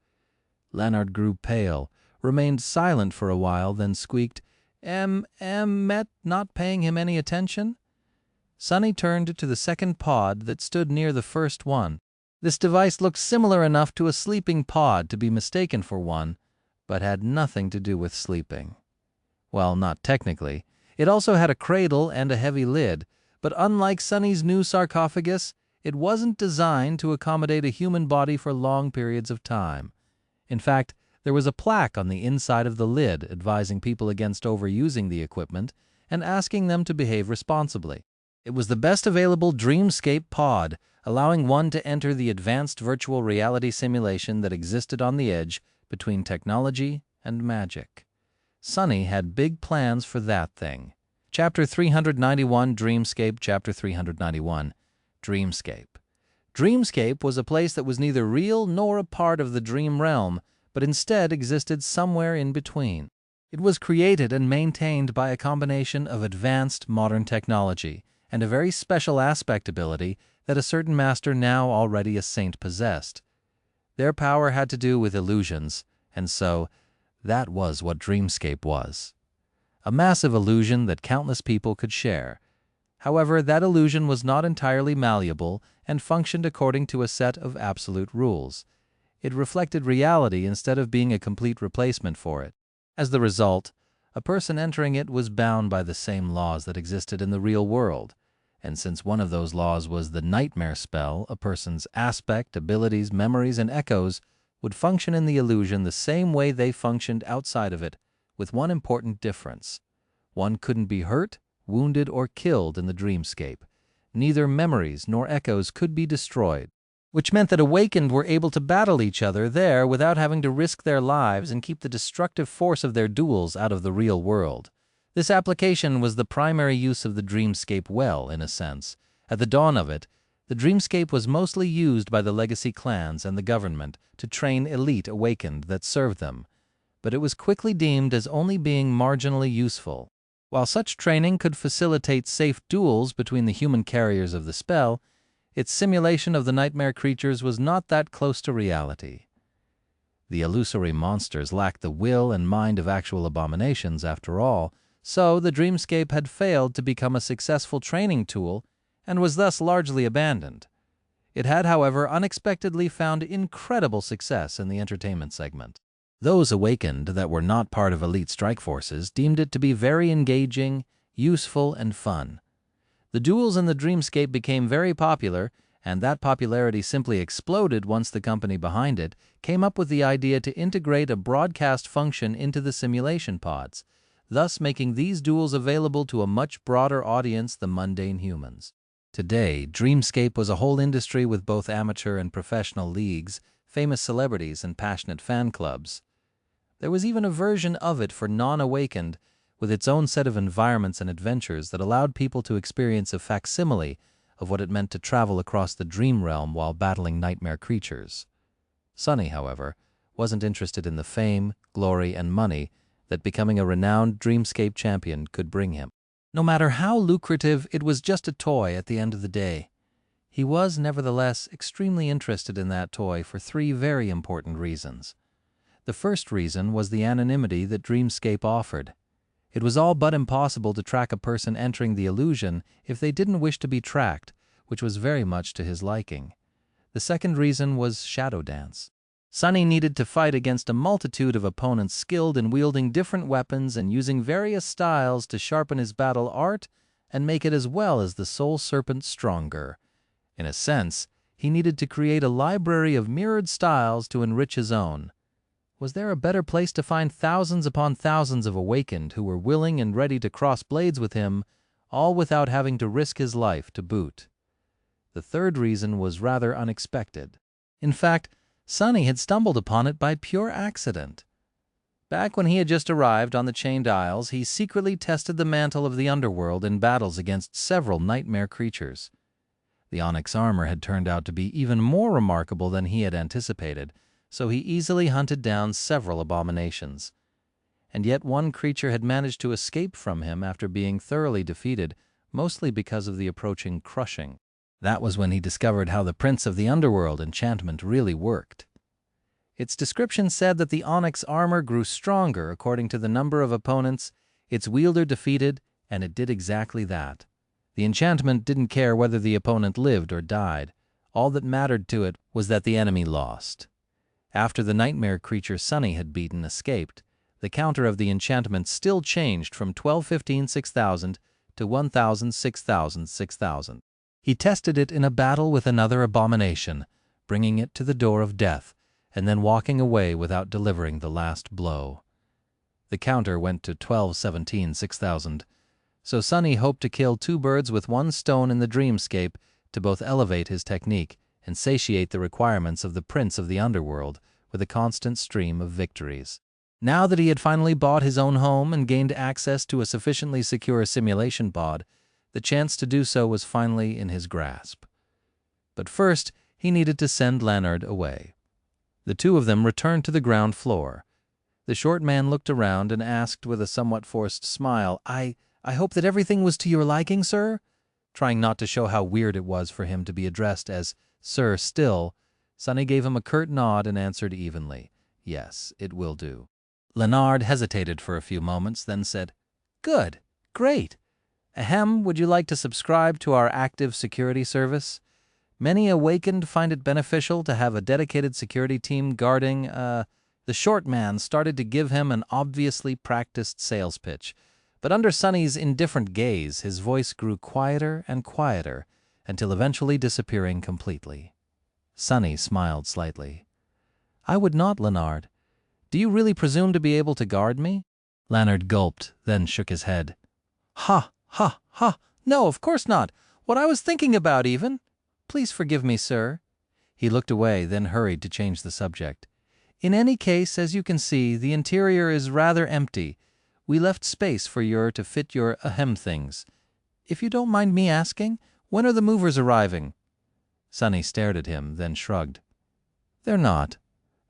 Leonard grew pale, remained silent for a while, then squeaked, Met, not paying him any attention? Sonny turned to the second pod that stood near the first one. This device looked similar enough to a sleeping pod to be mistaken for one, but had nothing to do with sleeping. Well, not technically. It also had a cradle and a heavy lid, but unlike Sonny's new sarcophagus, it wasn't designed to accommodate a human body for long periods of time. In fact, there was a plaque on the inside of the lid advising people against overusing the equipment and asking them to behave responsibly. It was the best available dreamscape pod, allowing one to enter the advanced virtual reality simulation that existed on the edge between technology and magic. Sonny had big plans for that thing. Chapter 391, Dreamscape, Chapter 391, Dreamscape. Dreamscape was a place that was neither real nor a part of the dream realm, but instead existed somewhere in between. It was created and maintained by a combination of advanced modern technology and a very special aspect ability that a certain master now already a saint possessed. Their power had to do with illusions, and so that was what Dreamscape was. A massive illusion that countless people could share. However, that illusion was not entirely malleable and functioned according to a set of absolute rules. It reflected reality instead of being a complete replacement for it. As the result, a person entering it was bound by the same laws that existed in the real world. And since one of those laws was the nightmare spell, a person's aspect, abilities, memories, and echoes would function in the illusion the same way they functioned outside of it, with one important difference. One couldn't be hurt, wounded, or killed in the dreamscape. Neither memories nor echoes could be destroyed, which meant that awakened were able to battle each other there without having to risk their lives and keep the destructive force of their duels out of the real world. This application was the primary use of the dreamscape well, in a sense. At the dawn of it, the dreamscape was mostly used by the legacy clans and the government to train elite awakened that served them, but it was quickly deemed as only being marginally useful. While such training could facilitate safe duels between the human carriers of the spell, its simulation of the nightmare creatures was not that close to reality. The illusory monsters lacked the will and mind of actual abominations, after all, so the dreamscape had failed to become a successful training tool and was thus largely abandoned. It had, however, unexpectedly found incredible success in the entertainment segment. Those awakened that were not part of elite strike forces deemed it to be very engaging, useful, and fun. The duels in the dreamscape became very popular, and that popularity simply exploded once the company behind it came up with the idea to integrate a broadcast function into the simulation pods, thus making these duels available to a much broader audience than mundane humans. Today, Dreamscape was a whole industry with both amateur and professional leagues, famous celebrities, and passionate fan clubs. There was even a version of it for non-awakened, with its own set of environments and adventures that allowed people to experience a facsimile of what it meant to travel across the dream realm while battling nightmare creatures. Sonny, however, wasn't interested in the fame, glory, and money that becoming a renowned dreamscape champion could bring him. No matter how lucrative, it was just a toy at the end of the day. He was, nevertheless, extremely interested in that toy for 3 very important reasons. The first reason was the anonymity that Dreamscape offered. It was all but impossible to track a person entering the illusion if they didn't wish to be tracked, which was very much to his liking. The second reason was Shadow Dance. Sonny needed to fight against a multitude of opponents skilled in wielding different weapons and using various styles to sharpen his battle art and make it as well as the Soul Serpent stronger. In a sense, he needed to create a library of mirrored styles to enrich his own. Was there a better place to find thousands upon thousands of awakened who were willing and ready to cross blades with him, all without having to risk his life to boot? The third reason was rather unexpected. In fact, Sonny had stumbled upon it by pure accident. Back when he had just arrived on the Chained Isles, he secretly tested the mantle of the underworld in battles against several nightmare creatures. The onyx armor had turned out to be even more remarkable than he had anticipated, so he easily hunted down several abominations. And yet one creature had managed to escape from him after being thoroughly defeated, mostly because of the approaching crushing. That was when he discovered how the Prince of the Underworld enchantment really worked. Its description said that the onyx armor grew stronger according to the number of opponents its wielder defeated, and it did exactly that. The enchantment didn't care whether the opponent lived or died. All that mattered to it was that the enemy lost. After the nightmare creature Sonny had beaten escaped, the counter of the enchantment still changed from 1215-6000 to 1000-6000-6000. He tested it in a battle with another abomination, bringing it to the door of death, and then walking away without delivering the last blow. The counter went to 1217-6000, so Sonny hoped to kill 2 birds with 1 stone in the dreamscape to both elevate his technique and satiate the requirements of the Prince of the Underworld with a constant stream of victories. Now that he had finally bought his own home and gained access to a sufficiently secure simulation pod, the chance to do so was finally in his grasp. But first, he needed to send Leonard away. The 2 of them returned to the ground floor. The short man looked around and asked with a somewhat forced smile, I hope that everything was to your liking, sir?" Trying not to show how weird it was for him to be addressed as Sir still, Sonny gave him a curt nod and answered evenly, "Yes, it will do." Leonard hesitated for a few moments, then said, "Good, great. Ahem, would you like to subscribe to our active security service? Many awakened find it beneficial to have a dedicated security team guarding, The short man started to give him an obviously practiced sales pitch, but under Sonny's indifferent gaze, his voice grew quieter and quieter until eventually disappearing completely. Sonny smiled slightly. "I would not, Leonard. Do you really presume to be able to guard me?" Leonard gulped, then shook his head. "Ha, ha, ha! No, of course not. What I was thinking about, even. Please forgive me, sir." He looked away, then hurried to change the subject. "In any case, as you can see, the interior is rather empty. We left space for you to fit your ahem things. If you don't mind me asking, when are the movers arriving?" Sonny stared at him, then shrugged. "They're not.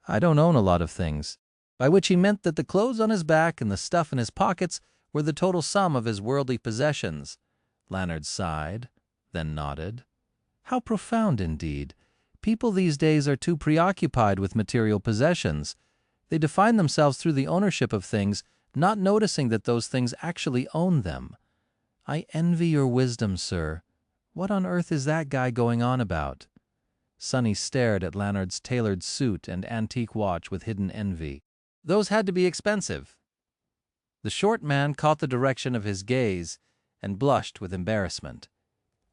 I don't own a lot of things," by which he meant that the clothes on his back and the stuff in his pockets were the total sum of his worldly possessions. Leonard sighed, then nodded. How profound indeed. People these days are too preoccupied with material possessions. They define themselves through the ownership of things, not noticing that those things actually own them. I envy your wisdom, sir. What on earth is that guy going on about? Sonny stared at Leonard's tailored suit and antique watch with hidden envy. Those had to be expensive. The short man caught the direction of his gaze and blushed with embarrassment.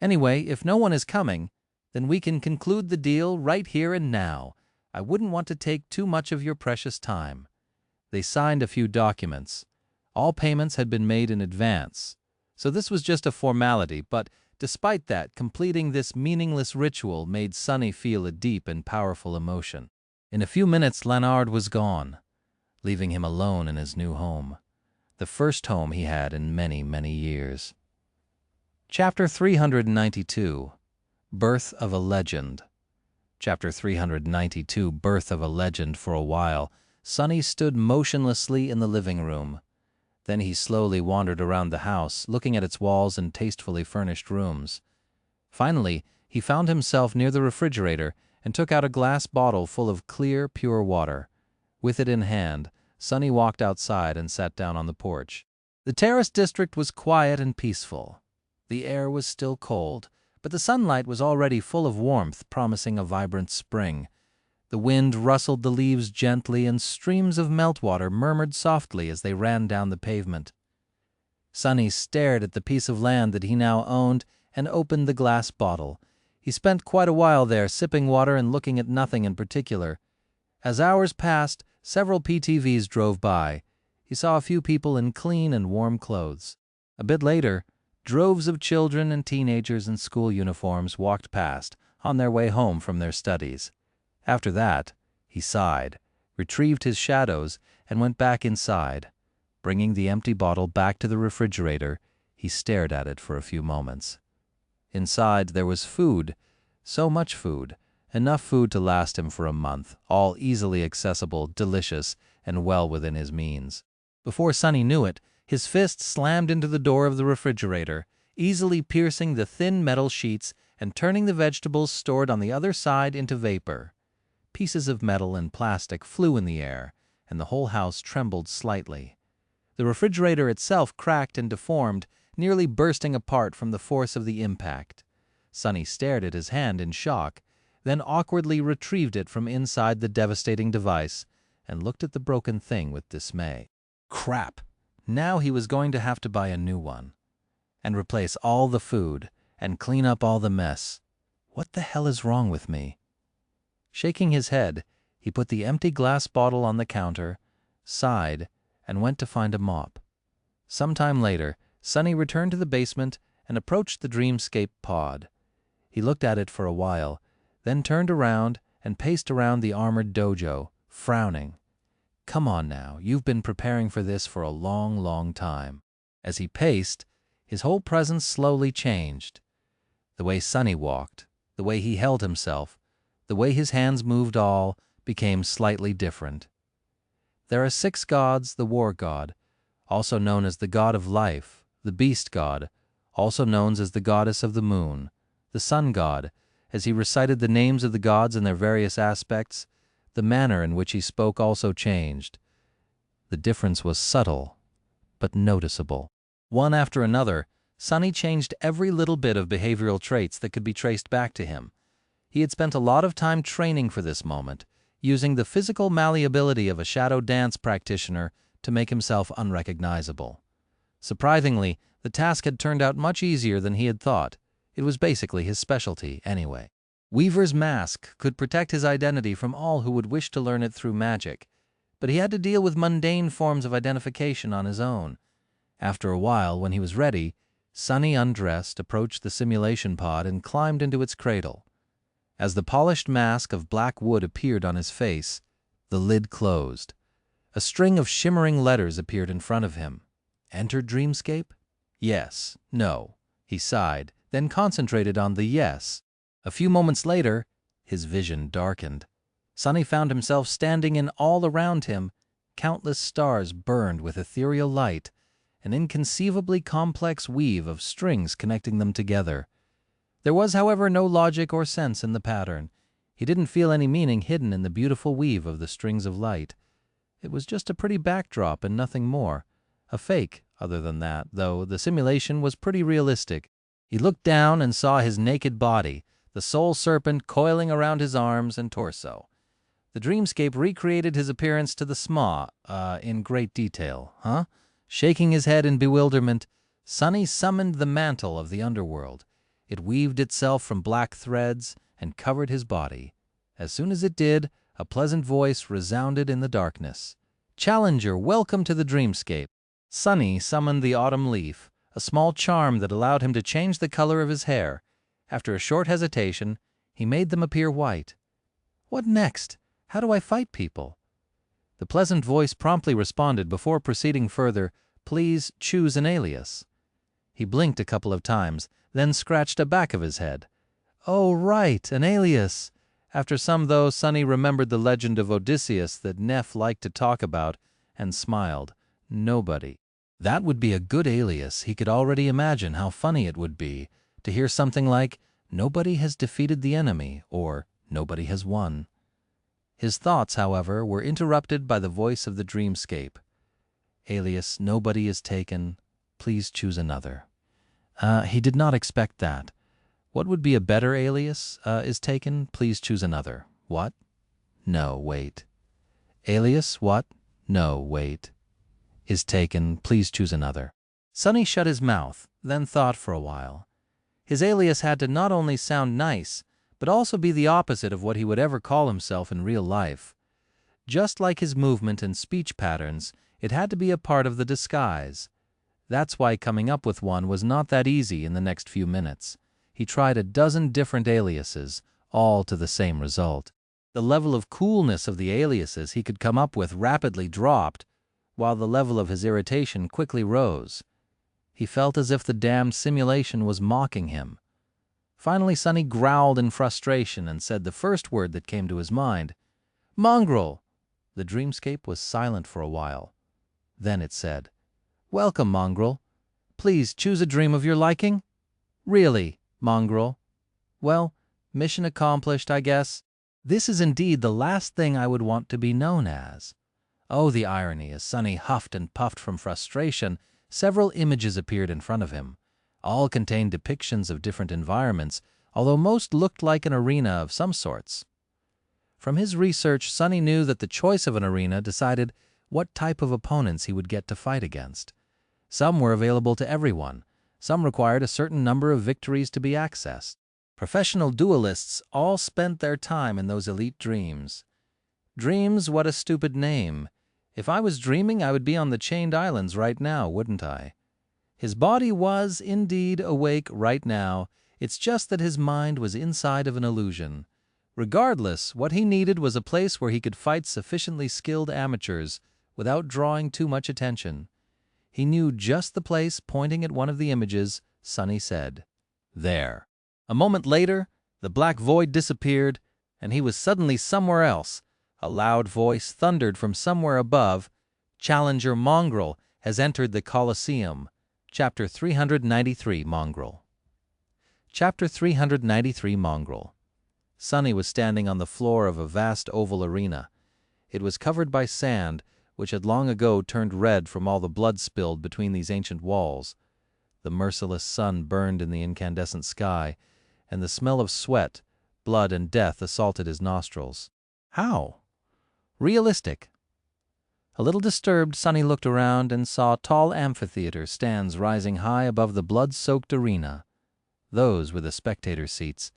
"Anyway, if no one is coming, then we can conclude the deal right here and now. I wouldn't want to take too much of your precious time." They signed a few documents. All payments had been made in advance, so this was just a formality, but despite that, completing this meaningless ritual made Sonny feel a deep and powerful emotion. In a few minutes, Leonard was gone, leaving him alone in his new home. the first home he had in many, many years. Chapter 392, Birth of a Legend. Chapter 392, Birth of a Legend. For a while, Sonny stood motionlessly in the living room. Then he slowly wandered around the house, looking at its walls and tastefully furnished rooms. Finally, he found himself near the refrigerator and took out a glass bottle full of clear, pure water. With it in hand, Sonny walked outside and sat down on the porch. The terrace district was quiet and peaceful. The air was still cold, but the sunlight was already full of warmth, promising a vibrant spring. The wind rustled the leaves gently, and streams of meltwater murmured softly as they ran down the pavement. Sonny stared at the piece of land that he now owned and opened the glass bottle. He spent quite a while there, sipping water and looking at nothing in particular. As hours passed, several PTVs drove by. He saw a few people in clean and warm clothes. A bit later, droves of children and teenagers in school uniforms walked past, on their way home from their studies. After that, he sighed, retrieved his shadows, and went back inside. Bringing the empty bottle back to the refrigerator, he stared at it for a few moments. Inside there was food, so much food, enough food to last him for a month, all easily accessible, delicious, and well within his means. Before Sonny knew it, his fist slammed into the door of the refrigerator, easily piercing the thin metal sheets and turning the vegetables stored on the other side into vapor. Pieces of metal and plastic flew in the air, and the whole house trembled slightly. The refrigerator itself cracked and deformed, nearly bursting apart from the force of the impact. Sonny stared at his hand in shock, then awkwardly retrieved it from inside the devastating device and looked at the broken thing with dismay. Crap! Now he was going to have to buy a new one, and replace all the food, and clean up all the mess. What the hell is wrong with me? Shaking his head, he put the empty glass bottle on the counter, sighed, and went to find a mop. Some time later, Sonny returned to the basement and approached the Dreamscape pod. He looked at it for a while, then turned around and paced around the armored dojo, frowning. Come on now, you've been preparing for this for a long, long time. As he paced, his whole presence slowly changed. The way Sonny walked, the way he held himself, the way his hands moved all became slightly different. There are 6 gods: the war god, also known as the god of life, the beast god, also known as the goddess of the moon, the sun god. As he recited the names of the gods and their various aspects, the manner in which he spoke also changed. The difference was subtle, but noticeable. One after another, Sonny changed every little bit of behavioral traits that could be traced back to him. He had spent a lot of time training for this moment, using the physical malleability of a shadow dance practitioner to make himself unrecognizable. Surprisingly, the task had turned out much easier than he had thought. It was basically his specialty, anyway. Weaver's mask could protect his identity from all who would wish to learn it through magic, but he had to deal with mundane forms of identification on his own. After a while, when he was ready, Sonny undressed, approached the simulation pod, and climbed into its cradle. As the polished mask of black wood appeared on his face, the lid closed. A string of shimmering letters appeared in front of him. Enter Dreamscape? Yes. No. He sighed, then concentrated on the yes. A few moments later, his vision darkened. Sonny found himself standing in all around him. Countless stars burned with ethereal light, an inconceivably complex weave of strings connecting them together. There was, however, no logic or sense in the pattern. He didn't feel any meaning hidden in the beautiful weave of the strings of light. It was just a pretty backdrop and nothing more. A fake, other than that, though the simulation was pretty realistic. He looked down and saw his naked body, the soul serpent coiling around his arms and torso. The Dreamscape recreated his appearance to the SMA, in great detail, huh? Shaking his head in bewilderment, Sonny summoned the mantle of the underworld. It weaved itself from black threads and covered his body. As soon as it did, a pleasant voice resounded in the darkness. "Challenger, welcome to the Dreamscape." Sonny summoned the autumn leaf, a small charm that allowed him to change the color of his hair. After a short hesitation, he made them appear white. "What next? How do I fight people?" The pleasant voice promptly responded before proceeding further. Please choose an alias." He blinked a couple of times, then scratched the back of his head. "Oh, right, an alias." After some, though, Sonny remembered the legend of Odysseus that Neff liked to talk about and smiled. Nobody. That would be a good alias. He could already imagine how funny it would be to hear something like, "Nobody has defeated the enemy," or "Nobody has won." His thoughts, however, were interrupted by the voice of the dreamscape. "Alias, nobody is taken. Please choose another." He did not expect that. What would be a better alias? Is taken. Please choose another. What? No, wait. Alias, what? No, wait. Is taken. Please choose another. Sonny shut his mouth, then thought for a while. His alias had to not only sound nice, but also be the opposite of what he would ever call himself in real life. Just like his movement and speech patterns, it had to be a part of the disguise. That's why coming up with one was not that easy in the next few minutes. He tried a dozen different aliases, all to the same result. The level of coolness of the aliases he could come up with rapidly dropped, while the level of his irritation quickly rose. He felt as if the damned simulation was mocking him. Finally, Sonny growled in frustration and said the first word that came to his mind. "Mongrel!" The dreamscape was silent for a while. Then it said, "Welcome, Mongrel. Please choose a dream of your liking." "Really, Mongrel? Well, mission accomplished, I guess. This is indeed the last thing I would want to be known as." Oh, the irony! As Sonny huffed and puffed from frustration, several images appeared in front of him. All contained depictions of different environments, although most looked like an arena of some sorts. From his research, Sonny knew that the choice of an arena decided what type of opponents he would get to fight against. Some were available to everyone. Some required a certain number of victories to be accessed. Professional duelists all spent their time in those elite dreams. Dreams, what a stupid name. If I was dreaming, I would be on the Chained Islands right now, wouldn't I? His body was, indeed, awake right now. It's just that his mind was inside of an illusion. Regardless, what he needed was a place where he could fight sufficiently skilled amateurs without drawing too much attention. He knew just the place. Pointing at one of the images, Sonny said, "There." A moment later, the black void disappeared, and he was suddenly somewhere else. A loud voice thundered from somewhere above, "Challenger Mongrel has entered the Colosseum." Chapter 393, Mongrel. Chapter 393, Mongrel. Sonny was standing on the floor of a vast oval arena. It was covered by sand, which had long ago turned red from all the blood spilled between these ancient walls. The merciless sun burned in the incandescent sky, and the smell of sweat, blood, and death assaulted his nostrils. How? Realistic. A little disturbed, Sonny looked around and saw tall amphitheater stands rising high above the blood-soaked arena. Those were the spectator seats.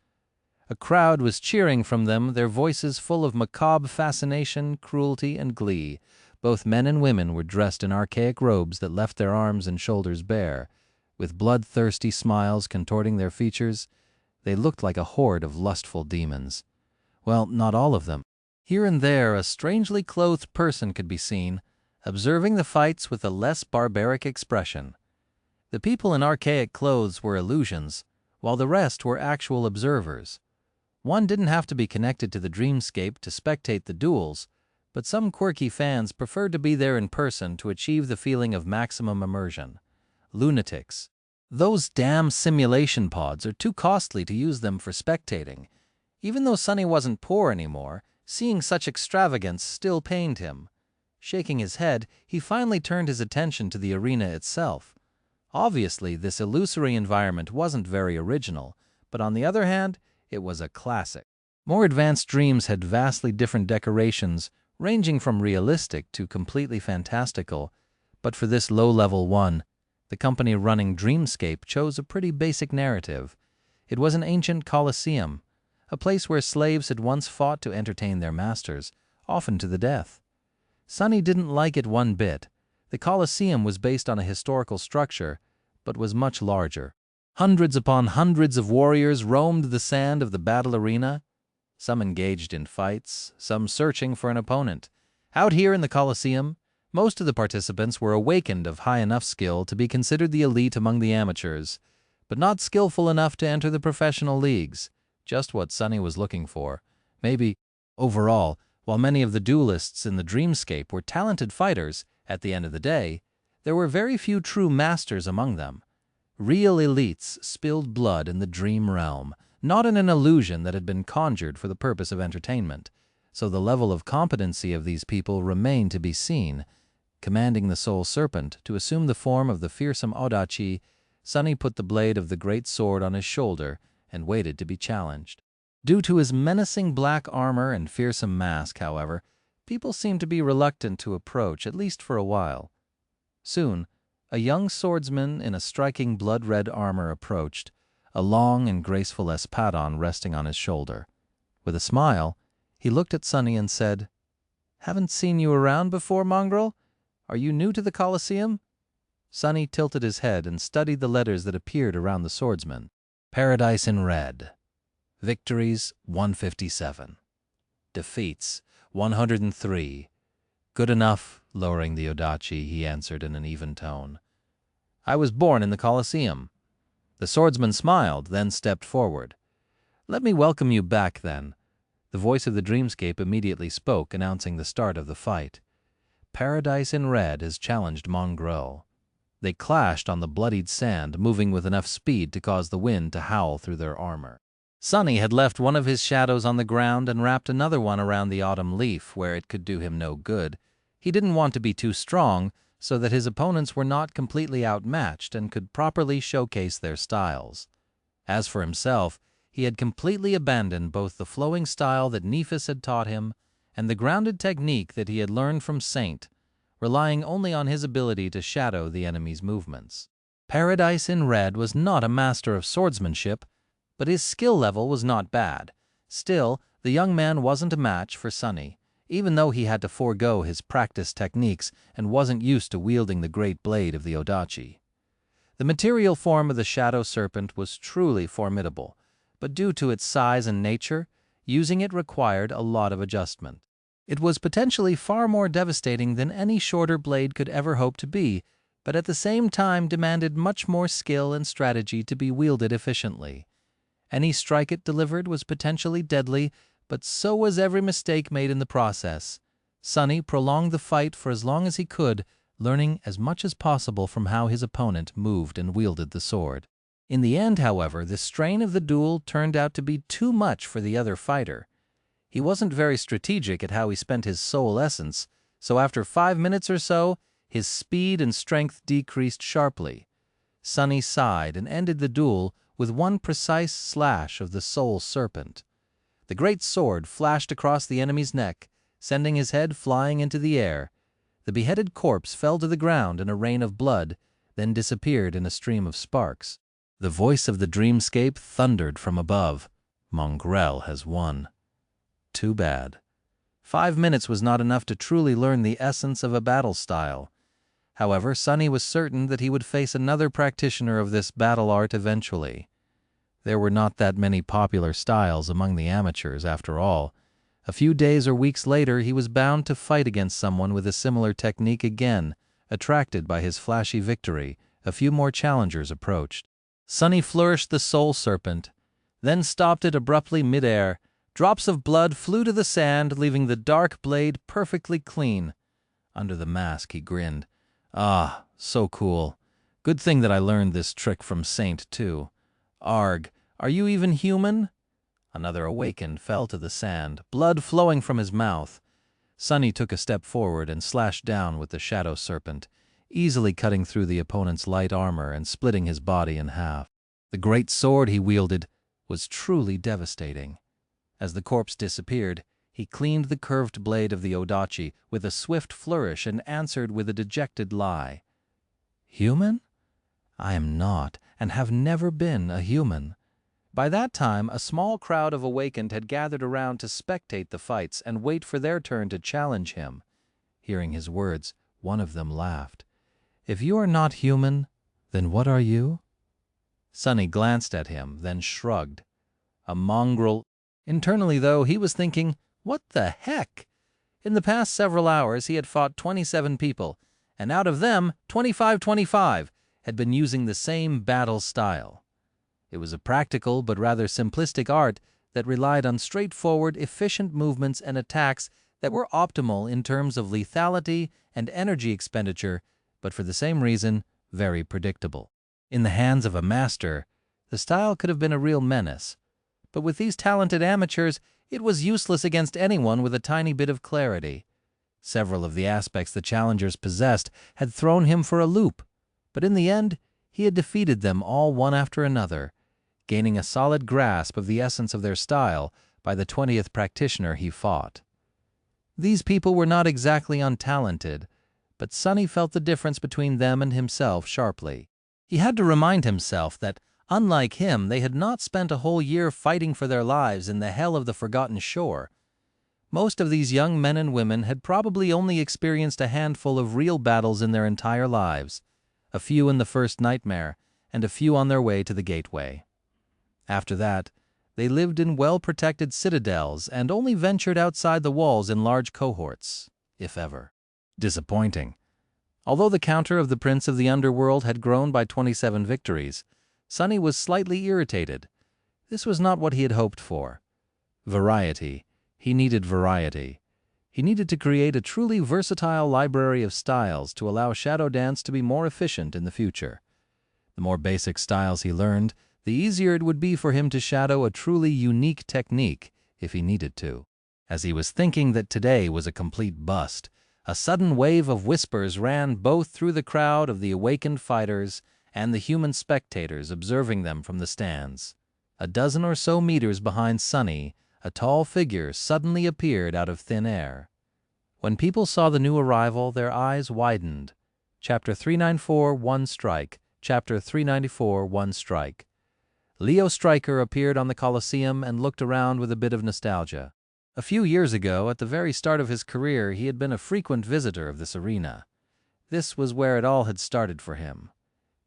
A crowd was cheering from them, their voices full of macabre fascination, cruelty, and glee. Both men and women were dressed in archaic robes that left their arms and shoulders bare. With bloodthirsty smiles contorting their features, they looked like a horde of lustful demons. Well, not all of them. Here and there a strangely clothed person could be seen, observing the fights with a less barbaric expression. The people in archaic clothes were illusions, while the rest were actual observers. One didn't have to be connected to the dreamscape to spectate the duels, but some quirky fans preferred to be there in person to achieve the feeling of maximum immersion. Lunatics. Those damn simulation pods are too costly to use them for spectating. Even though Sonny wasn't poor anymore, seeing such extravagance still pained him. Shaking his head, he finally turned his attention to the arena itself. Obviously, this illusory environment wasn't very original, but on the other hand, it was a classic. More advanced dreams had vastly different decorations, ranging from realistic to completely fantastical, but for this low-level one, the company running Dreamscape chose a pretty basic narrative. It was an ancient Colosseum, a place where slaves had once fought to entertain their masters, often to the death. Sonny didn't like it one bit. The Colosseum was based on a historical structure, but was much larger. Hundreds upon hundreds of warriors roamed the sand of the battle arena, some engaged in fights, some searching for an opponent. Out here in the Colosseum, Most of the participants were awakened of high enough skill to be considered the elite among the amateurs, but not skillful enough to enter the professional leagues, just what Sonny was looking for. Maybe, overall, while many of the duelists in the dreamscape were talented fighters, at the end of the day, there were very few true masters among them. Real elites spilled blood in the dream realm, not in an illusion that had been conjured for the purpose of entertainment, so the level of competency of these people remained to be seen. Commanding the soul serpent to assume the form of the fearsome Odachi, Sonny put the blade of the great sword on his shoulder and waited to be challenged. Due to his menacing black armor and fearsome mask, however, people seemed to be reluctant to approach, at least for a while. Soon, a young swordsman in a striking blood-red armor approached, a long and graceful espadon resting on his shoulder. With a smile, he looked at Sonny and said, "Haven't seen you around before, mongrel? Are you new to the Colosseum?" Sonny tilted his head and studied the letters that appeared around the swordsman. Paradise in red. Victories, 157. Defeats, 103. Good enough, lowering the Odachi, he answered in an even tone. "I was born in the Colosseum." The swordsman smiled, then stepped forward. "Let me welcome you back, then." The voice of the dreamscape immediately spoke, announcing the start of the fight. Paradise in red has challenged Mongrel. They clashed on the bloodied sand, moving with enough speed to cause the wind to howl through their armor. Sonny had left one of his shadows on the ground and wrapped another one around the autumn leaf where it could do him no good. He didn't want to be too strong, so that his opponents were not completely outmatched and could properly showcase their styles. As for himself, he had completely abandoned both the flowing style that Nephis had taught him and the grounded technique that he had learned from Saint, relying only on his ability to shadow the enemy's movements. Paradise in red was not a master of swordsmanship, but his skill level was not bad. Still, the young man wasn't a match for Sonny, even though he had to forego his practiced techniques and wasn't used to wielding the great blade of the Odachi. The material form of the shadow serpent was truly formidable, but due to its size and nature, using it required a lot of adjustment. It was potentially far more devastating than any shorter blade could ever hope to be, but at the same time demanded much more skill and strategy to be wielded efficiently. Any strike it delivered was potentially deadly, but so was every mistake made in the process. Sonny prolonged the fight for as long as he could, learning as much as possible from how his opponent moved and wielded the sword. In the end, however, the strain of the duel turned out to be too much for the other fighter. He wasn't very strategic at how he spent his soul essence, so after 5 minutes or so, his speed and strength decreased sharply. Sonny sighed and ended the duel with one precise slash of the soul serpent. The great sword flashed across the enemy's neck, sending his head flying into the air. The beheaded corpse fell to the ground in a rain of blood, then disappeared in a stream of sparks. The voice of the dreamscape thundered from above. Mongrel has won. Too bad. 5 minutes was not enough to truly learn the essence of a battle style. However, Sonny was certain that he would face another practitioner of this battle art eventually. There were not that many popular styles among the amateurs, after all. A few days or weeks later, he was bound to fight against someone with a similar technique again. Attracted by his flashy victory, a few more challengers approached. Sonny flourished the soul serpent, then stopped it abruptly midair. Drops of blood flew to the sand, leaving the dark blade perfectly clean. Under the mask, he grinned. "Ah, so cool. Good thing that I learned this trick from Saint, too. Arg, are you even human?" Another awakened fell to the sand, blood flowing from his mouth. Sonny took a step forward and slashed down with the shadow serpent, easily cutting through the opponent's light armor and splitting his body in half. The great sword he wielded was truly devastating. As the corpse disappeared, he cleaned the curved blade of the Odachi with a swift flourish and answered with a dejected lie. "Human? I am not, and have never been a human." By that time, a small crowd of awakened had gathered around to spectate the fights and wait for their turn to challenge him. Hearing his words, one of them laughed. "If you are not human, then what are you?" Sonny glanced at him, then shrugged. "A mongrel." Internally, though, he was thinking, what the heck? In the past several hours, he had fought 27 people, and out of them, 25 had been using the same battle style. It was a practical but rather simplistic art that relied on straightforward, efficient movements and attacks that were optimal in terms of lethality and energy expenditure, but for the same reason, very predictable. In the hands of a master, the style could have been a real menace. But with these talented amateurs, it was useless against anyone with a tiny bit of clarity. Several of the aspects the challengers possessed had thrown him for a loop, but in the end, he had defeated them all one after another, gaining a solid grasp of the essence of their style by the 20th practitioner he fought. These people were not exactly untalented, but Sonny felt the difference between them and himself sharply. He had to remind himself that, unlike him, they had not spent a whole year fighting for their lives in the hell of the Forgotten Shore. Most of these young men and women had probably only experienced a handful of real battles in their entire lives, a few in the first nightmare, and a few on their way to the gateway. After that, they lived in well-protected citadels and only ventured outside the walls in large cohorts, if ever. Disappointing. Although the counter of the Prince of the Underworld had grown by 27 victories, Sonny was slightly irritated. This was not what he had hoped for. Variety. He needed variety. He needed to create a truly versatile library of styles to allow shadow dance to be more efficient in the future. The more basic styles he learned, the easier it would be for him to shadow a truly unique technique if he needed to. As he was thinking that today was a complete bust, a sudden wave of whispers ran both through the crowd of the awakened fighters and the human spectators observing them from the stands. A dozen or so meters behind Sonny, a tall figure suddenly appeared out of thin air. When people saw the new arrival, their eyes widened. Chapter 394, One Strike. Chapter 394, One Strike. Leo Stryker appeared on the Colosseum and looked around with a bit of nostalgia. A few years ago, at the very start of his career, he had been a frequent visitor of this arena. This was where it all had started for him.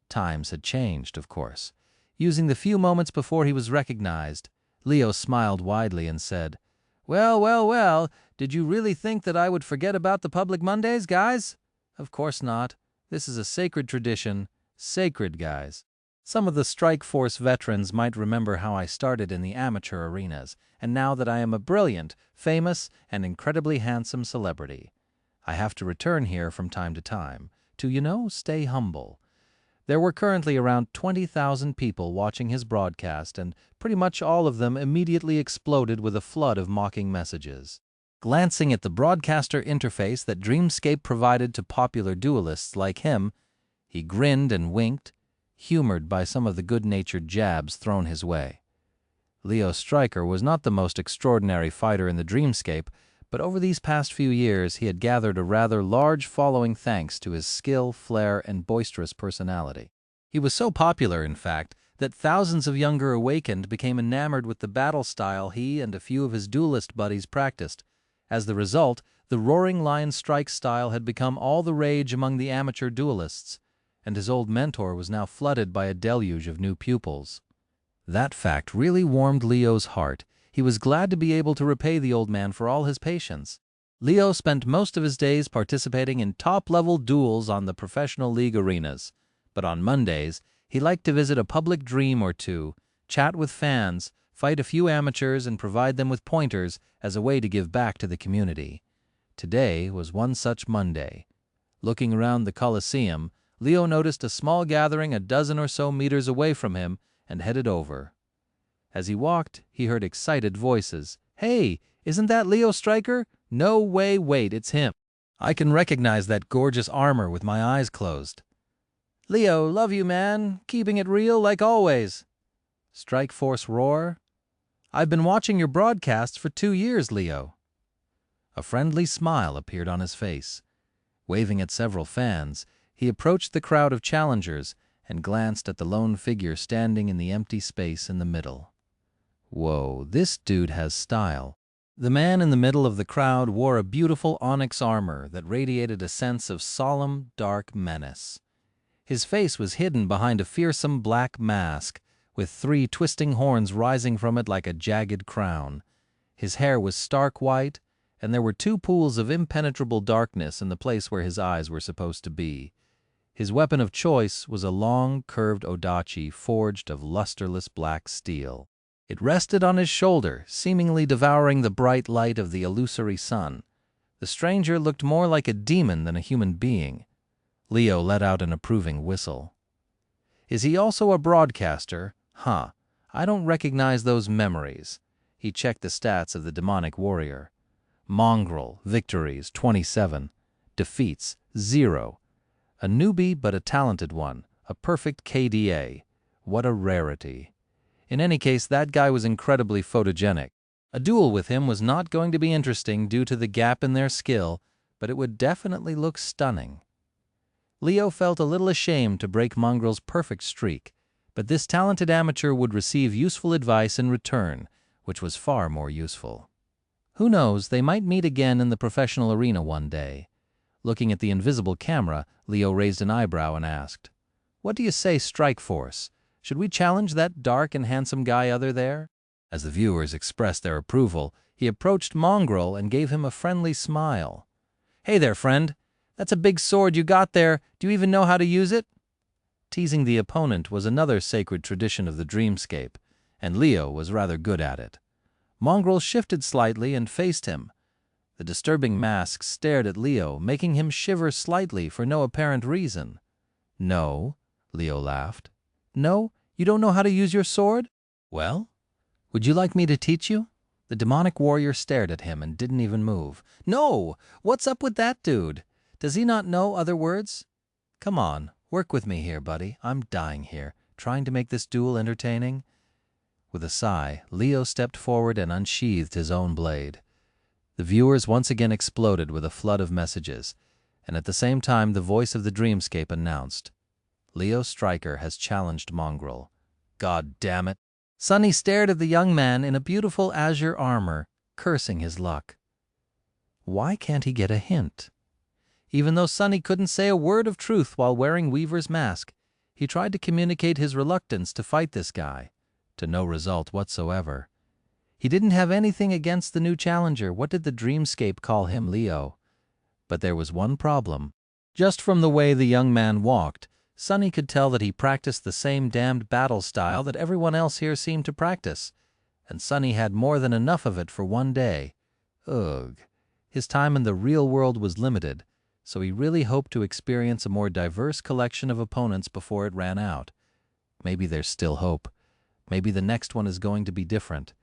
Times had changed, of course. Using the few moments before he was recognized, Leo smiled widely and said, well, did you really think that I would forget about the public Mondays, guys? Of course not. This is a sacred tradition. Sacred, guys. Some of the Strike Force veterans might remember how I started in the amateur arenas, and now that I am a brilliant, famous, and incredibly handsome celebrity, I have to return here from time to time to, stay humble. There were currently around 20,000 people watching his broadcast, and pretty much all of them immediately exploded with a flood of mocking messages. Glancing at the broadcaster interface that Dreamscape provided to popular duelists like him, he grinned and winked, humored by some of the good-natured jabs thrown his way. Leo Stryker was not the most extraordinary fighter in the Dreamscape, but over these past few years he had gathered a rather large following thanks to his skill, flair, and boisterous personality. He was so popular, in fact, that thousands of younger awakened became enamored with the battle style he and a few of his duelist buddies practiced. As the result, the Roaring Lion Strike style had become all the rage among the amateur duelists, and his old mentor was now flooded by a deluge of new pupils. That fact really warmed Leo's heart. He was glad to be able to repay the old man for all his patience. Leo spent most of his days participating in top-level duels on the professional league arenas, but on Mondays, he liked to visit a public dream or two, chat with fans, fight a few amateurs, and provide them with pointers as a way to give back to the community. Today was one such Monday. Looking around the Colosseum, Leo noticed a small gathering a dozen or so meters away from him and headed over. As he walked, he heard excited voices. "Hey, isn't that Leo Stryker? No way, wait, it's him. I can recognize that gorgeous armor with my eyes closed." "Leo, love you, man. Keeping it real like always." Strike Force roar. "I've been watching your broadcasts for 2 years, Leo." A friendly smile appeared on his face. Waving at several fans, he approached the crowd of challengers and glanced at the lone figure standing in the empty space in the middle. Whoa, this dude has style. The man in the middle of the crowd wore a beautiful onyx armor that radiated a sense of solemn, dark menace. His face was hidden behind a fearsome black mask, with 3 twisting horns rising from it like a jagged crown. His hair was stark white, and there were two pools of impenetrable darkness in the place where his eyes were supposed to be. His weapon of choice was a long, curved odachi forged of lusterless black steel. It rested on his shoulder, seemingly devouring the bright light of the illusory sun. The stranger looked more like a demon than a human being. Leo let out an approving whistle. Is he also a broadcaster? Huh. I don't recognize those memories. He checked the stats of the demonic warrior. Mongrel, victories, 27. Defeats, 0. A newbie but a talented one, a perfect KDA. What a rarity. In any case, that guy was incredibly photogenic. A duel with him was not going to be interesting due to the gap in their skill, but it would definitely look stunning. Leo felt a little ashamed to break Mongrel's perfect streak, but this talented amateur would receive useful advice in return, which was far more useful. Who knows, they might meet again in the professional arena one day. Looking at the invisible camera, Leo raised an eyebrow and asked, "What do you say, Strike Force? Should we challenge that dark and handsome guy other there?" As the viewers expressed their approval, he approached Mongrel and gave him a friendly smile. "Hey there, friend. That's a big sword you got there. Do you even know how to use it?" Teasing the opponent was another sacred tradition of the dreamscape, and Leo was rather good at it. Mongrel shifted slightly and faced him. The disturbing mask stared at Leo, making him shiver slightly for no apparent reason. "No," Leo laughed. "No? You don't know how to use your sword? Well, would you like me to teach you?" The demonic warrior stared at him and didn't even move. "No! What's up with that dude? Does he not know other words? Come on, work with me here, buddy. I'm dying here, trying to make this duel entertaining." With a sigh, Leo stepped forward and unsheathed his own blade. The viewers once again exploded with a flood of messages, and at the same time the voice of the dreamscape announced, "Leo Stryker has challenged Mongrel." God damn it! Sonny stared at the young man in a beautiful azure armor, cursing his luck. Why can't he get a hint? Even though Sonny couldn't say a word of truth while wearing Weaver's mask, he tried to communicate his reluctance to fight this guy, to no result whatsoever. He didn't have anything against the new challenger. What did the dreamscape call him, Leo? But there was one problem. Just from the way the young man walked, Sonny could tell that he practiced the same damned battle style that everyone else here seemed to practice, and Sonny had more than enough of it for one day. Ugh. His time in the real world was limited, so he really hoped to experience a more diverse collection of opponents before it ran out. Maybe there's still hope. Maybe the next one is going to be different.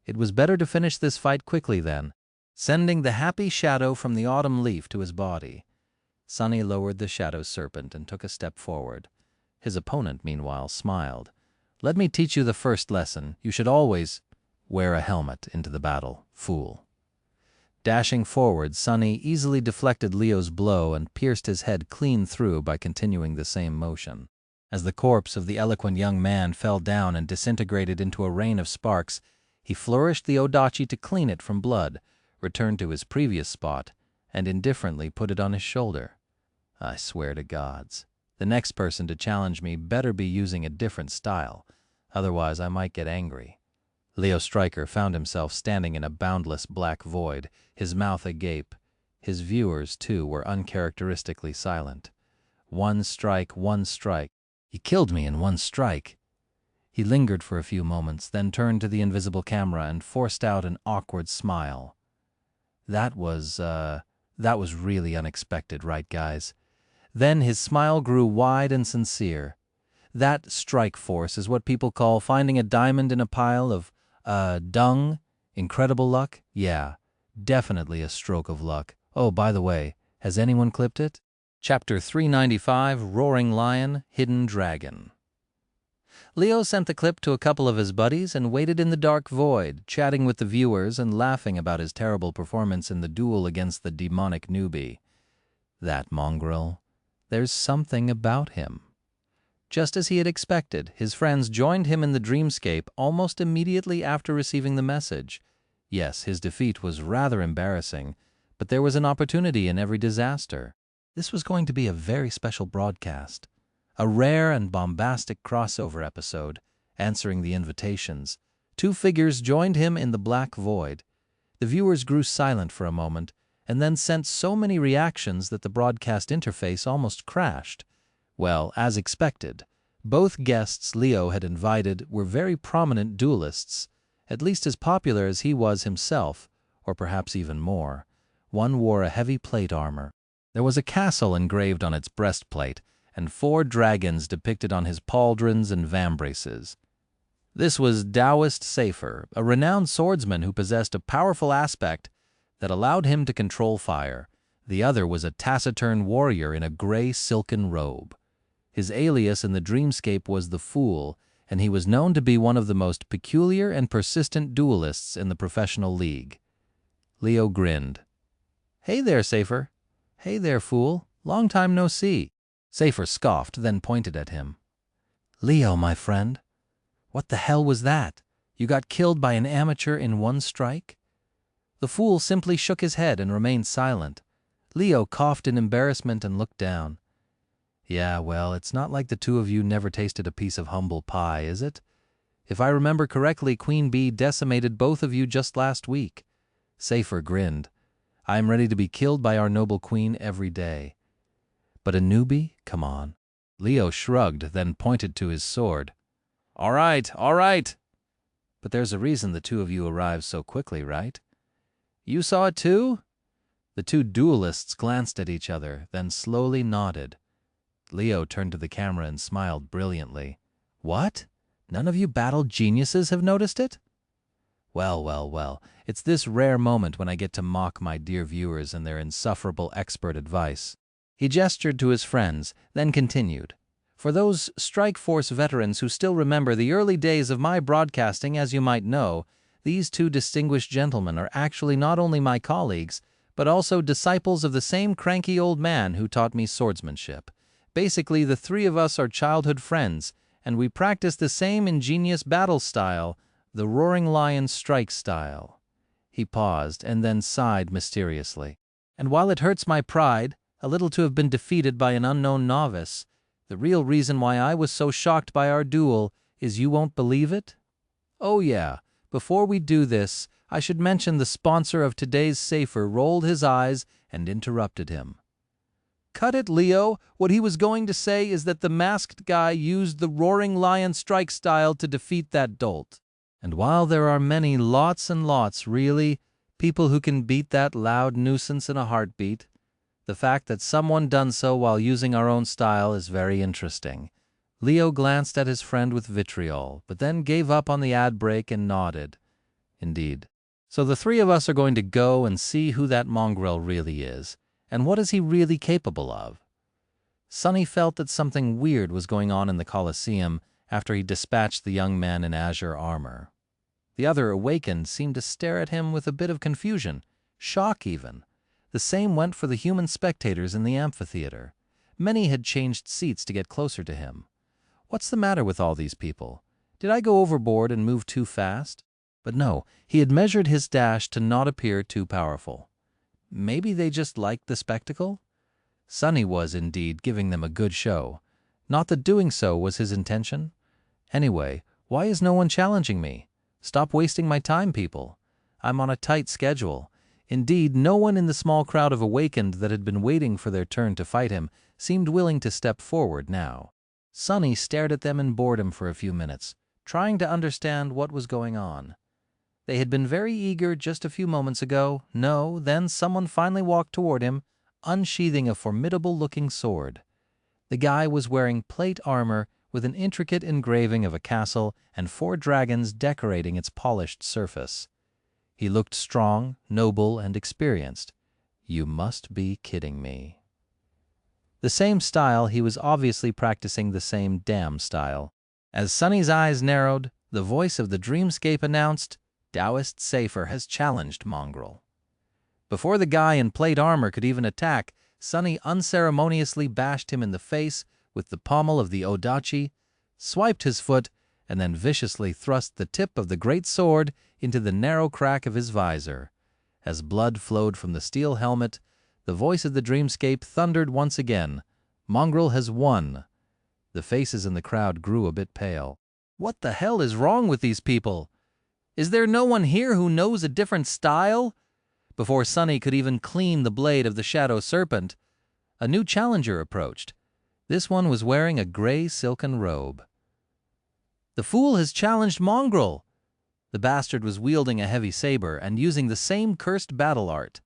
It was better to finish this fight quickly then, sending the happy shadow from the autumn leaf to his body. Sonny lowered the shadow serpent and took a step forward. His opponent, meanwhile, smiled. "Let me teach you the first lesson. You should always wear a helmet into the battle, fool." Dashing forward, Sonny easily deflected Leo's blow and pierced his head clean through by continuing the same motion. As the corpse of the eloquent young man fell down and disintegrated into a rain of sparks, he flourished the odachi to clean it from blood, returned to his previous spot, and indifferently put it on his shoulder. I swear to gods, the next person to challenge me better be using a different style, otherwise I might get angry. Leo Stryker found himself standing in a boundless black void, his mouth agape. His viewers, too, were uncharacteristically silent. One strike, one strike. He killed me in one strike. He lingered for a few moments, then turned to the invisible camera and forced out an awkward smile. That was really unexpected, right, guys? Then his smile grew wide and sincere. That strike force is what people call finding a diamond in a pile of, dung? Incredible luck? Yeah, definitely a stroke of luck. Oh, by the way, has anyone clipped it? Chapter 395, Roaring Lion, Hidden Dragon. Leo sent the clip to a couple of his buddies and waited in the dark void, chatting with the viewers and laughing about his terrible performance in the duel against the demonic newbie. That mongrel. There's something about him. Just as he had expected, his friends joined him in the dreamscape almost immediately after receiving the message. Yes, his defeat was rather embarrassing, but there was an opportunity in every disaster. This was going to be a very special broadcast, a rare and bombastic crossover episode, answering the invitations. Two figures joined him in the black void. The viewers grew silent for a moment, and then sent so many reactions that the broadcast interface almost crashed. Well, as expected, both guests Leo had invited were very prominent duelists, at least as popular as he was himself, or perhaps even more. One wore a heavy plate armor. There was a castle engraved on its breastplate, and 4 dragons depicted on his pauldrons and vambraces. This was Taoist Safer, a renowned swordsman who possessed a powerful aspect that allowed him to control fire. The other was a taciturn warrior in a gray silken robe. His alias in the dreamscape was the Fool, and he was known to be one of the most peculiar and persistent duelists in the professional league. Leo grinned. "Hey there, Safer." "Hey there, Fool. Long time no see." Safer scoffed, then pointed at him. "Leo, my friend, what the hell was that? You got killed by an amateur in one strike?" The Fool simply shook his head and remained silent. Leo coughed in embarrassment and looked down. "Yeah, well, it's not like the two of you never tasted a piece of humble pie, is it? If I remember correctly, Queen Bee decimated both of you just last week." Safer grinned. "I am ready to be killed by our noble queen every day. But a newbie? Come on." Leo shrugged, then pointed to his sword. All right. But there's a reason the two of you arrived so quickly, right?" "You saw it too?" The two duelists glanced at each other, then slowly nodded. Leo turned to the camera and smiled brilliantly. "What? None of you battle geniuses have noticed it?" Well, it's this rare moment when I get to mock my dear viewers and their insufferable expert advice." He gestured to his friends, then continued. "For those Strike Force veterans who still remember the early days of my broadcasting, as you might know, these two distinguished gentlemen are actually not only my colleagues, but also disciples of the same cranky old man who taught me swordsmanship. Basically, the 3 of us are childhood friends, and we practice the same ingenious battle style, the Roaring Lion strike style." He paused and then sighed mysteriously. "And while it hurts my pride a little to have been defeated by an unknown novice, the real reason why I was so shocked by our duel is you won't believe it? Oh yeah, before we do this, I should mention the sponsor of today's Safer rolled his eyes and interrupted him. "Cut it, Leo. What he was going to say is that the masked guy used the Roaring Lion strike style to defeat that dolt. And while there are many, lots and lots, really, people who can beat that loud nuisance in a heartbeat, the fact that someone done so while using our own style is very interesting." Leo glanced at his friend with vitriol, but then gave up on the ad break and nodded. "Indeed. So the 3 of us are going to go and see who that mongrel really is, and what is he really capable of?" Sonny felt that something weird was going on in the Colosseum after he dispatched the young man in azure armor. The other awakened seemed to stare at him with a bit of confusion, shock even. The same went for the human spectators in the amphitheater. Many had changed seats to get closer to him. What's the matter with all these people? Did I go overboard and move too fast? But no, he had measured his dash to not appear too powerful. Maybe they just liked the spectacle? Sonny was, indeed, giving them a good show. Not that doing so was his intention. Anyway, why is no one challenging me? Stop wasting my time, people. I'm on a tight schedule. Indeed, no one in the small crowd of awakened that had been waiting for their turn to fight him seemed willing to step forward now. Sonny stared at them in boredom for a few minutes, trying to understand what was going on. They had been very eager just a few moments ago. No, then someone finally walked toward him, unsheathing a formidable-looking sword. The guy was wearing plate armor with an intricate engraving of a castle and 4 dragons decorating its polished surface. He looked strong, noble, and experienced. You must be kidding me. The same style, he was obviously practicing the same damn style. As Sonny's eyes narrowed, the voice of the dreamscape announced, "Taoist Safer has challenged Mongrel." Before the guy in plate armor could even attack, Sonny unceremoniously bashed him in the face with the pommel of the odachi, swiped his foot, and then viciously thrust the tip of the great sword into the narrow crack of his visor. As blood flowed from the steel helmet, the voice of the dreamscape thundered once again, "Mongrel has won." The faces in the crowd grew a bit pale. What the hell is wrong with these people? Is there no one here who knows a different style? Before Sunny could even clean the blade of the shadow serpent, a new challenger approached. This one was wearing a gray silken robe. The fool has challenged Mongrel! The bastard was wielding a heavy saber and using the same cursed battle art.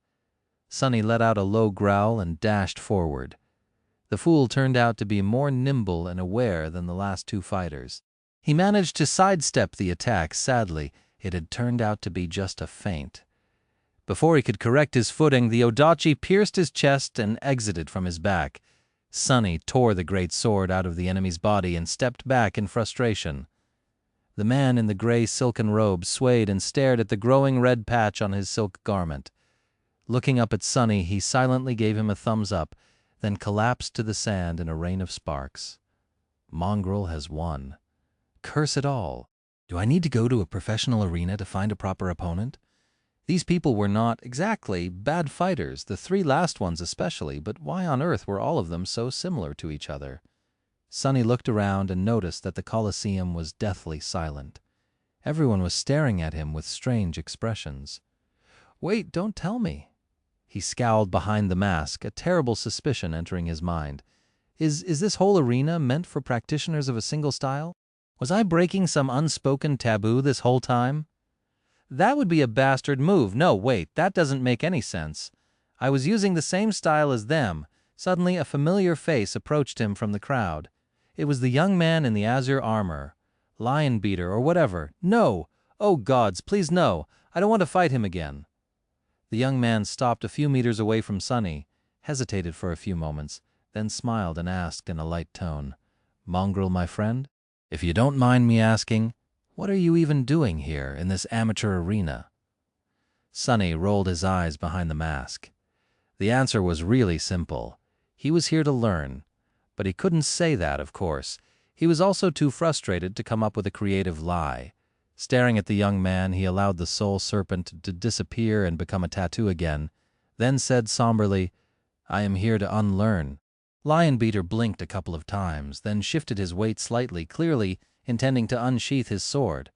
Sunny let out a low growl and dashed forward. The fool turned out to be more nimble and aware than the last two fighters. He managed to sidestep the attack. Sadly, it had turned out to be just a feint. Before he could correct his footing, the Odachi pierced his chest and exited from his back. Sunny tore the great sword out of the enemy's body and stepped back in frustration. The man in the gray silken robe swayed and stared at the growing red patch on his silk garment. Looking up at Sunny, he silently gave him a thumbs up, then collapsed to the sand in a rain of sparks. Mongrel has won. Curse it all. Do I need to go to a professional arena to find a proper opponent? These people were not exactly bad fighters, the three last ones especially, but why on earth were all of them so similar to each other? Sunny looked around and noticed that the Colosseum was deathly silent. Everyone was staring at him with strange expressions. Wait, don't tell me. He scowled behind the mask, a terrible suspicion entering his mind. Is this whole arena meant for practitioners of a single style? Was I breaking some unspoken taboo this whole time? That would be a bastard move. No, wait, that doesn't make any sense. I was using the same style as them. Suddenly, a familiar face approached him from the crowd. It was the young man in the azure armor. Lion beater or whatever. No! Oh gods, please no! I don't want to fight him again. The young man stopped a few meters away from Sunny, hesitated for a few moments, then smiled and asked in a light tone, Mongrel, my friend? If you don't mind me asking, what are you even doing here in this amateur arena? Sunny rolled his eyes behind the mask. The answer was really simple. He was here to learn. But he couldn't say that, of course. He was also too frustrated to come up with a creative lie. Staring at the young man, he allowed the soul serpent to disappear and become a tattoo again, then said somberly, I am here to unlearn. Lionbeater blinked a couple of times, then shifted his weight slightly, clearly intending to unsheath his sword.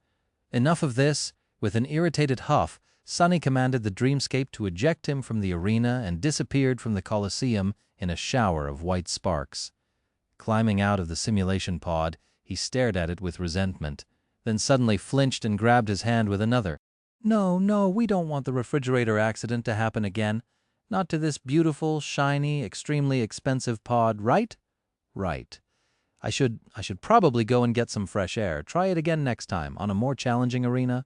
Enough of this. With an irritated huff, Sunny commanded the dreamscape to eject him from the arena and disappeared from the Colosseum in a shower of white sparks. Climbing out of the simulation pod, he stared at it with resentment, then suddenly flinched and grabbed his hand with another. No, we don't want the refrigerator accident to happen again. Not to this beautiful, shiny, extremely expensive pod, right? Right. I should probably go and get some fresh air. Try it again next time, on a more challenging arena.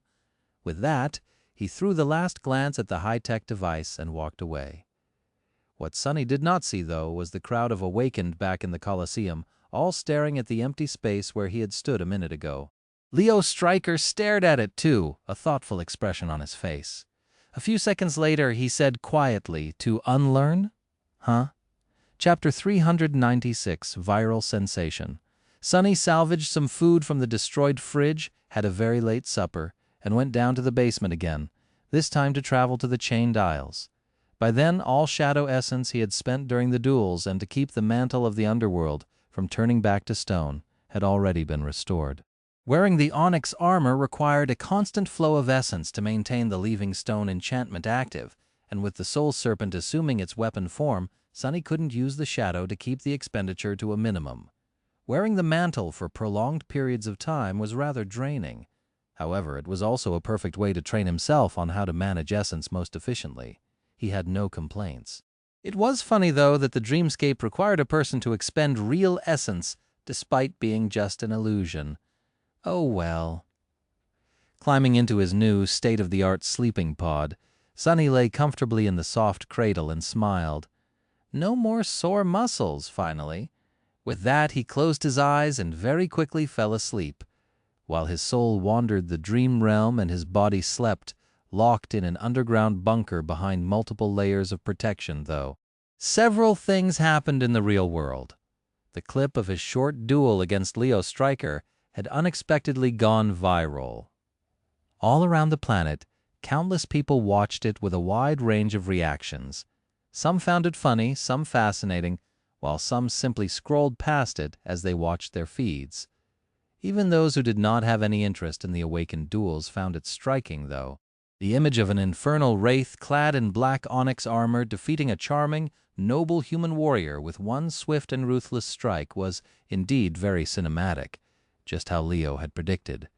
With that, he threw the last glance at the high-tech device and walked away. What Sunny did not see, though, was the crowd of awakened back in the Colosseum, all staring at the empty space where he had stood a minute ago. Leo Stryker stared at it, too, a thoughtful expression on his face. A few seconds later, he said quietly, to unlearn? Huh? Chapter 396, Viral Sensation. Sunny salvaged some food from the destroyed fridge, had a very late supper, and went down to the basement again, this time to travel to the Chained Isles. By then, all shadow essence he had spent during the duels and to keep the mantle of the underworld from turning back to stone had already been restored. Wearing the onyx armor required a constant flow of essence to maintain the leaving stone enchantment active, and with the soul serpent assuming its weapon form, Sunny couldn't use the shadow to keep the expenditure to a minimum. Wearing the mantle for prolonged periods of time was rather draining. However, it was also a perfect way to train himself on how to manage essence most efficiently. He had no complaints. It was funny, though, that the dreamscape required a person to expend real essence despite being just an illusion. Oh well. Climbing into his new, state-of-the-art sleeping pod, Sunny lay comfortably in the soft cradle and smiled. No more sore muscles, finally. With that, he closed his eyes and very quickly fell asleep, while his soul wandered the dream realm and his body slept, locked in an underground bunker behind multiple layers of protection, though. Several things happened in the real world. The clip of his short duel against Leo Stryker had unexpectedly gone viral. All around the planet, countless people watched it with a wide range of reactions. Some found it funny, some fascinating, while some simply scrolled past it as they watched their feeds. Even those who did not have any interest in the awakened duels found it striking, though. The image of an infernal wraith clad in black onyx armor defeating a charming, noble human warrior with one swift and ruthless strike was indeed very cinematic, just how Leo had predicted.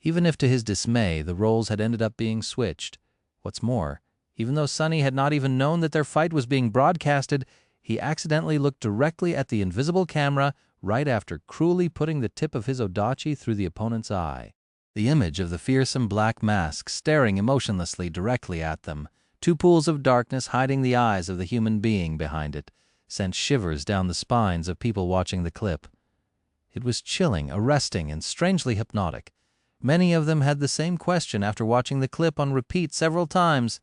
Even if to his dismay the roles had ended up being switched. What's more, even though Sonny had not even known that their fight was being broadcasted, he accidentally looked directly at the invisible camera right after cruelly putting the tip of his odachi through the opponent's eye. The image of the fearsome black mask staring emotionlessly directly at them, two pools of darkness hiding the eyes of the human being behind it, sent shivers down the spines of people watching the clip. It was chilling, arresting, and strangely hypnotic. Many of them had the same question after watching the clip on repeat several times.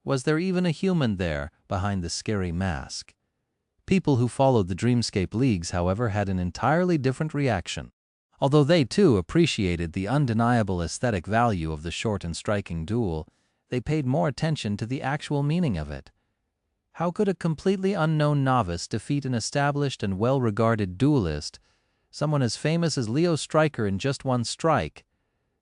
Was there even a human there behind the scary mask? People who followed the Dreamscape Leagues, however, had an entirely different reaction. Although they, too, appreciated the undeniable aesthetic value of the short and striking duel, they paid more attention to the actual meaning of it. How could a completely unknown novice defeat an established and well-regarded duelist, someone as famous as Leo Stryker, in just one strike?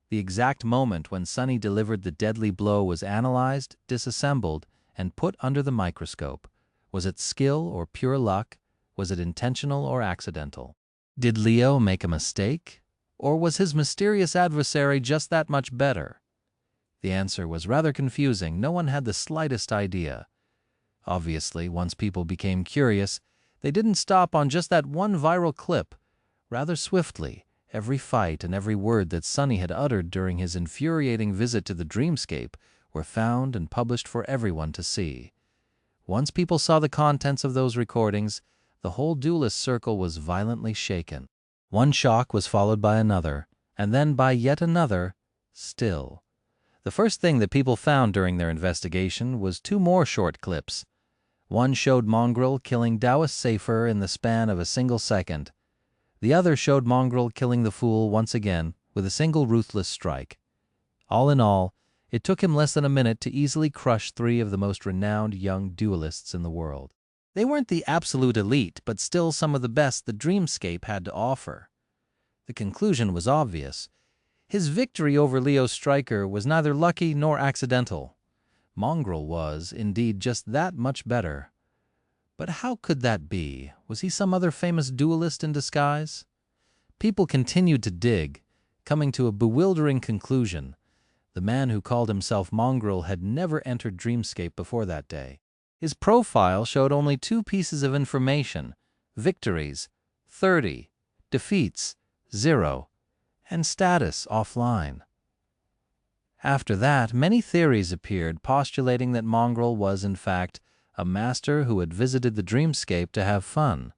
The exact moment when Sonny delivered the deadly blow was analyzed, disassembled, and put under the microscope. Was it skill or pure luck? Was it intentional or accidental? Did Leo make a mistake? Or was his mysterious adversary just that much better? The answer was rather confusing. No one had the slightest idea. Obviously, once people became curious, they didn't stop on just that one viral clip. Rather swiftly, every fight and every word that Sonny had uttered during his infuriating visit to the Dreamscape were found and published for everyone to see. Once people saw the contents of those recordings, the whole duelist circle was violently shaken. One shock was followed by another, and then by yet another, still. The first thing that people found during their investigation was two more short clips. One showed Mongrel killing Taoist Safer in the span of a single second. The other showed Mongrel killing the Fool once again with a single ruthless strike. All in all, it took him less than a minute to easily crush three of the most renowned young duelists in the world. They weren't the absolute elite, but still some of the best the Dreamscape had to offer. The conclusion was obvious. His victory over Leo Stryker was neither lucky nor accidental. Mongrel was, indeed, just that much better. But how could that be? Was he some other famous duelist in disguise? People continued to dig, coming to a bewildering conclusion. The man who called himself Mongrel had never entered Dreamscape before that day. His profile showed only two pieces of information: victories, 30, defeats, 0, and status offline. After that, many theories appeared postulating that Mongrel was, in fact, a master who had visited the Dreamscape to have fun.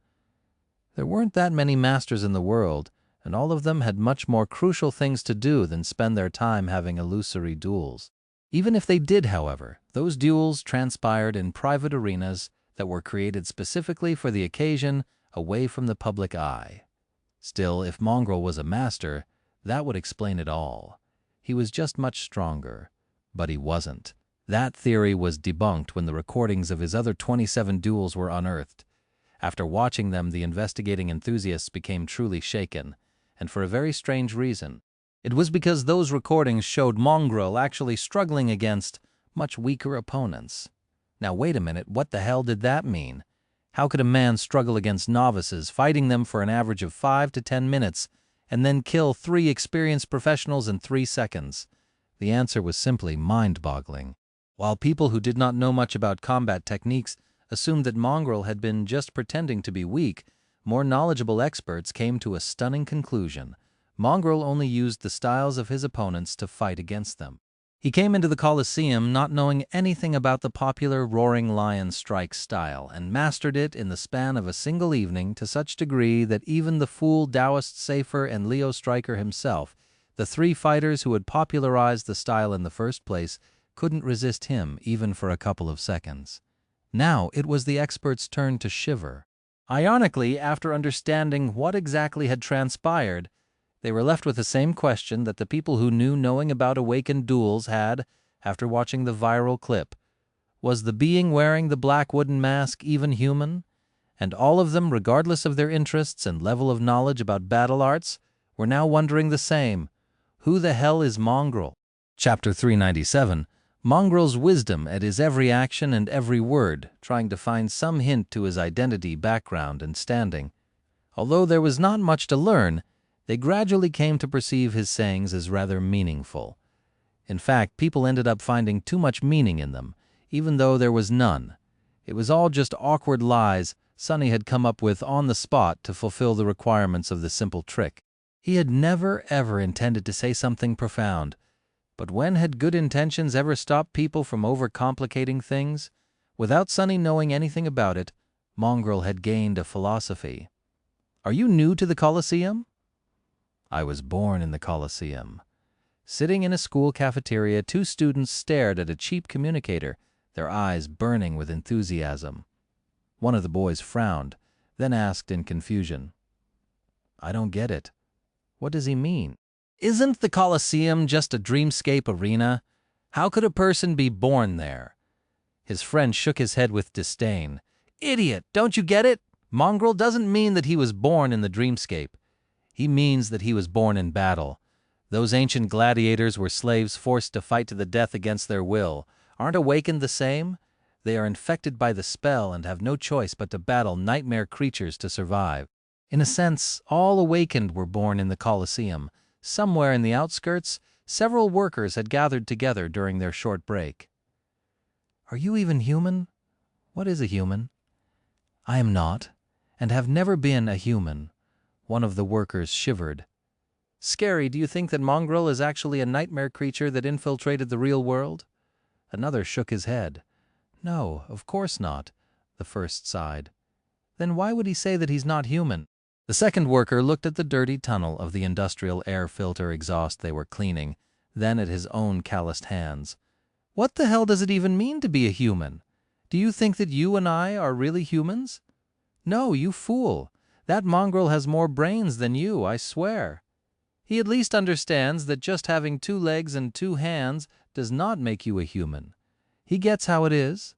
There weren't that many masters in the world, and all of them had much more crucial things to do than spend their time having illusory duels. Even if they did, however, those duels transpired in private arenas that were created specifically for the occasion, away from the public eye. Still, if Mongrel was a master, that would explain it all. He was just much stronger. But he wasn't. That theory was debunked when the recordings of his other 27 duels were unearthed. After watching them, the investigating enthusiasts became truly shaken, and for a very strange reason. It was because those recordings showed Mongrel actually struggling against much weaker opponents. Now wait a minute, what the hell did that mean? How could a man struggle against novices, fighting them for an average of 5 to 10 minutes, and then kill 3 experienced professionals in 3 seconds? The answer was simply mind-boggling. While people who did not know much about combat techniques assumed that Mongrel had been just pretending to be weak, more knowledgeable experts came to a stunning conclusion. Mongrel only used the styles of his opponents to fight against them. He came into the Colosseum not knowing anything about the popular roaring lion strike style and mastered it in the span of a single evening to such degree that even the Fool, Taoist Safer, and Leo Stryker himself, the 3 fighters who had popularized the style in the first place, couldn't resist him even for a couple of seconds. Now it was the experts' turn to shiver. Ironically, after understanding what exactly had transpired, they were left with the same question that the people who knew knowing about awakened duels had after watching the viral clip. Was the being wearing the black wooden mask even human? And all of them, regardless of their interests and level of knowledge about battle arts, were now wondering the same. Who the hell is Mongrel? Chapter 397. Mongrel's wisdom at his every action and every word, trying to find some hint to his identity, background, and standing. Although there was not much to learn, they gradually came to perceive his sayings as rather meaningful. In fact, people ended up finding too much meaning in them, even though there was none. It was all just awkward lies Sonny had come up with on the spot to fulfill the requirements of the simple trick. He had never, ever intended to say something profound. But when had good intentions ever stopped people from overcomplicating things? Without Sonny knowing anything about it, Mongrel had gained a philosophy. Are you new to the Colosseum? I was born in the Colosseum. Sitting in a school cafeteria, two students stared at a cheap communicator, their eyes burning with enthusiasm. One of the boys frowned, then asked in confusion, "I don't get it. What does he mean?" "Isn't the Colosseum just a dreamscape arena? How could a person be born there?" His friend shook his head with disdain. "Idiot, don't you get it? Mongrel doesn't mean that he was born in the dreamscape. He means that he was born in battle. Those ancient gladiators were slaves forced to fight to the death against their will. Aren't awakened the same? They are infected by the spell and have no choice but to battle nightmare creatures to survive. In a sense, all awakened were born in the Colosseum. Somewhere in the outskirts, several workers had gathered together during their short break. Are you even human? What is a human? I am not, and have never been a human. One of the workers shivered. Scary, do you think that Mongrel is actually a nightmare creature that infiltrated the real world? Another shook his head. No, of course not, the first sighed. Then why would he say that he's not human? The second worker looked at the dirty tunnel of the industrial air filter exhaust they were cleaning, then at his own calloused hands. What the hell does it even mean to be a human? Do you think that you and I are really humans? No, you fool. That Mongrel has more brains than you, I swear. He at least understands that just having 2 legs and 2 hands does not make you a human. He gets how it is.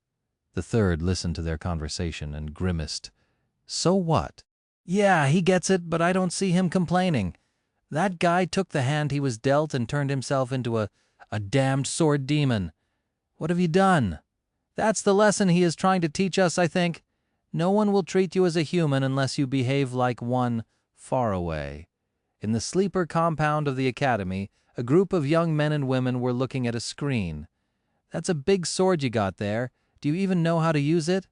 The third listened to their conversation and grimaced. So what? Yeah, he gets it, but I don't see him complaining. That guy took the hand he was dealt and turned himself into a damned sword demon. What have you done? That's the lesson he is trying to teach us, I think. No one will treat you as a human unless you behave like one far away. In the sleeper compound of the academy, a group of young men and women were looking at a screen. That's a big sword you got there. Do you even know how to use it?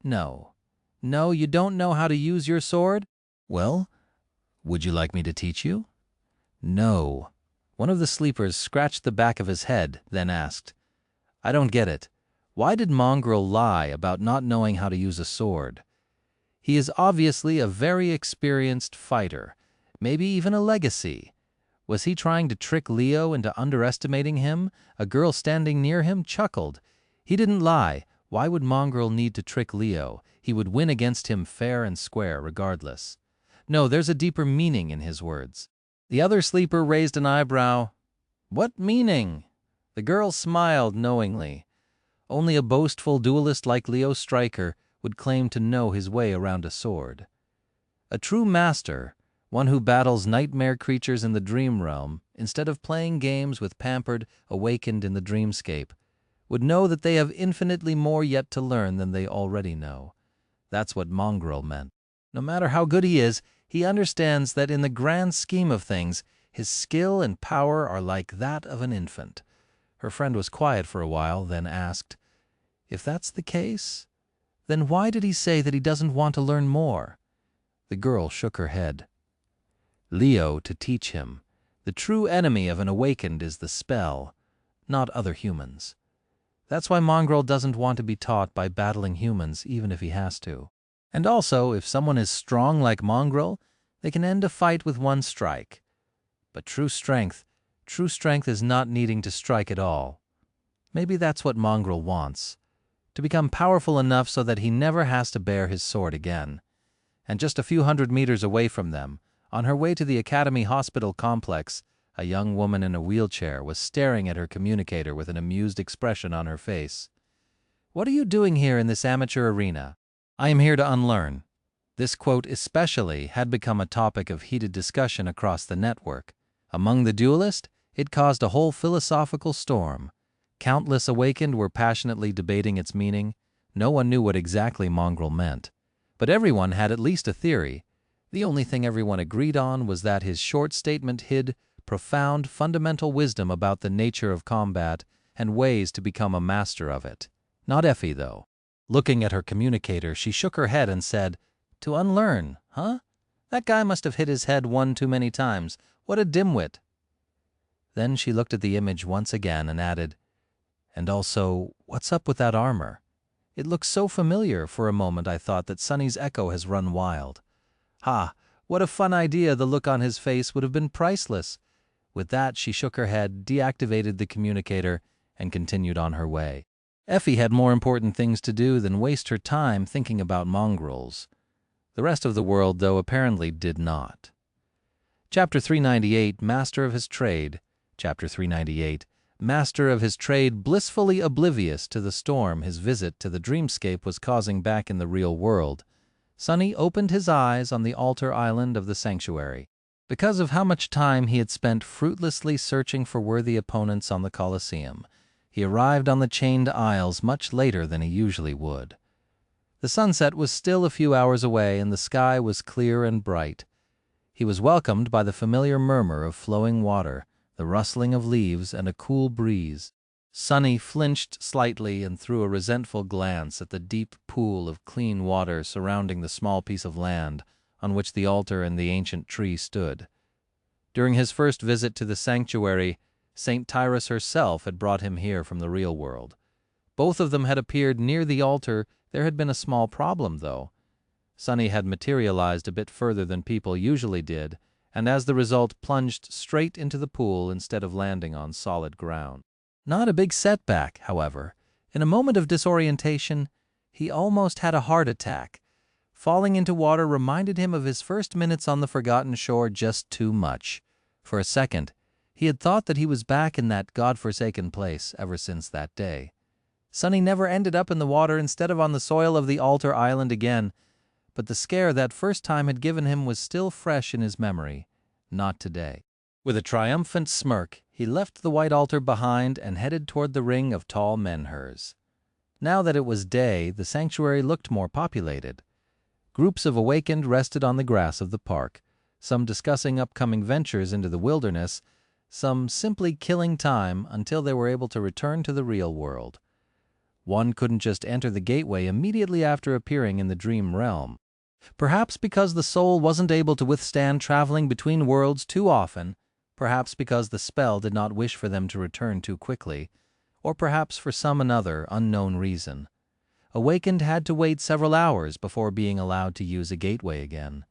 No. No, you don't know how to use your sword? Well, would you like me to teach you? No. One of the sleepers scratched the back of his head, then asked, I don't get it. Why did Mongrel lie about not knowing how to use a sword? He is obviously a very experienced fighter, maybe even a legacy. Was he trying to trick Leo into underestimating him? A girl standing near him chuckled. He didn't lie. Why would Mongrel need to trick Leo? He would win against him fair and square regardless. No, there's a deeper meaning in his words. The other sleeper raised an eyebrow. What meaning? The girl smiled knowingly. Only a boastful duelist like Leo Stryker would claim to know his way around a sword. A true master, one who battles nightmare creatures in the dream realm, instead of playing games with pampered, awakened in the dreamscape, would know that they have infinitely more yet to learn than they already know. That's what Mongrel meant. No matter how good he is, he understands that in the grand scheme of things, his skill and power are like that of an infant. Her friend was quiet for a while, then asked, If that's the case, then why did he say that he doesn't want to learn more? The girl shook her head. Leo to teach him. The true enemy of an awakened is the spell, not other humans. That's why Mongrel doesn't want to be taught by battling humans, even if he has to. And also, if someone is strong like Mongrel, they can end a fight with one strike. But true strength is not needing to strike at all. Maybe that's what Mongrel wants, to become powerful enough so that he never has to bear his sword again. And just a few hundred meters away from them, on her way to the Academy Hospital complex, a young woman in a wheelchair was staring at her communicator with an amused expression on her face. What are you doing here in this amateur arena? I am here to unlearn. This quote especially had become a topic of heated discussion across the network. Among the duelists, it caused a whole philosophical storm. Countless awakened were passionately debating its meaning. No one knew what exactly mongrel meant. But everyone had at least a theory. The only thing everyone agreed on was that his short statement hid profound, fundamental wisdom about the nature of combat and ways to become a master of it. Not Effie, though. Looking at her communicator, she shook her head and said, "To unlearn, huh? That guy must have hit his head one too many times. What a dimwit." Then she looked at the image once again and added, "And also, what's up with that armor? It looks so familiar. For a moment I thought that Sonny's echo has run wild." Ha! What a fun idea. The look on his face would have been priceless. With that, she shook her head, deactivated the communicator, and continued on her way. Effie had more important things to do than waste her time thinking about mongrels. The rest of the world, though, apparently did not. Chapter 398, Master of his Trade. Chapter 398, Master of his trade, blissfully oblivious to the storm his visit to the dreamscape was causing back in the real world, Sonny opened his eyes on the altar island of the sanctuary. Because of how much time he had spent fruitlessly searching for worthy opponents on the Colosseum, he arrived on the chained isles much later than he usually would. The sunset was still a few hours away and the sky was clear and bright. He was welcomed by the familiar murmur of flowing water, the rustling of leaves, and a cool breeze. Sonny flinched slightly and threw a resentful glance at the deep pool of clean water surrounding the small piece of land on which the altar and the ancient tree stood. During his first visit to the sanctuary, St. Tyrus herself had brought him here from the real world. Both of them had appeared near the altar. There had been a small problem, though. Sonny had materialized a bit further than people usually did, and as the result plunged straight into the pool instead of landing on solid ground. Not a big setback, however. In a moment of disorientation, he almost had a heart attack. Falling into water reminded him of his first minutes on the forgotten shore just too much. For a second, he had thought that he was back in that godforsaken place ever since that day. Sonny never ended up in the water instead of on the soil of the altar island again, but the scare that first time had given him was still fresh in his memory. Not today. With a triumphant smirk, he left the white altar behind and headed toward the ring of tall menhirs. Now that it was day, the sanctuary looked more populated. Groups of awakened rested on the grass of the park, some discussing upcoming ventures into the wilderness, some simply killing time until they were able to return to the real world. One couldn't just enter the gateway immediately after appearing in the dream realm. Perhaps because the soul wasn't able to withstand traveling between worlds too often, perhaps because the spell did not wish for them to return too quickly, or perhaps for some another unknown reason. Awakened had to wait several hours before being allowed to use a gateway again.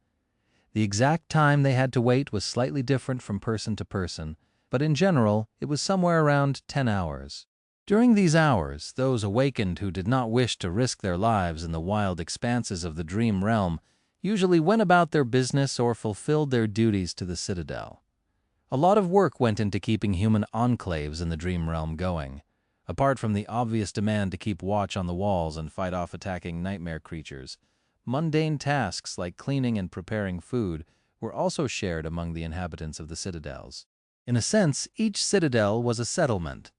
The exact time they had to wait was slightly different from person to person, but in general it was somewhere around 10 hours. During these hours, those awakened who did not wish to risk their lives in the wild expanses of the dream realm usually went about their business or fulfilled their duties to the citadel. A lot of work went into keeping human enclaves in the dream realm going. Apart from the obvious demand to keep watch on the walls and fight off attacking nightmare creatures, mundane tasks like cleaning and preparing food were also shared among the inhabitants of the citadels. In a sense, each citadel was a settlement.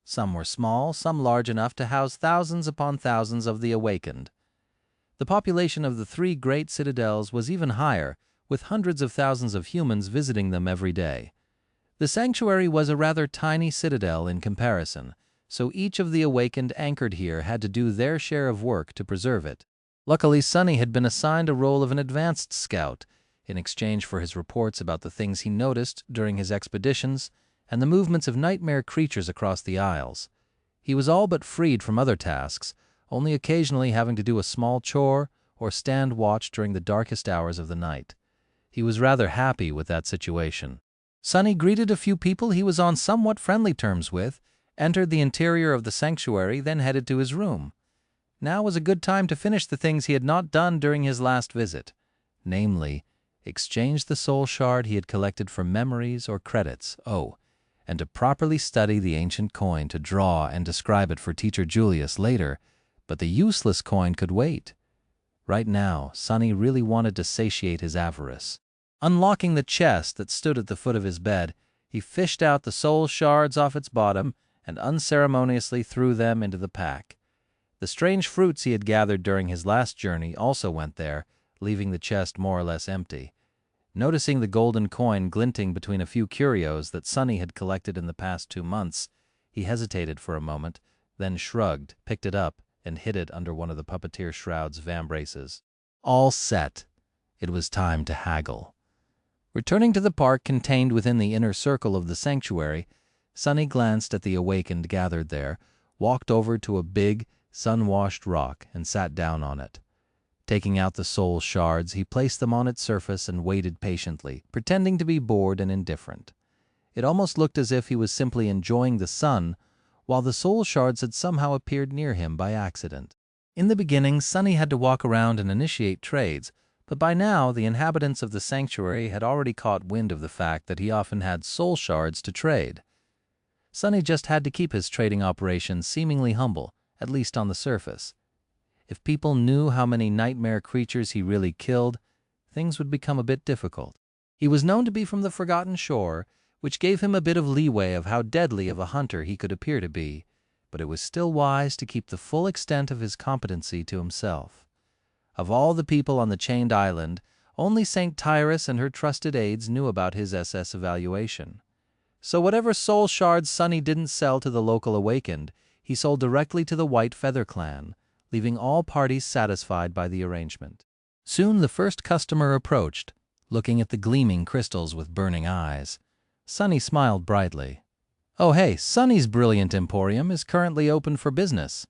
Some were small, some large enough to house thousands upon thousands of the awakened. The population of the 3 great citadels was even higher, with hundreds of thousands of humans visiting them every day. The sanctuary was a rather tiny citadel in comparison, so each of the awakened anchored here had to do their share of work to preserve it. Luckily, Sonny had been assigned a role of an advanced scout, in exchange for his reports about the things he noticed during his expeditions and the movements of nightmare creatures across the isles. He was all but freed from other tasks, only occasionally having to do a small chore or stand watch during the darkest hours of the night. He was rather happy with that situation. Sonny greeted a few people he was on somewhat friendly terms with, entered the interior of the sanctuary, then headed to his room. Now was a good time to finish the things he had not done during his last visit, namely, exchange the soul shard he had collected for memories or credits, and to properly study the ancient coin to draw and describe it for Teacher Julius later, but the useless coin could wait. Right now, Sonny really wanted to satiate his avarice. Unlocking the chest that stood at the foot of his bed, he fished out the soul shards off its bottom and unceremoniously threw them into the pack. The strange fruits he had gathered during his last journey also went there, leaving the chest more or less empty. Noticing the golden coin glinting between a few curios that Sonny had collected in the past 2 months, he hesitated for a moment, then shrugged, picked it up, and hid it under one of the puppeteer Shroud's vambraces. All set. It was time to haggle. Returning to the park contained within the inner circle of the sanctuary, Sonny glanced at the awakened gathered there, walked over to a big, sun-washed rock, and sat down on it. Taking out the soul shards, he placed them on its surface and waited patiently, pretending to be bored and indifferent. It almost looked as if he was simply enjoying the sun, while the soul shards had somehow appeared near him by accident. In the beginning, Sonny had to walk around and initiate trades, but by now the inhabitants of the sanctuary had already caught wind of the fact that he often had soul shards to trade. Sonny just had to keep his trading operations seemingly humble, at least on the surface. If people knew how many nightmare creatures he really killed, things would become a bit difficult. He was known to be from the Forgotten Shore, which gave him a bit of leeway of how deadly of a hunter he could appear to be, but it was still wise to keep the full extent of his competency to himself. Of all the people on the chained island, only St. Tyrus and her trusted aides knew about his SS evaluation. So whatever soul shards Sonny didn't sell to the local awakened, he sold directly to the White Feather Clan, leaving all parties satisfied by the arrangement. Soon the first customer approached, looking at the gleaming crystals with burning eyes. Sonny smiled brightly. "Oh hey, Sonny's Brilliant Emporium is currently open for business.